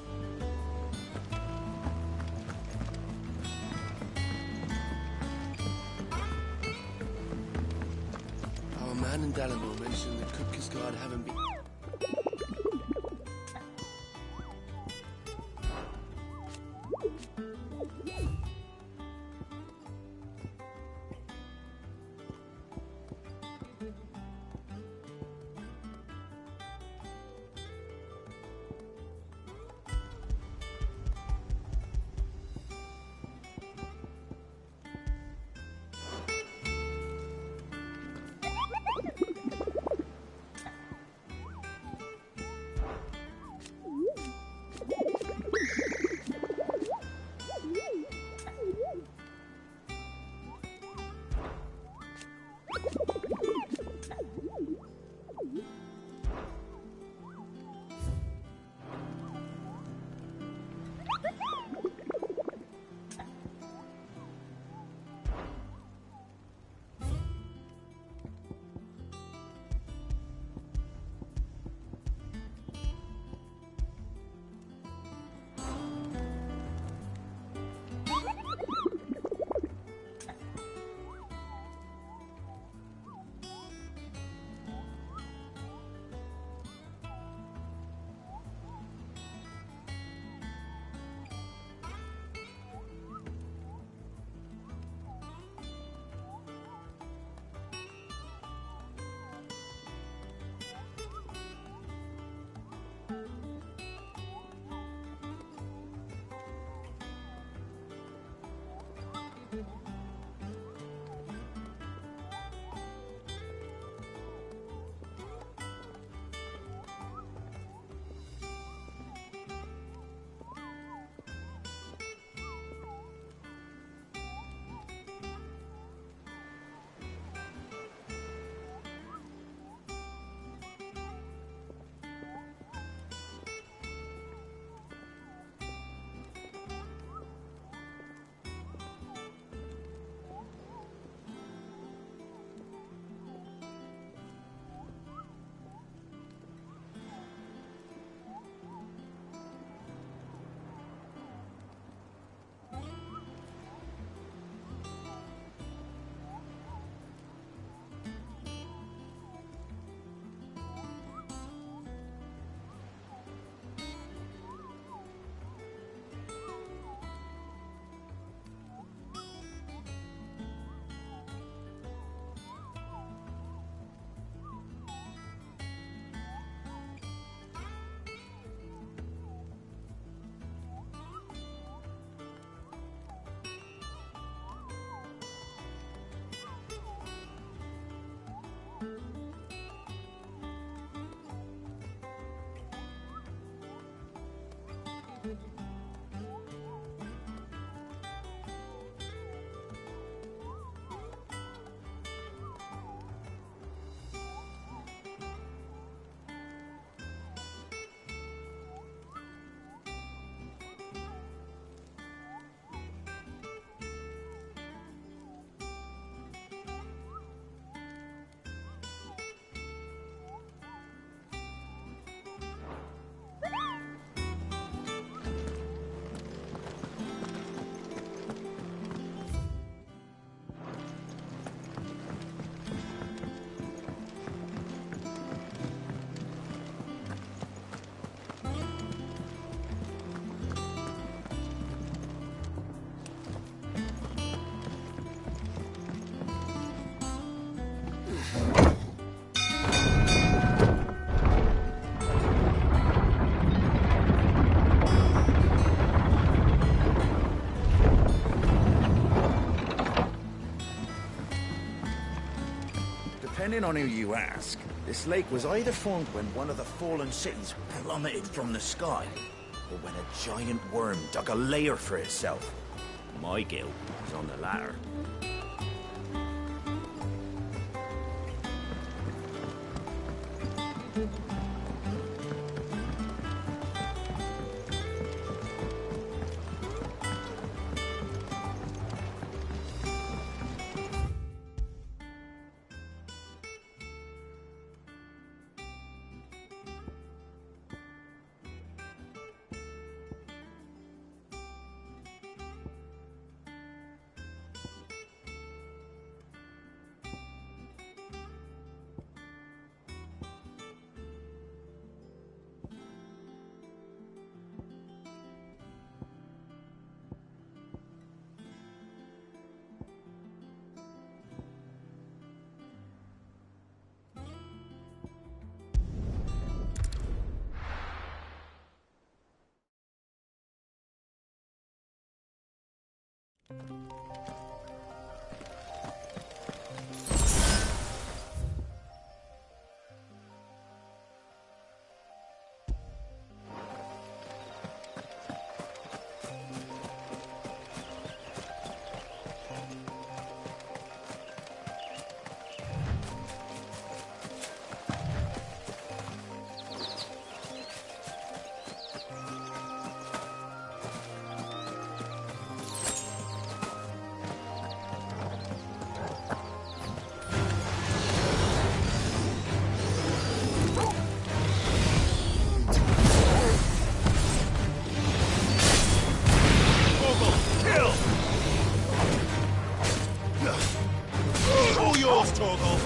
Our man in Dallimore mentioned that Kupka's guard haven't been... Depending on who you ask, this lake was either formed when one of the fallen cities plummeted from the sky, or when a giant worm dug a lair for itself. My guilt is on the latter. yours, Torgal!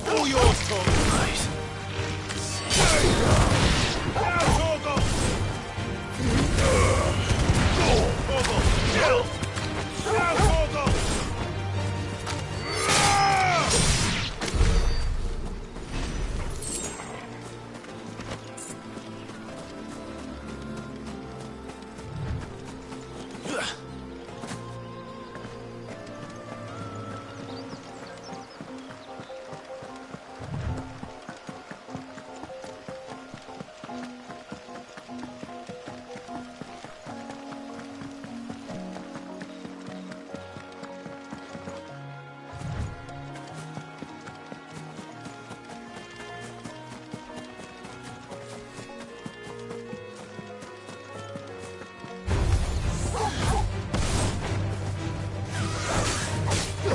All yours, Torgal! Right. Now, Torgal! Torgal, kill! Now, Torgal!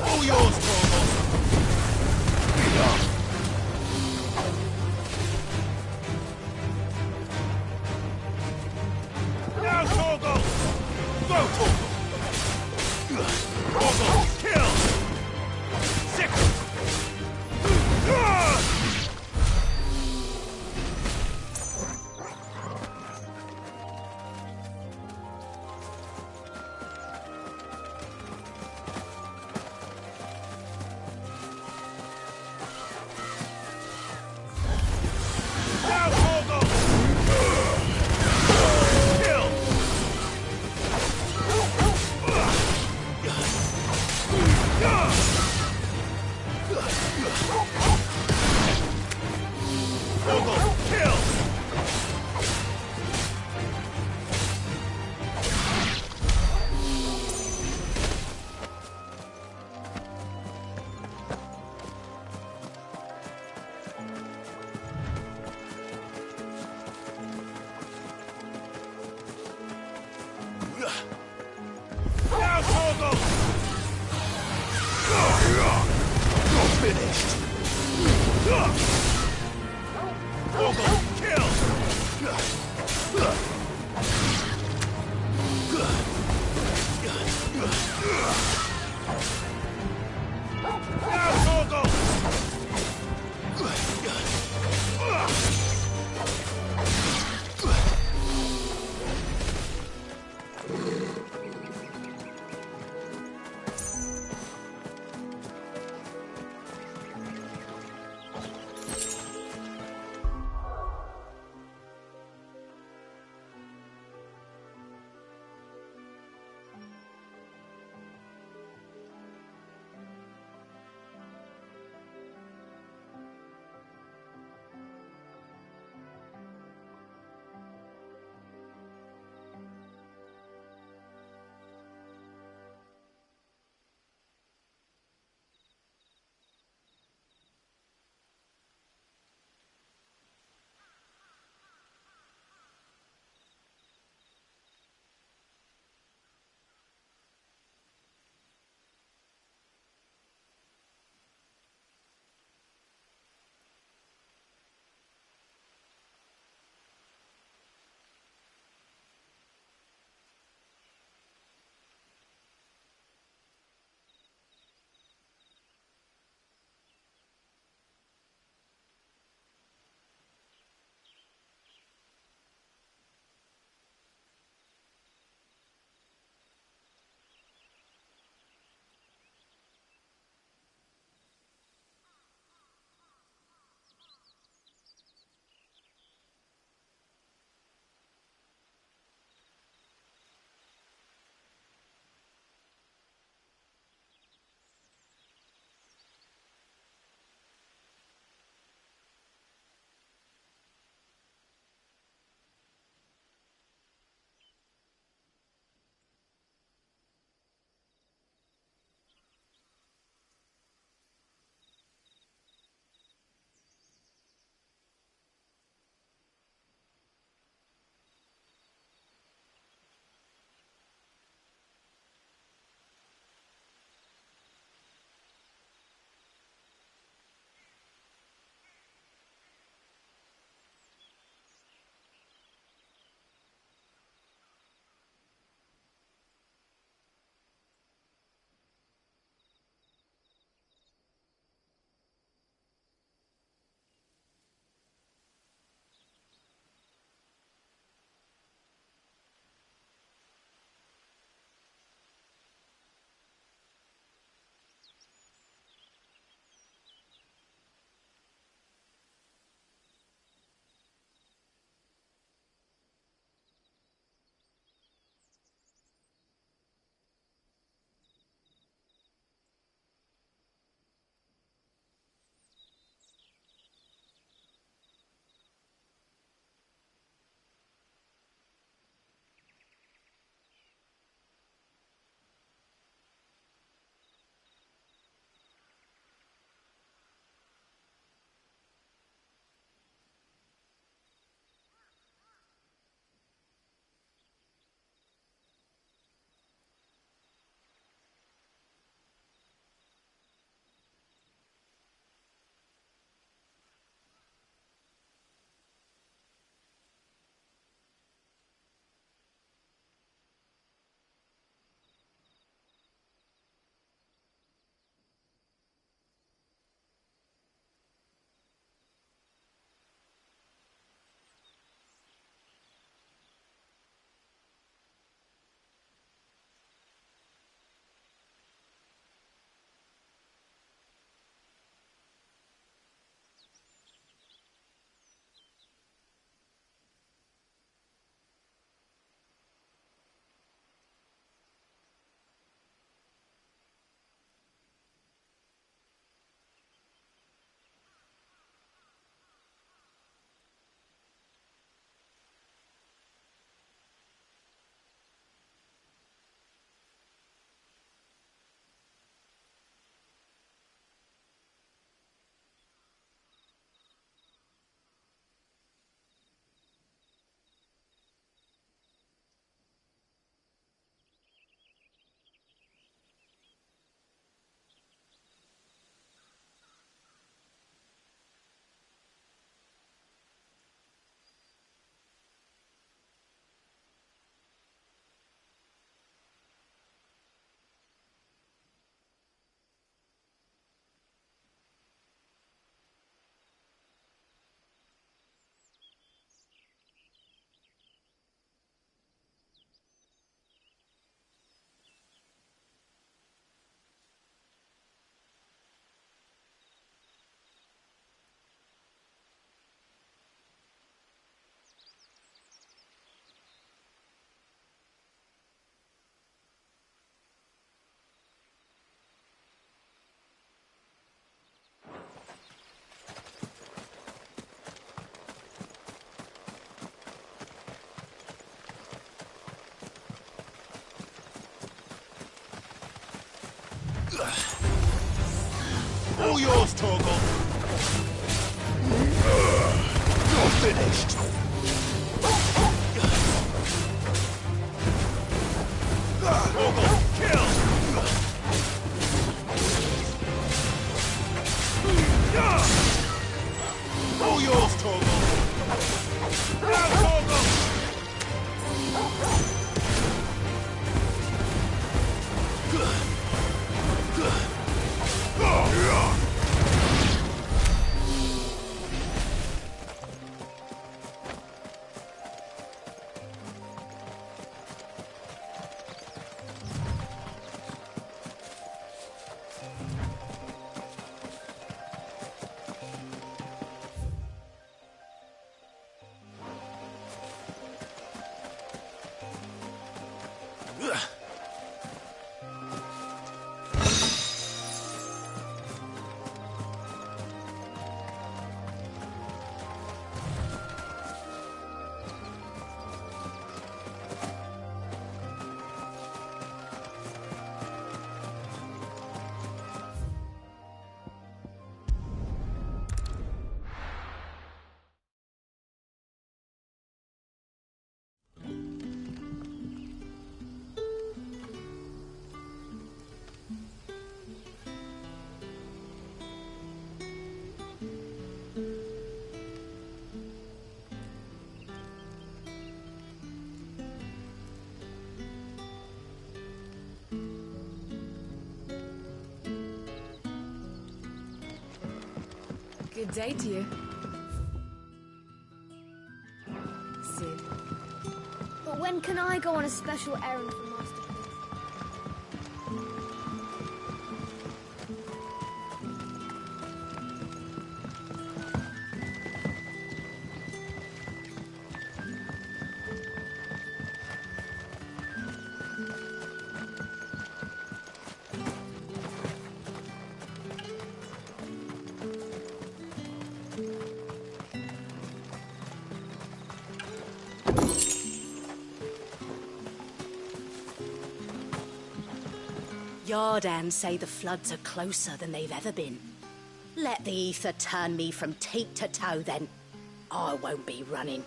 All yours, Torgal! Now, Torgal! Go, Torgal! Torgal, kill! Sick! Now, Torgal! Kill! Torgal, kill! Now, Torgal! You're finished! Torgal, kill! Now, Torgal! All yours, Torgal! You're finished! Torgal, kill! All yours, Torgal! Now, Torgal! Good day to you. Sid. But when can I go on a special errand for Master Prince? Yardan say the floods are closer than they've ever been. Let the ether turn me from teat to toe, then. I won't be running.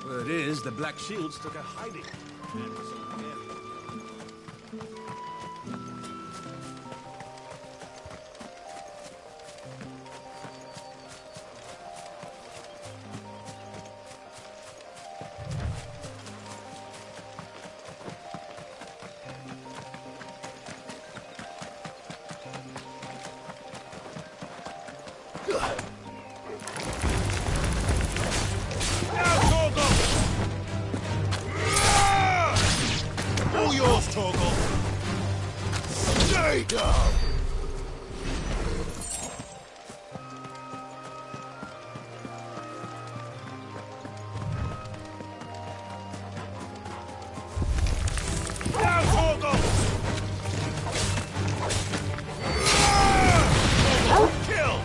Word is, the Black Shields took a hiding. And so All yours, Torgal! Stay down! Now, Torgal! Kill!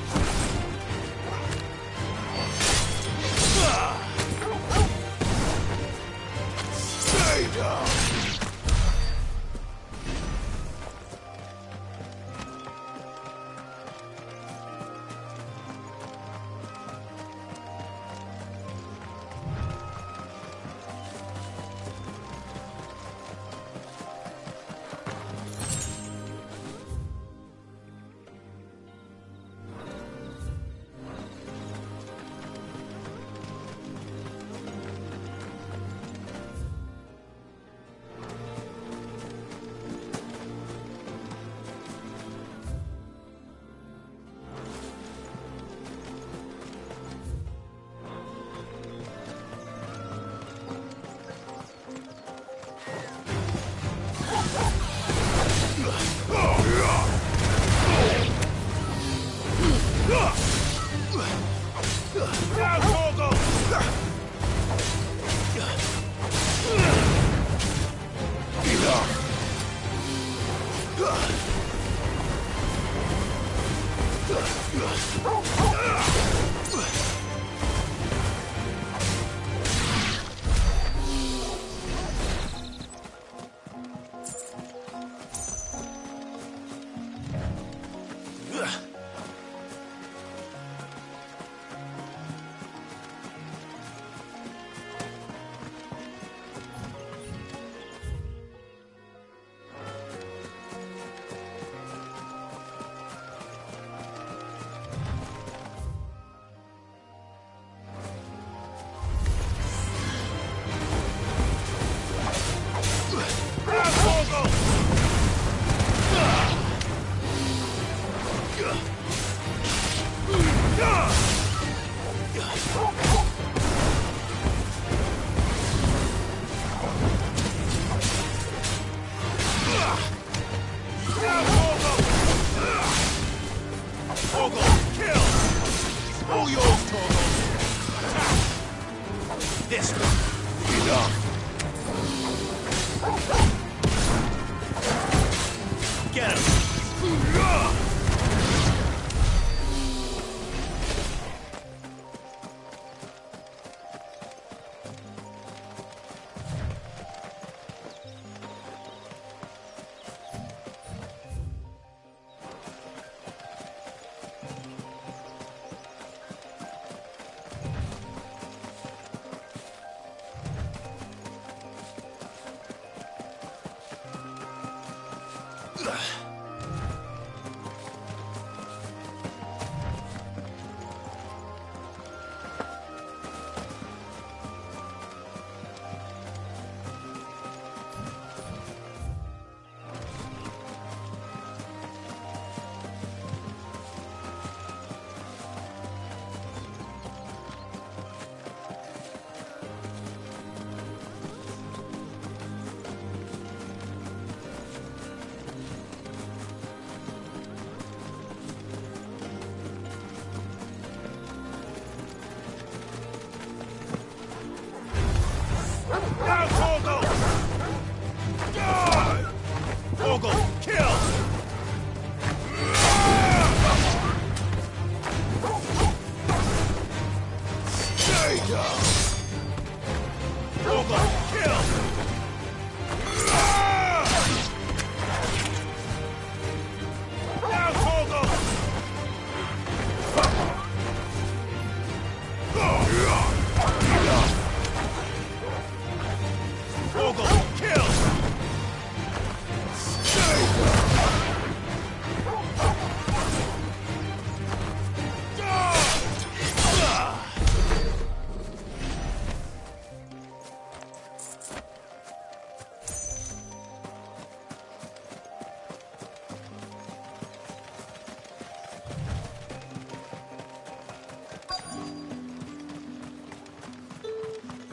Stay down!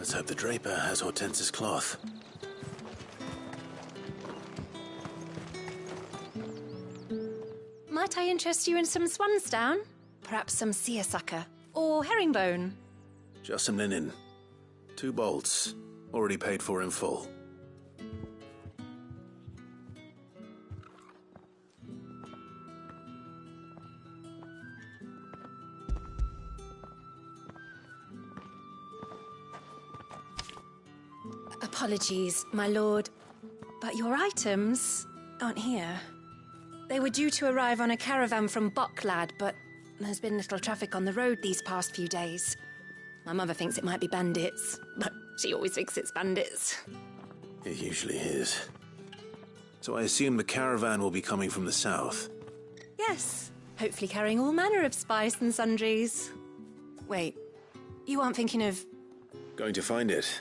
Let's hope the draper has Hortense's cloth. Might I interest you in some swansdown? Perhaps some seersucker? Or herringbone? Just some linen. 2 bolts. Already paid for in full. Apologies, my lord, but your items aren't here. They were due to arrive on a caravan from Bucklad, but there's been little traffic on the road these past few days. My mother thinks it might be bandits, but she always thinks it's bandits. It usually is. So I assume the caravan will be coming from the south. Yes, hopefully carrying all manner of spice and sundries. Wait, you aren't thinking of... Going to find it.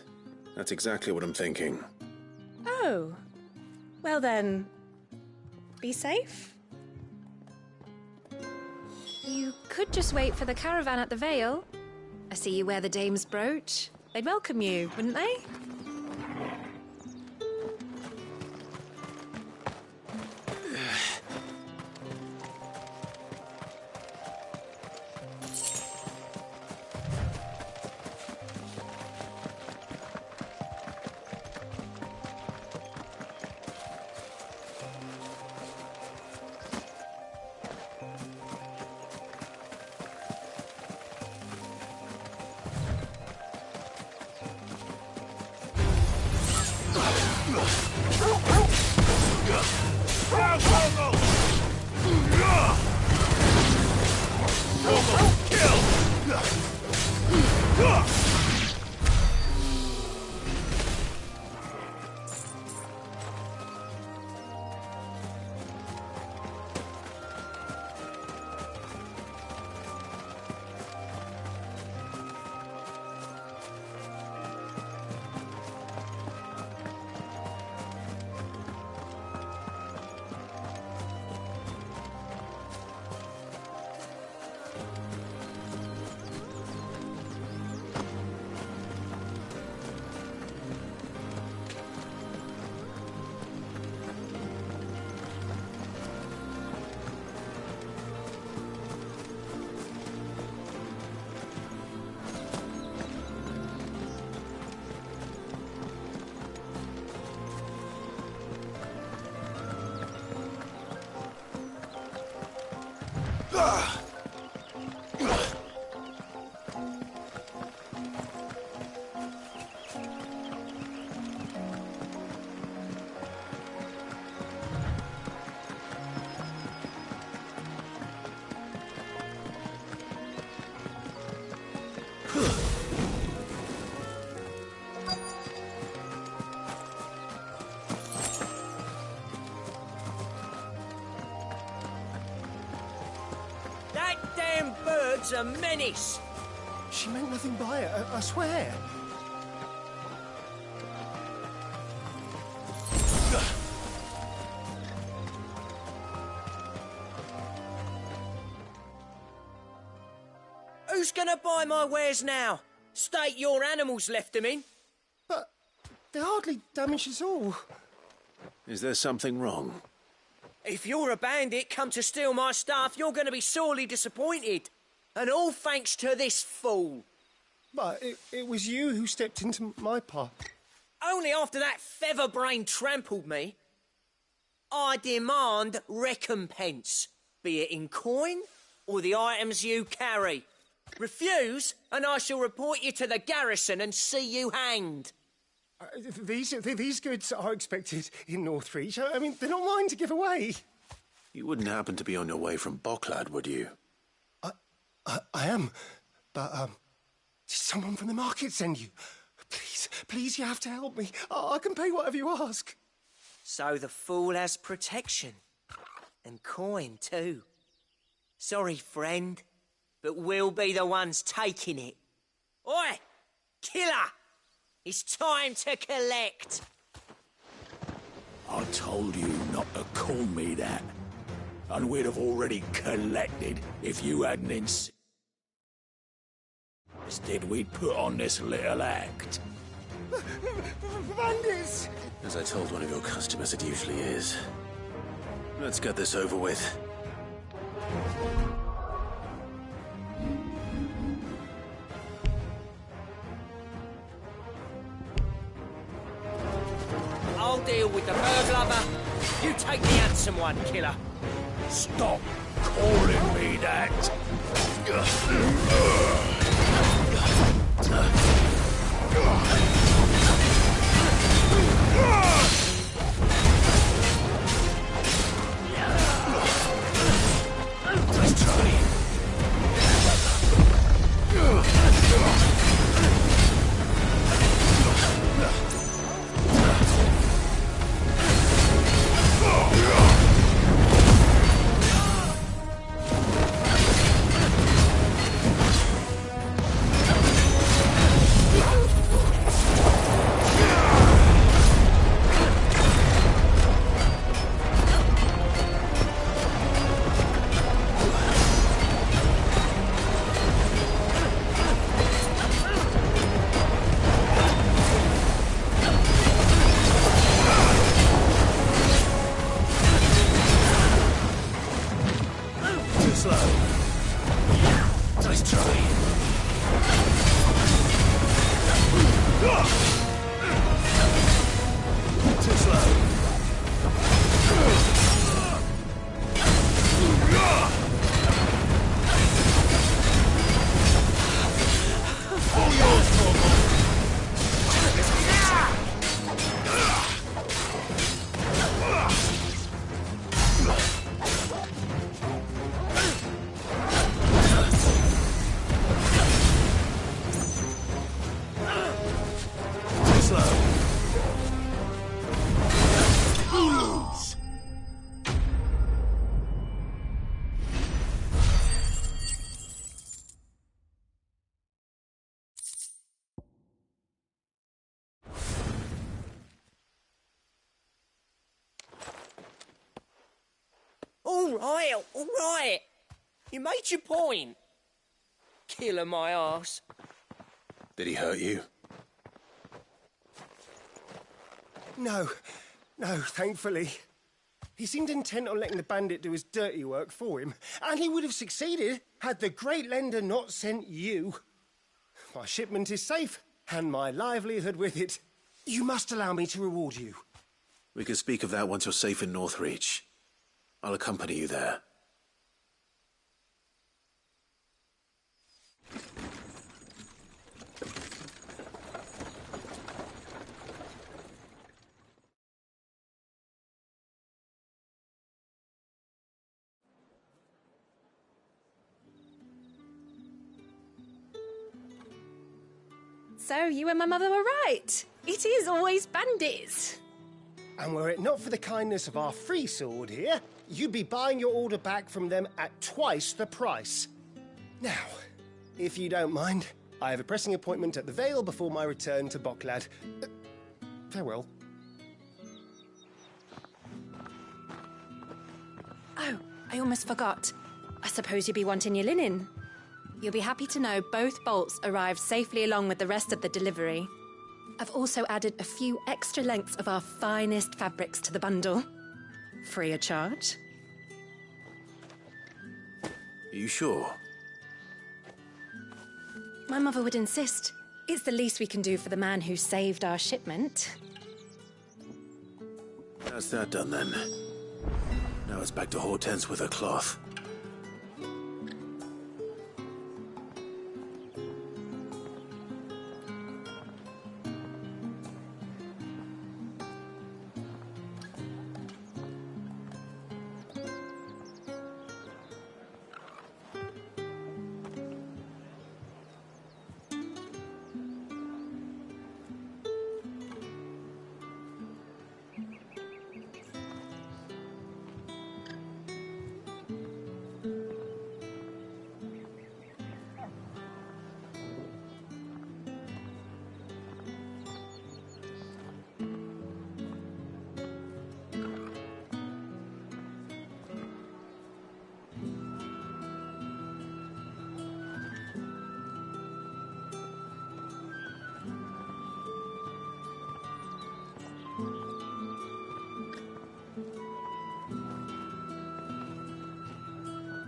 That's exactly what I'm thinking. Oh. Well then, be safe. You could just wait for the caravan at the Vale. I see you wear the dame's brooch. They'd welcome you, wouldn't they? That damn bird's a menace. She meant nothing by it, I swear. Who's gonna buy my wares now? State your animals left them in. But they hardly damaged us all. Is there something wrong? If you're a bandit come to steal my stuff, you're gonna be sorely disappointed. And all thanks to this fool. But it was you who stepped into my path. Only after that feather-brain trampled me. I demand recompense, be it in coin or the items you carry. Refuse, and I shall report you to the garrison and see you hanged. These goods are expected in Northreach. I mean, they're not mine to give away. You wouldn't happen to be on your way from Bocklad, would you? I am, but did someone from the market send you? Please, you have to help me. I can pay whatever you ask. So the fool has protection. And coin, too. Sorry, friend, but we'll be the ones taking it. Oi! Killer! It's time to collect. I told you not to call me that. And we'd have already collected if you hadn't insisted. Instead, we'd put on this little act. Bandits! As I told one of your customers, it usually is. Let's get this over with. I'll deal with the bird lover. You take the handsome one, killer. Stop calling me that. Nice try. All right. You made your point. Killer my ass. Did he hurt you? No, thankfully. He seemed intent on letting the bandit do his dirty work for him, and he would have succeeded had the great lender not sent you. My shipment is safe, and my livelihood with it. You must allow me to reward you. We can speak of that once you're safe in Northreach. I'll accompany you there. So you and my mother were right. It is always bandits. And were it not for the kindness of our free sword here, you'd be buying your order back from them at twice the price. Now, if you don't mind, I have a pressing appointment at the Vale before my return to Bocklad. Farewell. Oh, I almost forgot. I suppose you'll be wanting your linen. You'll be happy to know both bolts arrived safely along with the rest of the delivery. I've also added a few extra lengths of our finest fabrics to the bundle. Free of charge. Are you sure? My mother would insist. It's the least we can do for the man who saved our shipment. That's that done then. Now it's back to Hortense with her cloth.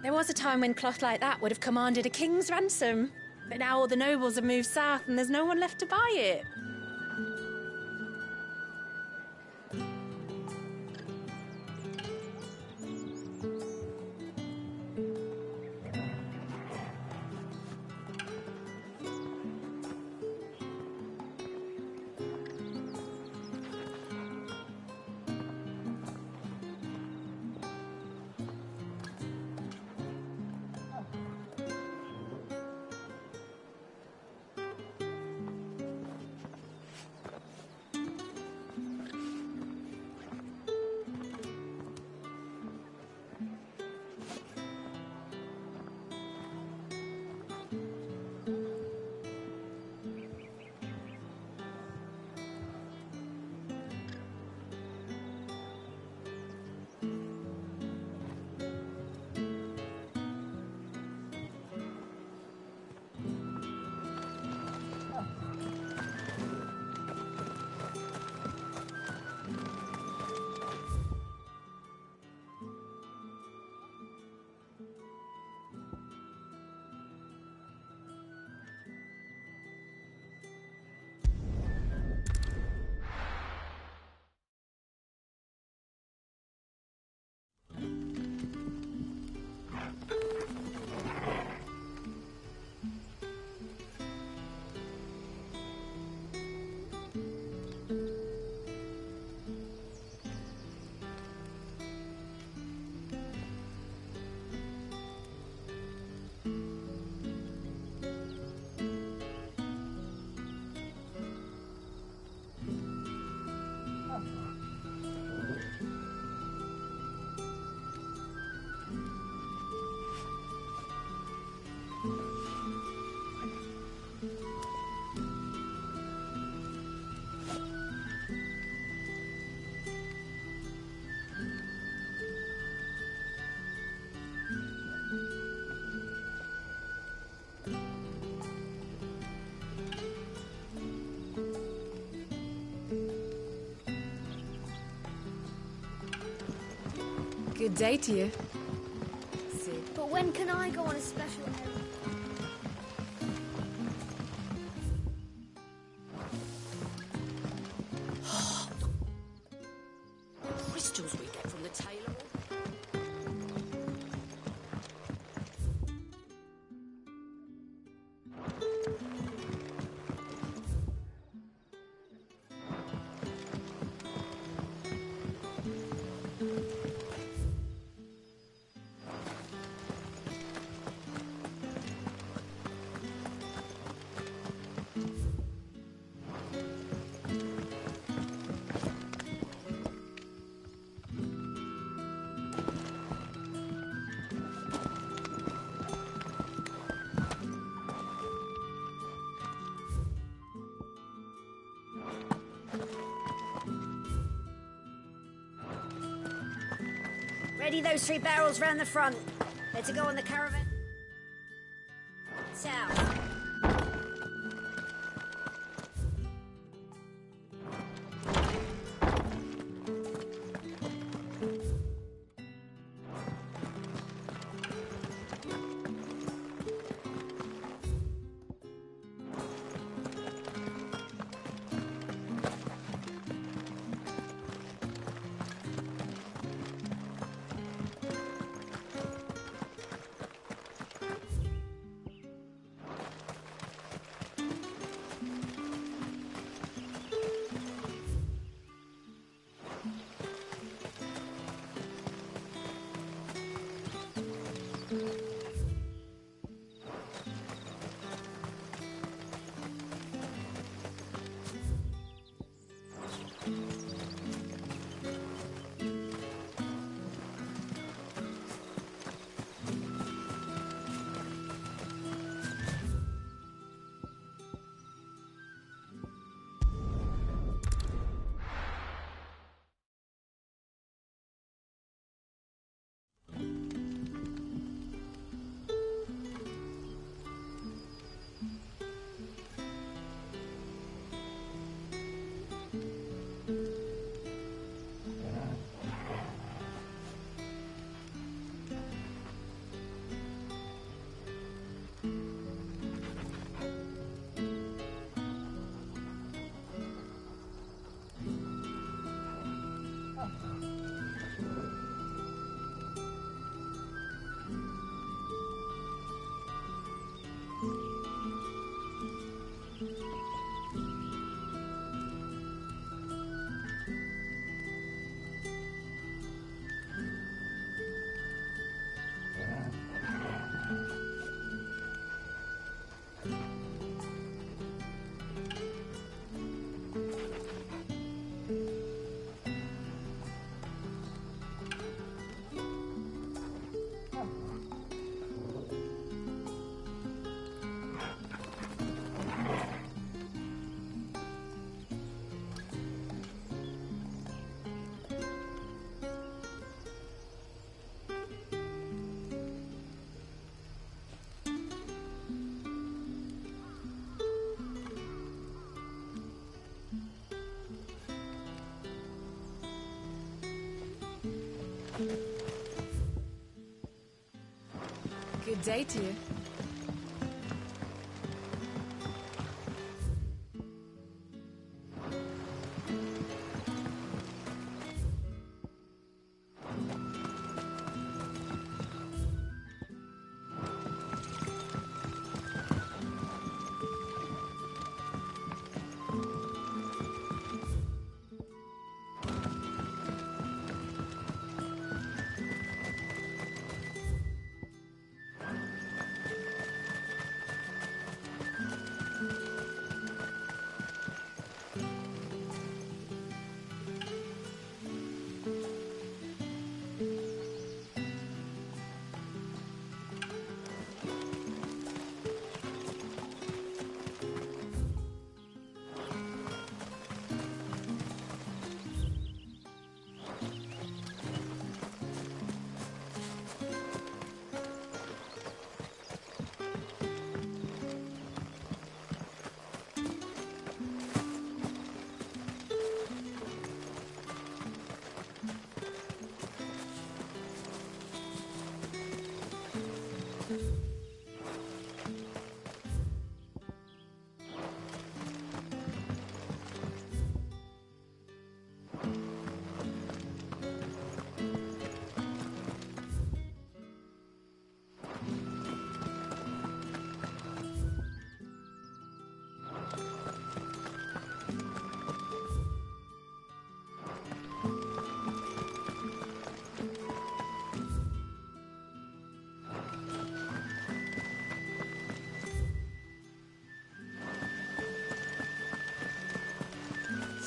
There was a time when cloth like that would have commanded a king's ransom. But now all the nobles have moved south and there's no one left to buy it. Good day to you. But when can I go on a special errand? Crystals we get from the tailor. Ready those 3 barrels round the front. They're to go on the caravan. South. Good day to you.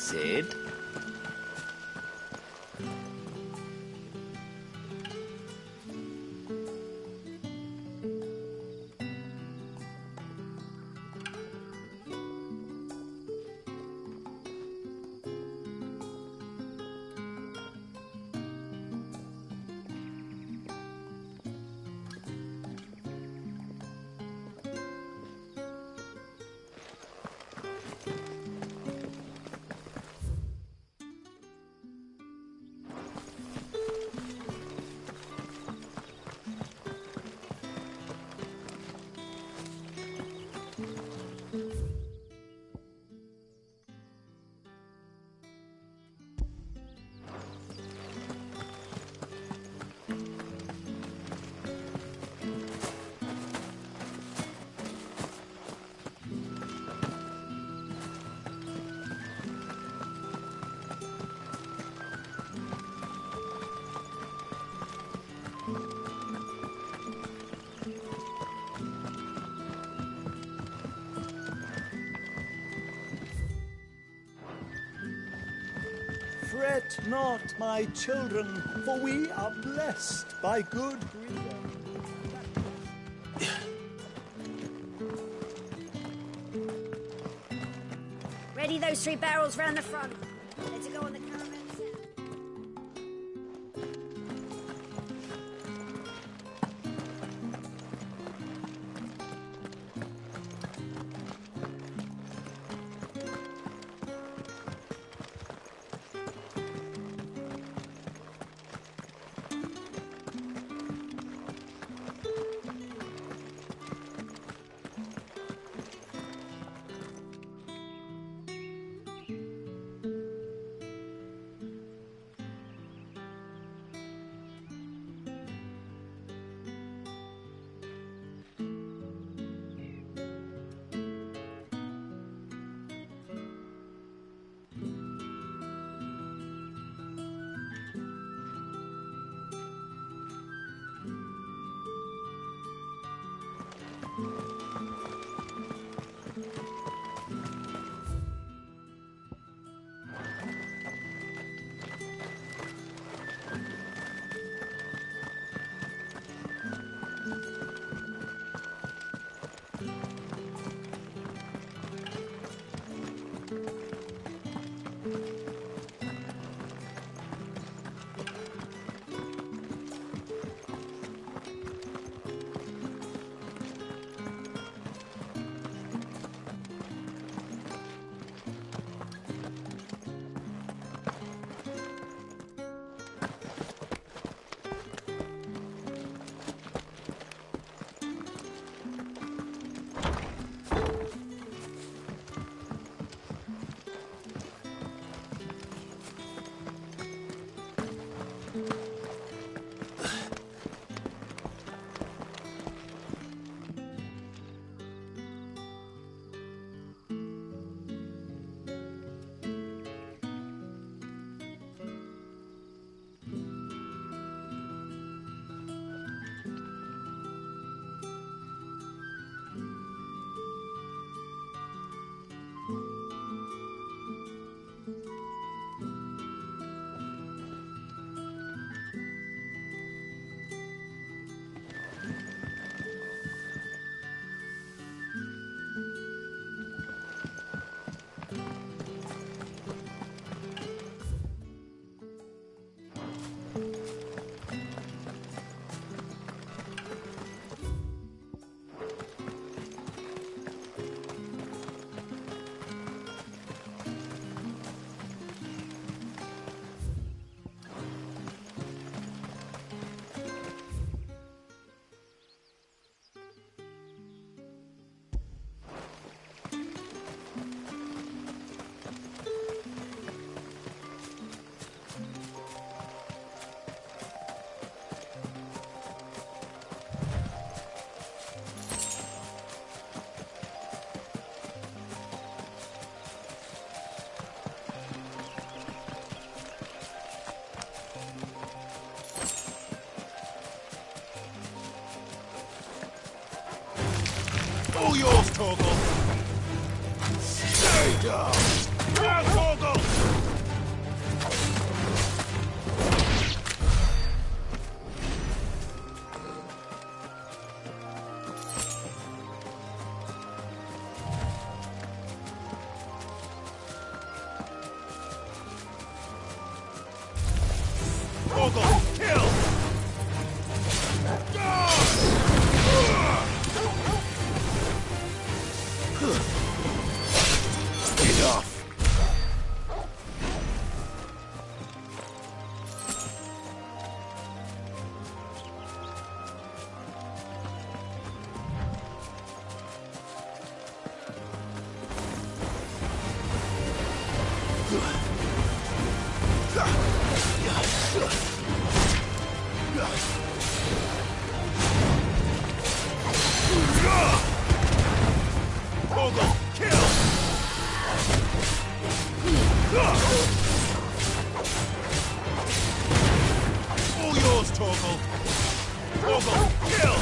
Sid? Fret not, my children, for we are blessed by good breeding. Ready those 3 barrels round the front. They're to go on the caravan set. All yours, Torgal! Stay down! Now, Torgal! Torgal, kill! Enough! Torgal, kill! All yours, Torgal! Torgal, kill!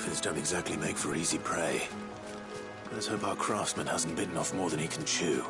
Griffins don't exactly make for easy prey. Let's hope our craftsman hasn't bitten off more than he can chew.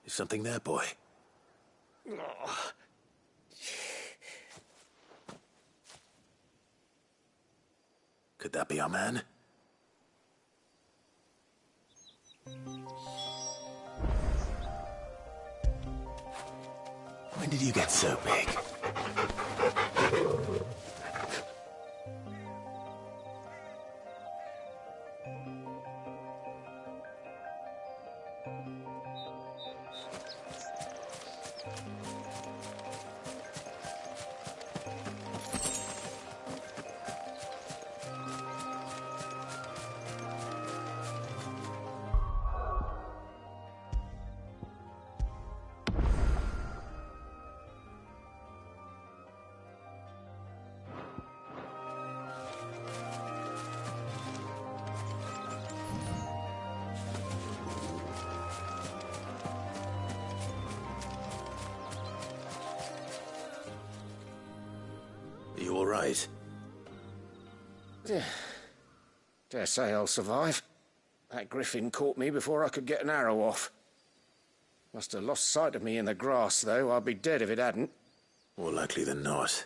Something there, boy. Could that be our man? When did you get so big? Are you all right? Dare say I'll survive. That griffin caught me before I could get an arrow off. Must have lost sight of me in the grass, though. I'd be dead if it hadn't. More likely than not.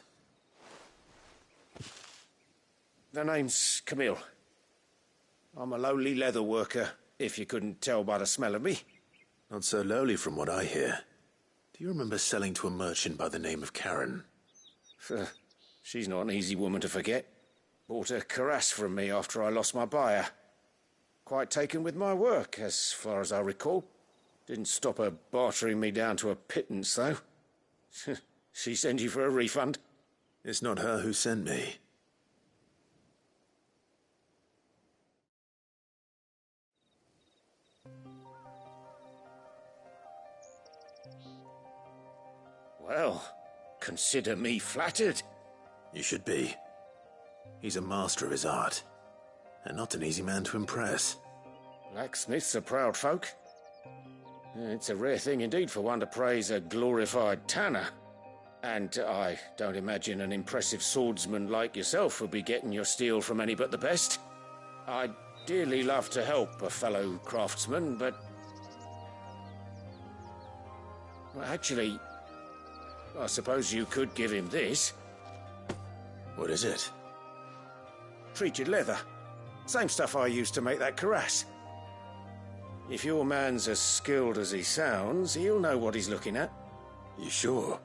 The name's Camille. I'm a lowly leather worker, if you couldn't tell by the smell of me. Not so lowly from what I hear. Do you remember selling to a merchant by the name of Karen? She's not an easy woman to forget. Bought a cuirass from me after I lost my buyer. Quite taken with my work, as far as I recall. Didn't stop her bartering me down to a pittance, though. She sent you for a refund? It's not her who sent me. Well, consider me flattered. You should be. He's a master of his art, and not an easy man to impress. Blacksmiths are proud folk. It's a rare thing indeed for one to praise a glorified tanner. And I don't imagine an impressive swordsman like yourself would be getting your steel from any but the best. I'd dearly love to help a fellow craftsman, but... Well, actually, I suppose you could give him this. What is it? Treated leather. Same stuff I used to make that cuirass. If your man's as skilled as he sounds, he'll know what he's looking at. You sure?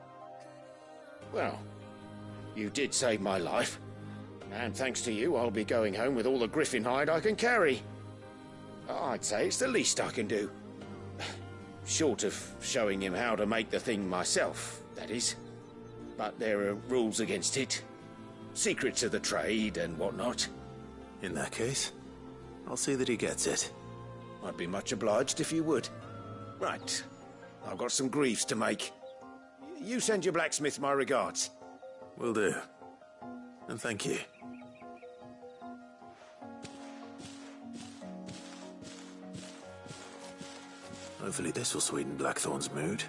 Well, you did save my life. And thanks to you, I'll be going home with all the griffin hide I can carry. I'd say it's the least I can do. Short of showing him how to make the thing myself, that is. But there are rules against it. Secrets of the trade and whatnot. In that case, I'll see that he gets it. I'd be much obliged if you would. Right. I've got some greaves to make. You send your blacksmith my regards. Will do. And thank you. Hopefully this will sweeten Blackthorn's mood.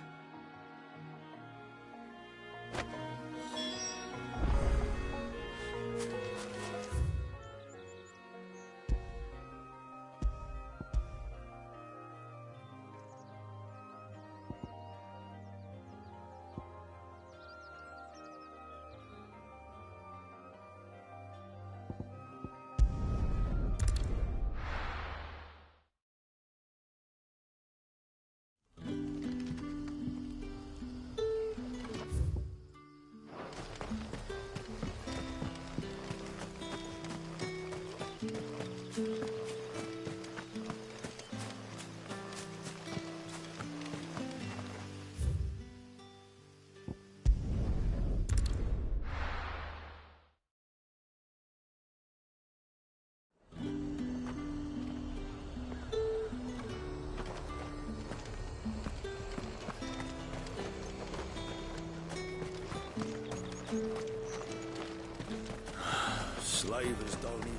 Slavers don't even...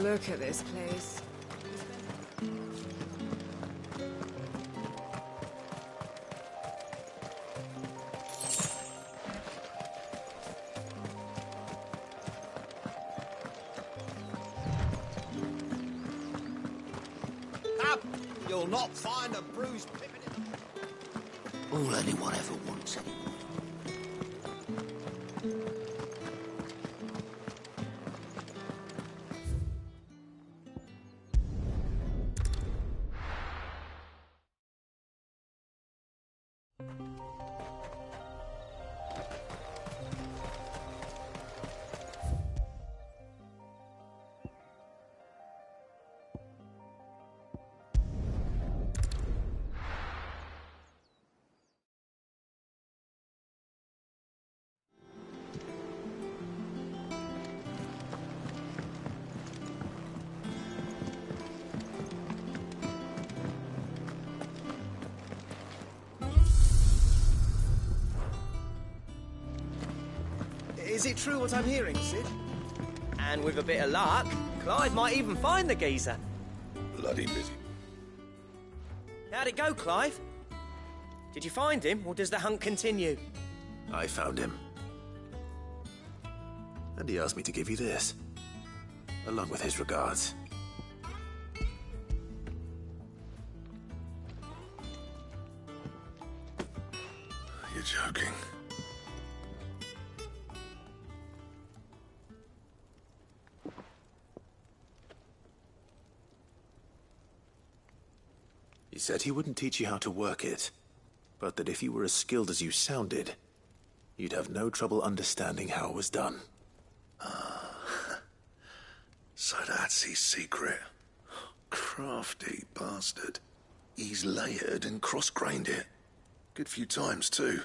Look at this place. Up! You'll not find a bruised pippin. All anyone ever wants anymore. Is it true what I'm hearing, Sid? And with a bit of luck, Clive might even find the geezer. Bloody busy. How'd it go, Clive? Did you find him, or does the hunt continue? I found him. And he asked me to give you this, along with his regards. You're joking. He said he wouldn't teach you how to work it, but that if you were as skilled as you sounded, you'd have no trouble understanding how it was done. So that's his secret. Crafty bastard. He's layered and cross-grained it. Good few times, too.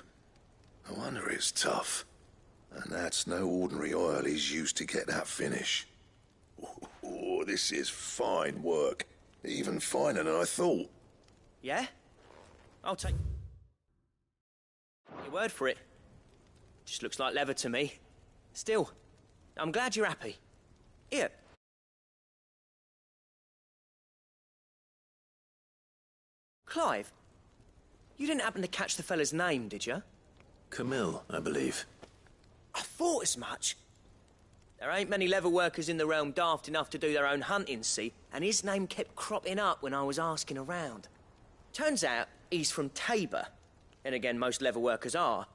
No wonder it's tough. And that's no ordinary oil he's used to get that finish. Oh, this is fine work. Even finer than I thought. Yeah? I'll take your word for it. Just looks like leather to me. Still, I'm glad you're happy. Here. Clive, you didn't happen to catch the fella's name, did you? Camille, I believe. I thought as much. There ain't many leather workers in the realm daft enough to do their own hunting, see? And his name kept cropping up when I was asking around. Turns out he's from Tabor. And again, most leather workers are.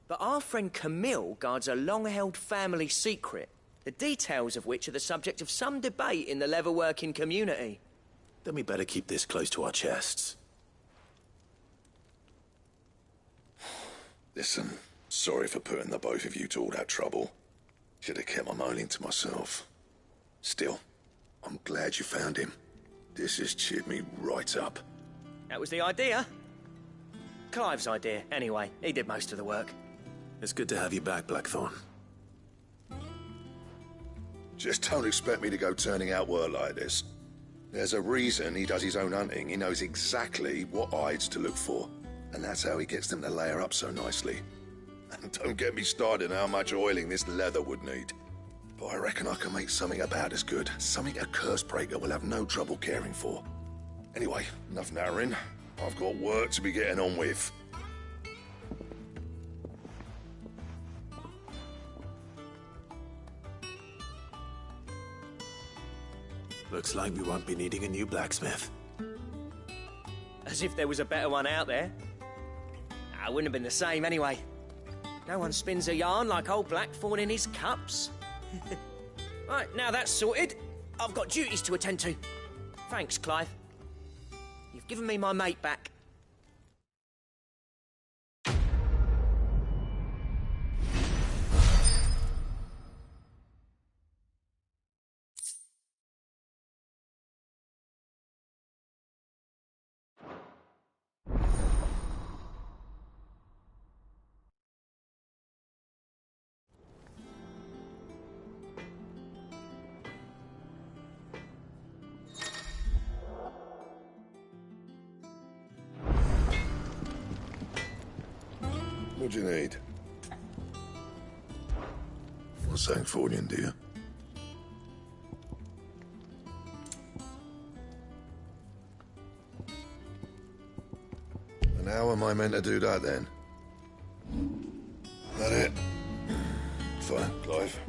But our friend Camille guards a long-held family secret, the details of which are the subject of some debate in the leather-working community. Then we better keep this close to our chests. Listen, sorry for putting the both of you to all that trouble. Should have kept my moaning to myself. Still, I'm glad you found him. This has cheered me right up. That was the idea. Clive's idea, anyway. He did most of the work. It's good to have you back, Blackthorn. Just don't expect me to go turning out work like this. There's a reason he does his own hunting. He knows exactly what hides to look for. And that's how he gets them to layer up so nicely. And don't get me started on how much oiling this leather would need. But I reckon I can make something about as good. Something a curse breaker will have no trouble caring for. Anyway, enough narrowing. I've got work to be getting on with. Looks like we won't be needing a new blacksmith. As if there was a better one out there. I wouldn't have been the same anyway. No one spins a yarn like old Blackthorn in his cups. Right, now that's sorted, I've got duties to attend to. Thanks, Clive. You've given me my mate back. What do you need? What's that for you, dear? And how am I meant to do that then? That it? Fine, Clive.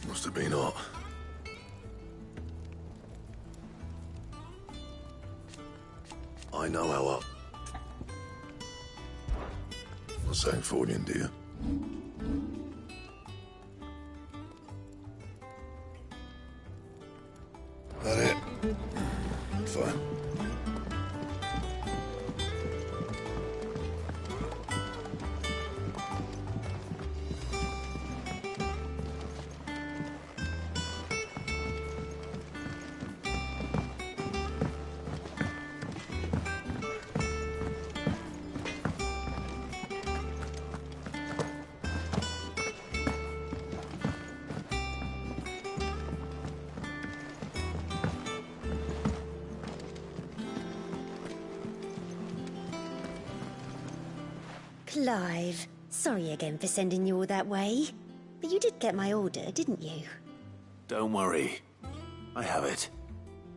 Must have been hot. I know how up. What's that for you, dear? That it? Fine. Clive, sorry again for sending you all that way. But you did get my order, didn't you? Don't worry. I have it.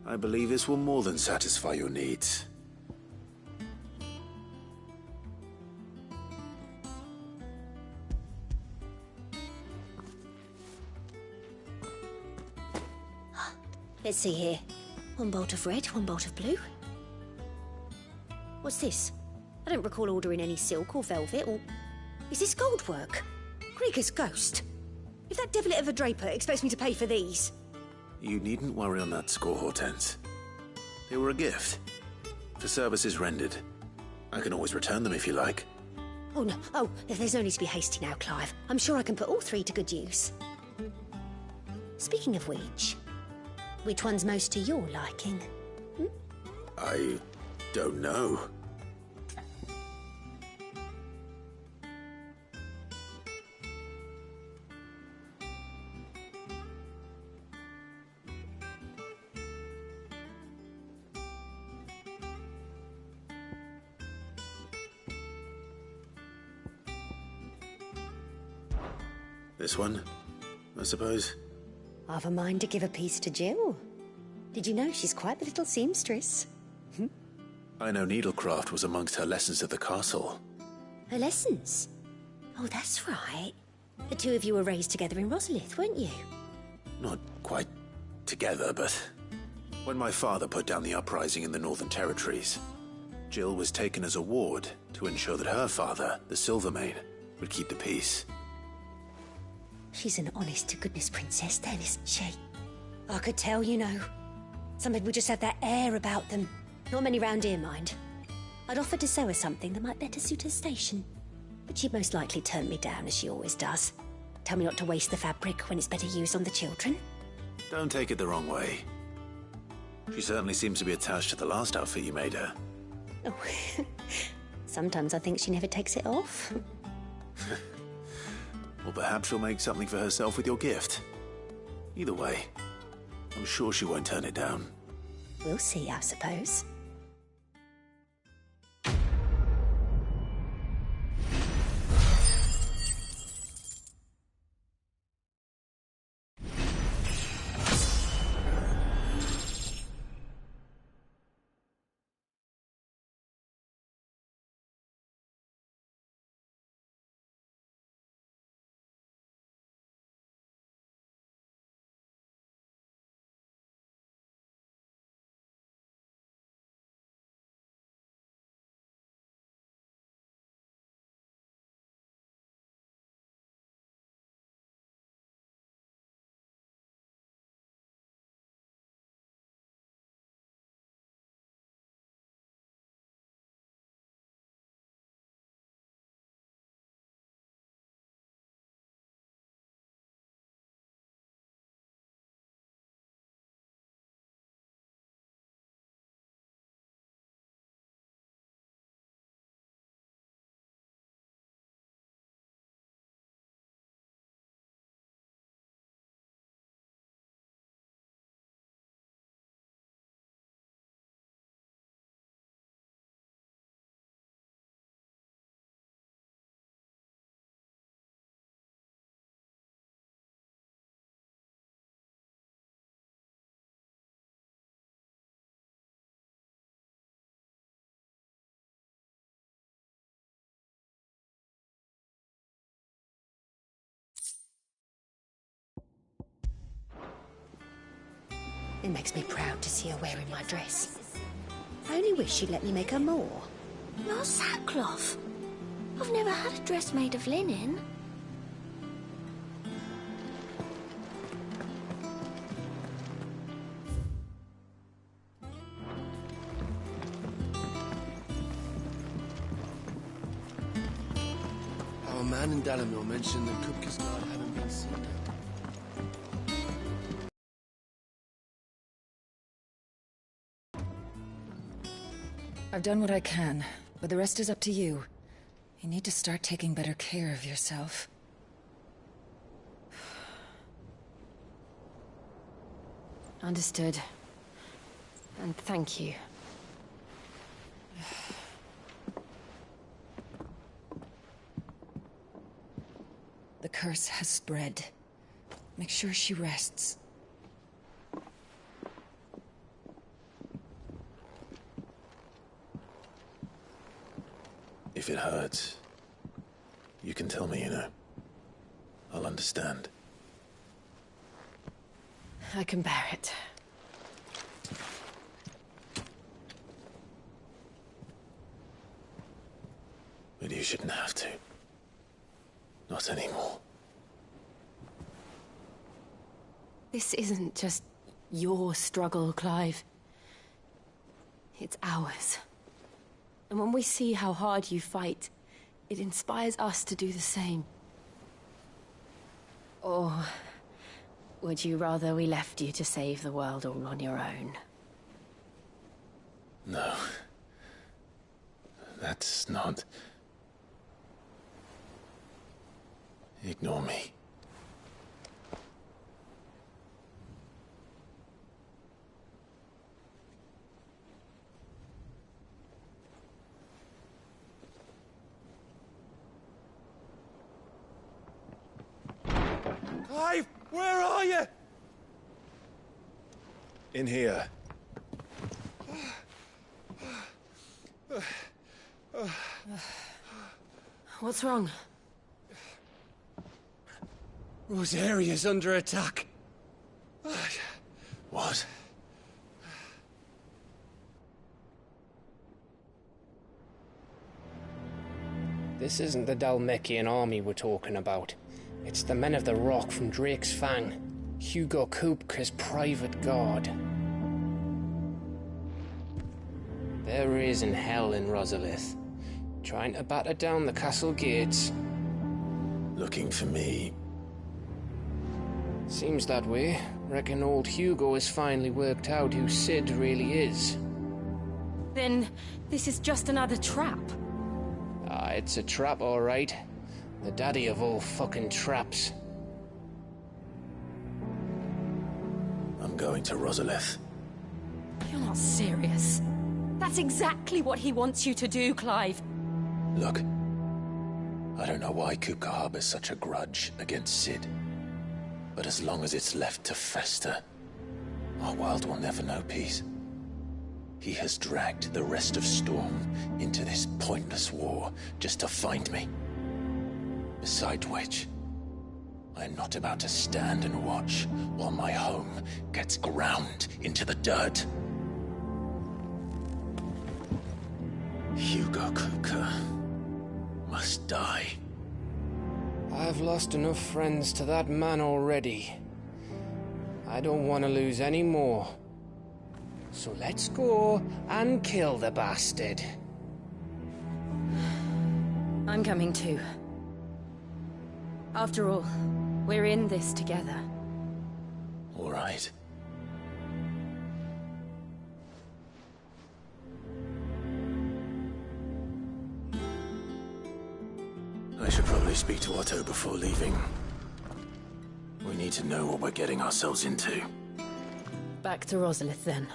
I believe this will more than satisfy your needs. Let's see here. One bolt of red, one bolt of blue. What's this? I don't recall ordering any silk or velvet or... Is this gold work? Krieger's ghost. If that devilet of a draper expects me to pay for these... You needn't worry on that score, Hortense. They were a gift. For services rendered. I can always return them if you like. Oh, no. Oh, there's no need to be hasty now, Clive. I'm sure I can put all three to good use. Speaking of which one's most to your liking? I don't know. This one, I suppose. I've a mind to give a piece to Jill. Did you know she's quite the little seamstress? I know needlecraft was amongst her lessons at the castle. Her lessons? Oh, that's right. The two of you were raised together in Rosalith, weren't you? Not quite together, but when my father put down the uprising in the Northern Territories, Jill was taken as a ward to ensure that her father, the Silvermane, would keep the peace. She's an honest-to-goodness princess then, isn't she? I could tell, you know. Some people just have that air about them. Not many round here, mind. I'd offered to sew her something that might better suit her station. But she'd most likely turn me down, as she always does. Tell me not to waste the fabric when it's better used on the children. Don't take it the wrong way. She certainly seems to be attached to the last outfit you made her. Oh, sometimes I think she never takes it off. Or perhaps she'll make something for herself with your gift. Either way, I'm sure she won't turn it down. We'll see, I suppose. It makes me proud to see her wearing my dress. I only wish she'd let me make her more. Not sackcloth. I've never had a dress made of linen. Our man in Dalamil mentioned the Cook's Guard haven't been seen. I've done what I can, but the rest is up to you. You need to start taking better care of yourself. Understood. And thank you. curse has spread. Make sure she rests. If it hurts, you can tell me, you know. I'll understand. I can bear it. But you shouldn't have to. Not anymore. This isn't just your struggle, Clive. It's ours. And when we see how hard you fight, it inspires us to do the same. Or would you rather we left you to save the world all on your own? No. That's not... Ignore me. Clive, where are you? In here. What's wrong? Rosaria's under attack. What? This isn't the Dalmekian army we're talking about. It's the men of the Rock from Drake's Fang. Hugo Kupka's private guard. There is in hell in Rosalith, trying to batter down the castle gates. Looking for me. Seems that way. Reckon old Hugo has finally worked out who Sid really is. Then this is just another trap. Ah, it's a trap, all right. The daddy of all fucking traps. I'm going to Rosalith. You're not serious. That's exactly what he wants you to do, Clive. Look, I don't know why Kupka harbors such a grudge against Sid. But as long as it's left to fester, our world will never know peace. He has dragged the rest of Storm into this pointless war just to find me. Besides which, I am not about to stand and watch while my home gets ground into the dirt. Hugo Kupka must die. I've lost enough friends to that man already. I don't want to lose any more. So let's go and kill the bastard. I'm coming too. After all, we're in this together. All right. I should probably speak to Otto before leaving. We need to know what we're getting ourselves into. Back to Rosalith, then.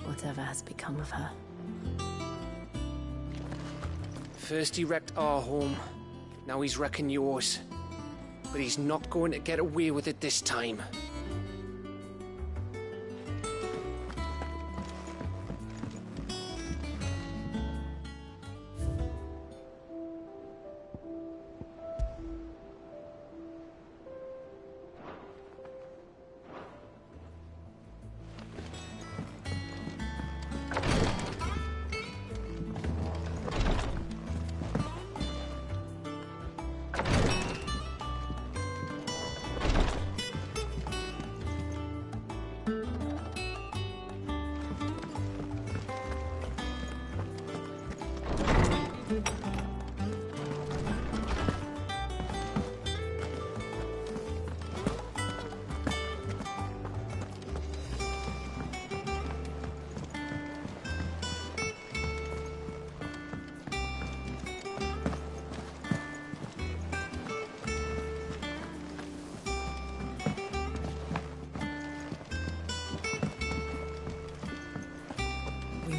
Whatever has become of her. First he wrecked our home, now he's wrecking yours. But he's not going to get away with it this time.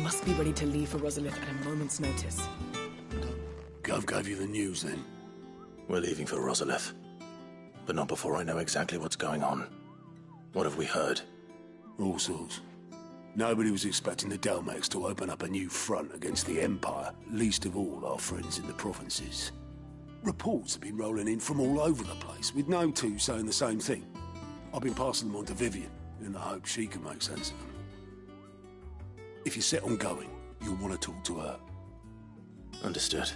Must be ready to leave for Rosalith at a moment's notice. Gov gave you the news, then? We're leaving for Rosalith. But not before I know exactly what's going on. What have we heard? All sorts. Nobody was expecting the Delmex to open up a new front against the Empire, least of all our friends in the provinces. Reports have been rolling in from all over the place, with no two saying the same thing. I've been passing them on to Vivian, in the hope she can make sense of them. If you're set on going, you'll want to talk to her. Understood.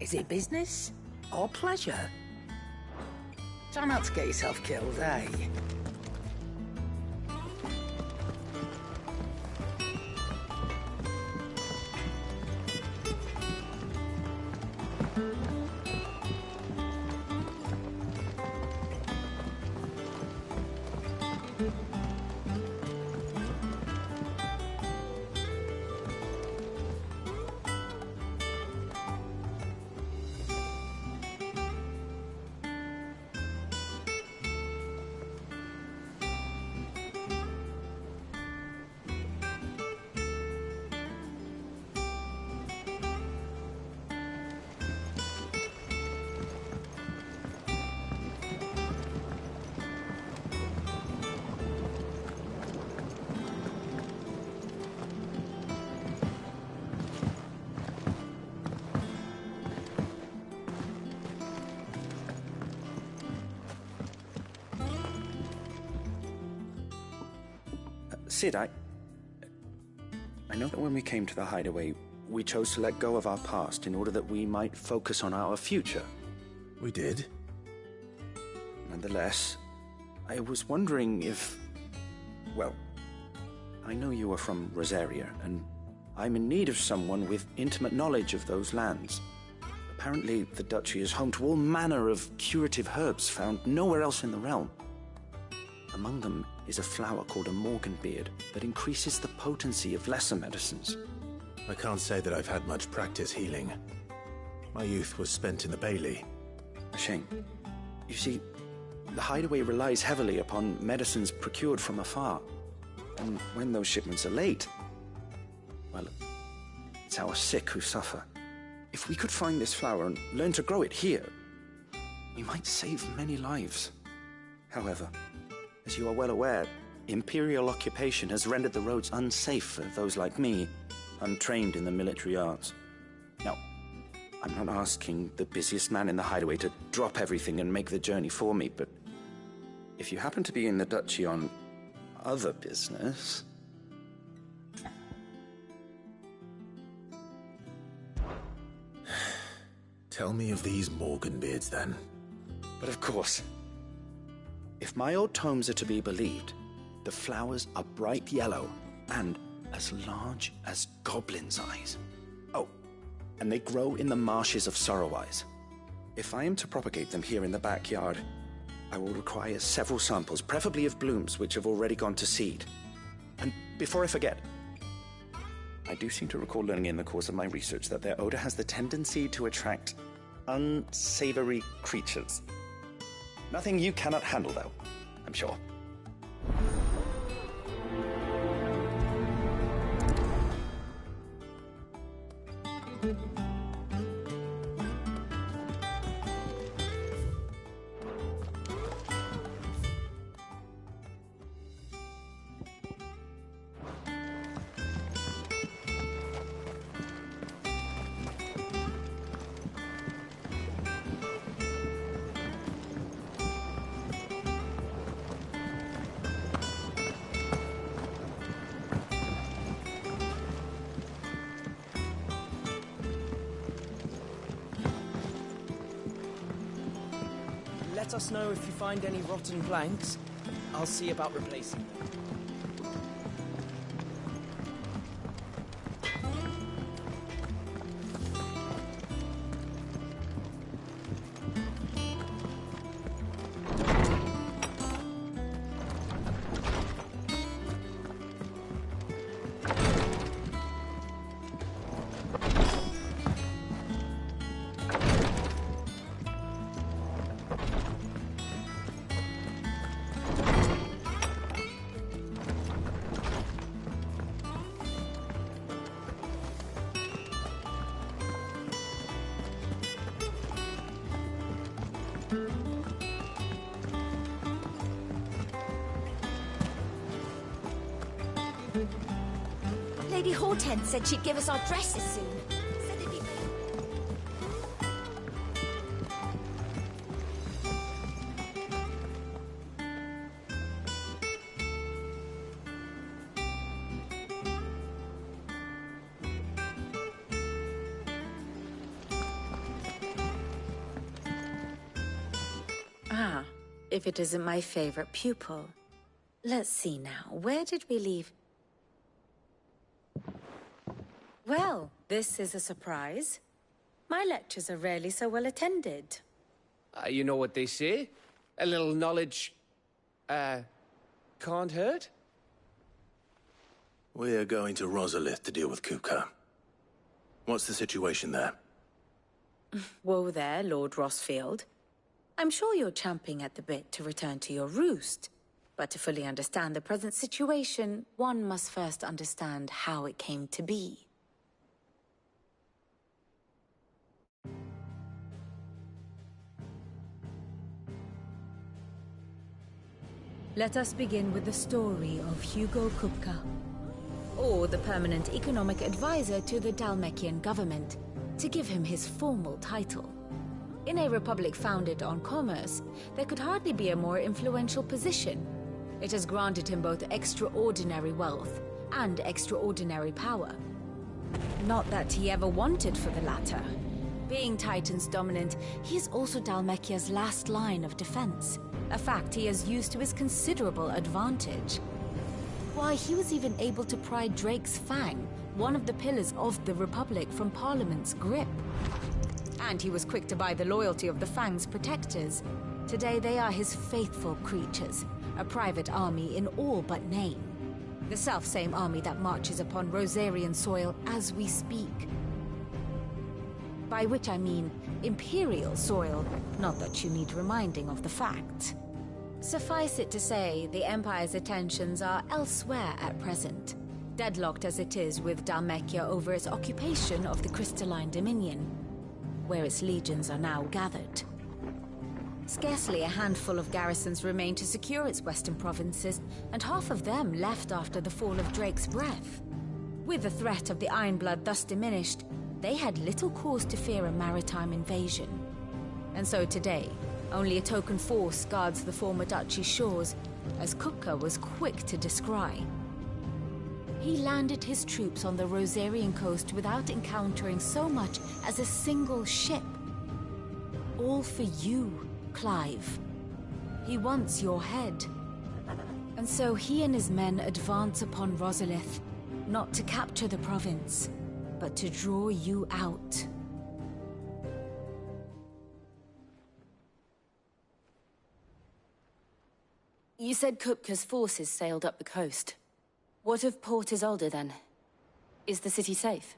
Is it business or pleasure? Try not to get yourself killed, eh? Sid, I know that when we came to the hideaway, we chose to let go of our past in order that we might focus on our future. We did? Nonetheless, I was wondering if... Well, I know you are from Rosaria, and I'm in need of someone with intimate knowledge of those lands. Apparently, the Duchy is home to all manner of curative herbs found nowhere else in the realm. Among them is a flower called a Morganbeard that increases the potency of lesser medicines. I can't say that I've had much practice healing. My youth was spent in the Bailey. A shame. You see, the hideaway relies heavily upon medicines procured from afar. And when those shipments are late, well, it's our sick who suffer. If we could find this flower and learn to grow it here, we might save many lives. However, as you are well aware, Imperial occupation has rendered the roads unsafe for those like me, untrained in the military arts. Now, I'm not asking the busiest man in the hideaway to drop everything and make the journey for me, but if you happen to be in the Duchy on other business... Tell me of these Morganbeards, then. But of course. If my old tomes are to be believed, the flowers are bright yellow and as large as goblins' eyes. Oh, and they grow in the marshes of Sorrowwise. If I am to propagate them here in the backyard, I will require several samples, preferably of blooms which have already gone to seed. And before I forget, I do seem to recall learning in the course of my research that their odor has the tendency to attract unsavory creatures. Nothing you cannot handle, though, I'm sure. Let us know if you find any rotten planks. I'll see about replacing them. Lady Hortense said she'd give us our dresses soon. Ah, if it isn't my favorite pupil. Let's see now, where did we leave? Well, this is a surprise. My lectures are rarely so well attended. You know what they say? A little knowledge, can't hurt? We're going to Rosalith to deal with Kupka. What's the situation there? Whoa there, Lord Rossfield. I'm sure you're champing at the bit to return to your roost. But to fully understand the present situation, one must first understand how it came to be. Let us begin with the story of Hugo Kupka, or the permanent economic advisor to the Dalmekian government, to give him his formal title. In a republic founded on commerce, there could hardly be a more influential position. It has granted him both extraordinary wealth and extraordinary power. Not that he ever wanted for the latter. Being Titan's dominant, he is also Dalmekia's last line of defense, a fact he has used to his considerable advantage. Why, he was even able to pry Drake's Fang, one of the pillars of the Republic, from Parliament's grip. And he was quick to buy the loyalty of the Fang's protectors. Today they are his faithful creatures, a private army in all but name. The self-same army that marches upon Rosarian soil as we speak. By which I mean Imperial soil, not that you need reminding of the fact. Suffice it to say, the Empire's attentions are elsewhere at present, deadlocked as it is with Dalmekia over its occupation of the Crystalline Dominion, where its legions are now gathered. Scarcely a handful of garrisons remain to secure its western provinces, and half of them left after the fall of Drake's Breath. With the threat of the Ironblood thus diminished, they had little cause to fear a maritime invasion. And so today, only a token force guards the former duchy's shores, as Kupka was quick to descry. He landed his troops on the Rosarian coast without encountering so much as a single ship. All for you, Clive. He wants your head. And so he and his men advance upon Rosalith, not to capture the province, but to draw you out. You said Kupka's forces sailed up the coast. What of Port Isolde, then? Is the city safe?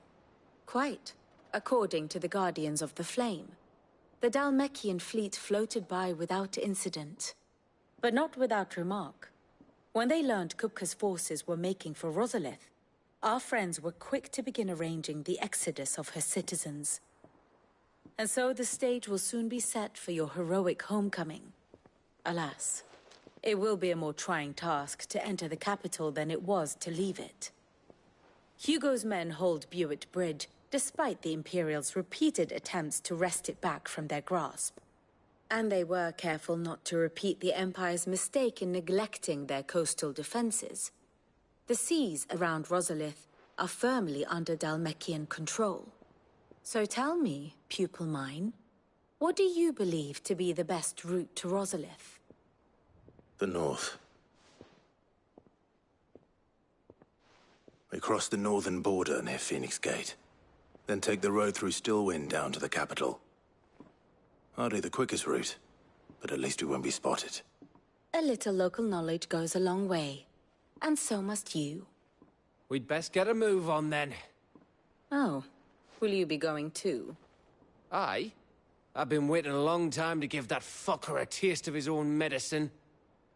Quite, according to the Guardians of the Flame. The Dalmekian fleet floated by without incident, but not without remark. When they learned Kupka's forces were making for Rosalith, our friends were quick to begin arranging the exodus of her citizens. And so the stage will soon be set for your heroic homecoming. Alas, it will be a more trying task to enter the capital than it was to leave it. Hugo's men hold Buet Bridge, despite the Imperials' repeated attempts to wrest it back from their grasp. And they were careful not to repeat the Empire's mistake in neglecting their coastal defenses. The seas around Rosalith are firmly under Dalmekian control. So tell me, pupil mine, what do you believe to be the best route to Rosalith? The north. We cross the northern border near Phoenix Gate. Then take the road through Stillwind down to the capital. Hardly the quickest route, but at least we won't be spotted. A little local knowledge goes a long way. And so must you. We'd best get a move on then. Oh, will you be going too? Aye. I've been waiting a long time to give that fucker a taste of his own medicine.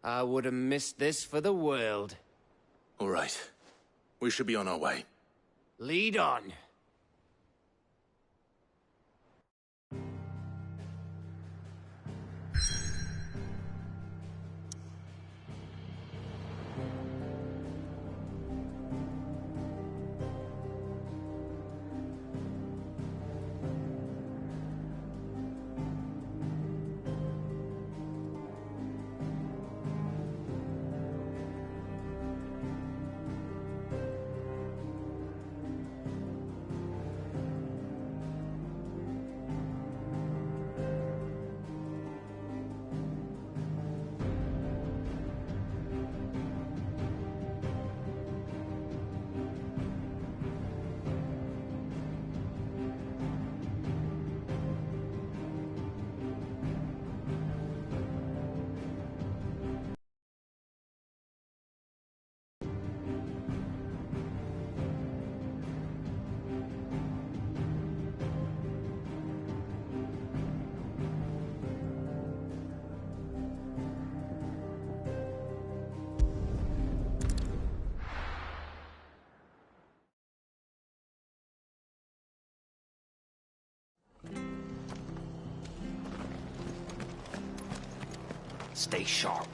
I would have missed this for the world. All right. We should be on our way. Lead on. Stay sharp.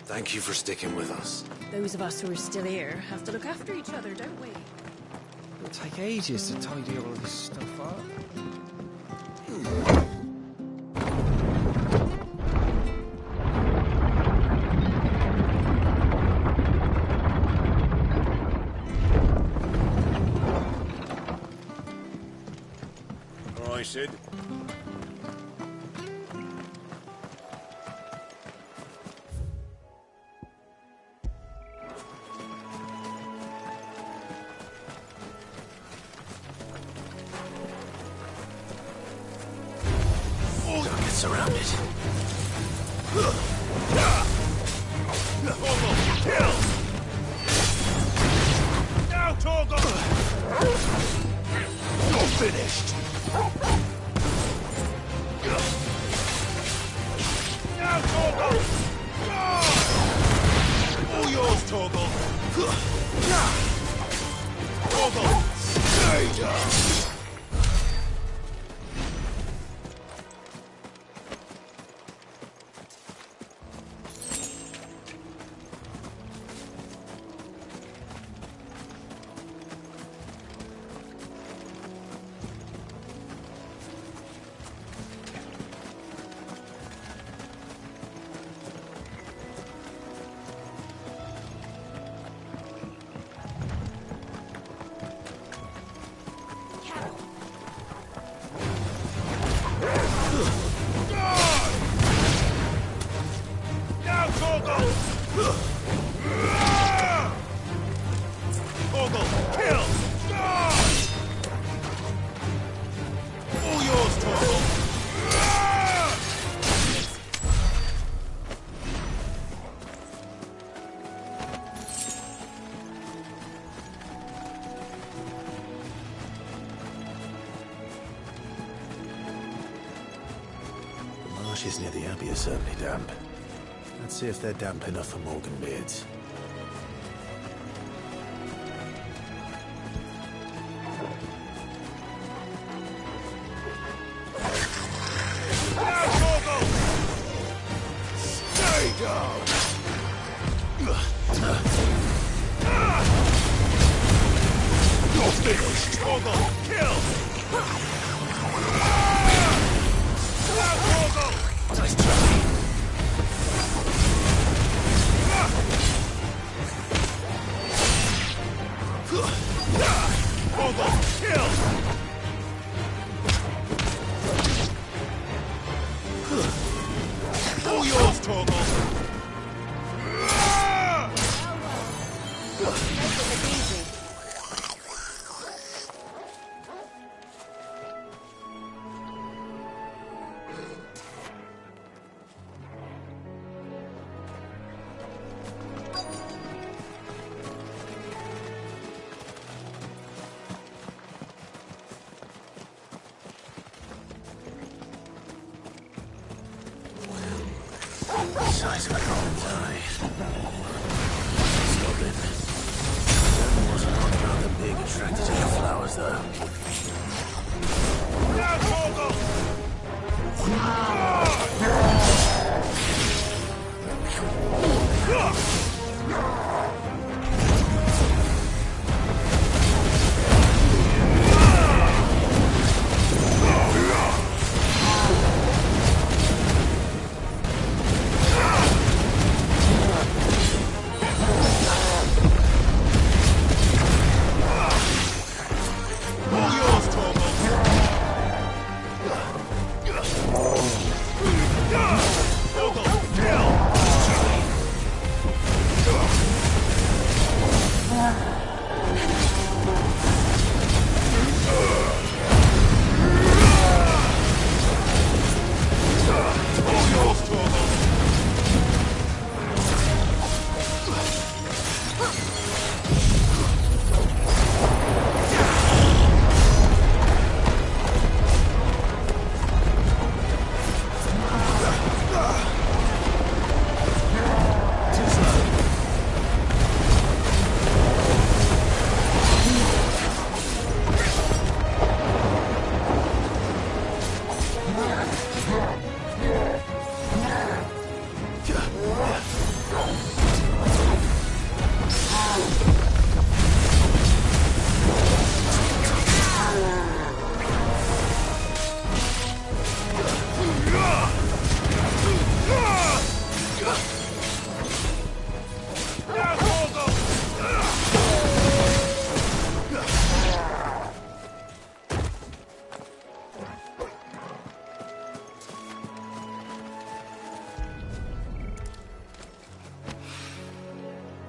Thank you for sticking with us. Those of us who are still here have to look after each other, don't we? It'll take ages to tidy all of this stuff up. All right, Sid. Surrounded. Kill! Now, Torgal! You're finished. Now, Torgal! All yours, Torgal! Torgal! Stay down! marshes near the Abbey are certainly damp. Let's see if they're damp enough for Morgan beards. Stay down! You're finished! Torgal, kill! Now, Torgal! Nice try. Torgal, kill! All yours, Torgal! Size of a golden's eye. Stop it. That wasn't on about the big attracted to the flowers, though. Now, Torgal!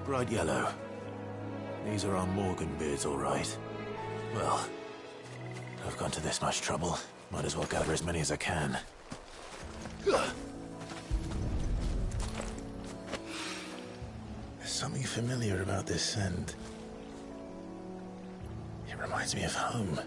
Bright yellow. These are our Morgan beards, all right. Well, I've gone to this much trouble. Might as well gather as many as I can. There's something familiar about this scent. It reminds me of home.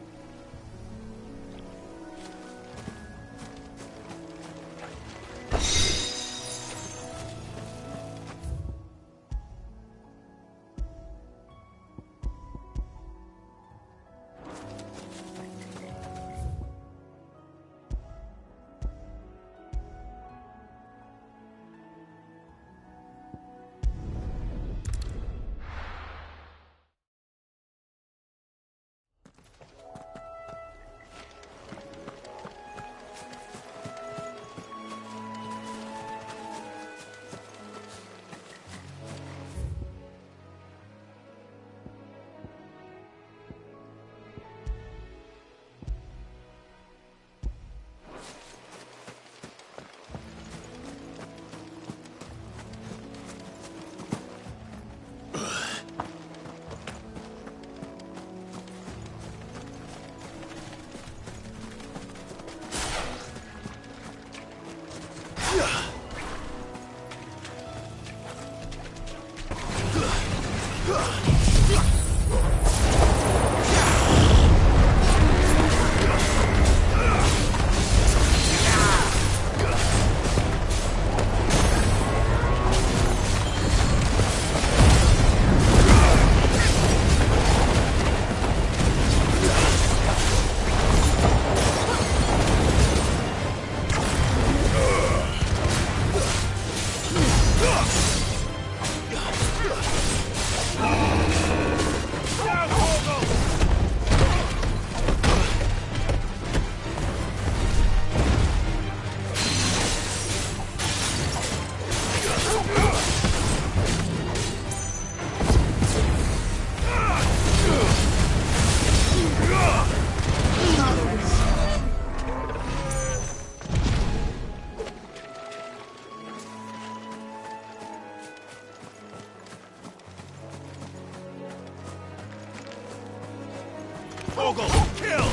Torgal, kill!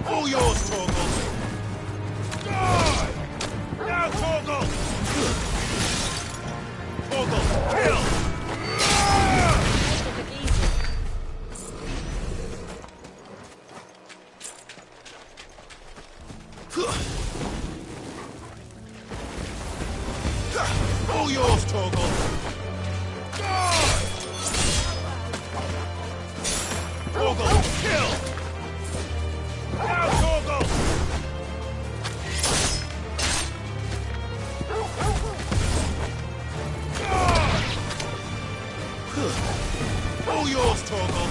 All yours, Torgal! Die! Now, Torgal! Torgal, kill! All yours, Torgal! Die! Torgal, kill! Now, Torgal! All yours, Torgal!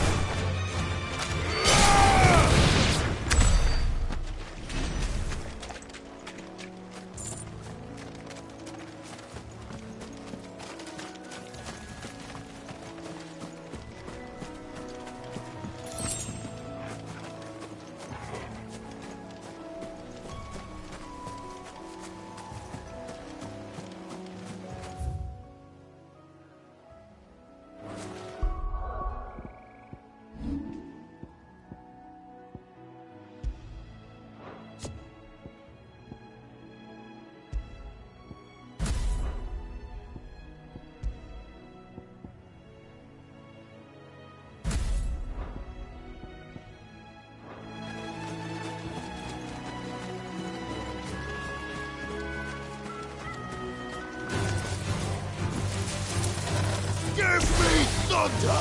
Give me thunder!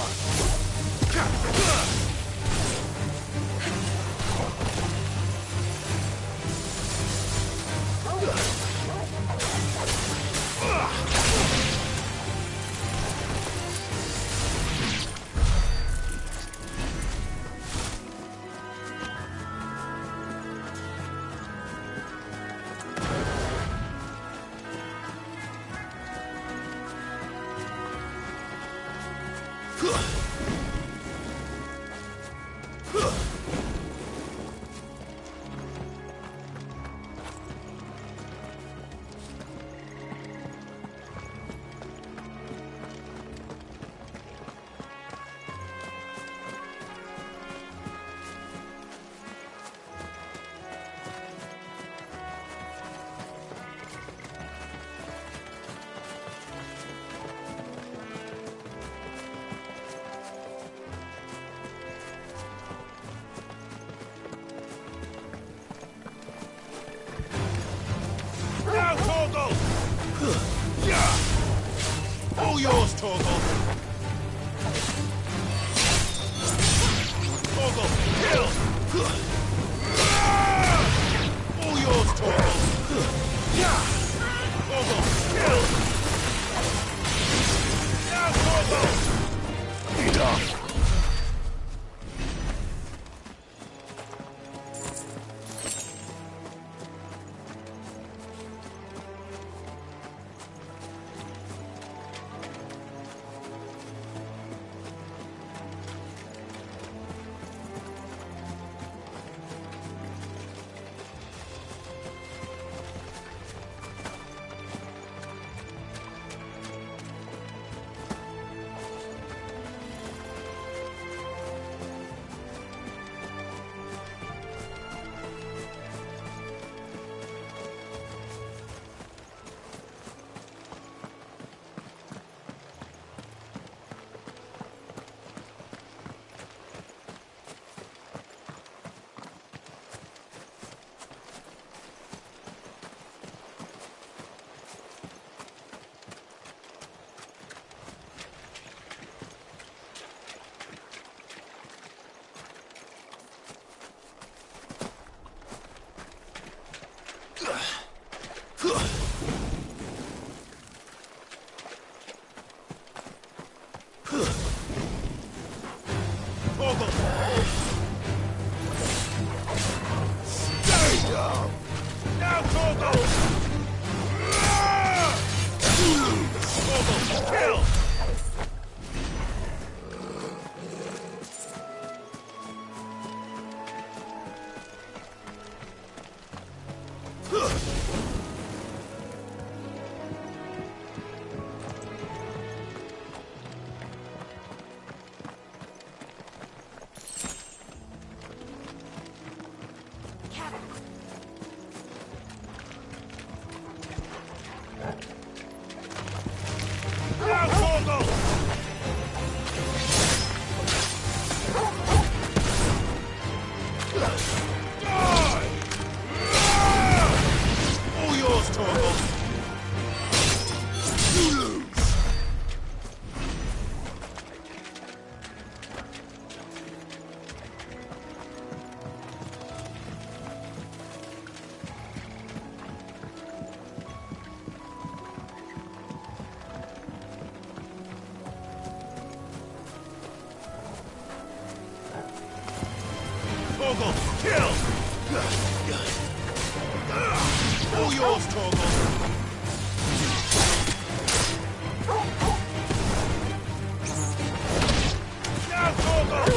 Now, Torgal! All yours, Torgal! Torgal, kill! All yours, Torgal! Torgal, kill! Now, Torgal! Enough! Torgal! Kill! All yours, Torgal! Now, Torgal!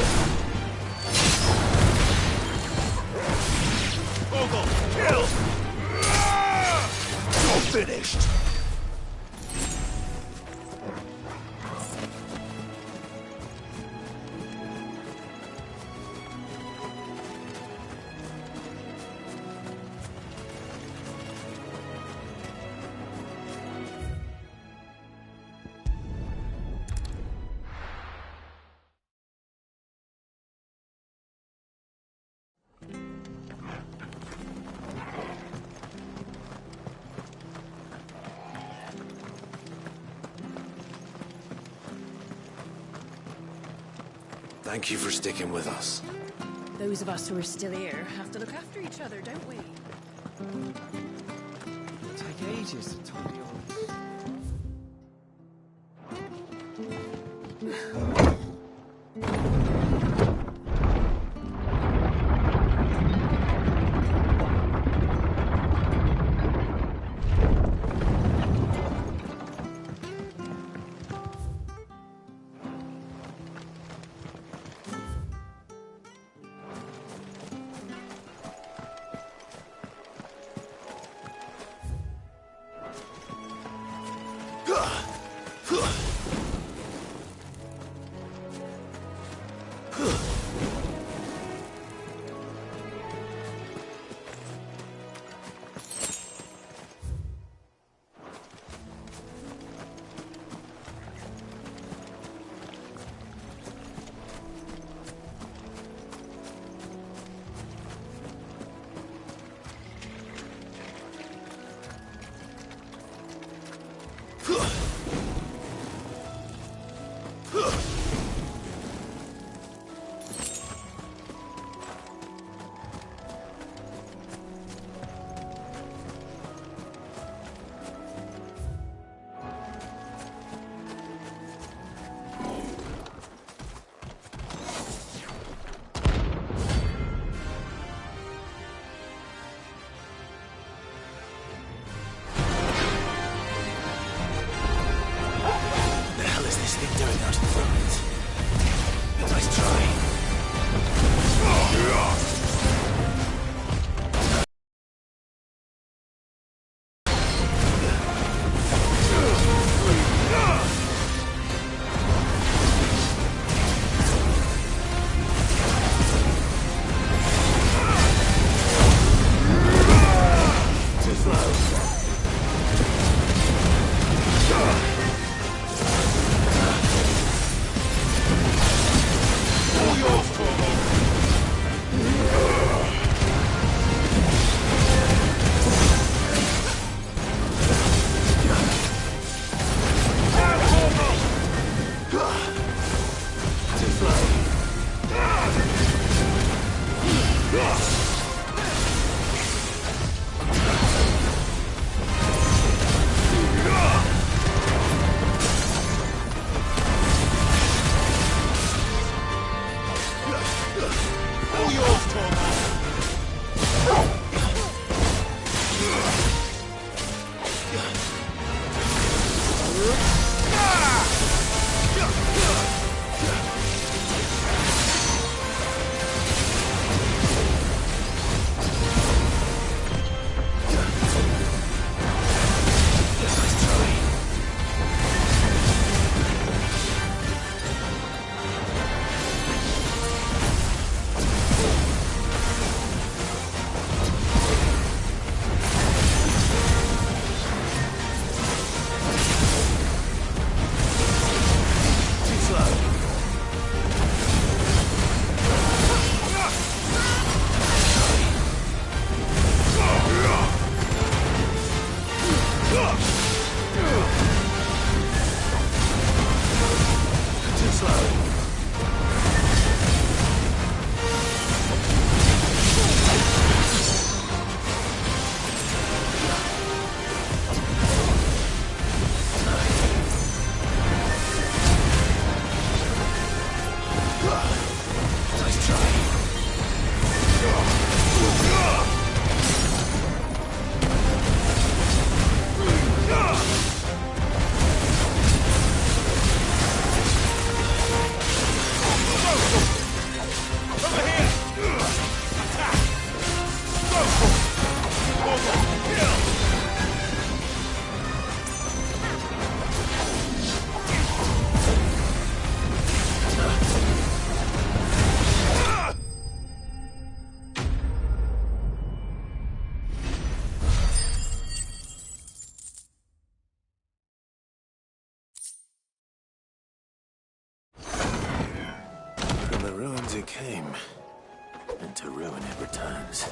Torgal, kill! You're finished! Thank you for sticking with us. Those of us who are still here have to look after each other, don't we? It'll take ages to tidy all this. ruins it came, and to ruin it returns.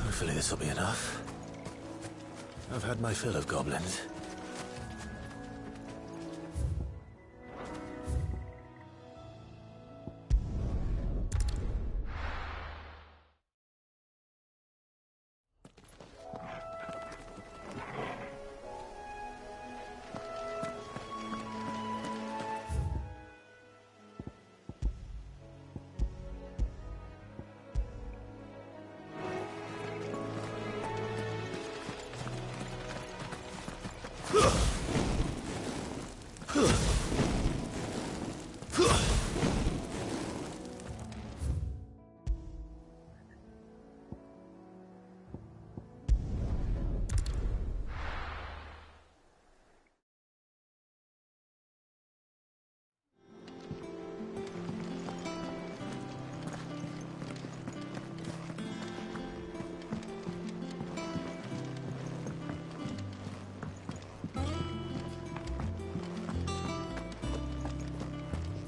Hopefully this'll be enough. I've had my fill of goblins.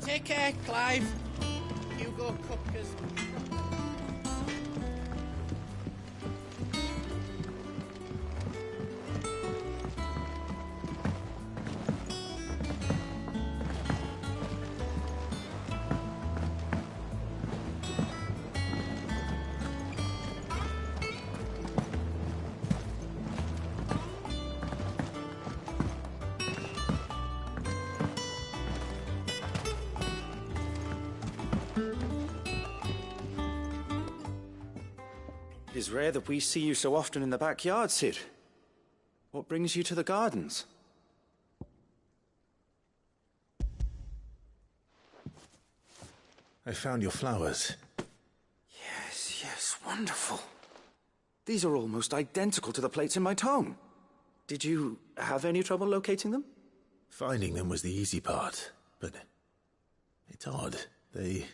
Take care, Clive. You go cookers. It is rare that we see you so often in the backyard, Sid. What brings you to the gardens? I found your flowers. Yes, wonderful. These are almost identical to the plates in my tome. Did you have any trouble locating them? Finding them was the easy part, but it's odd. They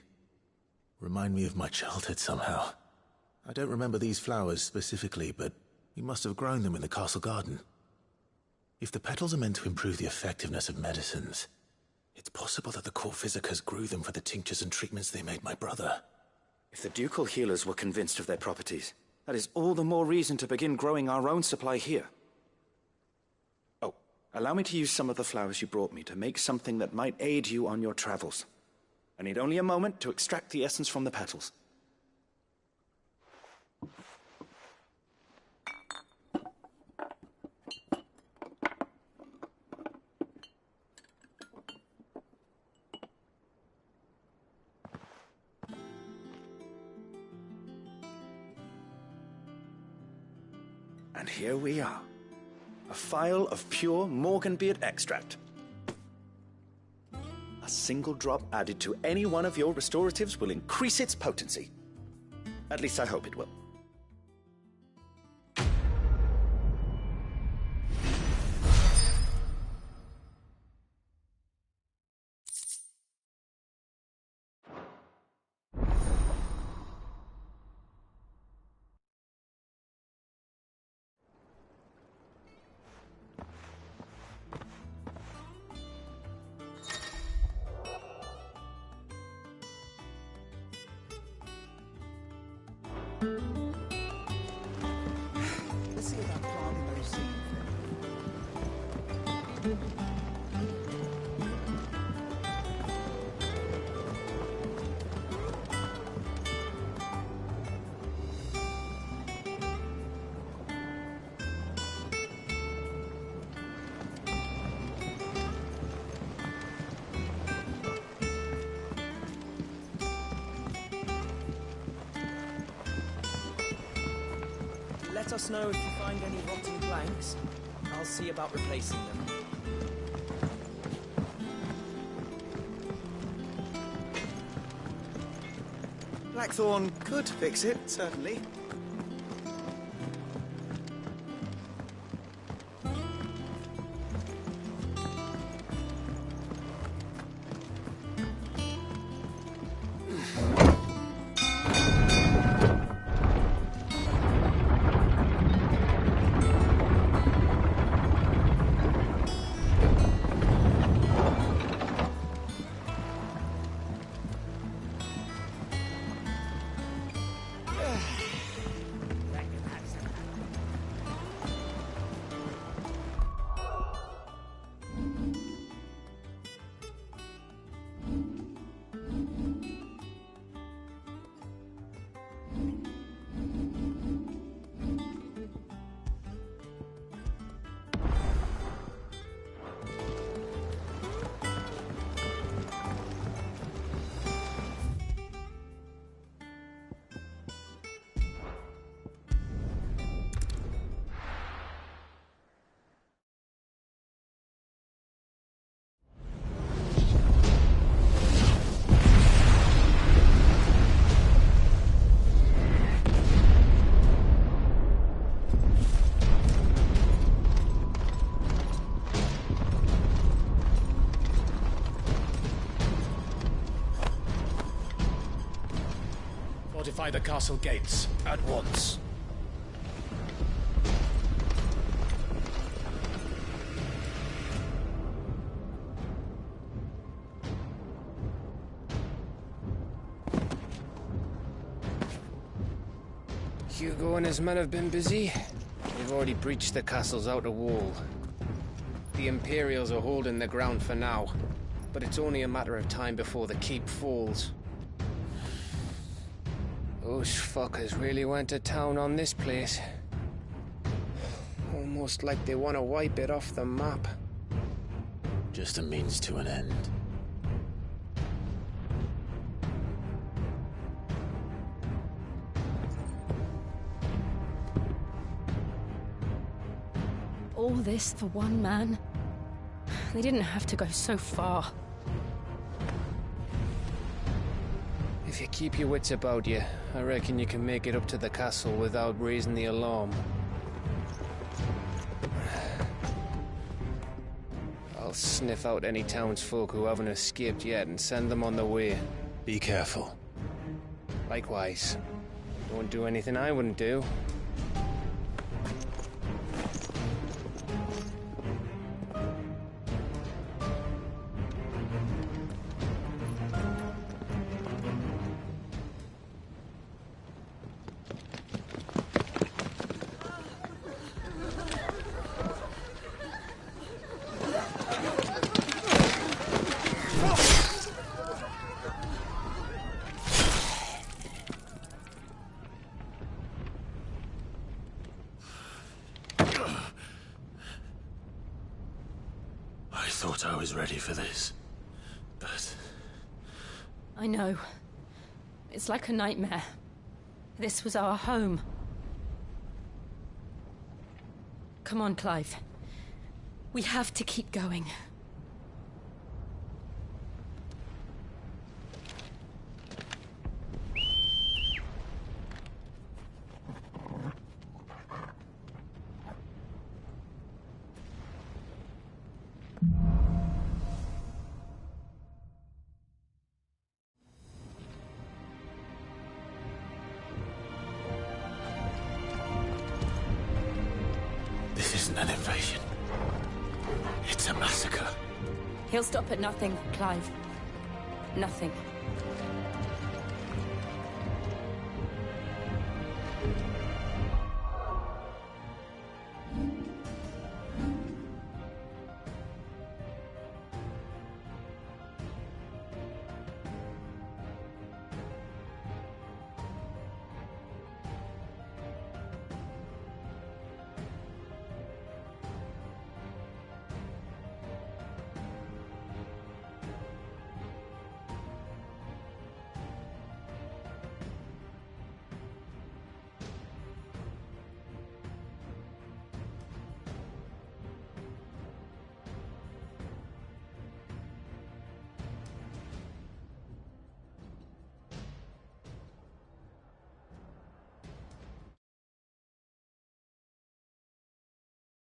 remind me of my childhood somehow. I don't remember these flowers specifically, but we must have grown them in the castle garden. If the petals are meant to improve the effectiveness of medicines, it's possible that the court visitors grew them for the tinctures and treatments they made my brother. If the ducal healers were convinced of their properties, that is all the more reason to begin growing our own supply here. Oh, allow me to use some of the flowers you brought me to make something that might aid you on your travels. I need only a moment to extract the essence from the petals. And here we are. A phial of pure Morganbeard extract. A single drop added to any one of your restoratives will increase its potency. At least I hope it will. let us know if you find any rotten planks. I'll see about replacing them. Blackthorn could fix it, certainly. Fortify the castle gates at once. Hugo and his men have been busy. They've already breached the castle's outer wall. The Imperials are holding the ground for now, but it's only a matter of time before the keep falls. Those fuckers really went to town on this place. Almost like they want to wipe it off the map. Just a means to an end. All this for one man? They didn't have to go so far. If you keep your wits about you, I reckon you can make it up to the castle without raising the alarm. I'll sniff out any townsfolk who haven't escaped yet and send them on their way. Be careful. Likewise. Don't do anything I wouldn't do. I thought I was ready for this, but... I know. It's like a nightmare. This was our home. Come on, Clive. We have to keep going. This isn't an invasion. It's a massacre. He'll stop at nothing, Clive. Nothing.